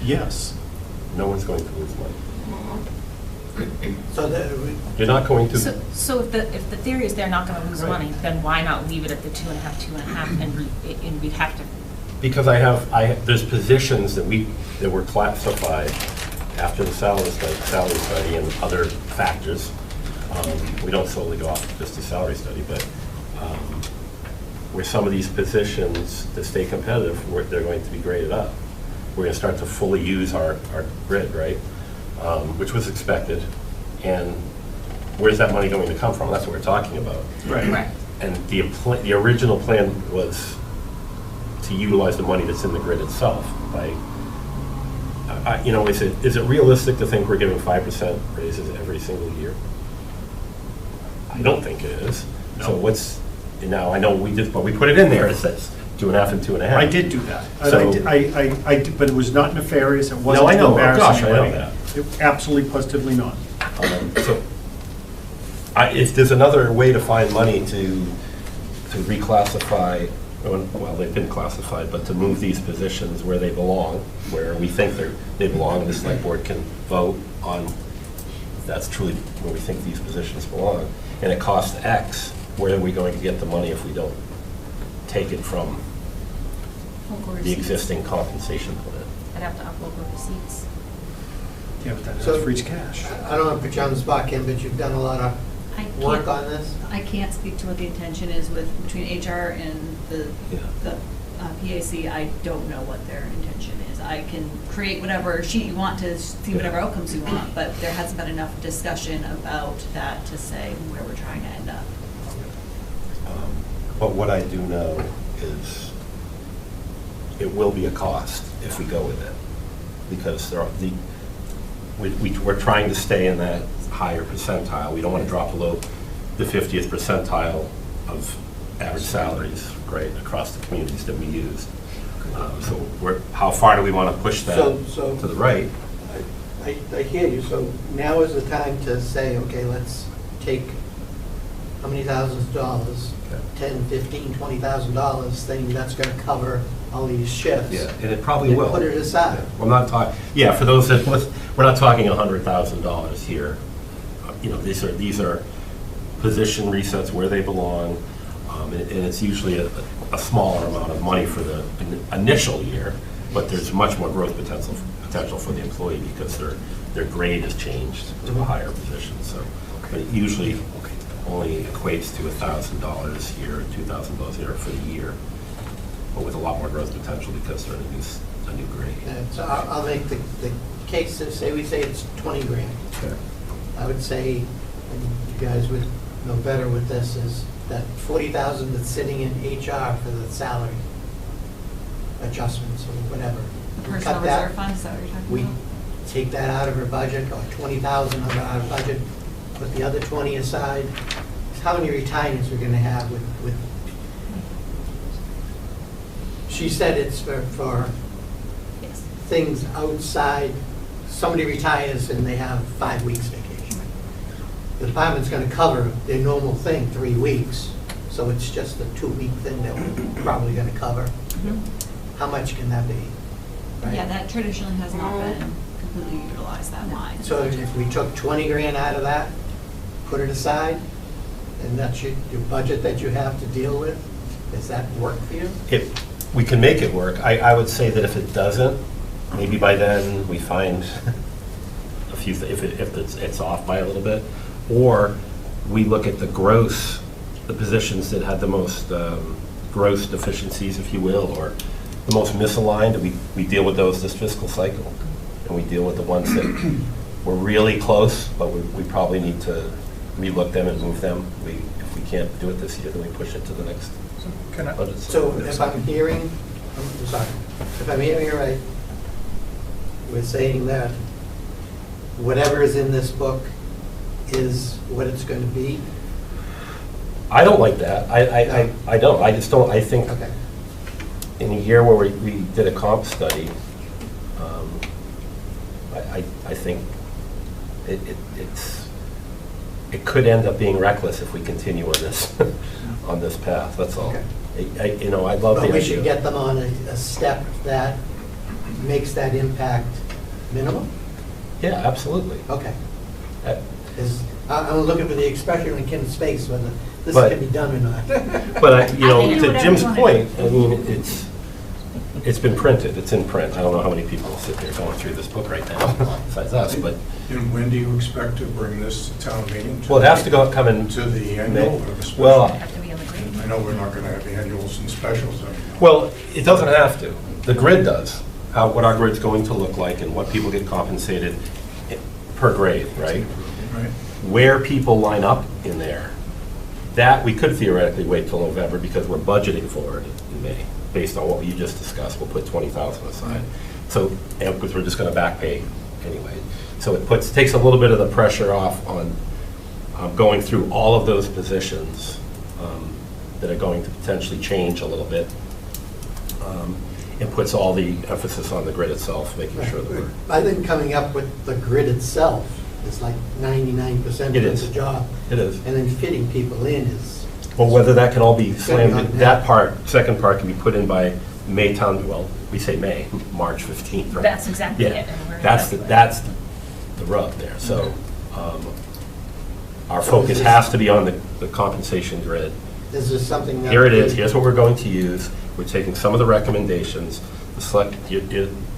Yes. No one's going to lose money. So You're not going to. So if the theory is they're not going to lose money, then why not leave it at the 2.5, and we'd have to. Because there's positions that were classified after the salary study and other factors. We don't solely go off just the salary study, but where some of these positions, to stay competitive, they're going to be graded up. We're going to start to fully use our grid, right? Which was expected. And where's that money going to come from? That's what we're talking about. Right. And the original plan was to utilize the money that's in the grid itself by You know, is it realistic to think we're giving 5% raises every single year? I don't think it is. No. So what's, now, I know we did, but we put it in there, it says 2.5 and 2.5. I did do that. So- But it was not nefarious, it No, wasn't I to know. Oh, embarrass gosh, I know anybody. that. Absolutely positively not. So, if there's another way to find money to reclassify, well, they've been classified, but to move these positions where they belong, where we think they belong, the select board can vote on if that's truly where we think these positions belong, and it costs X, where are we going to get the money if we don't take it from the existing compensation plan? I'd have to upload the receipts. Yeah, but that So- has free cash. I don't want to put you on the spot, Kim, but you've done a lot of I work can't- on this? I can't speak to what the intention is between HR and the PAC. I don't know what their intention is. I can create whatever sheet you want to see whatever outcomes you want, but there hasn't been enough discussion about that to say where we're trying to end up. But what I do know is it will be a cost if we go with it, because we're trying to stay in that higher percentile. We don't want to drop below the 50th percentile of average salaries, right, across the communities that we use. So how far do we want to push that So- to the right? I hear you, so now is the time to say, okay, let's take how many thousands of dollars, $10, $15, $20,000, thing that's gonna cover all these shifts. Yeah, and it probably and will. put it aside. I'm not talking, yeah, for those that, we're not talking $100,000 here. You know, these are position resets where they belong, and it's usually a smaller amount of money for the initial year, but there's much more growth potential for the employee because their grade has changed to a higher position. So, but it usually only equates to $1,000 a year, $2,000 a year for the year, but with a lot more growth potential because they're in a new grade. So I'll make the case, we say it's 20 grand. Okay. I would say, and you guys would know better with this, is that 40,000 that's sitting in HR for the salary adjustments or whatever. The We personnel cut that. reserve fund, is that what you're talking We about? take that out of her budget, or 20,000 of it out of budget, put the other 20 aside. How many retirements we're gonna have with, she said it's for Yes. things outside, somebody retires and they have 5 weeks vacation. The department's gonna cover their normal thing, 3 weeks, so it's just a 2-week thing that we're probably gonna cover. How much can that be? Right? Yeah, that traditionally has not been completely utilized, that line. So if we took 20 grand out of that, put it aside, and that's your budget that you have to deal with, does that work for you? We can make it work. I would say that if it doesn't, maybe by then we find a few, if it's off by a little bit, or we look at the positions that had the most gross deficiencies, if you will, or the most misaligned, we deal with those this fiscal cycle. And we deal with the ones that were really close, but we probably need to relook them and move them. If we can't do it this year, then we push it to the next budget. So if I'm hearing, I'm sorry, if I'm hearing you right, we're saying that whatever is in this book is what it's going to be? I don't like that. I don't. I just don't. I think in a year where we did a comp study, I think it could end up being reckless if we continue on this on this path. That's all. I'd love the But we idea. should get them on a step that makes that impact minimal? Yeah, absolutely. Okay. I'm looking for the expression in Kim's face whether this But- can be done or not. But I can do to whatever Jim's you wanna point, do. I mean, it's been printed. It's in print. I don't know how many people sit there going through this book right now, besides us. But And when do you expect to bring this to town meeting? well, it has to come in to the annual or the special? Well, I know we're not going to have annuals and specials anymore. well, it doesn't have to. The grid does. What our grid's going to look like and what people get compensated per grade, right? Right. Where people line up in there, that we could theoretically wait till November because we're budgeting for it in May, based on what you just discussed. We'll put 20,000 aside. So, and because we're just going to back pay anyway. So it takes a little bit of the pressure off on going through all of those positions that are going to potentially change a little bit. It puts all the emphasis on the grid itself, making sure that we're... I think coming up with the grid itself is like 99% of the job. It is. And then fitting people in is... Well, whether that can all be slammed, on that part, second part can be put in by Maytown, well, we say May, March 15th, right? That's exactly Yeah. it. And we're That's exactly the rub there. So our focus has to be on the compensation grid. Is this something that... Here it is, here's what we're going to use. We're taking some of the recommendations, you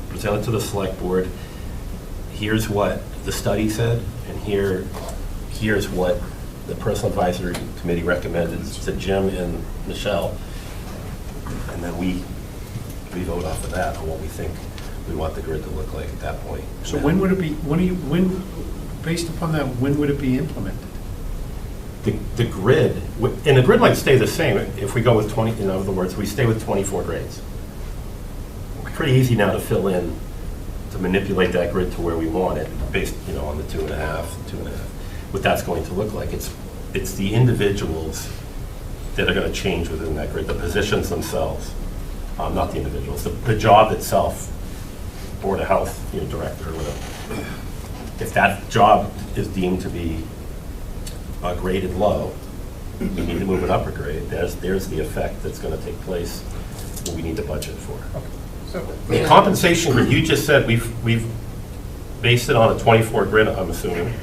present it to the select board. Here's what the study said, and here's what the personal advisory committee recommended to Jim and Michelle. And then we vote off of that on what we think we want the grid to look like at that point. So when would it be, based upon that, when would it be implemented? The grid, and the grid might stay the same if we go with 20, in other words, we stay with 24 grades. Pretty easy now to fill in, to manipulate that grid to where we want it, based, on the 2.5, what that's going to look like. It's the individuals that are going to change within that grid, the positions themselves, not the individuals. The job itself, Board of Health, director or whatever. If that job is deemed to be graded low, we need to move it up a grade. There's the effect that's going to take place, what we need to budget for. The compensation grid, you just said we've based it on a 24 grid, I'm assuming,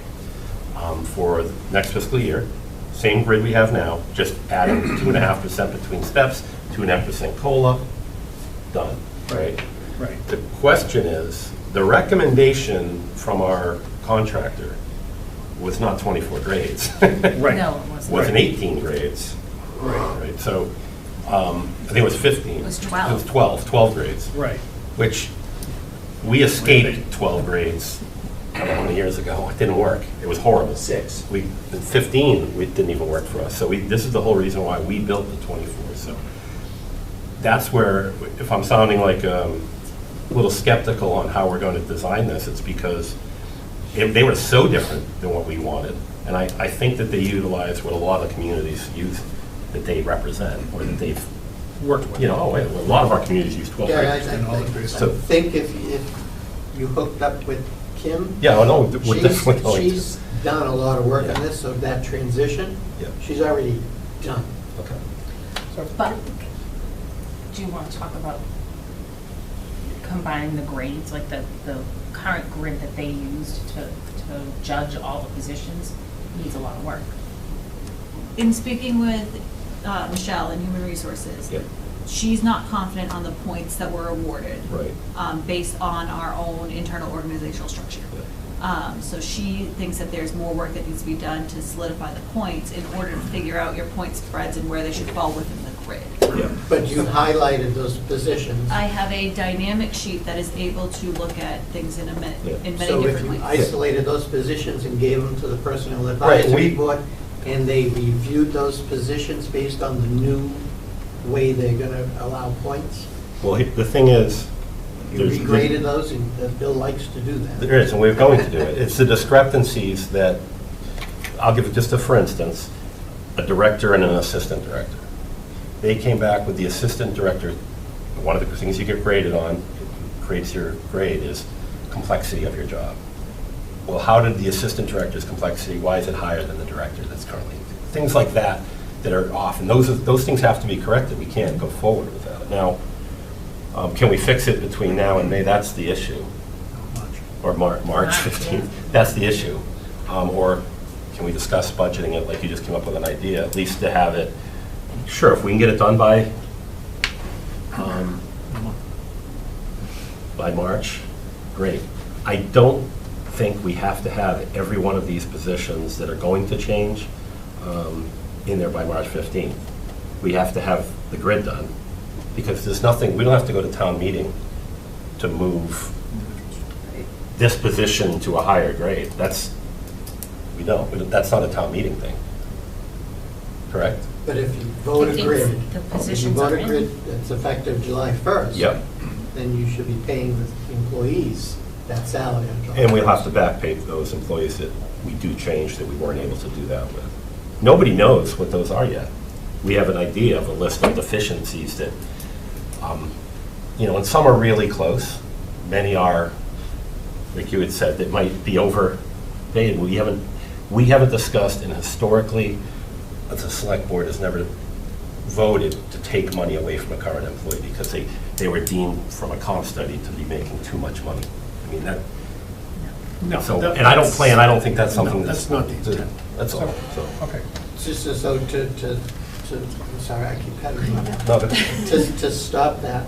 for the next fiscal year. Same grid we have now, just adding 2.5% between steps, 2.5% COLA, done, right? Right. The question is, the recommendation from our contractor was not 24 grades. Right. No, it wasn't. It wasn't 18 grades. Right. So I think it was 15. It was 12. It was 12 grades. Right. Which we escaped 12 grades I don't know how many years ago. It didn't work. It was horrible. 15, it didn't even work for us. So this is the whole reason why we built the 24. So that's where, if I'm sounding like a little skeptical on how we're going to design this, it's because they were so different than what we wanted. And I think that they utilize what a lot of communities use that they represent, or that they've worked with. A lot of our communities use 12 Yeah, grades. I think if you hooked up with Kim. Yeah, I know. We're definitely going she's done a lot of work on this, so that transition, she's already done. Okay. But do you want to talk about combining the grades, like the current grid that they used to judge all the positions needs a lot of work? In speaking with Michelle in Human Resources, she's not confident on the points that were awarded based on our own internal organizational structure. So she thinks that there's more work that needs to be done to solidify the points in order to figure out your point spreads and where they should fall within the grid. But you highlighted those positions. I have a dynamic sheet that is able to look at things in many different ways. So if you isolated those positions and gave them to the personnel advisory board, and they reviewed those positions based on the new way they're going to allow points? Well, the thing is, You regraded those, and Bill likes to do that. there is, and we're going to do it. It's the discrepancies that, I'll give just a for instance, a director and an assistant director. They came back with the assistant director. One of the things you get graded on, creates your grade, is complexity of your job. Well, how did the assistant director's complexity, why is it higher than the director that's currently? Things like that are off, and those things have to be corrected. We can't go forward without it. Now, can we fix it between now and May? That's the issue. Or March 15th. That's the issue. Or can we discuss budgeting it, like you just came up with an idea, at least to have it, sure, if we can get it done by March, great. I don't think we have to have every one of these positions that are going to change in there by March 15th. We have to have the grid done, because there's nothing, we don't have to go to town meeting to move this position to a higher grade. That's not a town meeting thing, correct? But if you vote a grid, The if you positions vote are a in. grid that's effective July 1st. Yep. then you should be paying the employees that salary on July 1st. And we'll have to back pay those employees that we do change that we weren't able to do that with. Nobody knows what those are yet. We have an idea of a list of deficiencies that, and some are really close. Many are, like you had said, that might be overpaid. We haven't discussed, and historically, the select board has never voted to take money away from a current employee because they were deemed from a comp study to be making too much money. I mean, that. No, and I don't think that's something that's not the intent. That's all. So. Okay. Just so I'm sorry, I keep cutting you off. No, To stop that,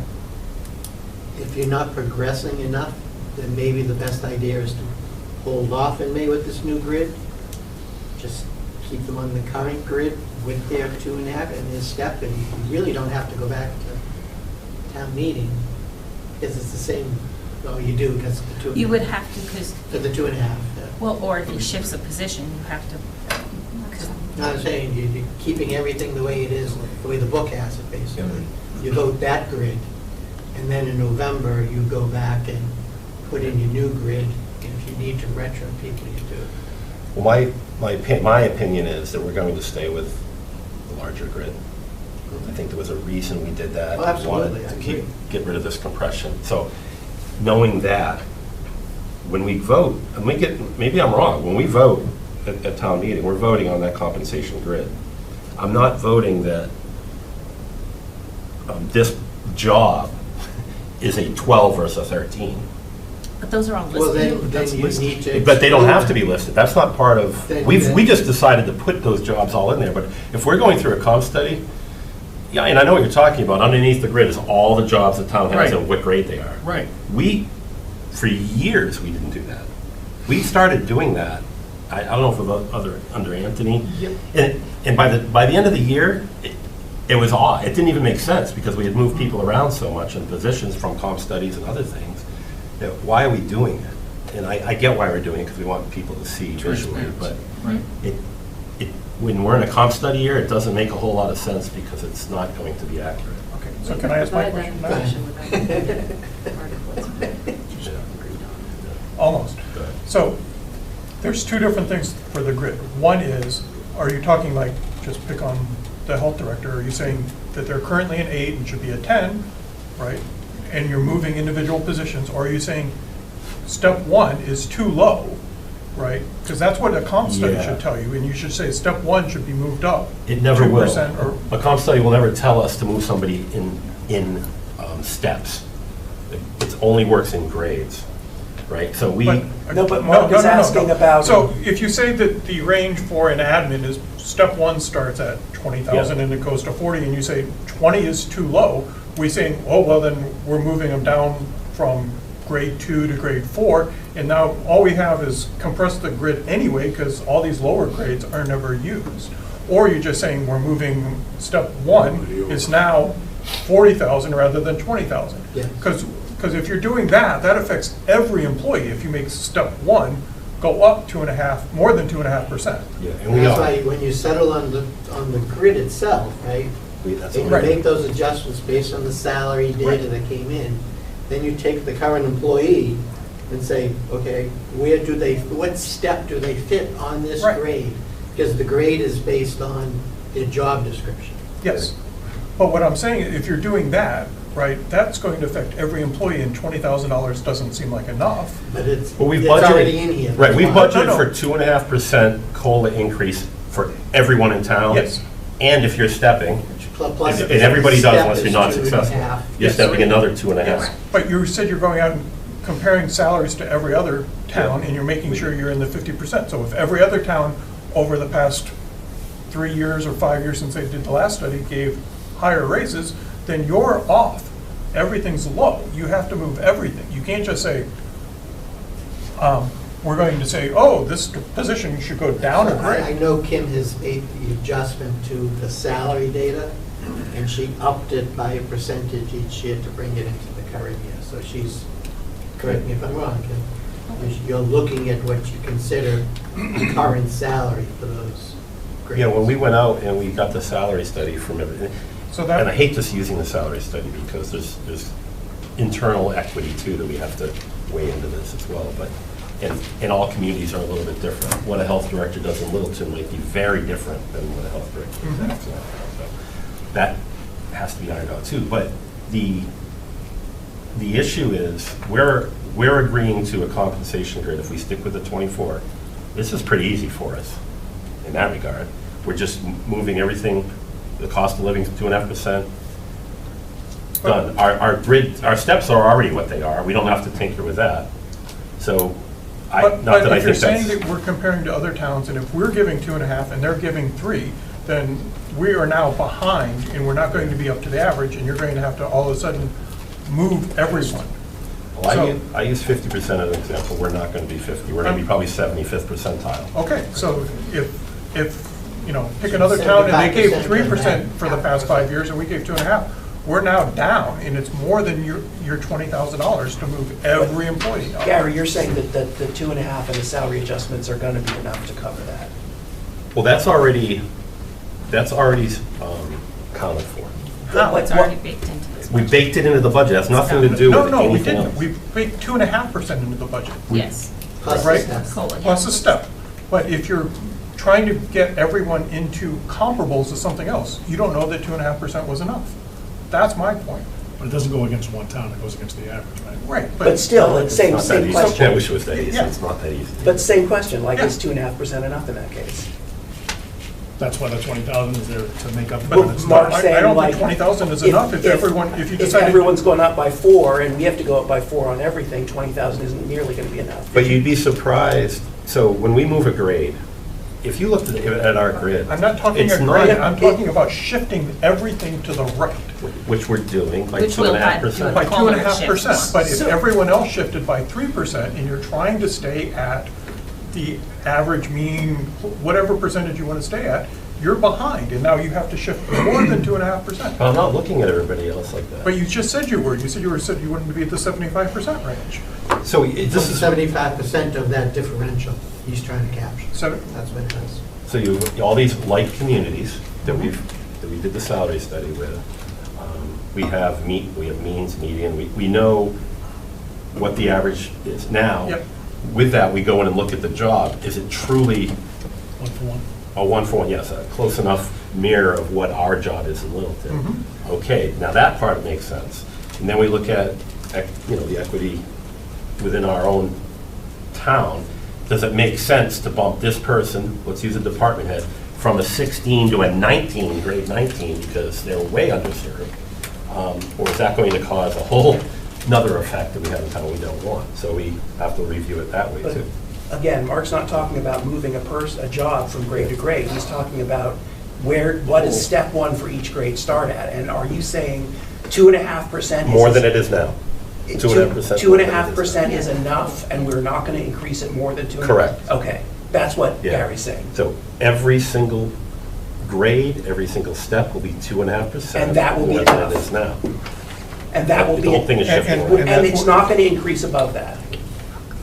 if you're not progressing enough, then maybe the best idea is to hold off in May with this new grid. Just keep them on the current grid with their 2.5 and their step, and you really don't have to go back to town meeting because it's the same. Well, you do because the 2.5. You would have to, because. For the 2.5. Yeah. Well, or if he shifts a position, you have to. No, I'm saying you're keeping everything the way it is, the way the book has it, basically. You vote that grid, and then in November, you go back and put in your new grid, and if you need to retro people, you do. Well, my opinion is that we're going to stay with the larger grid. I think there was a reason we did that. Oh, absolutely, We I wanted agree. to get rid of this compression. So knowing that, when we vote, and maybe I'm wrong, when we vote at town meeting, we're voting on that compensation grid. I'm not voting that this job is a 12 versus a 13. But those are all Well, listed. then you need to. But they don't have to be listed. That's not part of, Then- we just decided to put those jobs all in there. But if we're going through a comp study, yeah, and I know what you're talking about, underneath the grid is all the jobs the town has Right. and what grade they are. Right. For years, we didn't do that. We started doing that, I don't know if it was under Anthony. Yep. And by the end of the year, it was odd. It didn't even make sense because we had moved people around so much in positions from comp studies and other things. Why are we doing it? And I get why we're doing it because we want people to see visually, but Right. when we're in a comp study year, it doesn't make a whole lot of sense because it's not going to be accurate. Okay, so can I ask my question now? Almost. Go ahead. So there's two different things for the grid. One is, are you talking like, just pick on the health director, are you saying that they're currently an 8 and should be a 10, right? And you're moving individual positions, or are you saying step 1 is too low, right? Because that's what a comp study Yeah. should tell you, and you should say step 1 should be moved up. It never will. 2% or. A comp study will never tell us to move somebody in steps. It only works in grades, right? So we. But Mark is asking about. So if you say that the range for an admin is, step 1 starts at 20,000 Yeah. and it goes to 40, and you say 20 is too low, we saying, oh, well, then we're moving them down from grade 2 to grade 4, and now all we have is compress the grid anyway, because all these lower grades are never used. Or you're just saying we're moving, step 1 is now 40,000 rather than 20,000. Yeah. Because if you're doing that, that affects every employee. If you make step 1 go up 2.5, more than 2.5%. Yeah, and And we that's are. why when you settle on the grid itself, right? That's And you what we- make those adjustments based on the salary data that came in, then you take the current employee and say, okay, what step do they fit on this Right. grade? Because the grade is based on their job description. Yes. But what I'm saying, if you're doing that, right, that's going to affect every employee, and $20,000 doesn't seem like enough. But it's we've already in here. Right, we've That's why. budgeted for 2.5% COLA increase for everyone in town. Yes. And if you're stepping, Plus and everybody does step unless is you're not 2.5. successful, you're Yes. stepping another 2.5. But you said you're going out and comparing salaries to every other town, and you're making sure you're in the 50%. So if every other town over the past 3 years or 5 years since they did the last study gave higher raises, then you're off. Everything's low. You have to move everything. You can't just say, we're going to say, oh, this position should go down a I grade. know Kim has made the adjustment to the salary data, and she upped it by a percentage each year to bring it into the current year. So she's, correct me if I'm wrong, Kim, you're looking at what you consider current salary for those grades. Yeah, when we went out and we got the salary study from everything, So and I that, hate just using the salary study because there's internal equity too that we have to weigh into this as well. But and all communities are a little bit different. What a health director does in Littleton might be very different than what a health director does in Exeter. So that has to be ironed out too. But the issue is we're agreeing to a compensation grid if we stick with the 24. This is pretty easy for us in that regard. We're just moving everything, the cost of living is 2.5%. Done. Our grid, our steps are already what they are. We don't have to tinker with that. So, But if you're saying that we're comparing to other towns, and if we're giving 2.5 and they're giving 3, then we are now behind, and we're not going to be up to the average, and you're going to have to all of a sudden move everyone. Well, I use 50% as an example. We're not going to be 50. We're going to be probably 75th percentile. Okay, so if you know, pick another town and they gave 3% for the past 5 years, and we gave 2.5. We're now down, and it's more than your $20,000 to move every employee up. Gary, you're saying that the 2.5 and the salary adjustments are going to be enough to cover that? Well, that's already accounted for. What's already baked into this? We baked it into the budget. That's nothing to do with No, we anything didn't. else. We baked 2.5% into the budget. Yes. Right? COLA, yeah. Plus a step. But if you're trying to get everyone into comparables to something else, you don't know that 2.5% was enough. That's my point. But it doesn't go against one town, it goes against the average, right? Right. But still, it's same It's not that easy. question. I wish it was that easy. Yeah. It's not that easy. But same question, like, is 2.5% enough in that case? That's why the 20,000 is there to make up. But It's Mark's not- saying, I don't like, think 20,000 is enough if everyone, if you If decided. everyone's going up by 4 and we have to go up by 4 on everything, 20,000 isn't nearly going to be enough. But you'd be surprised. So when we move a grade, if you looked at our grid, I'm not talking it's a grade, not- I'm talking about shifting everything to the right. which we're doing, like Which will add 2.5%. By Call it 2.5%, shift. but if So- everyone else shifted by 3% and you're trying to stay at the average, mean, whatever percentage you want to stay at, you're behind, and now you have to shift more than 2.5%. I'm not looking at everybody else like that. But you just said you were, you said you wanted to be at the 75% range. So this is 75% of that differential he's trying to capture. So, That's what it is. so you all these like communities that we did the salary study with. We have means, median. We know what the average is now. Yep. With that, we go in and look at the job. Is it truly 1-for-1. a 1-for-1? Yes, a close enough mirror of what our job is in Littleton. Mhm. Okay, now that part makes sense. And then we look at, the equity within our own town. Does it make sense to bump this person, let's use a department head, from a 16 to a 19, grade 19, because they're way underserved? Or is that going to cause a whole another effect that we have in town we don't want? So we have to review it that way But too. again, Mark's not talking about moving a job from grade to grade. He's talking about what does step 1 for each grade start at? And are you saying 2.5%? More than it is now. 2.5%. 2.5% is enough, and we're not going to increase it more than 2.5%? Correct. Okay, that's what Yeah. Gary's saying. So every single grade, every single step will be 2.5%. And that will be more than enough. it is now. And that will be. The whole thing is shifting. And it's not going to increase above that?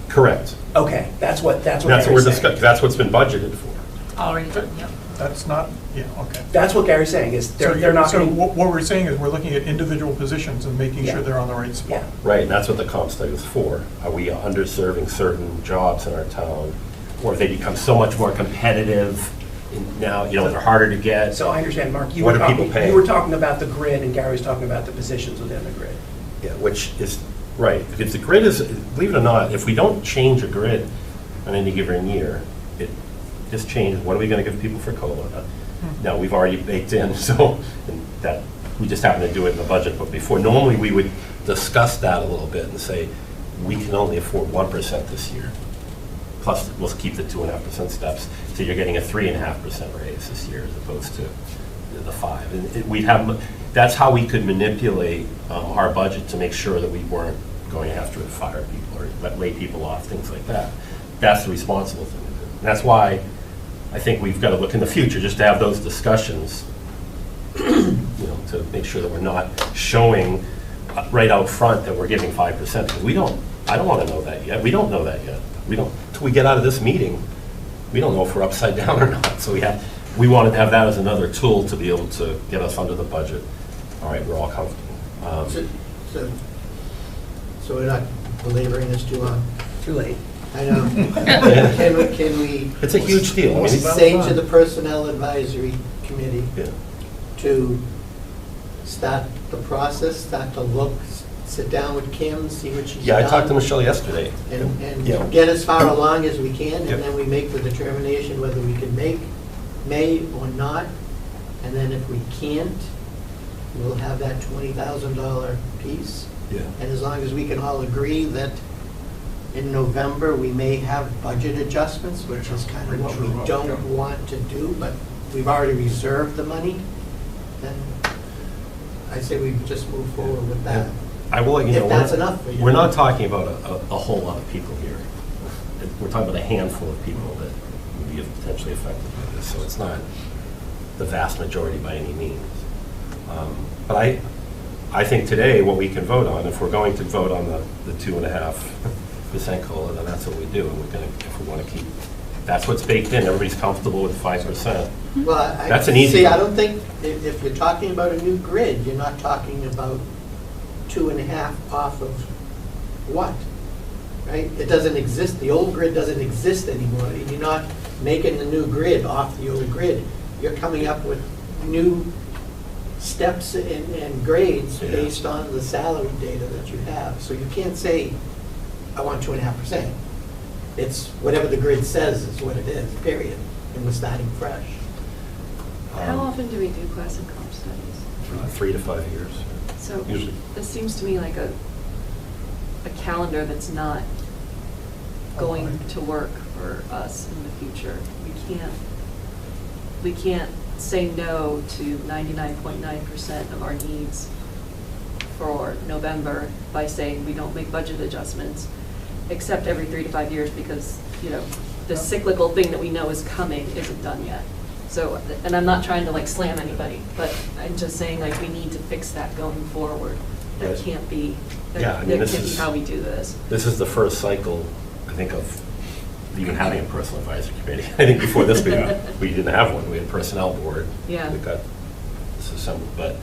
Correct. Okay, that's what That's what Gary's we're saying. discussing. That's what's been budgeted for. Already done, yep. That's not, yeah, okay. That's what Gary's saying, is they're not So going to. what we're saying is we're looking at individual positions and making Yeah. sure they're on the right spot. Yeah. Right, and that's what the comp study is for. Are we underserving certain jobs in our town? Or have they become so much more competitive now, they're harder to get? So I understand, Mark, you What were are people talking, paying? you were talking about the grid, and Gary's talking about the positions within the grid. Yeah, which is, right, if the grid is, believe it or not, if we don't change a grid on any given year, it just changes, what are we gonna give people for COLA? Now, we've already baked in, so, and that, we just happen to do it in the budget, but before, normally we would discuss that a little bit and say, we can only afford 1% this year. Plus, we'll keep the 2.5% steps, so you're getting a 3.5% raise this year as opposed to the 5. And we'd have, that's how we could manipulate our budget to make sure that we weren't going after to fire people or lay people off, things like that. That's the responsible thing to do. And that's why I think we've got to look in the future, just to have those discussions, to make sure that we're not showing right out front that we're giving 5%, because I don't want to know that yet. We don't know that yet. Until we get out of this meeting, we don't know if we're upside down or not. So we wanted to have that as another tool to be able to get us under the budget. All right, we're all comfortable. So So we're not belaboring this too long. Too late. I know. Can we? It's a huge deal. I mean, Say to the Personnel Advisory Committee Yeah. to start the process, start to look, sit down with Kim, see what she's done. Yeah, I talked to Michelle yesterday. And Yeah. get as far along as we can, Yep. and then we make the determination whether we can may or not. And then if we can't, we'll have that $20,000 piece. Yeah. And as long as we can all agree that in November, we may have budget adjustments, which is kind of what we don't want to do, but we've already reserved the money, then I say we just move forward with that. I will let you know. If that's enough for you. We're not talking about a whole lot of people here. We're talking about a handful of people that would be potentially affected by this, so it's not the vast majority by any means. But I think today what we can vote on, if we're going to vote on the 2.5% COLA, then that's what we do, and we're going to, if we want to keep, that's what's baked in, everybody's comfortable with 5%. Well, That's an easy see, one. I don't think, if you're talking about a new grid, you're not talking about 2.5 off of what? Right? It doesn't exist, the old grid doesn't exist anymore. You're not making the new grid off the old grid. You're coming up with new steps and grades Yeah. based on the salary data that you have. So you can't say, I want 2.5%. It's whatever the grid says is what it is, period. And we're starting fresh. How often do we do class and comp studies? 3 to 5 years, So usually. this seems to me like a calendar that's not going to work for us in the future. We can't say no to 99.9% of our needs for November by saying we don't make budget adjustments, except every 3 to 5 years because, you know, the cyclical thing that we know is coming isn't done yet. So, and I'm not trying to like slam anybody, but I'm just saying like we need to fix that going forward. That Right. can't be, Yeah, I that mean, can't this be is- how we do this. This is the first cycle, I think, of even having a personal advisory committee. I think before this, we didn't have one. We had a personnel board. Yeah. We got this assembled, but,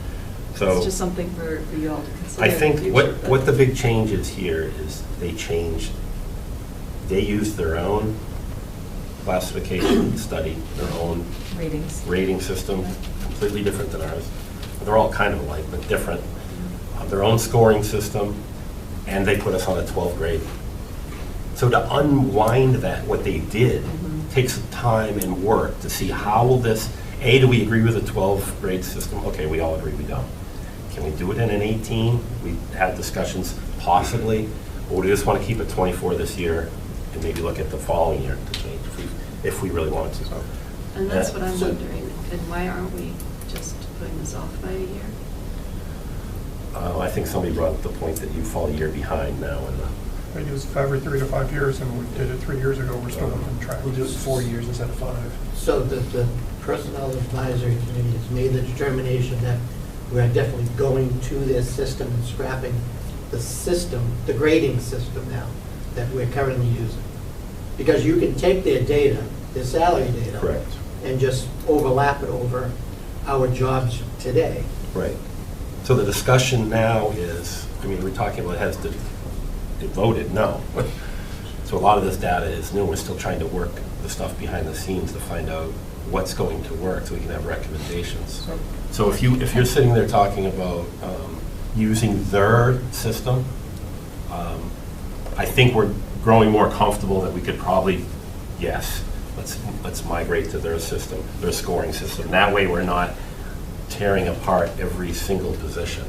so. It's just something for you all to consider. I in the think future, but- what the big change is here is they used their own classification study, their own Ratings. rating system, completely different than ours. They're all kind of alike, but different. Their own scoring system, and they put us on a 12th grade. So to unwind that, what they did, takes time and work to see how will this, A, do we agree with the 12th grade system? Okay, we all agree we don't. Can we do it in an 18? We had discussions possibly, or do we just want to keep it 24 this year and maybe look at the following year to change if we really want to. And that's what I'm So- wondering, and why aren't we just putting this off by a year? I think somebody brought up the point that you fall a year behind now in the. I use every 3 to 5 years, and we did it 3 years ago, we're still within track. We'll do it 4 years instead of 5. So the Personnel Advisory Committee has made the determination that we're definitely going to this system and scrapping the system, the grading system now that we're currently using. Because you can take their data, their salary data. Correct. And just overlap it over our jobs today. Right. So the discussion now is, I mean, we're talking about it voted, no. So a lot of this data is new. We're still trying to work the stuff behind the scenes to find out what's going to work so we can have recommendations. So if you're sitting there talking about using their system, I think we're growing more comfortable that we could probably, yes, let's migrate to their system, their scoring system. That way we're not tearing apart every single position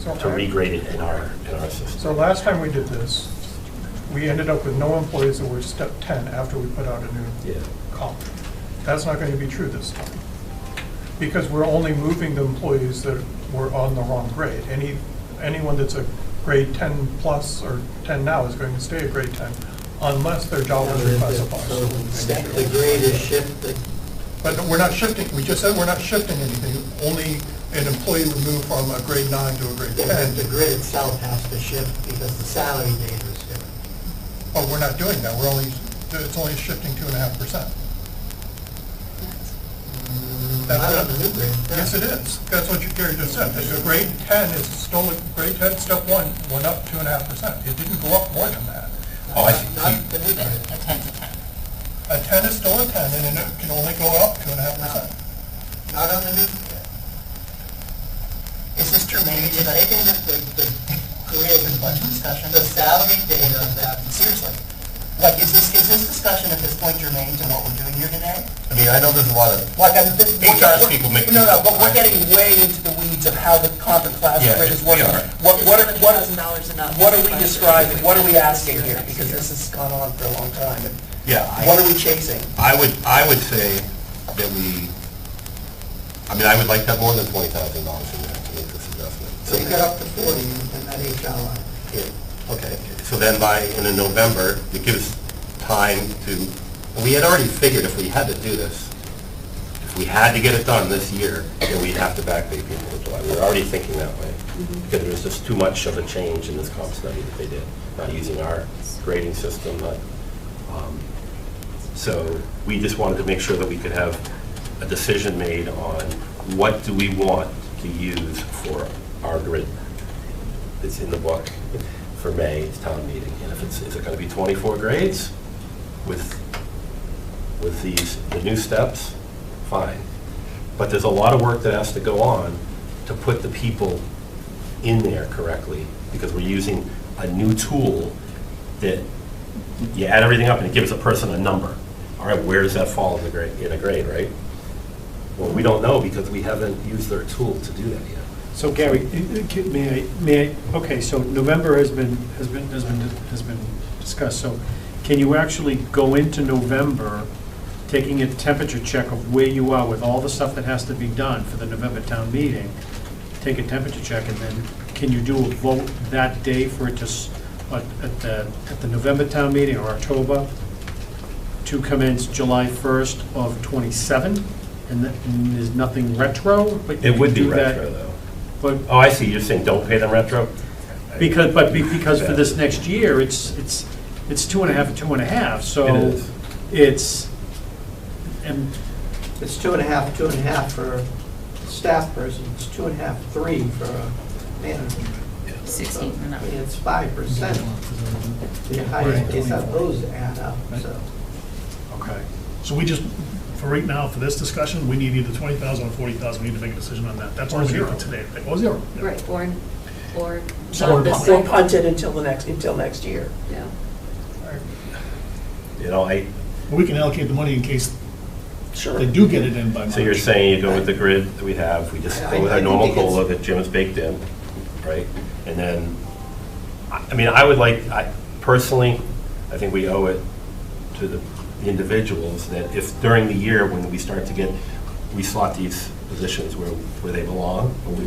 to regrade it in our system. So last time we did this, we ended up with no employees that were step 10 after we put out a new comp. That's not going to be true this time. Because we're only moving the employees that were on the wrong grade. Anyone that's a grade 10 plus or 10 now is going to stay a grade 10 unless their job was reclassified. So the grade is shifted. But we're not shifting, we just said we're not shifting anything. Only an employee would move from a grade 9 to a grade 10. The grid itself has to shift because the salary data is different. But we're not doing that. It's only shifting 2.5%. That's Not on the new grade. Yes, it is. That's what Gary just said. The grade 10 is still, grade 10, step 1, went up 2.5%. It didn't go up more than that. Oh, I see. Not the new grade. A 10's a 10. A 10 is still a 10, and then it can only go up 2.5%. Not on the new grade. Is this germane to anything that the grid discussion, the salary data of that? Seriously. Like, is this discussion at this point germane to what we're doing here today? I mean, I know there's a lot of HR people make. No, but we're getting way into the weeds of how the comp and class Yeah, grid is we working. are. What are we describing, what are we asking here? Because this has gone on for a long time. And Yeah. what are we chasing? I would say that I mean, I would like to have more than $20,000 in there to make this adjustment. So you got up to 40 in that HR line. Yeah, okay. So then in November, it gives time to, we had already figured if we had to do this, if we had to get it done this year, then we'd have to backdate people in July. We were already thinking that way, because there was just too much of a change in this comp study that they did, not using our grading system, so we just wanted to make sure that we could have a decision made on what do we want to use for our grid. It's in the book for May's town meeting, and if is it going to be 24 grades with the new steps? Fine, but there's a lot of work that has to go on to put the people in there correctly, because we're using a new tool that you add everything up and it gives a person a number. All right, where does that fall in a grade, right? Well, we don't know because we haven't used their tool to do that yet. So Gary, may I, okay, so November has been discussed, so can you actually go into November, taking a temperature check of where you are with all the stuff that has to be done for the November town meeting, take a temperature check, and then can you do a vote that day for it to, at the November town meeting or October, to commence July 1st of '27, and there's nothing retro? But you It would can be do that. retro, though. But Oh, I see, you're saying don't pay them retro? because for this next year, it's 2.5 and 2.5, so It is. it's, and It's 2.5 for a staff person, it's 2.5, 3 for a manager. 16 and up. I mean, it's 5%. The highest case of those add up, so. okay. So we just, for right now, for this discussion, we need either 20,000 or 40,000, we need to make a decision on that. That's all we need for today. Or zero. Yeah. Right, or So- not this Or cycle. punt it until next year. Yeah. You know, We can allocate the money in case they do get it in by March. so you're saying you go with the grid that we have, we just go with our normal COLA that Jim has baked in, right? And then, I mean, personally, I think we owe it to the individuals that if during the year when we start to we slot these positions where they belong, and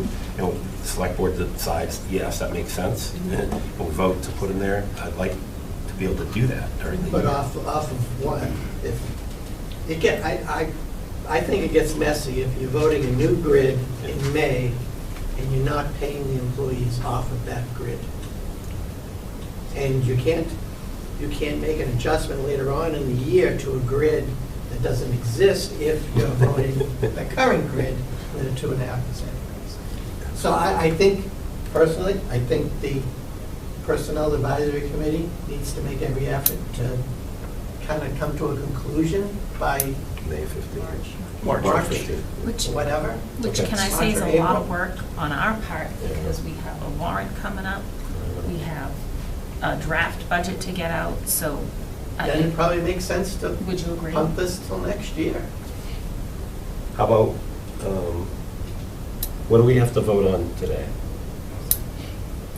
the select board decides, yes, that makes sense, and we vote to put them there, I'd like to be able to do that during the year. But off of what? If I think it gets messy if you're voting a new grid in May and you're not paying the employees off of that grid. And you can't make an adjustment later on in the year to a grid that doesn't exist if you're voting the current grid with a 2.5% increase. So I think, personally, I think the Personnel Advisory Committee needs to make every effort to kind of come to a conclusion by May 15th. March March 15th. Which, whatever. which Okay. can I say is a March or lot April. of work on our part, because we have a warrant coming up, we have a draft budget to get out, so. Then it probably makes sense to Would you agree? pump this till next year. How about, what do we have to vote on today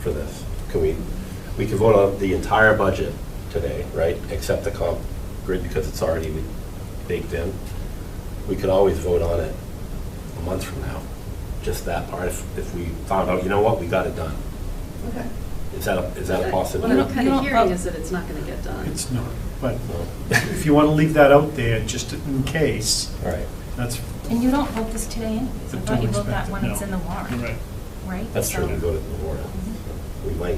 for this? We can vote on the entire budget today, right, except the comp grid because it's already baked in. We could always vote on it a month from now, just that part, if we found out, you know what, we got it done. Okay. Is that a What possibility? I'm kind of hearing is that it's not going to get done. It's not, but if you want to leave that out there, just in case, All right, that's, And you don't vote this today anyways, I But thought you don't vote that expect when it, it's no. in the warrant, You're right. right? that's true, So- we go to the warrant. We might,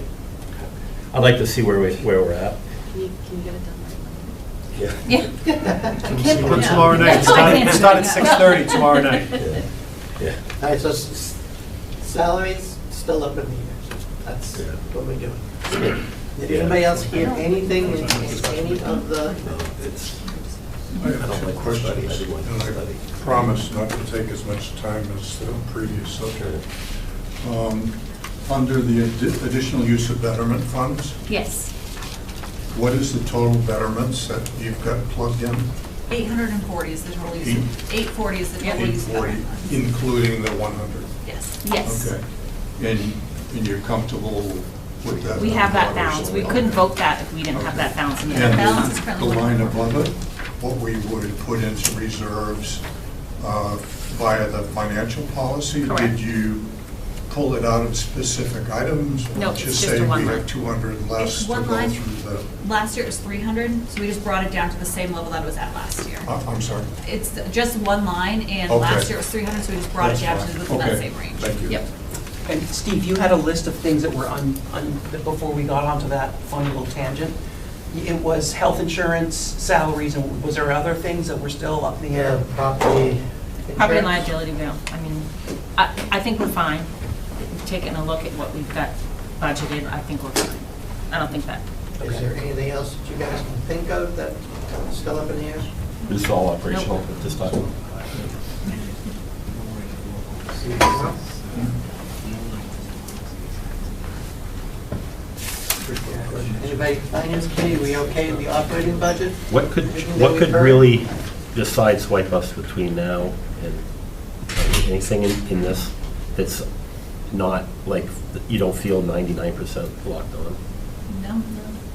I'd like to see where we're at. Can you get it done right Yeah. But tomorrow night, start at 6:30 tomorrow night. Yeah. All right, so salaries still up in the air. That's what we're doing. Did anybody else hear anything in any of the? I have a question, and I promise not to take as much time as the previous subject. Under the additional use of betterment funds, Yes. what is the total betterments that you've got plugged in? 840 is the total use. 840 is the total use. 840, including the 100? Yes. Yes. Okay. And you're comfortable with that? We have that number? balance. We couldn't vote that if we didn't have that balance in there. And balance is the currently line above it, what we would put into reserves via the financial policy? Correct. Did you pull it out of specific items? Or No, it's just say a one we line. have 200 less It's to one go line. through the, Last year it was 300, so we just brought it down to the same level that it was at last year. I'm sorry. It's just one line, and Okay. last year it was 300, so we just brought it down to within that Okay. same range. Thank you. Yep. And Steve, you had a list of things that were before we got onto that funny little tangent. It was health insurance, salaries, and was there other things that were still up in the air? Property. Property and liability bill. I mean, I think we're fine. We've taken a look at what we've got budgeted. I think we're fine. I don't think that. Is there anything else that you guys can think of that's still up in the air? This is all operational at this time. Anybody, finance committee, we okay with the operating budget? What could Everything that we've heard? really just sideswipe us between now and anything in this that's not like, you don't feel 99% locked on?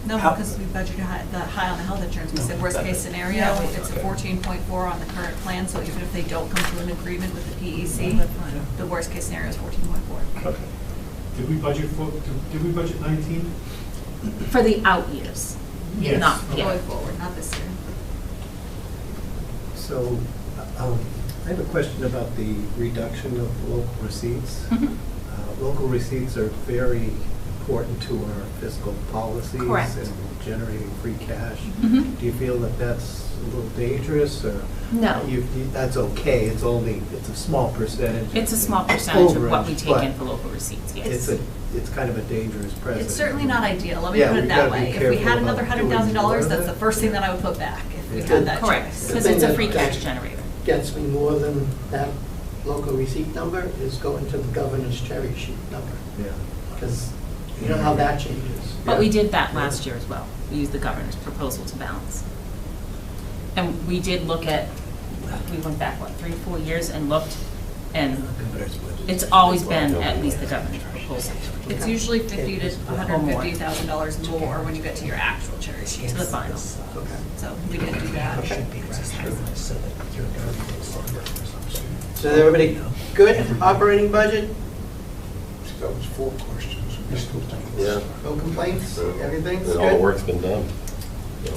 No, How- because we budgeted high on the health insurance. We said worst case scenario, it's a 14.4 on the current plan, so even if they don't come to an agreement with the PEC, the worst case scenario is 14.4. Okay. Did we budget 19? For the out years. Yes. Not, yeah. Going forward, not this year. So, I have a question about the reduction of local receipts. Mhm. Local receipts are very important to our fiscal policies Correct. and generating free cash. Mhm. Do you feel that that's a little dangerous, or? No. That's okay, it's a small percentage. It's a small percentage of what we Overage, take in but for local receipts, yes. It's kind of a dangerous precedent. It's certainly not ideal, let me Yeah, put it we've that gotta be way. If we careful had about another doing more $100,000, of that's it. the first thing that I would put back, if we Yeah. had that Correct, choice. because it's a free cash generator. Gets me more than that local receipt number is going to the governor's cherry sheet number. Yeah. Because you know how that changes. But we did that last year as well. We used the governor's proposal to balance. And we did look at, we went back, 3-4 years and looked, and it's always been at least the governor's proposal. It's usually $50,000 to $150,000 more when you get to your actual cherry sheet. To the final. Okay. So we didn't do that. So is everybody good, operating budget? That was 4 questions. Yeah. No complaints? Everything's And all the good? work's been done. You know,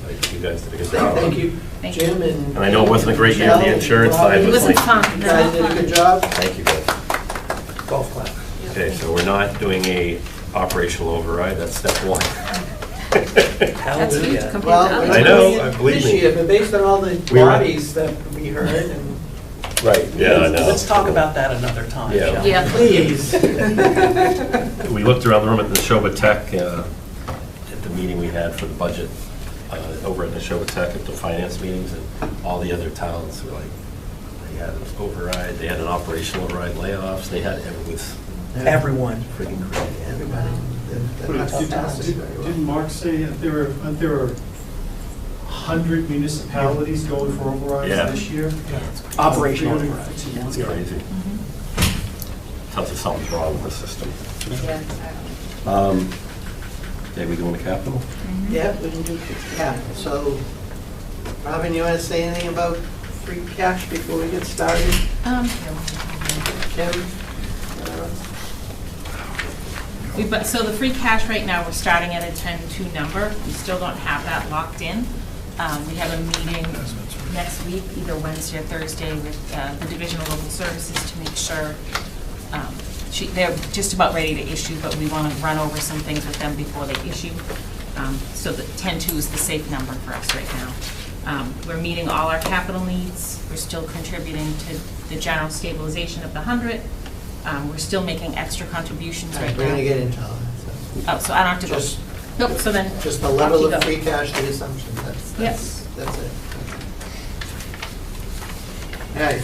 like, you guys did a good job. Thank you, Thank Jim and. And I know it wasn't a great year on the insurance side, It but wasn't like, fun. You guys did a good job. thank you guys. Golf clap. Okay, so we're not doing a operational override, that's step 1. That's huge compared to Well, others. I know, we're doing believe it this me. year, but based on all the We were- bodies that we heard, and Right, yeah, I know. Let's talk about that another time, Yeah. shall we? Yeah. please. We looked around the room at the Neshoba Tech, at the meeting we had for the budget, over at Neshoba Tech at the finance meetings, and all the other towns were like, they had an override, they had an operational override layoffs, they had, it was Everyone. freaking crazy. Everybody. But didn't Mark say that there are 100 municipalities going for overrides Yeah. this year? Operational 350. overrides, yeah. It's crazy. Tells us something's wrong with the system. Yeah. Maybe we go into capital? Yeah, we can do capital. So, Robin, you want to say anything about free cash before we get started? Kim? So the free cash right now, we're starting at a 10-2 number. We still don't have that locked in. We have a meeting next week, either Wednesday or Thursday, with the Division of Local Services to make sure, they're just about ready to issue, but we want to run over some things with them before they issue. So the 10.2 is the safe number for us right now. We're meeting all our capital needs. We're still contributing to the general stabilization of the 100. We're still making extra contributions right now. We're gonna get into all that. Oh, so I don't have to go. Just- Nope, so then. Just the off level you of go. free cash, the assumption, that's it. All right.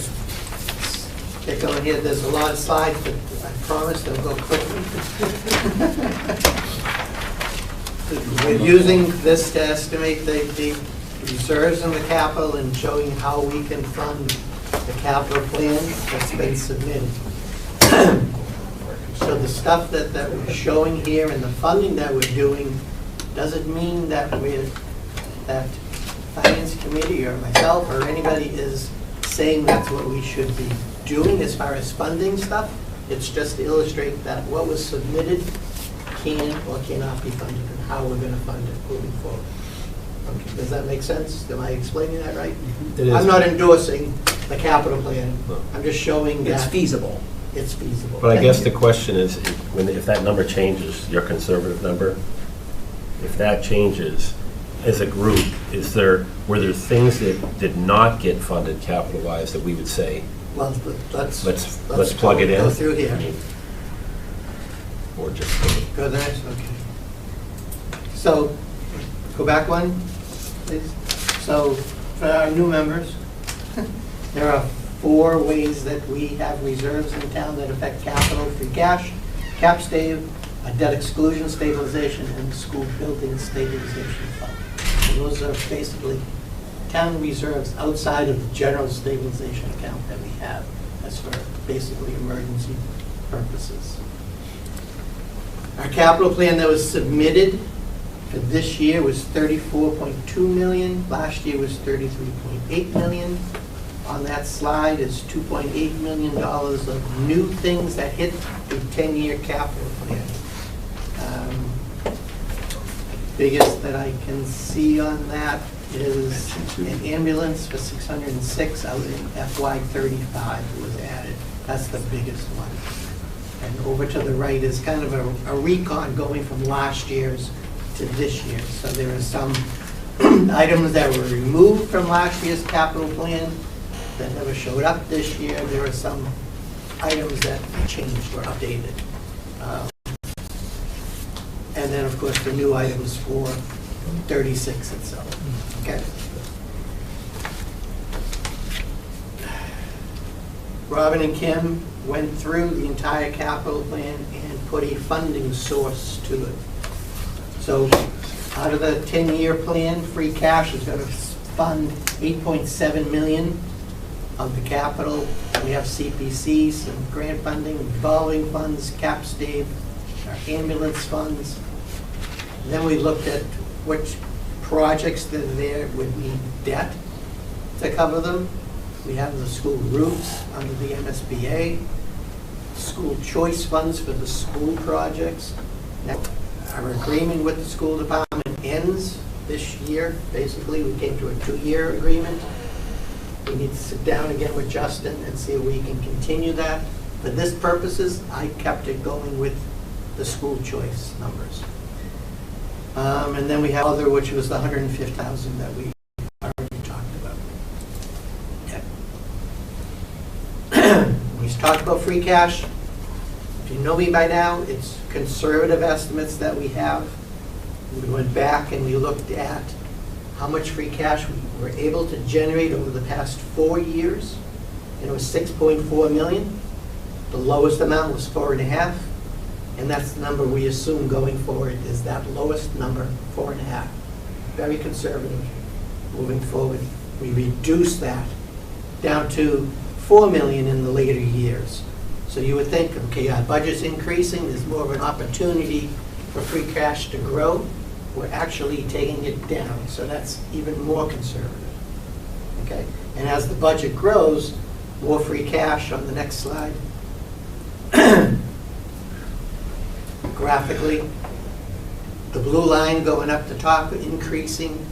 Get going here, there's a lot of slides, but I promise they'll go quickly. We're using this to estimate the reserves in the capital and showing how we can fund the capital plan that's been submitted. So the stuff that we're showing here and the funding that we're doing doesn't mean that that Finance Committee or myself or anybody is saying that's what we should be doing as far as funding stuff. It's just to illustrate that what was submitted can or cannot be funded and how we're going to fund it moving forward. Okay, does that make sense? Am I explaining that right? It is. I'm not endorsing the capital plan. I'm just showing that It's feasible. it's feasible. But I guess Thank the you. question is, if that number changes, your conservative number, if that changes as a group, were there things that did not get funded capital-wise that we would say, Well, let's plug it in? Go through here. Or just, Go there, okay. So, go back one, please. So, for our new members, there are 4 ways that we have reserves in town that affect capital: free cash, cap stave, a debt exclusion stabilization, and school building stabilization fund. So those are basically town reserves outside of the general stabilization account that we have. That's for basically emergency purposes. Our capital plan that was submitted for this year was $34.2 million. Last year was $33.8 million. On that slide is $2.8 million of new things that hit the 10-year capital plan. Biggest that I can see on that is an ambulance for 606 out in FY35 was added. That's the biggest one. And over to the right is kind of a recon going from last year's to this year. So there are some items that were removed from last year's capital plan that never showed up this year. There are some items that changed or updated. And then, of course, the new items for 36 itself. Okay. Robin and Kim went through the entire capital plan and put a funding source to it. So out of the 10-year plan, free cash is going to fund $8.7 million of the capital. We have CPC, some grant funding, revolving funds, cap stave, our ambulance funds. Then we looked at which projects that are there would need debt to cover them. We have the school roofs under the MSBA, school choice funds for the school projects. Now, our agreement with the school department ends this year. Basically, we came to a 2-year agreement. We need to sit down again with Justin and see if we can continue that. For this purposes, I kept it going with the school choice numbers. And then we have other, which was the $105,000 that we already talked about. Okay. We talked about free cash. If you know me by now, it's conservative estimates that we have. We went back and we looked at how much free cash we were able to generate over the past 4 years, and it was $6.4 million. The lowest amount was 4.5, and that's the number we assume going forward is that lowest number, 4.5. Very conservative moving forward. We reduced that down to $4 million in the later years. So you would think, okay, our budget's increasing, there's more of an opportunity for free cash to grow. We're actually taking it down, so that's even more conservative. Okay, and as the budget grows, more free cash on the next slide. Graphically, the blue line going up the top, increasing,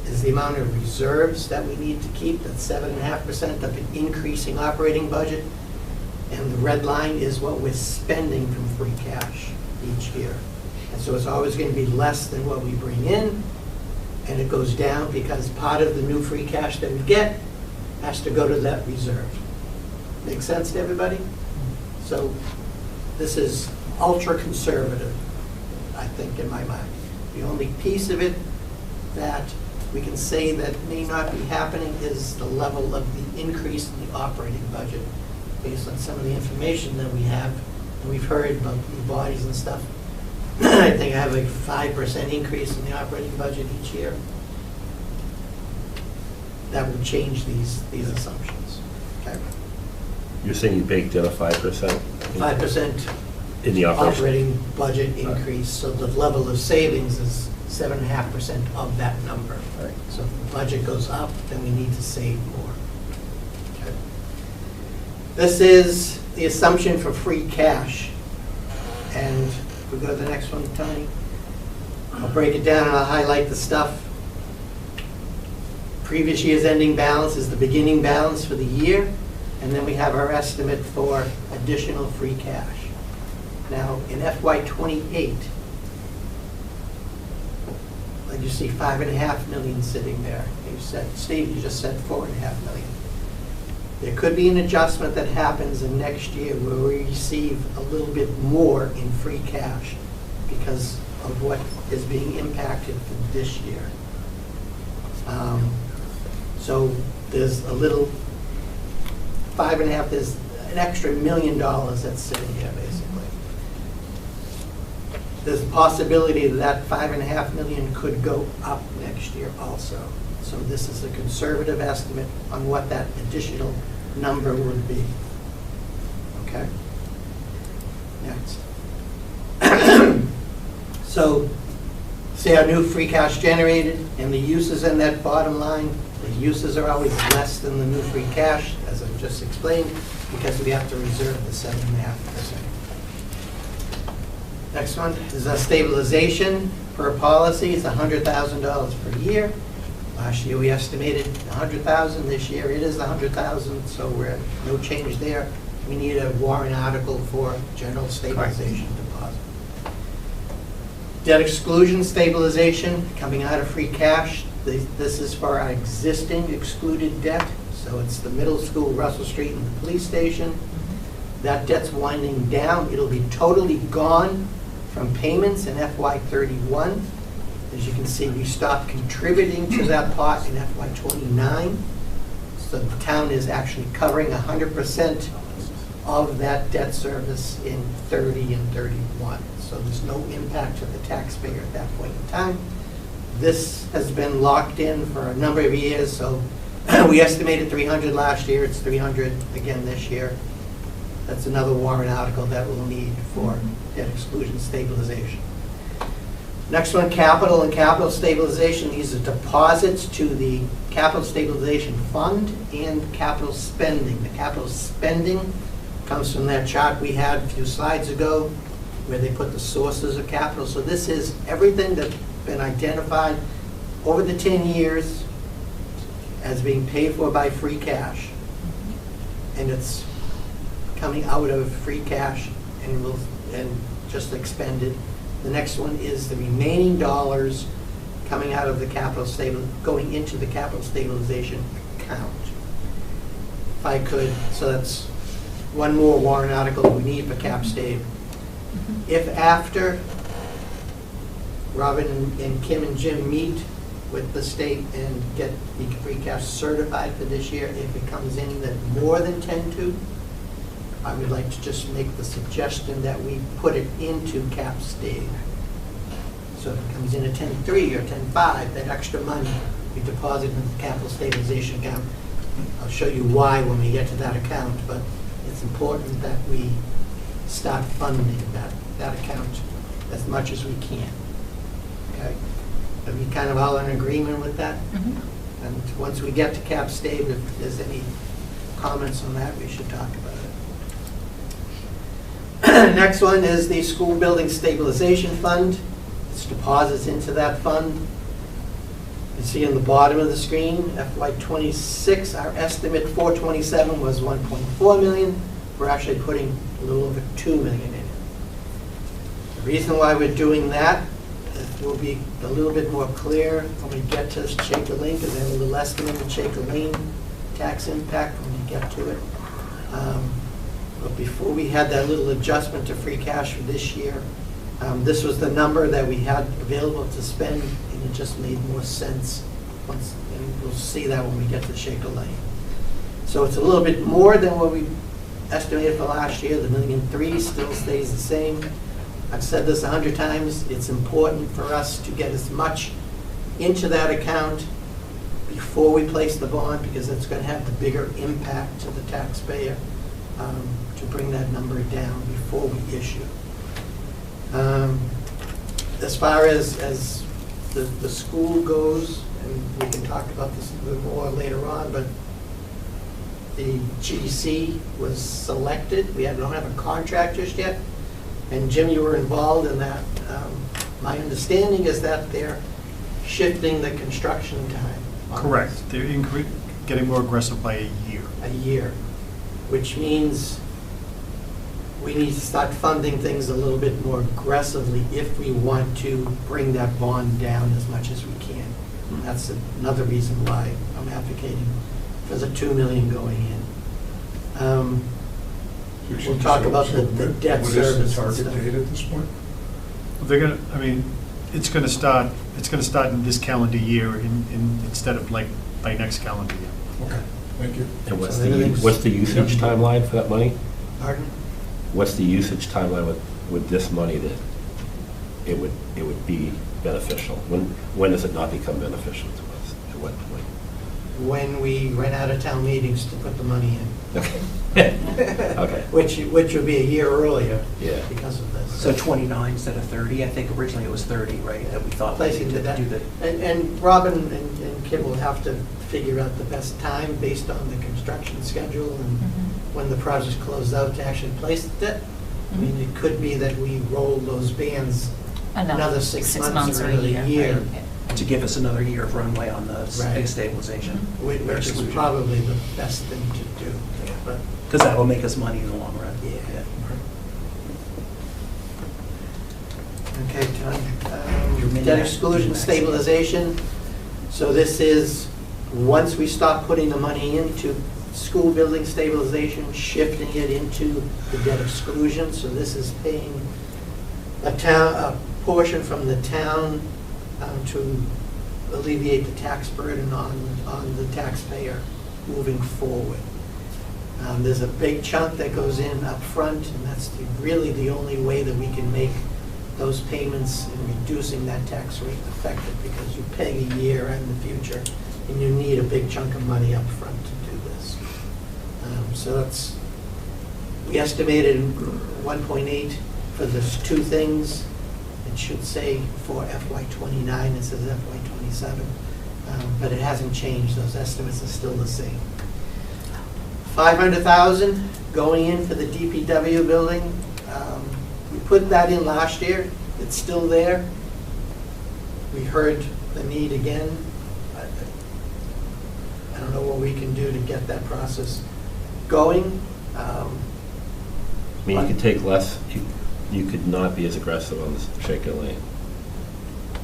is the amount of reserves that we need to keep. That's 7.5% of an increasing operating budget. And the red line is what we're spending from free cash each year. And so it's always going to be less than what we bring in, and it goes down because part of the new free cash that we get has to go to that reserve. Make sense to everybody? So this is ultra conservative, I think, in my mind. The only piece of it that we can say that may not be happening is the level of the increase in the operating budget based on some of the information that we have and we've heard about new bodies and stuff. I think I have a 5% increase in the operating budget each year. That will change these assumptions. Okay. You're saying you baked in a 5%? 5% in the operation? operating budget increase, so the level of savings is 7.5% of that number. Right. So if the budget goes up, then we need to save more. Okay. This is the assumption for free cash. And if we go to the next one, Tony, I'll break it down and I'll highlight the stuff. Previous year's ending balance is the beginning balance for the year, and then we have our estimate for additional free cash. Now, in FY28, you see $5.5 million sitting there. You said, Steve, you just said $4.5 million. There could be an adjustment that happens in next year where we receive a little bit more in free cash because of what is being impacted for this year. So there's a little there's an extra $1 million that's sitting here, basically. There's a possibility that $5.5 million could go up next year also. So this is a conservative estimate on what that additional number would be. Okay? Next. So, see our new free cash generated and the uses in that bottom line. The uses are always less than the new free cash, as I just explained, because we have to reserve the 7.5%. Next one is a stabilization per policy. It's $100,000 per year. Last year we estimated $100,000. This year it is $100,000, so we're no change there. We need a warrant article for general stabilization deposit. Debt exclusion stabilization coming out of free cash. This is for our existing excluded debt. So it's the middle school, Russell Street, and the police station. That debt's winding down. It'll be totally gone from payments in FY31. As you can see, we stopped contributing to that pot in FY29. So the town is actually covering 100% of that debt service in 30 and 31. So there's no impact to the taxpayer at that point in time. This has been locked in for a number of years, so we estimated 300 last year, it's 300 again this year. That's another warrant article that we'll need for debt exclusion stabilization. Next one, capital and capital stabilization. These are deposits to the capital stabilization fund and capital spending. The capital spending comes from that chart we had a few slides ago where they put the sources of capital. So this is everything that's been identified over the 10 years as being paid for by free cash. And it's coming out of free cash and just expended. The next one is the remaining dollars coming out of the going into the capital stabilization account. If I could, so that's one more warrant article we need for cap stave. If after Robin and Kim and Jim meet with the state and get the free cash certified for this year, if it comes in that more than 10.2, I would like to just make the suggestion that we put it into cap stave. So if it comes in at 10.3 or 10.5, that extra money we deposit in the capital stabilization account. I'll show you why when we get to that account, but it's important that we start funding that account as much as we can. Okay? Are we kind of all in agreement with that? Mm-hmm. And once we get to cap stave, if there's any comments on that, we should talk about it. Next one is the school building stabilization fund. It's deposits into that fund. You see on the bottom of the screen, FY26, our estimate for 27 was 1.4 million. We're actually putting a little over 2 million in it. The reason why we're doing that, it will be a little bit more clear when we get to Shaker Lane, because they have a little estimate of Shaker Lane tax impact when you get to it. But before we had that little adjustment to free cash for this year, this was the number that we had available to spend, and it just made more sense. And we'll see that when we get to Shaker Lane. So it's a little bit more than what we estimated for last year. The $1.3 million still stays the same. I've said this 100 times. It's important for us to get as much into that account before we place the bond, because it's going to have the bigger impact to the taxpayer to bring that number down before we issue. As far as the school goes, and we can talk about this a little more later on, but the GC was selected. We don't have a contract just yet. And Jim, you were involved in that. My understanding is that they're shifting the construction time. Correct. They're getting more aggressive by a year. A year, which means we need to start funding things a little bit more aggressively if we want to bring that bond down as much as we can. And that's another reason why I'm advocating for the $2 million going in. We'll talk about the debt service. What is the target date at this point? They're gonna, I mean, it's gonna start in this calendar year instead of like by next calendar year. Okay, thank you. And what's the usage timeline for that money? Pardon? What's the usage timeline with this money that it would be beneficial? When does it not become beneficial to us? At what point? When we run out of town meetings to put the money in. Okay. Okay. Which would be a year earlier. Yeah. Because of this. So 29 instead of 30, I think originally it was 30, right, that we thought we Placing needed to to that. do the. And Robin and Kim will have to figure out the best time based on the construction schedule and when the project closed out to actually place the debt. I mean, it could be that we roll those bands another 6 months or another year. Right. To give us another year of runway on the Right. stabilization. Which is probably the best thing to do. But Because that'll make us money in the long run. yeah. Okay, Tom. Debt exclusion stabilization. So this is, once we stop putting the money into school building stabilization, shifting it into the debt exclusion. So this is paying a portion from the town to alleviate the tax burden on the taxpayer moving forward. There's a big chunk that goes in up front, and that's really the only way that we can make those payments and reducing that tax rate effective, because you pay a year in the future, and you need a big chunk of money up front to do this. So that's, we estimated 1.8 for those two things. It should say for FY29, it says FY27, but it hasn't changed. Those estimates are still the same. 500,000 going in for the DPW building. We put that in last year. It's still there. We heard the need again. I don't know what we can do to get that process going. I mean, you could take less, you could not be as aggressive on the Shaker Lane.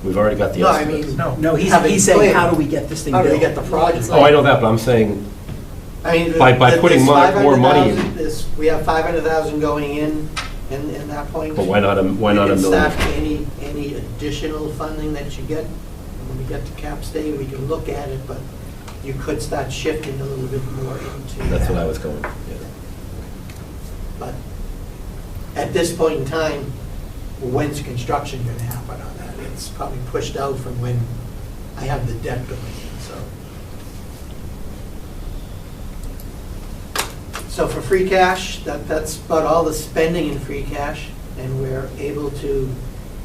We've already got the estimates. No, he's saying, how do we get this thing built? How do we get the project? Oh, I know that, but I'm saying, I mean, by putting more money in. We have 500,000 going in that point. But why not a We can million? start any additional funding that you get. When we get to cap state, we can look at it, but you could start shifting a little bit more into That's that. what I was going, yeah. But at this point in time, when's construction going to happen on that? It's probably pushed out from when I have the debt going in, so. So for free cash, that's about all the spending in free cash, and we're able to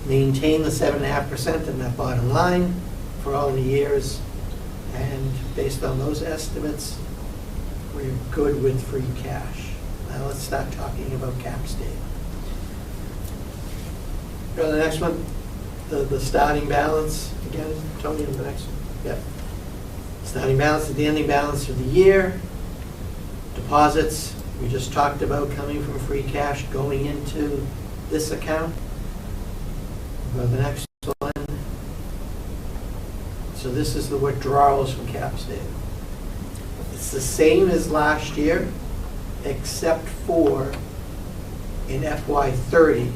maintain the 7.5% in that bottom line for all the years. And based on those estimates, we're good with free cash. Now let's start talking about cap state. Go to the next one, the starting balance. Again, Tony, on the next one. Yep. Starting balance, the ending balance for the year. Deposits, we just talked about coming from free cash going into this account. Go to the next one. So this is the withdrawals from cap state. It's the same as last year, except for in FY '30,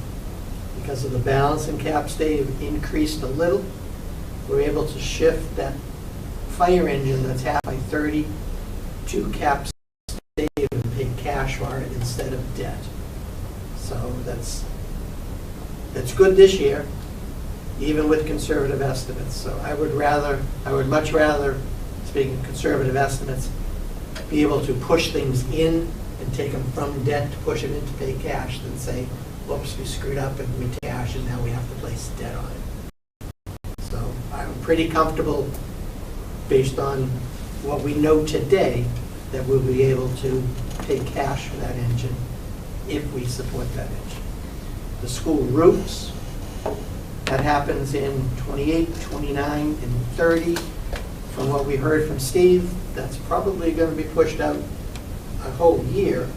because of the balance in cap state increased a little, we're able to shift that fire engine that's half by 30 to cap state and pay cash for it instead of debt. So that's good this year, even with conservative estimates. So I would much rather, speaking of conservative estimates, be able to push things in and take them from debt to push it into pay cash than say, whoops, we screwed up and we take cash and now we have to place debt on it. So I'm pretty comfortable, based on what we know today, that we'll be able to pay cash for that engine if we support that engine. The school routes, that happens in 28, 29, and 30. From what we heard from Steve, that's probably going to be pushed out a whole year,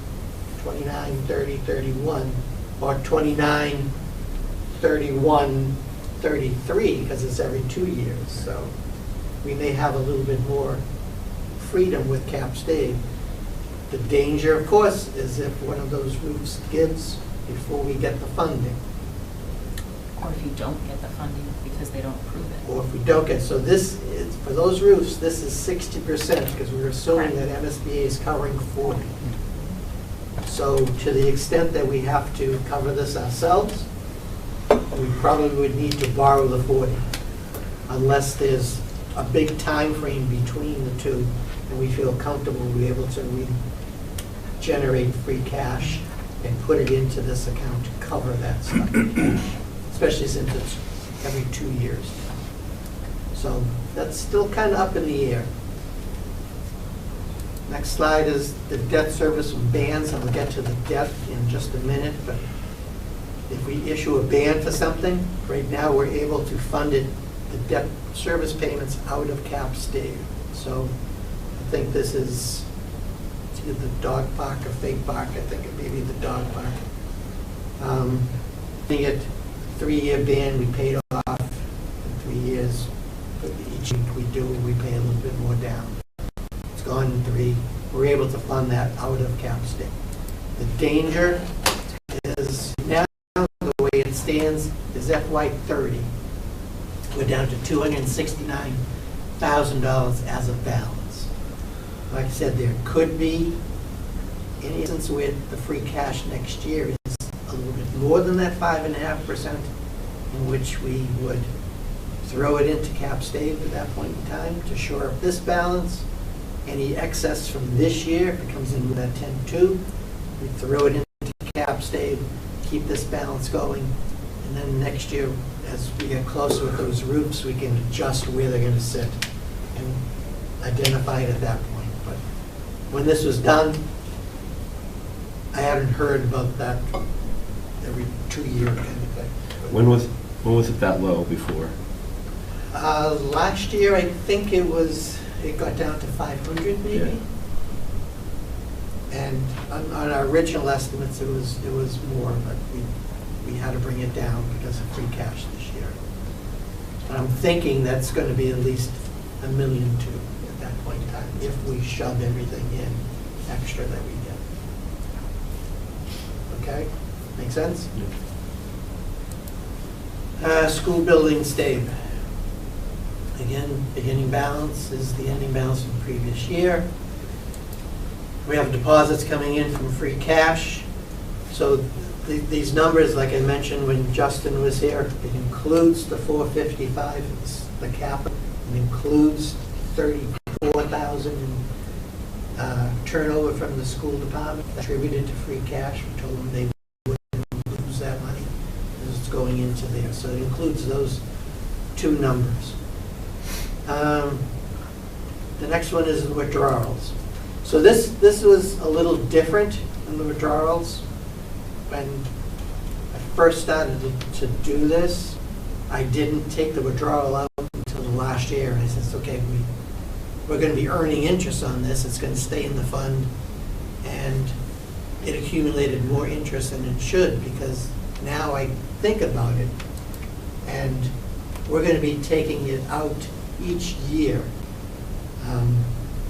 29, 30, 31, or 29, 31, 33, because it's every 2 years. So we may have a little bit more freedom with cap stave. The danger, of course, is if one of those roofs gives before we get the funding. Or if you don't get the funding because they don't approve it. Or if we don't get, so this is, for those roofs, this is 60%, because we're assuming that MSBA is covering 40. So to the extent that we have to cover this ourselves, we probably would need to borrow the 40, unless there's a big time frame between the two, and we feel comfortable we'll be able to generate free cash and put it into this account to cover that stuff, especially since it's every 2 years. So that's still kind of up in the air. Next slide is the debt service and bans, and we'll get to the debt in just a minute, but if we issue a ban for something, right now we're able to fund it, the debt service payments out of cap stave. So I think this is, it's either the dog park or fake park, I think it may be the dog park. We get 3-year ban, we paid off in 3 years. But each week we do, we pay a little bit more down. It's gone in 3. We're able to fund that out of cap stave. The danger is now, the way it stands, is FY '30. We're down to $269,000 as a balance. Like I said, there could be an instance where the free cash next year is a little bit more than that 5.5%, in which we would throw it into cap stave at that point in time to shore up this balance. Any excess from this year, if it comes in with that 10.2, we throw it into cap stave, keep this balance going, and then next year, as we get closer with those roofs, we can adjust where they're going to sit and identify it at that point. But when this was done, I hadn't heard about that every 2 year kind of thing. When was it that low before? Last year, I think it got down to 500 maybe. Yeah. And on our original estimates, it was more, but we had to bring it down because of free cash this year. But I'm thinking that's going to be at least $1.2 million at that point in time, if we shove everything in extra that we get. Okay? Make sense? Yeah. School building stave. Again, beginning balance is the ending balance from the previous year. We have deposits coming in from free cash. So these numbers, like I mentioned when Justin was here, it includes the 455, it's the capital. It includes 34,000 in turnover from the school department attributed to free cash. We told them they wouldn't lose that money because it's going into there. So it includes those two numbers. The next one is the withdrawals. So this was a little different than the withdrawals. When I first started to do this, I didn't take the withdrawal out until the last year. And I said, okay, we're going to be earning interest on this. It's going to stay in the fund. And it accumulated more interest than it should, because now I think about it. And we're going to be taking it out each year,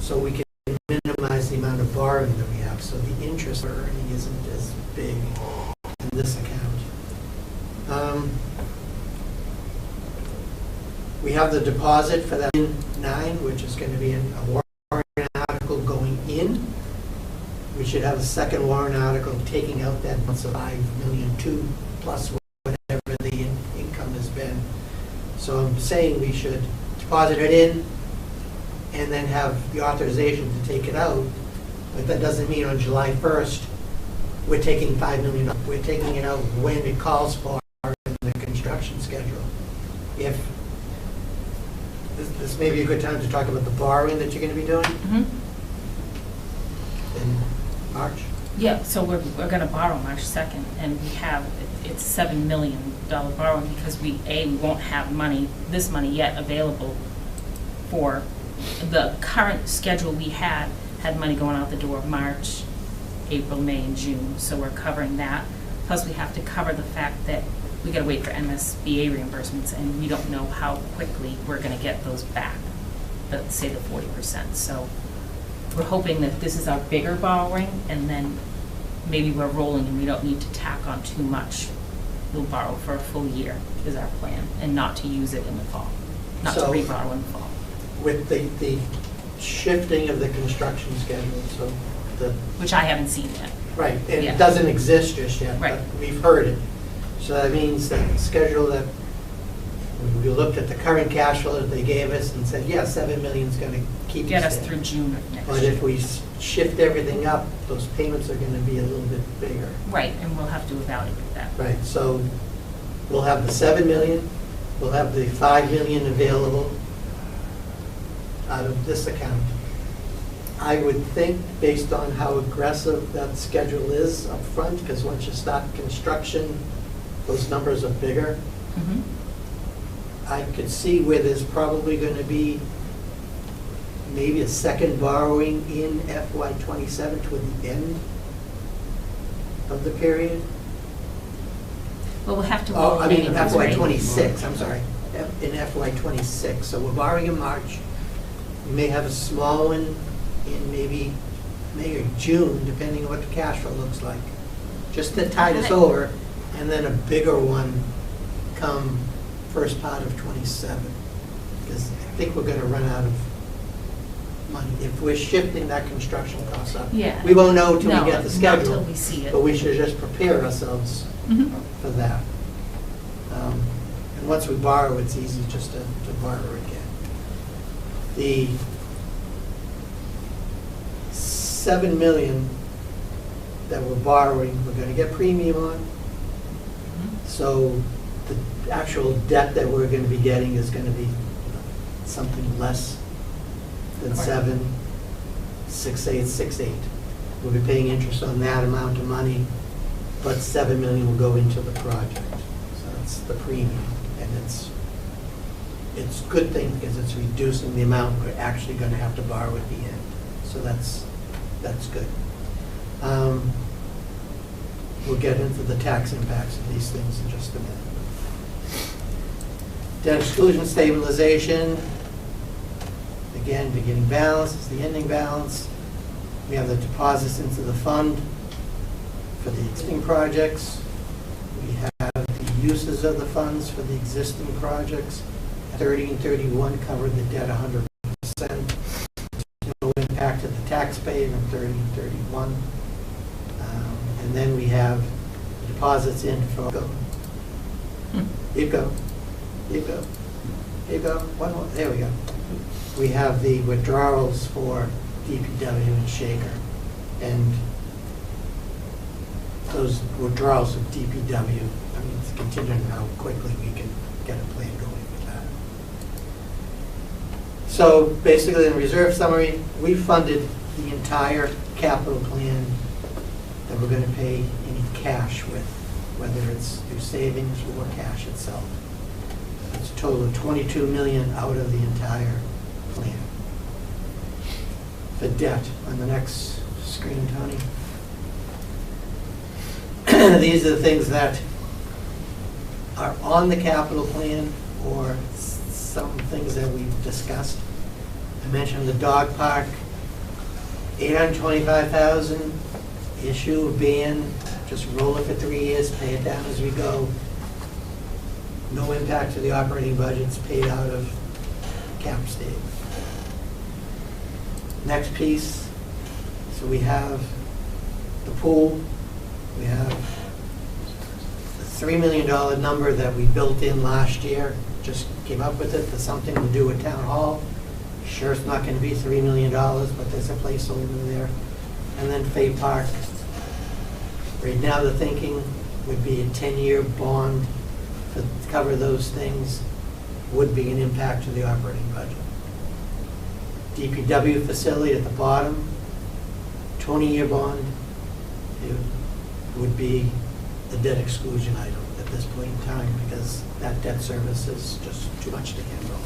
so we can minimize the amount of borrowing that we have, so the interest we're earning isn't as big in this account. We have the deposit for that 9, which is going to be a warrant article going in. We should have a second warrant article taking out that month's of $5.2 million plus whatever the income has been. So I'm saying we should deposit it in and then have the authorization to take it out. But that doesn't mean on July 1st, we're taking $5 million. We're taking it out when it calls for in the construction schedule. If this may be a good time to talk about the borrowing that you're going to be doing in March. Yeah, so we're going to borrow March 2nd, and we have, it's $7 million borrowing because we won't have this money yet available for the current schedule we had money going out the door March, April, May, and June, so we're covering that. Plus we have to cover the fact that we gotta wait for MSBA reimbursements, and we don't know how quickly we're gonna get those back, let's say the 40%. So we're hoping that this is our bigger borrowing, and then maybe we're rolling and we don't need to tack on too much. We'll borrow for a full year is our plan, and not to use it in the fall, not to re-borrow in the fall. With the shifting of the construction schedule, so which I haven't seen yet. Right, and Yeah. it doesn't exist just yet, Right. but we've heard it. So that means that the schedule that, we looked at the current cash flow that they gave us and said, yeah, $7 million is going to keep Get us there. through June of next But year. if we shift everything up, those payments are going to be a little bit bigger. Right, and we'll have to evaluate that. Right, so we'll have the $7 million, we'll have the $5 million available out of this account. I would think, based on how aggressive that schedule is up front, because once you start construction, those numbers are bigger. Mhm. I could see where there's probably going to be maybe a second borrowing in FY '27 toward the end of the period. Well, we'll have to Oh, roll I mean, anyways, FY right? '26, I'm sorry, in FY '26. So we're borrowing in March. We may have a small one in maybe May or June, depending on what the cash flow looks like, just to tide us over, and then a bigger one come first part of '27. Because I think we're going to run out of money. If we're shifting that construction cost up, Yeah. we won't know till No, we get the not schedule. till we see it. But we should just prepare ourselves Mhm. for that. And once we borrow, it's easy just to borrow again. The $7 million that we're borrowing, we're going to get premium on. So the actual debt that we're going to be getting is going to be something less than Right. 7,686,8. We'll be paying interest on that amount of money, but $7 million will go into the project. So that's the premium, and it's a good thing because it's reducing the amount we're actually going to have to borrow at the end. So that's good. We'll get into the tax impacts of these things in just a minute. Debt exclusion stabilization. Again, beginning balance is the ending balance. We have the deposits into the fund for the existing projects. We have the uses of the funds for the existing projects. 30 and 31 cover the debt 100%. No impact to the taxpayer in 30 and 31. And then we have deposits in for, you go, one more, there we go. We have the withdrawals for DPW and Shaker. And those withdrawals of DPW, I mean, it's contingent on how quickly we can get a plan going with that. So basically, in reserve summary, we funded the entire capital plan that we're going to pay any cash with, whether it's through savings or cash itself. It's a total of $22 million out of the entire plan. The debt on the next screen, Tony. These are the things that are on the capital plan or some things that we've discussed. I mentioned the dog park, $825,000, issue a ban, just roll it for 3 years, pay it down as we go. No impact to the operating budgets, paid out of cap state. Next piece, so we have the pool, we have the $3 million number that we built in last year, just came up with it for something to do with town hall. Sure, it's not going to be $3 million, but there's a placeholder there. And then Fay Park. Right now, the thinking would be a 10-year bond to cover those things, would be an impact to the operating budget. DPW facility at the bottom, 20-year bond, it would be a debt exclusion item at this point in time because that debt service is just too much to handle.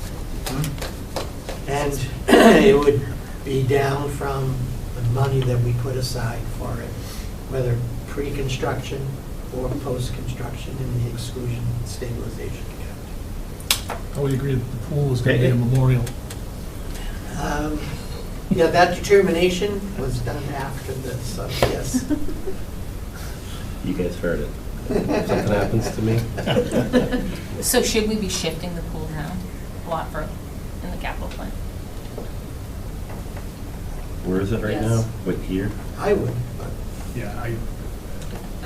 And it would be down from the money that we put aside for it, whether pre-construction or post-construction in the exclusion stabilization account. I would agree that the pool is going to be a memorial. Yeah, that determination was done after this, so yes. You guys heard it. If something happens to me. So should we be shifting the pool down a lot further in the capital plan? Where is it right Yes. now? What year? I would, but Yeah, I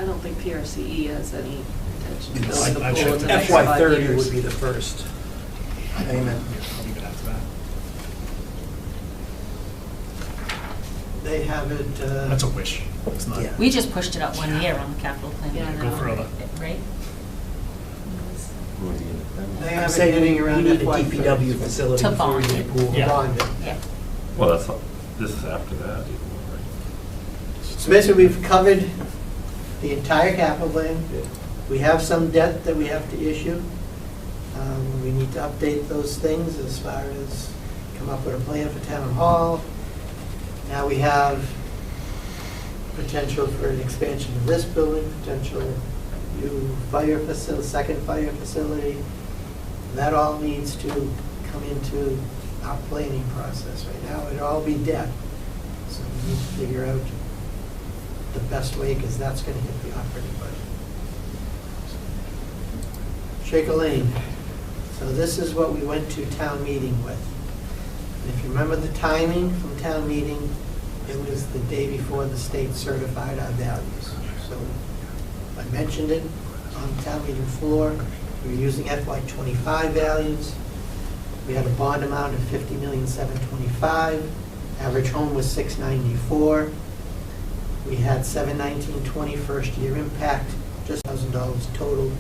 don't think PRCE has any intention. No, of the I pool checked in the it. next FY 5 30 years. would be the first payment. I'll leave it after that. they have it. That's a wish. It's not. Yeah. We just pushed it up 1 year on the capital plan. Yeah, go further. Right? They I'm have it saying getting we around need a FY DPW facility To before we bond get it. pool. Yeah. bond it. Yeah. Well, that's this is after that. Even, right? So basically, we've covered the entire capital plan. Yeah. We have some debt that we have to issue. We need to update those things as far as come up with a plan for town hall. Now we have potential for an expansion of this building, potential new fire facility, second fire facility. That all needs to come into our planning process. Right now, it'll all be debt. So we need to figure out the best way, because that's going to hit the operating budget. Shaker Lane. So this is what we went to town meeting with. And if you remember the timing from town meeting, it was the day before the state certified our values. So I mentioned it on the town meeting floor. We were using FY25 values. We had a bond amount of $50,725,000. Average home was $694,000. We had $719,20 first year impact, just $1,000 total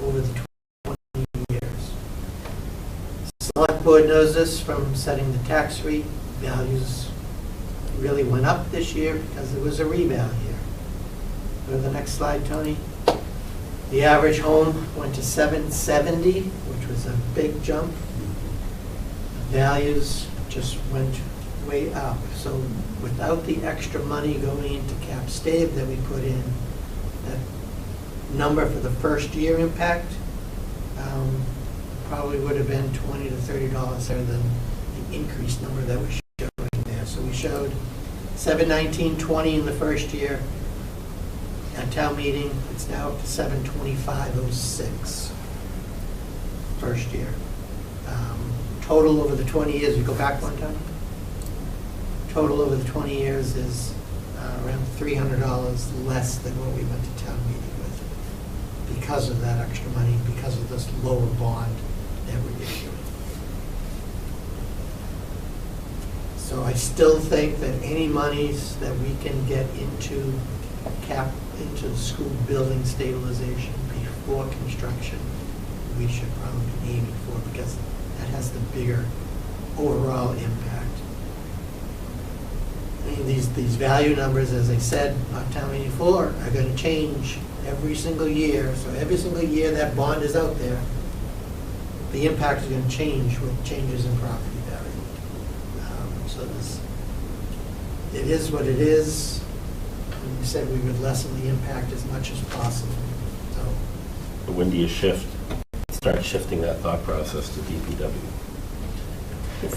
over the 20 years. Select board knows this from setting the tax rate. Values really went up this year because it was a reval year. Go to the next slide, Tony. The average home went to $770,000, which was a big jump. Values just went way up. So without the extra money going into cap stave that we put in, that number for the first year impact probably would have been $20 to $30 higher than the increased number that we're showing there. So we showed $719.20 in the first year. At town meeting, it's now up to $725.06 first year. Total over the 20 years, we go back one time. Total over the 20 years is around $300 less than what we went to town meeting with because of that extra money, because of this lower bond that we're issuing. So I still think that any monies that we can get into the school building stabilization before construction, we should probably be aiming for, because that has the bigger overall impact. I mean, these value numbers, as I said, on town meeting floor, are going to change every single year. So every single year that bond is out there, the impact is going to change with changes in property value. So it is what it is. And we said we would lessen the impact as much as possible. So when do you start shifting that thought process to DPW?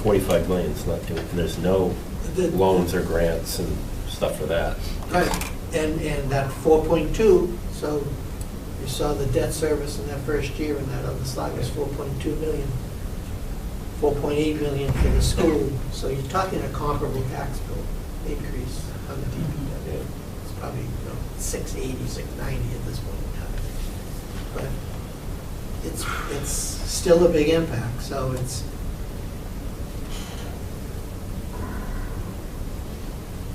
45 million is not, and there's no loans or grants and stuff for that. Right, and that 4.2, so you saw the debt service in that first year, and that other slide was 4.2 million, 4.8 million for the school. So you're talking a comparable tax bill increase on the DPW. It's probably 680, 690 at this point in time. But it's still a big impact, so it's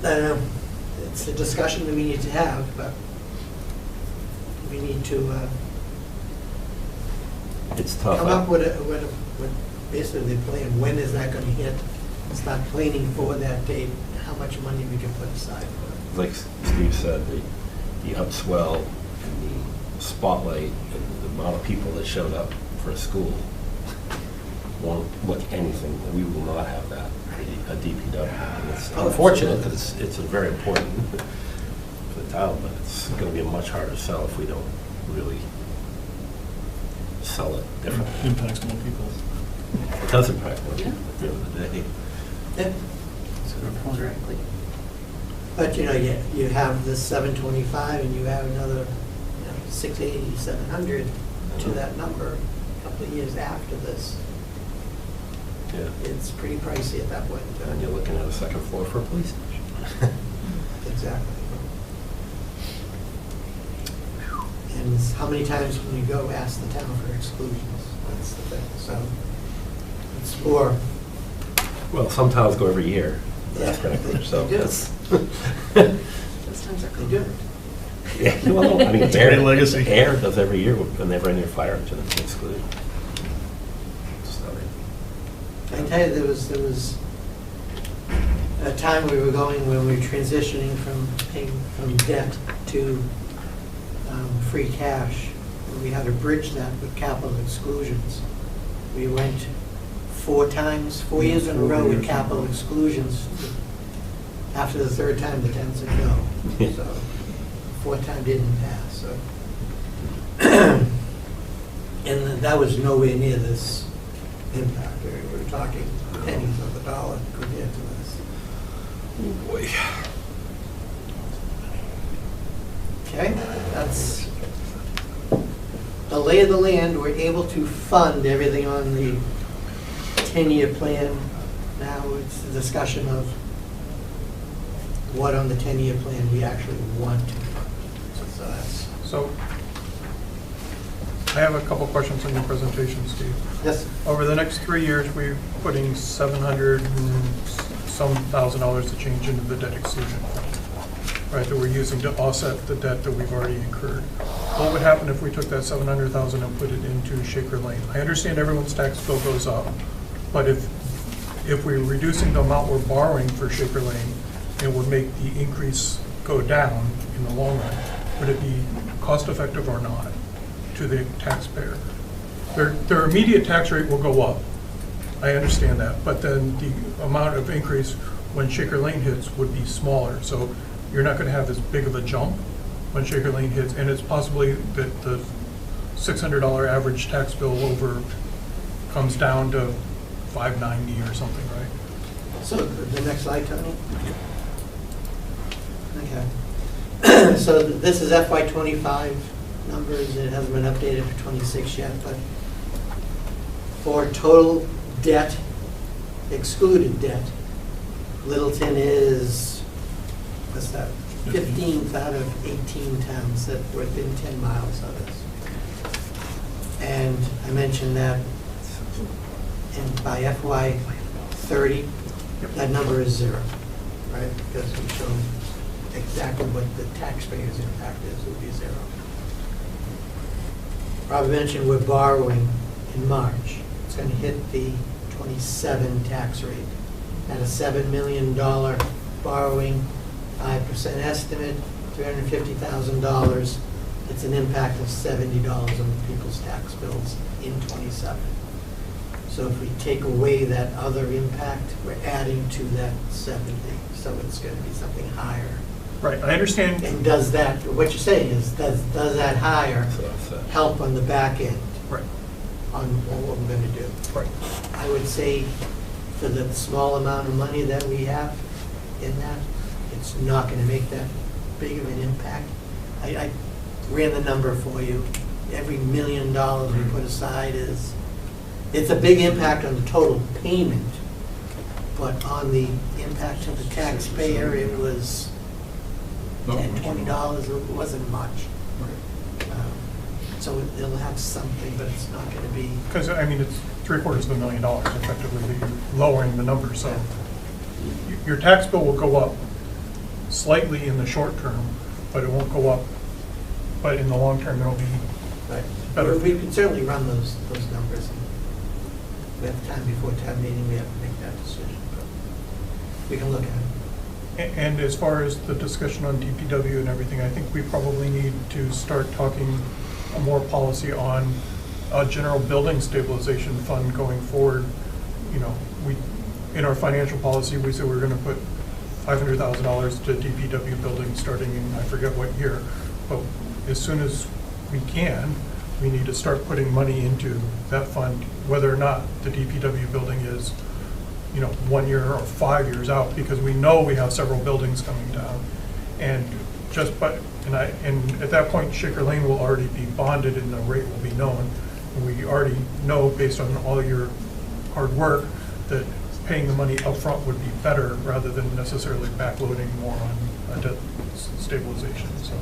it's a discussion that we need to have, but we need to it's tough. come up with basically the plan. When is that going to hit? Start planning for that date, how much money we can put aside for it. Like Steve said, the upswell and the spotlight and the amount of people that showed up for a school won't look anything. We will not have that at DPW. And it's unfortunate because it's a very important for the town, but it's going to be a much harder sell if we don't really sell it differently. It impacts more people. It does impact more people at the end of the day. Yeah. Directly. But you have the 725 and you have another 680, 700 to that number a couple of years after this. Yeah. It's pretty pricey at that point in time. And you're looking at a second floor for a police station. Exactly. And how many times when we go ask the town for exclusions? That's the thing. So it's more. Well, some towns go every year. That's Yeah, frankly, they so do. that's. Those times are They do. Yeah, well, I mean, It's a great legacy. Air does every year when they bring their fire engine, it's excluded. So, I can tell you, there was a time we were going when we were transitioning from paying from debt to free cash. And we had to bridge that with capital exclusions. We went 4 years in a row with capital exclusions. After the 3rd time, the town said no. So the 4th time didn't pass. So. And that was nowhere near this impact. We were talking pennies of the dollar compared to this. oh boy. Okay, that's the lay of the land. We're able to fund everything on the 10-year plan. Now it's the discussion of what on the 10-year plan we actually want to fund. So that's. So I have a couple questions on your presentation, Steve. Yes. Over the next 3 years, we're putting $700 and some thousand to change into the debt exclusion fund, right, that we're using to offset the debt that we've already incurred. What would happen if we took that $700,000 and put it into Shaker Lane? I understand everyone's tax bill goes up, but if we're reducing the amount we're borrowing for Shaker Lane, it would make the increase go down in the long run. Would it be cost effective or not to the taxpayer? Their immediate tax rate will go up. I understand that, but then the amount of increase when Shaker Lane hits would be smaller. So you're not going to have as big of a jump when Shaker Lane hits, and it's possibly that the $600 average tax bill over comes down to $590 or something, right? So the next slide, Tony. Okay. So this is FY25 numbers. It hasn't been updated for 26 yet, but for total debt, excluded debt, Littleton is, what's that, 15th out of 18 towns that were within 10 miles of us. And I mentioned that and by FY30, that number is 0, right? Because we showed exactly what the taxpayer's impact is, it would be 0. Rob mentioned we're borrowing in March. It's going to hit the 27 tax rate at a $7 million borrowing, 5% estimate, $350,000. It's an impact of $70 on people's tax bills in 27. So if we take away that other impact, we're adding to that 70. So it's going to be something higher Right, I understand. And does that, what you're saying is, does that hire help on the back end? Right. On what we're gonna do? Right. I would say for the small amount of money that we have in that, it's not gonna make that big of an impact. I ran the number for you. Every $1 million we put aside it's a big impact on the total payment, but on the impact to the taxpayer, it was $10, $20, it wasn't much. So it'll have something, but it's not gonna be. Because, I mean, it's $750,000 effectively that you're lowering the number, so your tax bill will go up slightly in the short term, but it won't go up, but in the long term, it'll be better. We can certainly run those numbers. We have time before town meeting, we have to make that decision, but we can look at it. And as far as the discussion on DPW and everything, I think we probably need to start talking a more policy on a general building stabilization fund going forward. You know, in our financial policy, we said we're gonna put $500,000 to DPW buildings starting in, I forget what year, but as soon as we can, we need to start putting money into that fund, whether or not the DPW building is, 1 year or 5 years out, because we know we have several buildings coming down. And and at that point, Shaker Lane will already be bonded and the rate will be known. And we already know, based on all your hard work, that paying the money upfront would be better rather than necessarily backloading more on debt stabilization, so.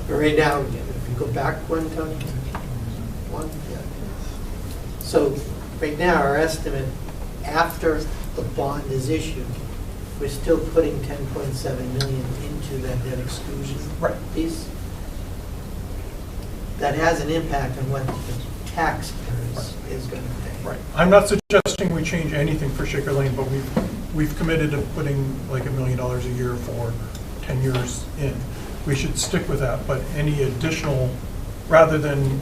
But right now, if you go back one time, yeah. So right now, our estimate after the bond is issued, we're still putting 10.7 million into that debt exclusion piece. That has an impact on what the taxpayers is going to pay. Right. I'm not suggesting we change anything for Shaker Lane, but we've committed to putting like $1 million a year for 10 years in. We should stick with that, but any additional, rather than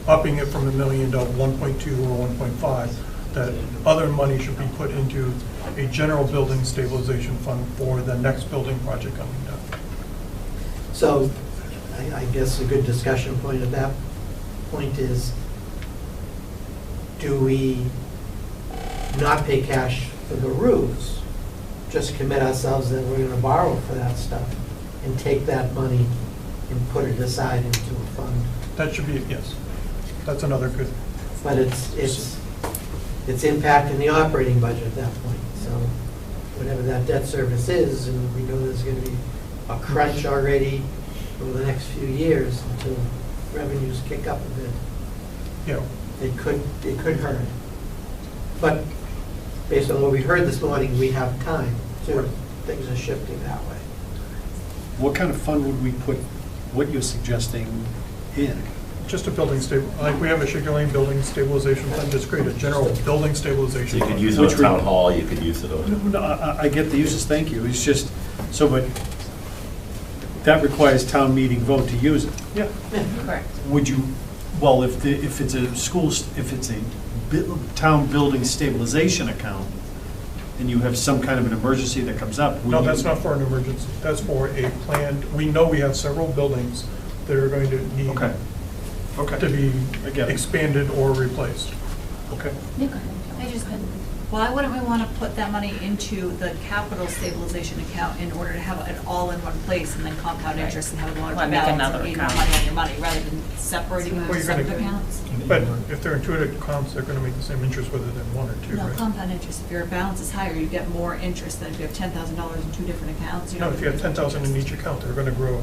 upping it from $1 million to 1.2 or 1.5, that other money should be put into a general building stabilization fund for the next building project coming down. So I guess a good discussion point at that point is, do we not pay cash for the roofs, just commit ourselves that we're going to borrow for that stuff and take that money and put it aside into a fund? That should be, yes. That's another good. But it's impacting the operating budget at that point. So whatever that debt service is, and we know there's going to be a crunch already over the next few years until revenues kick up a bit. Yeah. It could hurt. But based on what we heard this morning, we have time too. Things are shifting that way. What kind of fund would we put what you're suggesting in? Just a building like we have a Shaker Lane building stabilization fund, just create a general building stabilization You fund. could use it on town hall, you could use it on. No, I get the uses, thank you. It's just, so, but that requires town meeting vote to use it. Yeah. Correct. Would you, well, if it's a if it's a town building stabilization account, and you have some kind of an emergency that comes up. No, that's not for an emergency. That's for a planned, we know we have several buildings that are going to need to be expanded or replaced. Okay. Why wouldn't we want to put that money into the capital stabilization account in order to have it all in one place and then compound interest and have a larger Well, make balance another and gain more account. money on your money, rather than separating them Well, into you're gonna- separate accounts? But if they're intuitive accounts, they're going to make the same interest whether than one or two, No, right? compound interest. If your balance is higher, you get more interest than if you have $10,000 in two different accounts. No, if you have 10,000 in each account, they're going to grow.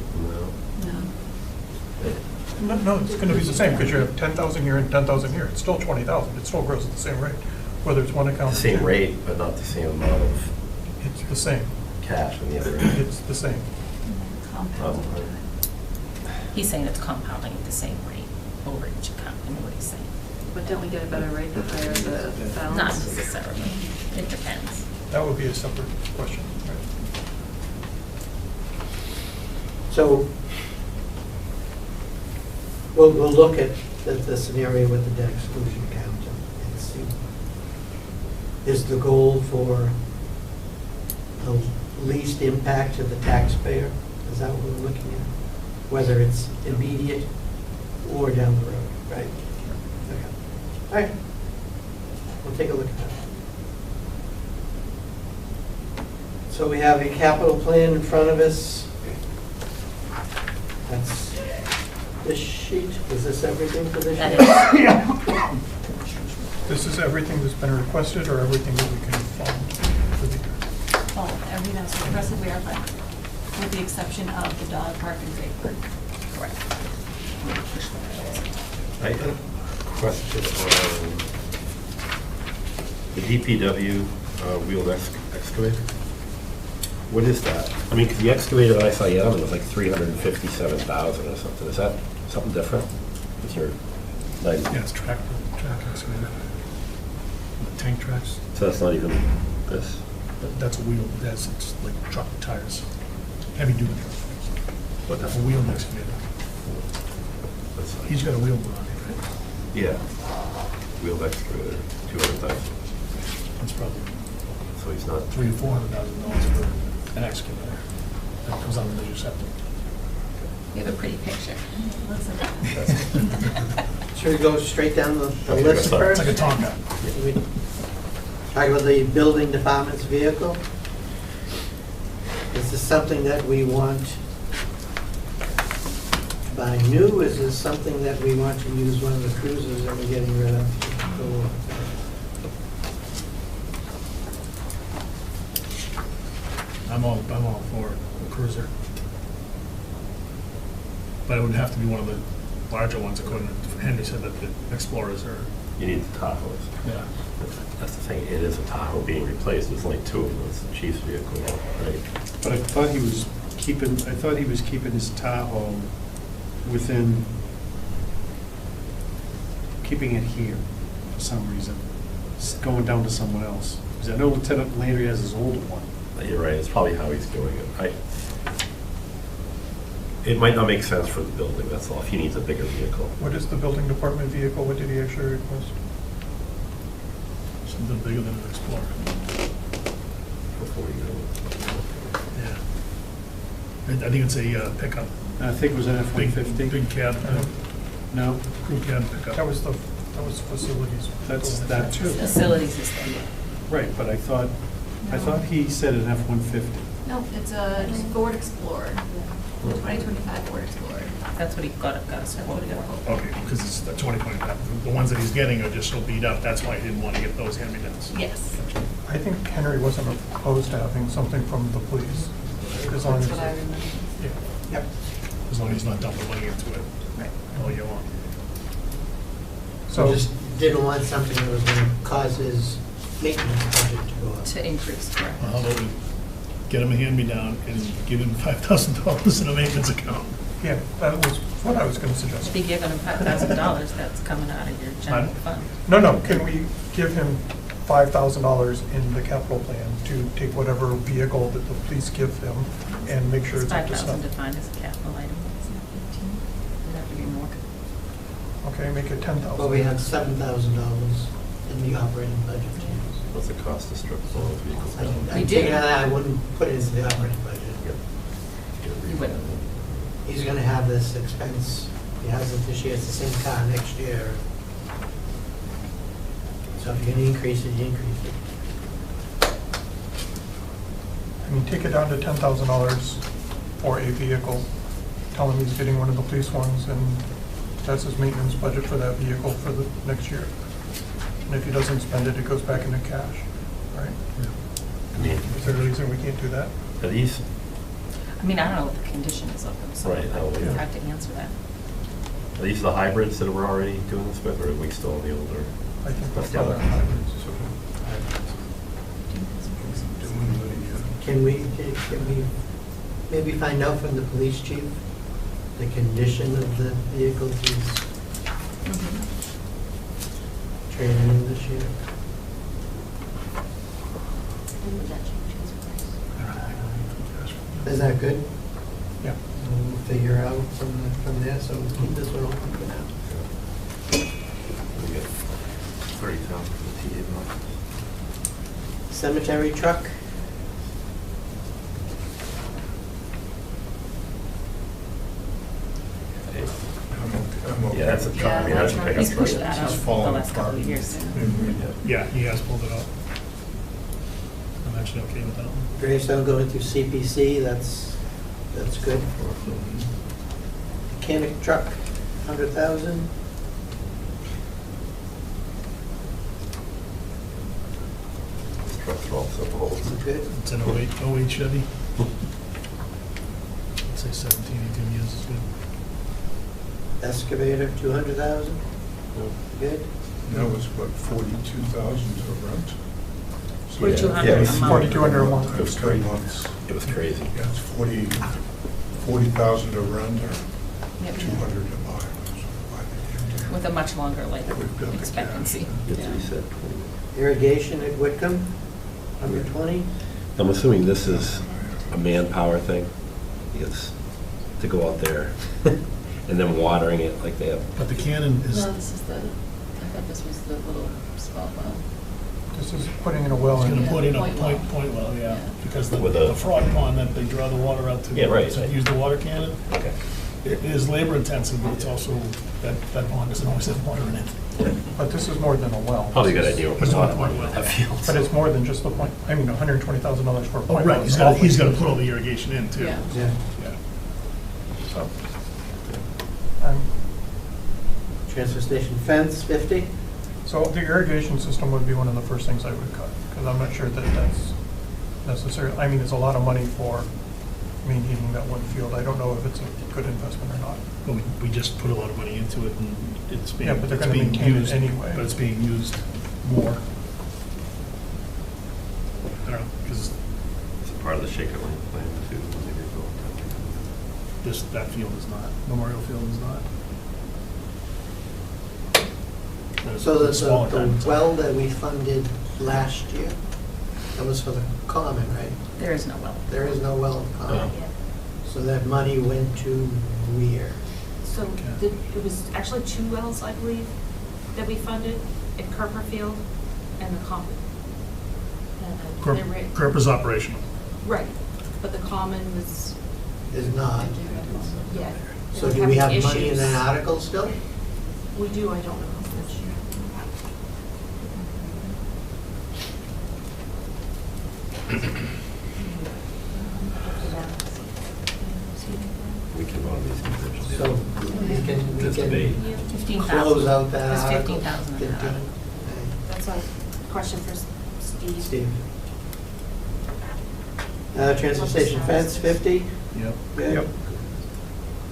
No, it's going to be the same, because you have 10,000 here and 10,000 here. It's still 20,000. It still grows at the same rate, whether it's one account or two. Same rate, but not the same amount of It's the same. cash in the other end. It's the same. He's saying it's compounding at the same rate over each account, I know what he's saying. But don't we get a better rate the higher the balance? Not necessarily, it depends. That would be a separate question, right? So we'll look at the scenario with the debt exclusion account and see. Is the goal for the least impact to the taxpayer Is that what we're looking at? Whether it's immediate or down the road, right? Okay. All right. We'll take a look at that. So we have a capital plan in front of us. That's this sheet. Is this everything for this year? This is everything that's been requested or everything that we can fund for the year? All, everything that's requested, we are funding, with the exception of the dog park and safe park. Correct. I had a question on the DPW wheeled excavator. What is that? I mean, 'cause the excavator that I saw you on was like 357,000 or something. Is that something different with your, like? Yeah, it's track excavator. Tank tracks. So that's not even this? That's a wheel, it's like truck tires, heavy duty truck. What That's a wheel excavator. He's got a wheel on it, right? Yeah. Wheeled excavator, 200,000. That's probably So he's not. $300,000 to $400,000 for an excavator. That comes out of the septic. We have a pretty picture. Should we go straight down the Okay, list that's first? It's like a Tonka. Should we talk about the building department's vehicle? Is this something that we want to buy new? Is this something that we want to use one of the cruisers that we're getting rid of? I'm all for a cruiser. But it would have to be one of the larger ones, according to Henry said that the Explorers are. You need the Tahoes. Yeah. That's the thing, it is a Tahoe being replaced, there's only two of them, it's the chief's vehicle, right? But I thought he was keeping his Tahoe within, keeping it here for some reason, going down to someone else. Because I know Lieutenant Landry has his older one. You're right, it's probably how he's doing it. It might not make sense for the building, that's all, if he needs a bigger vehicle. What is the building department vehicle? What did he actually request? Something bigger than an Explorer. For 40 Yeah. I think it's a pickup. I think it was an F-150. Big cab. No? Crew cab pickup. That was facilities. That's that too. Facilities is the, Right, but I thought he said an F-150. No, it's a Ford Explorer, 2025 Ford Explorer. that's what he got us quoted on. Okay, because it's the 2025. The ones that he's getting are just so beat up, that's why he didn't want to get those hand-me-downs. Yes. I think Henry wasn't opposed to having something from the police, as long That's as. what I remember. Yeah. Yep. As long as he's not dumping money into it Right. all year long. So, Just didn't want something that was going to cause his maintenance budget to go up. To increase, correct. How about we get him a hand-me-down and give him $5,000 in a maintenance account? yeah, that was what I was gonna suggest. If you give him $5,000, that's coming out of your general fund. No, can we give him $5,000 in the capital plan to take whatever vehicle that the police give him and make sure Is it's up to 5,000 snuff? defined as a capital item? Would have to be more. Okay, make it 10,000. Well, we have $7,000 in the operating budget. What's the cost to strip all those vehicles down? I take it out, I wouldn't put it into the operating budget. You wouldn't. He's gonna have this expense, he has it this year, it's the same car next year. So if you're gonna increase it, you increase it. I mean, take it down to $10,000 for a vehicle. Tell him he's getting one of the police ones, and that's his maintenance budget for that vehicle for the next year. And if he doesn't spend it, it goes back into cash, right? I mean, Is there a reason we can't do that? are these, I mean, I don't know what the condition is of them, so Right, how it's we- hard to answer that. are these the hybrids that we're already doing this with, or are we still on the older? I think That's that's the not other. hybrids. Can we maybe find out from the police chief the condition of the vehicle he's training in this year? Is that good? Yeah. We'll figure out from there, so we'll keep this one open for now. We got 30,000 for the TA box. Cemetery truck. Yeah, that's a, I mean, that's a pickup He's truck. pushed that out the last couple of years. Yeah, he has pulled it up. I'm actually okay with that one. Greystone going through CPC, that's good. Mechanic truck, 100,000. This truck's all so old. Good. It's an 08 Chevy. I'd say 17, 18 years is good. Excavator, 200,000. Good. That was what, 42,000 to rent? 4,200 Yeah, a month. 4,200 a month. It was 3 months. It was crazy. Yeah, it's 40,000 to rent or Yep. 200 to buy. With a much longer life We've got the expectancy. That's what he said. Irrigation at Whitcomb, 120. I'm assuming this is a manpower thing, because to go out there and then watering it like they have. But the cannon is, No, this is the, I thought this was the little spot well. This is putting in a well. he's in. gonna put in a Point well. point well, yeah. Yeah. Because With a- the frog pond that they draw the water out to. Yeah, right, To right. use the water cannon, Okay. it is labor intensive, but it's also, that pond doesn't always have water in it. But this is more than a well. Probably a good idea, we'll put It's a lot not of money a in well. that field. But it's more than just the point, I mean, $120,000 for a point. Oh, right, well. he's gotta put all the irrigation in too. Yeah. Yeah. Yeah. So, Transfer station fence, 50. So the irrigation system would be one of the first things I would cut, because I'm not sure that that's necessary. I mean, it's a lot of money for main heating that one field. I don't know if it's a good investment or not. Well, we just put a lot of money into it and it's being, Yeah, but they're it's gonna being maintain it used. anyway. But it's being used more. I don't know, because It's a part of the Shaker Lane plan too. when they rebuilt that field is not, Memorial Field is not. So The smaller the times. well that we funded last year, that was for the common, right? There is no well. There is no well in common. Yeah. So that money went to where? So it was actually 2 wells, I believe, that we funded in Kerperfield and the Common. And, they were- Kerper's operational. Right, but the Common was, Is not. yeah. they So were do we have having money in issues. that article still? We do, I don't know. We can vote on these individually. So we can Just debate. 15,000. close out that There's article. 15,000 in that 15. article. That's a question for Steve. Steve. Transfer station fence, 50. Yep. Good. Yep.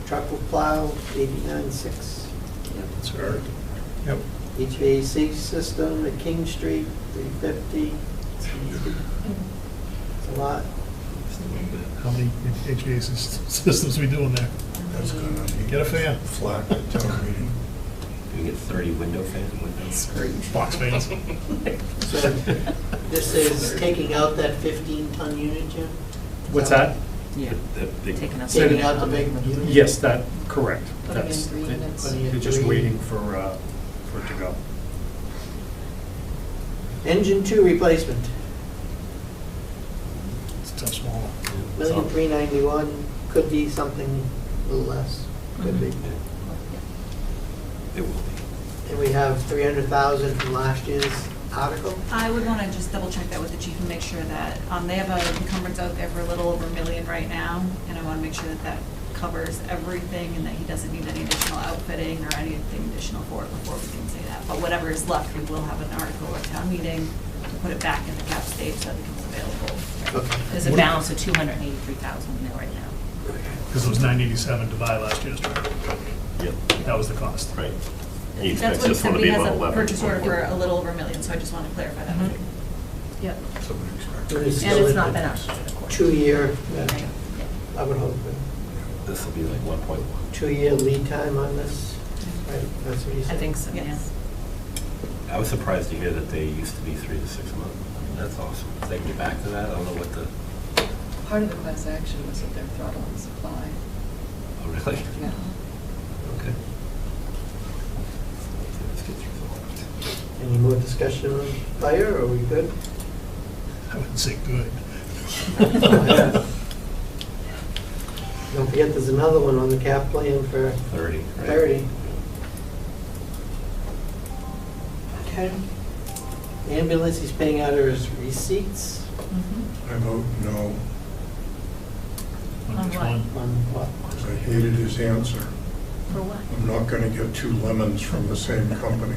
Truck will plow, 89.6. That's hard. Yep. HVAC system at King Street, 350. It's a lot. How many HVAC systems we doing there? That's gonna be Get a fan. flat at town meeting. Do we get 30 window fans? Box fans. So this is taking out that 15-ton unit, Jim? What's that? Yeah. Taking out. Taking out the big unit? Yes, that, correct. Putting in That's, 3 units. Putting in they're just 3. waiting for it to go. Engine 2 replacement, It's a small. $1,391,000, could be something a little less, could be. It will be. And we have 300,000 from last year's article. I would want to just double check that with the chief and make sure that, they have a encumbrance out there for a little over $1 million right now, and I want to make sure that that covers everything and that he doesn't need any additional outfitting or anything additional for it before we can say that. But whatever is left, we will have an article at town meeting to put it back in the cap state so that it becomes available. Okay. There's a balance of 283,000 in there right now. Because it was $987 to buy last year's truck. Yep. That was the cost. Right. And you That's expect what he this one said, to he be has about a 11. purchase order for a little over $1 million, so I just want to clarify that with you. Yep. Somebody expects. And it's And still it's a not been auctioned, of course. 2-year, Right. I would hope, This will be like 1.1. 2-year lead time on this, right? That's what he said. I think so, yeah. Yes. I was surprised to hear that they used to be 3 to 6 months. I mean, that's awesome. If they can get back to that, I don't know what the, Part of the class action was that they're throttling supply. oh, really? Yeah. Okay. Let's get through the Any more discussion on fire, or are we good? I wouldn't say good. Don't forget, there's another one on the cap plan for 30, right? 30. Okay. Ambulance, he's paying out of his receipts. I vote no, On which what? one? On what? because I hated his answer. For what? I'm not gonna get 2 lemons from the same company.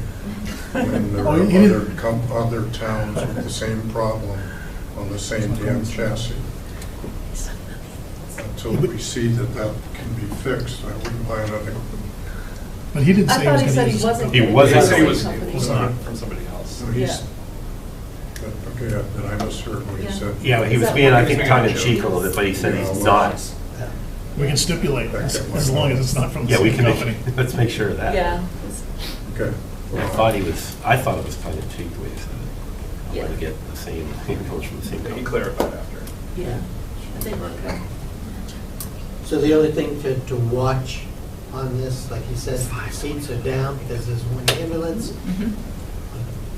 And there Oh, are you didn't- other towns with the same problem on the same damn chassis. Until we see that that can be fixed, I wouldn't buy another. But he didn't I say thought he he was said gonna he use. wasn't. He gonna wasn't, use so the he was, company. it's not from somebody else. So he's, okay, then I misheard what he Yeah. said. Yeah, he was being, I think, tongue in cheek a little bit, but he said he's not. We can stipulate, as long as it's not from the Yeah, we same can, company. let's make sure of that. Yeah. Okay. I thought it was tongue in cheek the way he said it. I Yeah. want to get the same, info from the same company. He clarified after. Yeah, I think we're okay. So the only thing to watch on this, like you said, seats are down because there's one ambulance.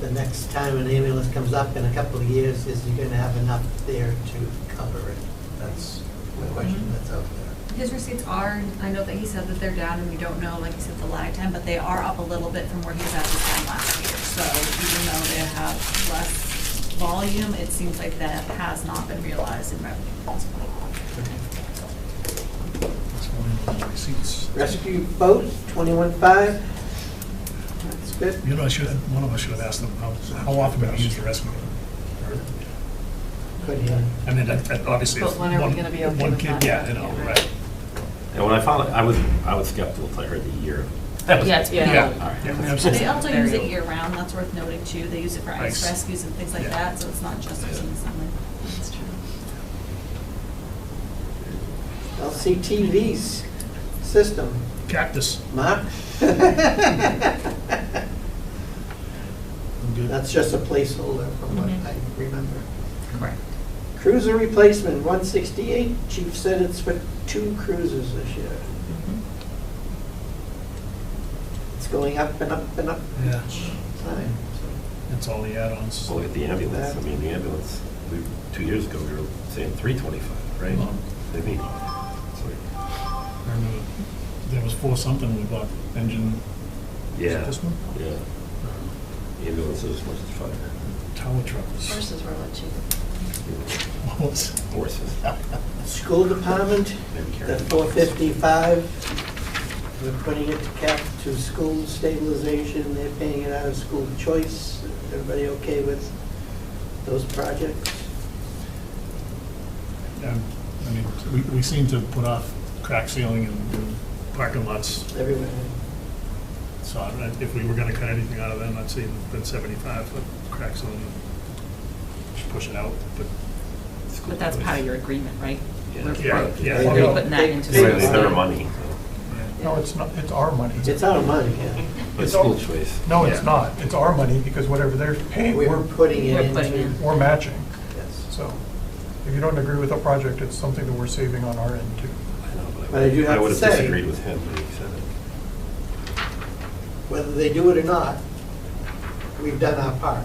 The next time an ambulance comes up in a couple of years, is you gonna have enough there to cover it? That's the question that's out there. His receipts are, I know that he said that they're down, and we don't know, like you said, the lag time, but they are up a little bit from where he was at this time last year. So even though they have less volume, it seems like that has not been realized in revenue at this point. That's one of the receipts. Rescue boat, 21.5. That's good. You know, one of us should have asked them, how often do we use the rescue? Good, yeah. I mean, obviously, But it's when are we one gonna be okay one with kid, that? yeah, you know, Yeah. right. And when I found it, I was skeptical until I heard the year. Yeah, it's been. Yeah, All right. yeah, They absolutely. also use it year-round, that's worth noting too. They use it for ice Ice. rescues and things like Yeah. that, so it's not just in the summer. That's true. LCTV's system. Cactus. Mark? I'm good. That's just a placeholder from what Mhm. I remember. Correct. Cruiser replacement, 168. Chief said it's for 2 cruisers this year. It's going up and up and up Yeah. each time. That's all the add-ons. Well, look at the ambulance. I mean, the ambulance, 2 years ago, we were saying 325, right? Mhm. I mean, it's like, I remember there was 4 something we bought engine. Was it yeah, this one? yeah. Ambulances versus fire. Tower trucks. Horses were a lot cheaper. What was? Horses. School department, Maybe the carrying 455. We're putting it to school stabilization. They're paying it out of school choice. Everybody okay with those projects? I mean, we seem to put off crack sealing and parking lots. Everywhere. So if we were gonna cut anything out of them, I'd say than 75 for crack sealing. Just push it out, but. But that's part of your agreement, right? Yeah. We're- Yeah, yeah. We're They- putting that they- into. they- It's their money. No, it's not, it's our money. It's our money, yeah. But school choice. No, it's not. It's our money because whatever they're paying, We're putting it We're putting into. in. we're matching. Yes. So if you don't agree with the project, it's something that we're saving on our end too. I know, But I do have I would to have say- disagreed with him when he said it. Whether they do it or not, we've done our part.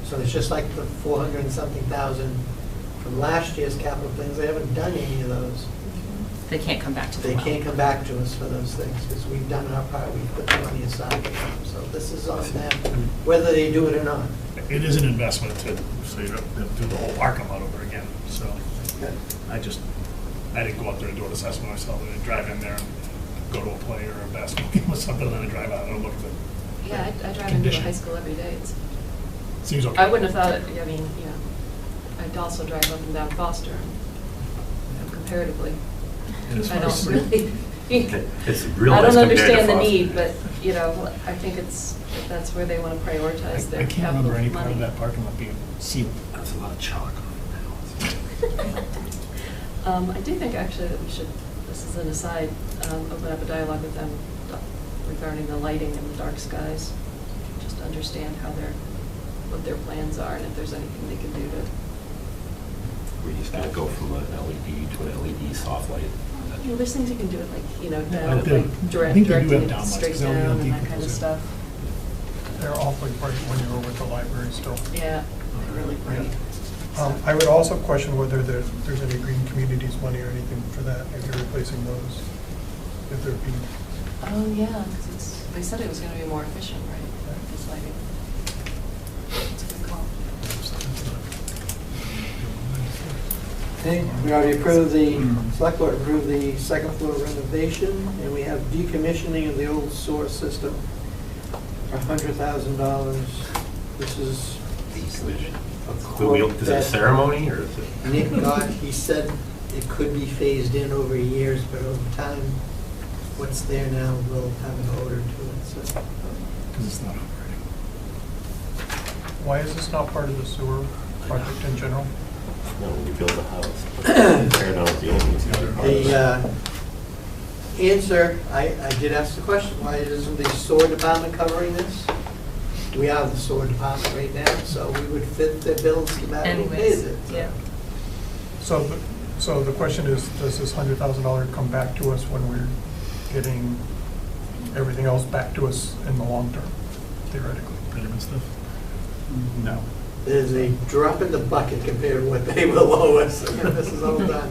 So it's just like the 400 and something thousand from last year's capital plans, they haven't done any of those. They can't come back to the They well. can't come back to us for those things, because we've done our part, we've put the money aside for them. So this is on them, whether they do it or not. It is an investment to, so you don't do the whole parking lot over again, so. I didn't go up there and do an assessment myself, I drive in there and go to a play or a basketball game or something, and then I drive out and look at it. Yeah, I drive into the Condition. high school every day. It's, Seems okay. I wouldn't have thought it, I mean, you know, I'd also drive up and down Foster, and, you know, comparatively. And as I far as- don't really, It's real I nice don't compared to understand the Foster. need, but, you know, I think it's, if that's where they want to prioritize their I can't capital remember any part of money. that parking lot being sealed. That's a lot of chalk on it now. I do think actually that we should, this is an aside, open up a dialogue with them regarding the lighting in the dark skies. Just understand how what their plans are and if there's anything they can do to. We're just gonna go from an LED to an LED soft light. You know, there's things you can do, like, you know, I down, think- like I think they do directing have it down lights, straight 'cause they'll down and LED that kind of propose it. stuff. They're awfully bright when you're over at the library still. Yeah, really bright. I would also question whether there's any green communities money or anything for that, if you're replacing those. If there'd be, Oh, yeah, because they said it was going to be more efficient, right, this lighting. Okay, we already approved select board approved the second floor renovation, and we have decommissioning of the old sewer system for $100,000. This is a quote Is it a that ceremony, or is it? Nick got, he said it could be phased in over years, but over time, what's there now will have an odor to it, so. Because it's not operating. Why is this not part of the sewer project in general? No, when you build a house, tear down the old ones. The answer, I did ask the question, why isn't the sewer department covering this? We are the sewer department right now, so we would fit their bills no matter who pays it. Yeah. So the question is, does this $100,000 come back to us when we're getting everything else back to us in the long term, theoretically? Betterment stuff? No. There's a drop in the bucket compared to what they will owe us, when this is all done.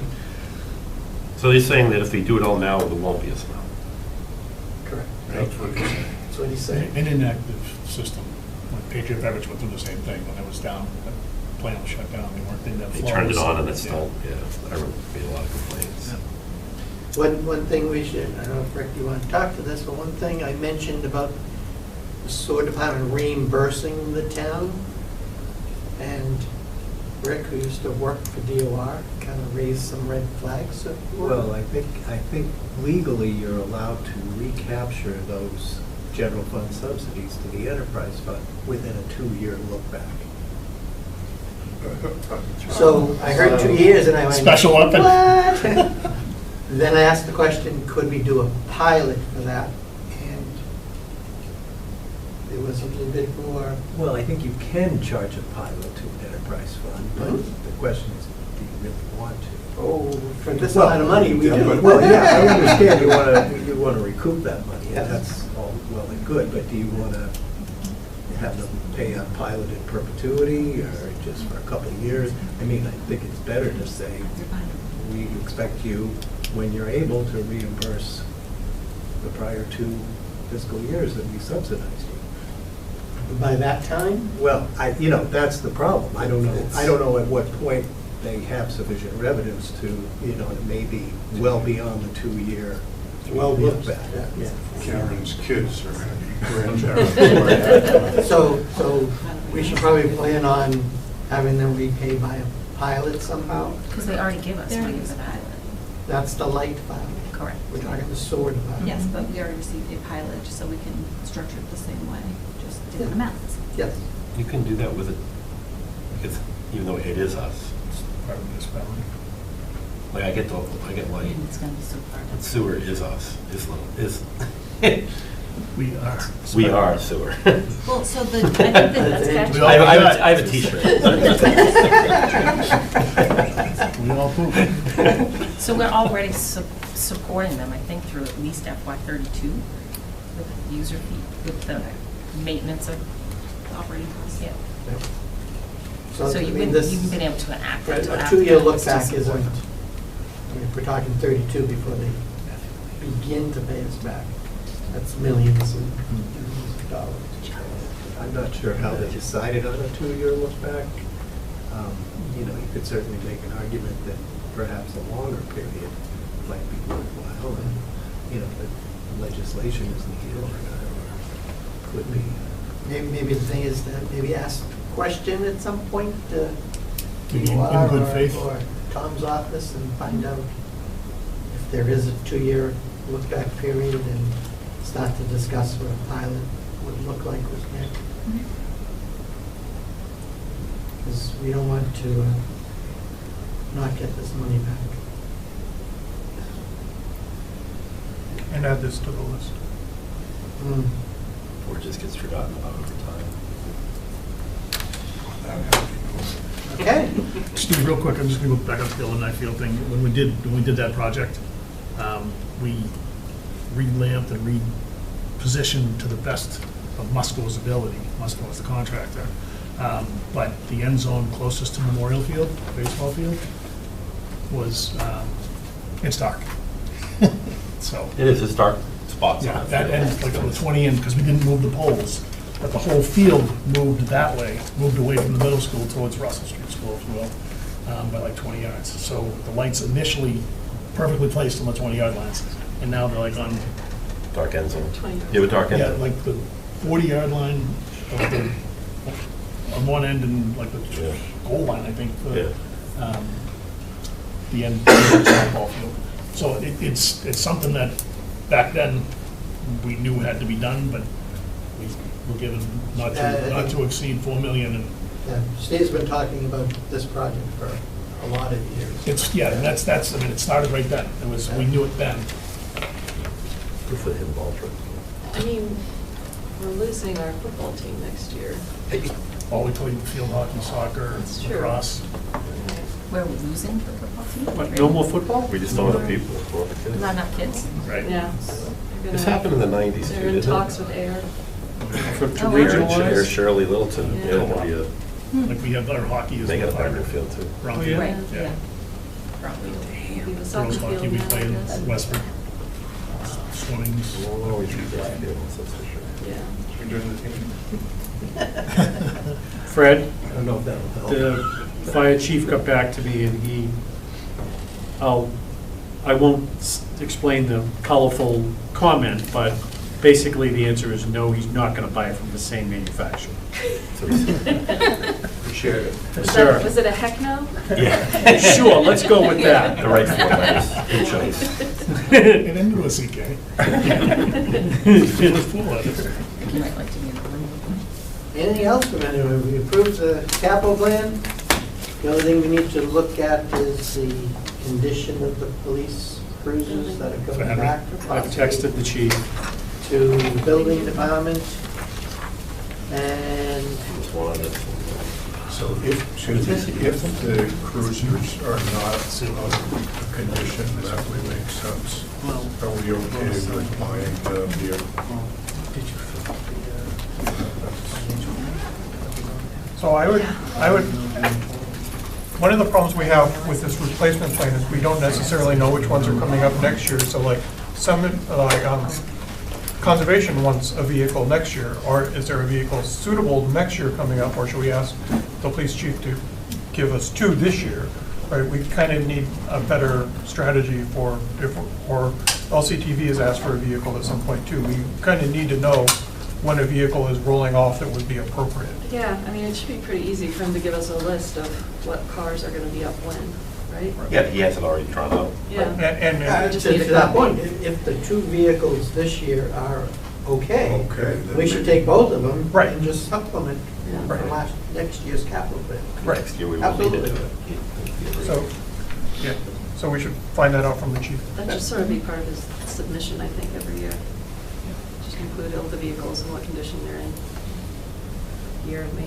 So they're saying that if we do it all now, there won't be a smell. Correct. That's what he said. That's what he's saying. An inactive system. When Patriot Beverage went through the same thing, when it was down, the plant was shut down, they didn't have They flows. turned it on and it's still, yeah, I remember being a lot of complaints. One thing we should, I don't know if Rick, you want to talk to this, but one thing I mentioned about the sewer department reimbursing the town, and Rick, who used to work for DOR, kind of raised some red flags. Well, I think legally you're allowed to recapture those general fund subsidies to the enterprise fund within a 2-year look back. So I heard 2 years and I went, Special weapon. what? Then I asked the question, could we do a pilot for that? And it was a little bit more. Well, I think you can charge a pilot to an enterprise fund, but the question is, do you really want to? Oh, for this amount of money, we do. Well, yeah, I understand you want to recoup that money, and that's all well and good, but do you want to have them pay a pilot in perpetuity or just for a couple of years? I mean, I think it's better to say, we expect you, when you're able, to reimburse the prior 2 fiscal years that we subsidized you. By that time? Well, that's the problem. I don't know at what point they have sufficient revenues to, it may be well beyond the 2-year look back. Yeah. Karen's kids are going to be grandparents. So we should probably plan on having them repay by a pilot somehow? Because they already give us money for that. That's the light pilot. Correct. We're talking the sewer department. Yes, but we already received a pilot, so we can structure it the same way, just different amounts. Yes. You can do that with it, because even though it is us. Part of municipality. Like I get like, It's gonna be so far. sewer is us, is We are. we are sewer. Well, so I think that's We all I have a t-shirt. We all poop. So we're already supporting them, I think, through at least FY32 with user fee, with the maintenance of operating costs. Yeah. So you've been able to enact it. A 2-year look back isn't, I mean, if we're talking 32 before they begin to pay us back, that's millions and millions of dollars. I'm not sure how they decided on a 2-year look back. You could certainly make an argument that perhaps a longer period might be worthwhile, and, the legislation is needed, or could be. Maybe the thing is that maybe ask a question at some point to In DOR good faith. or Tom's office and find out if there is a 2-year look back period and start to discuss what a pilot would look like with Nick. Because we don't want to not get this money back. And add this to the list. Or it just gets forgotten about over time. Okay. Steve, real quick, I'm just going to go back up to the alumni field thing. When we did that project, we relamped and repositioned to the best of Musco's ability. Musco is the contractor. But the end zone closest to Memorial Field, baseball field, was it's dark. So It is, it's dark spots. yeah, on that field. ends like on the 20 end because we didn't move the poles. But the whole field moved that way, moved away from the middle school towards Russell Street School, if you will. by like 20 yards. So the lights initially perfectly placed on the 20-yard lines, and now they're like on, Dark end zone. 20. You have a dark end yeah, zone? like the 40-yard line of the, on one end and like the Yeah. goal line, I think, for Yeah. the end of the softball field. So it's something that back then we knew had to be done, but we were given not to exceed 4 million. And Yeah, Steve's been talking about this project for a lot of years. it's, yeah, and that's, I mean, it started right then. It was, we knew it then. Good for him, Baldwin. I mean, we're losing our football team next year. All we played field hockey, soccer, That's true. lacrosse. We're losing the football team? What, no more football? We just don't have people, for the kids. Not enough kids? Right. Yeah. This happened in the 90s, too, They're in didn't talks it? with AIR. For, to Oh, Aaron regionalize? Shirley Littleton, Yeah. they're gonna be a, Like we have our hockey as they got a the Barber field, too. round Oh, field. yeah? Right, yeah. Probably. Maybe the soccer Girls hockey, field we now, play I in guess. Westford. Swimming's. We'll always use that field, that's for sure. Yeah. Fred, I don't know if that will help. the fire chief got back to me and I won't explain the colorful comment, but basically the answer is no, he's not gonna buy it from the same manufacturer. Shared it. Sir. Was it a heck no? Yeah. Sure, let's go with that. The right four letters, good choice. It ended with a CK. It was 4 letters. You might like to be in the room. Anything else from anyone? We approved the capital plan. The only thing we need to look at is the condition of the police cruisers that are coming back. I've texted the chief. To the building department. And There's one on this. So if the cruisers are not a condition, that would make sense. Are we okay with buying the vehicle? So I would, one of the problems we have with this replacement plan is we don't necessarily know which ones are coming up next year. So like some, conservation wants a vehicle next year, or is there a vehicle suitable next year coming up, or should we ask the police chief to give us 2 this year? Right, we kind of need a better strategy for, or LCTV has asked for a vehicle at some point too. We kind of need to know when a vehicle is rolling off that would be appropriate. Yeah, I mean, it should be pretty easy for him to give us a list of what cars are gonna be up when, right? Yeah, he has it already drawn out. Yeah. And We just need to a that copy. point, if the 2 vehicles this year are okay, Okay, then we should maybe- take both of them Right. and just supplement Yeah. from next year's capital plan. Right. Next year, we will need to do Absolutely. it. So, yeah, so we should find that out from the chief. That should sort of be part of his submission, I think, every year. Just include all the vehicles and what condition they're in, year and make.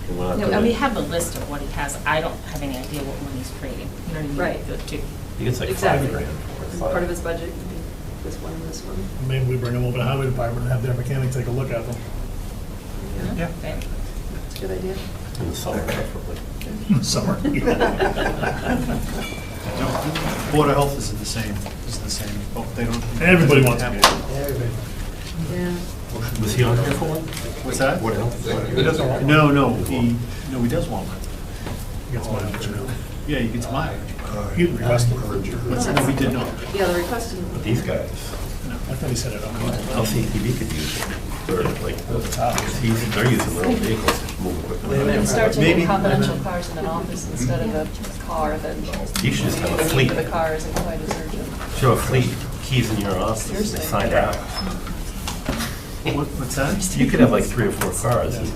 And we're not No, doing and we it. have a list of what he has. I don't have any idea what one he's creating. You know what I mean? Right. Good, too. He gets like Exactly. $5 grand. And part of his budget could be this one and this one. Maybe we bring them over to the highway department and have their mechanic take a look at them. Yeah. Okay. That's a good idea. In the summer, preferably. Summer. Board of Health is the same, Oh, they don't. Everybody wants to be. Everybody. Yeah. Was he on here for one? What's that? What else? He doesn't want one. No, he does want one. He gets mileage now. Yeah, he gets mileage. He requested it. No, we did not. Yeah, the request is. But these guys, I thought he said it on. LCTV could use it. They're like, they're using their own vehicles to move equipment. And start Maybe- taking confidential cars in an office instead of a car, then You should just have a the need fleet. for the car isn't quite as urgent. Show a fleet, keys in your office, Seriously. signed out. What's that? You could have like 3 or 4 cars, and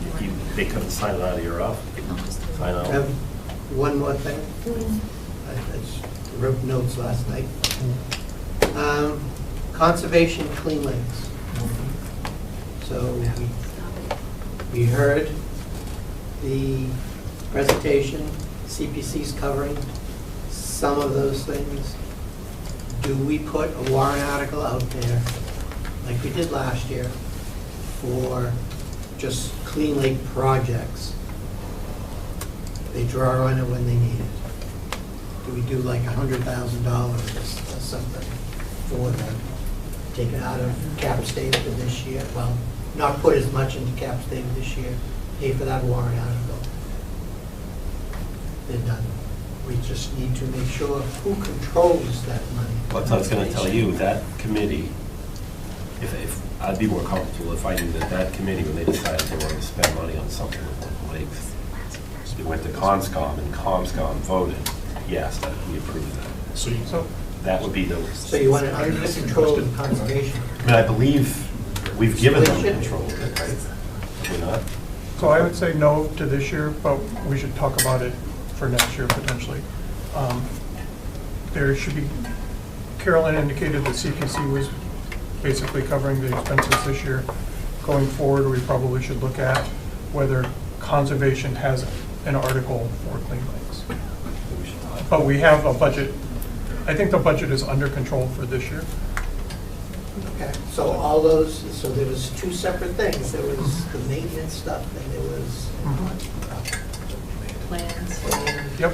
they couldn't sign it out of your office. Sign I out. have one more thing. I just wrote notes last night. Conservation clean lakes. So we heard the presentation, CPC's covering some of those things. Do we put a warrant article out there, like we did last year, for just clean lake projects? They draw on it when they need it. Do we do like $100,000 or something for them? Take it out of cap stable for this year, well, not put as much into cap stable this year, pay for that warrant article. they're done. We just need to make sure who controls that money. What I was gonna tell you, that committee, if, I'd be more comfortable if I knew that committee, when they decided they wanted to spend money on something with the lakes, it went to CONSCOM, and CONSCOM voted, yes, that we approve of that. So That would be the. So you want it under control of conservation? I mean, I believe we've given them control, right? Have we not? So I would say no to this year, but we should talk about it for next year potentially. There should be, Carolyn indicated that CPC was basically covering the expenses this year. Going forward, we probably should look at whether conservation has an article for clean lakes. But we have a budget, I think the budget is under control for this year. Okay, so all those, so there was two separate things. There was the maintenance stuff and there was Plans. Yep,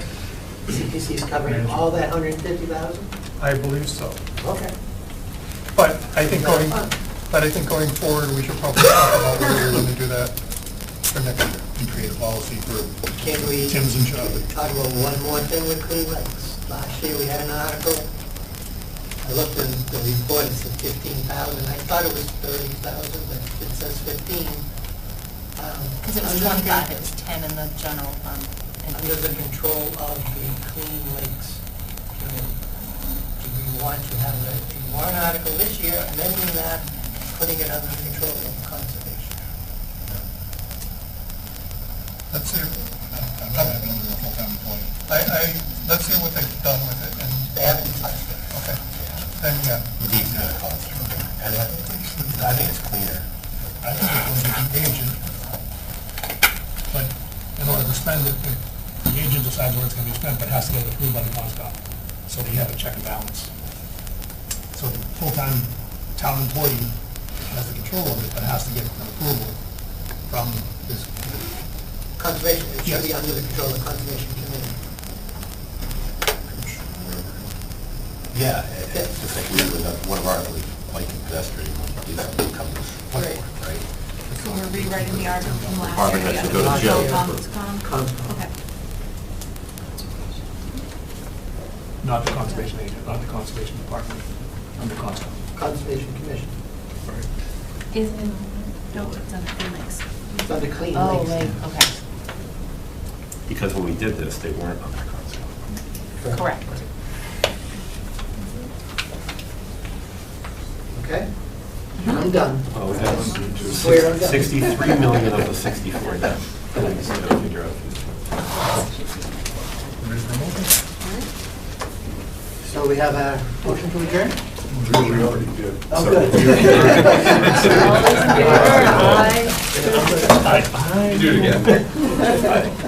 CPC is covering all that 150,000? I believe so. Okay. But I think going forward, we should probably talk about whether we're going to do that for next year. And create a policy for Can we Tim's and Charlie. talk about one more thing with Clean Lakes? Last year, we had an article. I looked in the report, it said 15,000. I thought it was 30,000, but it says 15. Because it was 25, it was 10 in the general fund. Under the control of the Clean Lakes Committee. Do we want to have a warrant article this year, amending that, putting it under the control of conservation? Let's see, I'm not having a full-time employee. Let's see what they've done with it, and They haven't touched it. okay, then yeah. I think it's cleaner. I think it was the agent, but in order to spend it, the agent decides where it's going to be spent, but it has to get approved by the CONSCOM. So they have a check and balance. So the full-time town employee has the control of it, but has to get an approval from this. Conservation, it should be Yes. under the control of the Conservation Committee. Yeah, it's just like we do with one of our, like pedestrian, Right. right? So we're rewriting the article from last Barbara year. has to go to jail. Conscom. Okay. Not the conservation agent, not the conservation department, under CONSCOM. Conservation Commission. Is in, no, it's under Clean Lakes. It's under Clean Oh, Lakes. right, okay. Because when we did this, they weren't under CONSCOM. Correct. Okay? I'm done. Oh, that's Swear I'm done. 63 million of the 64 done. And I just gotta figure out. So we have a motion to adjourn? We already did. Oh, good. All those in favor? Aye. You do it again.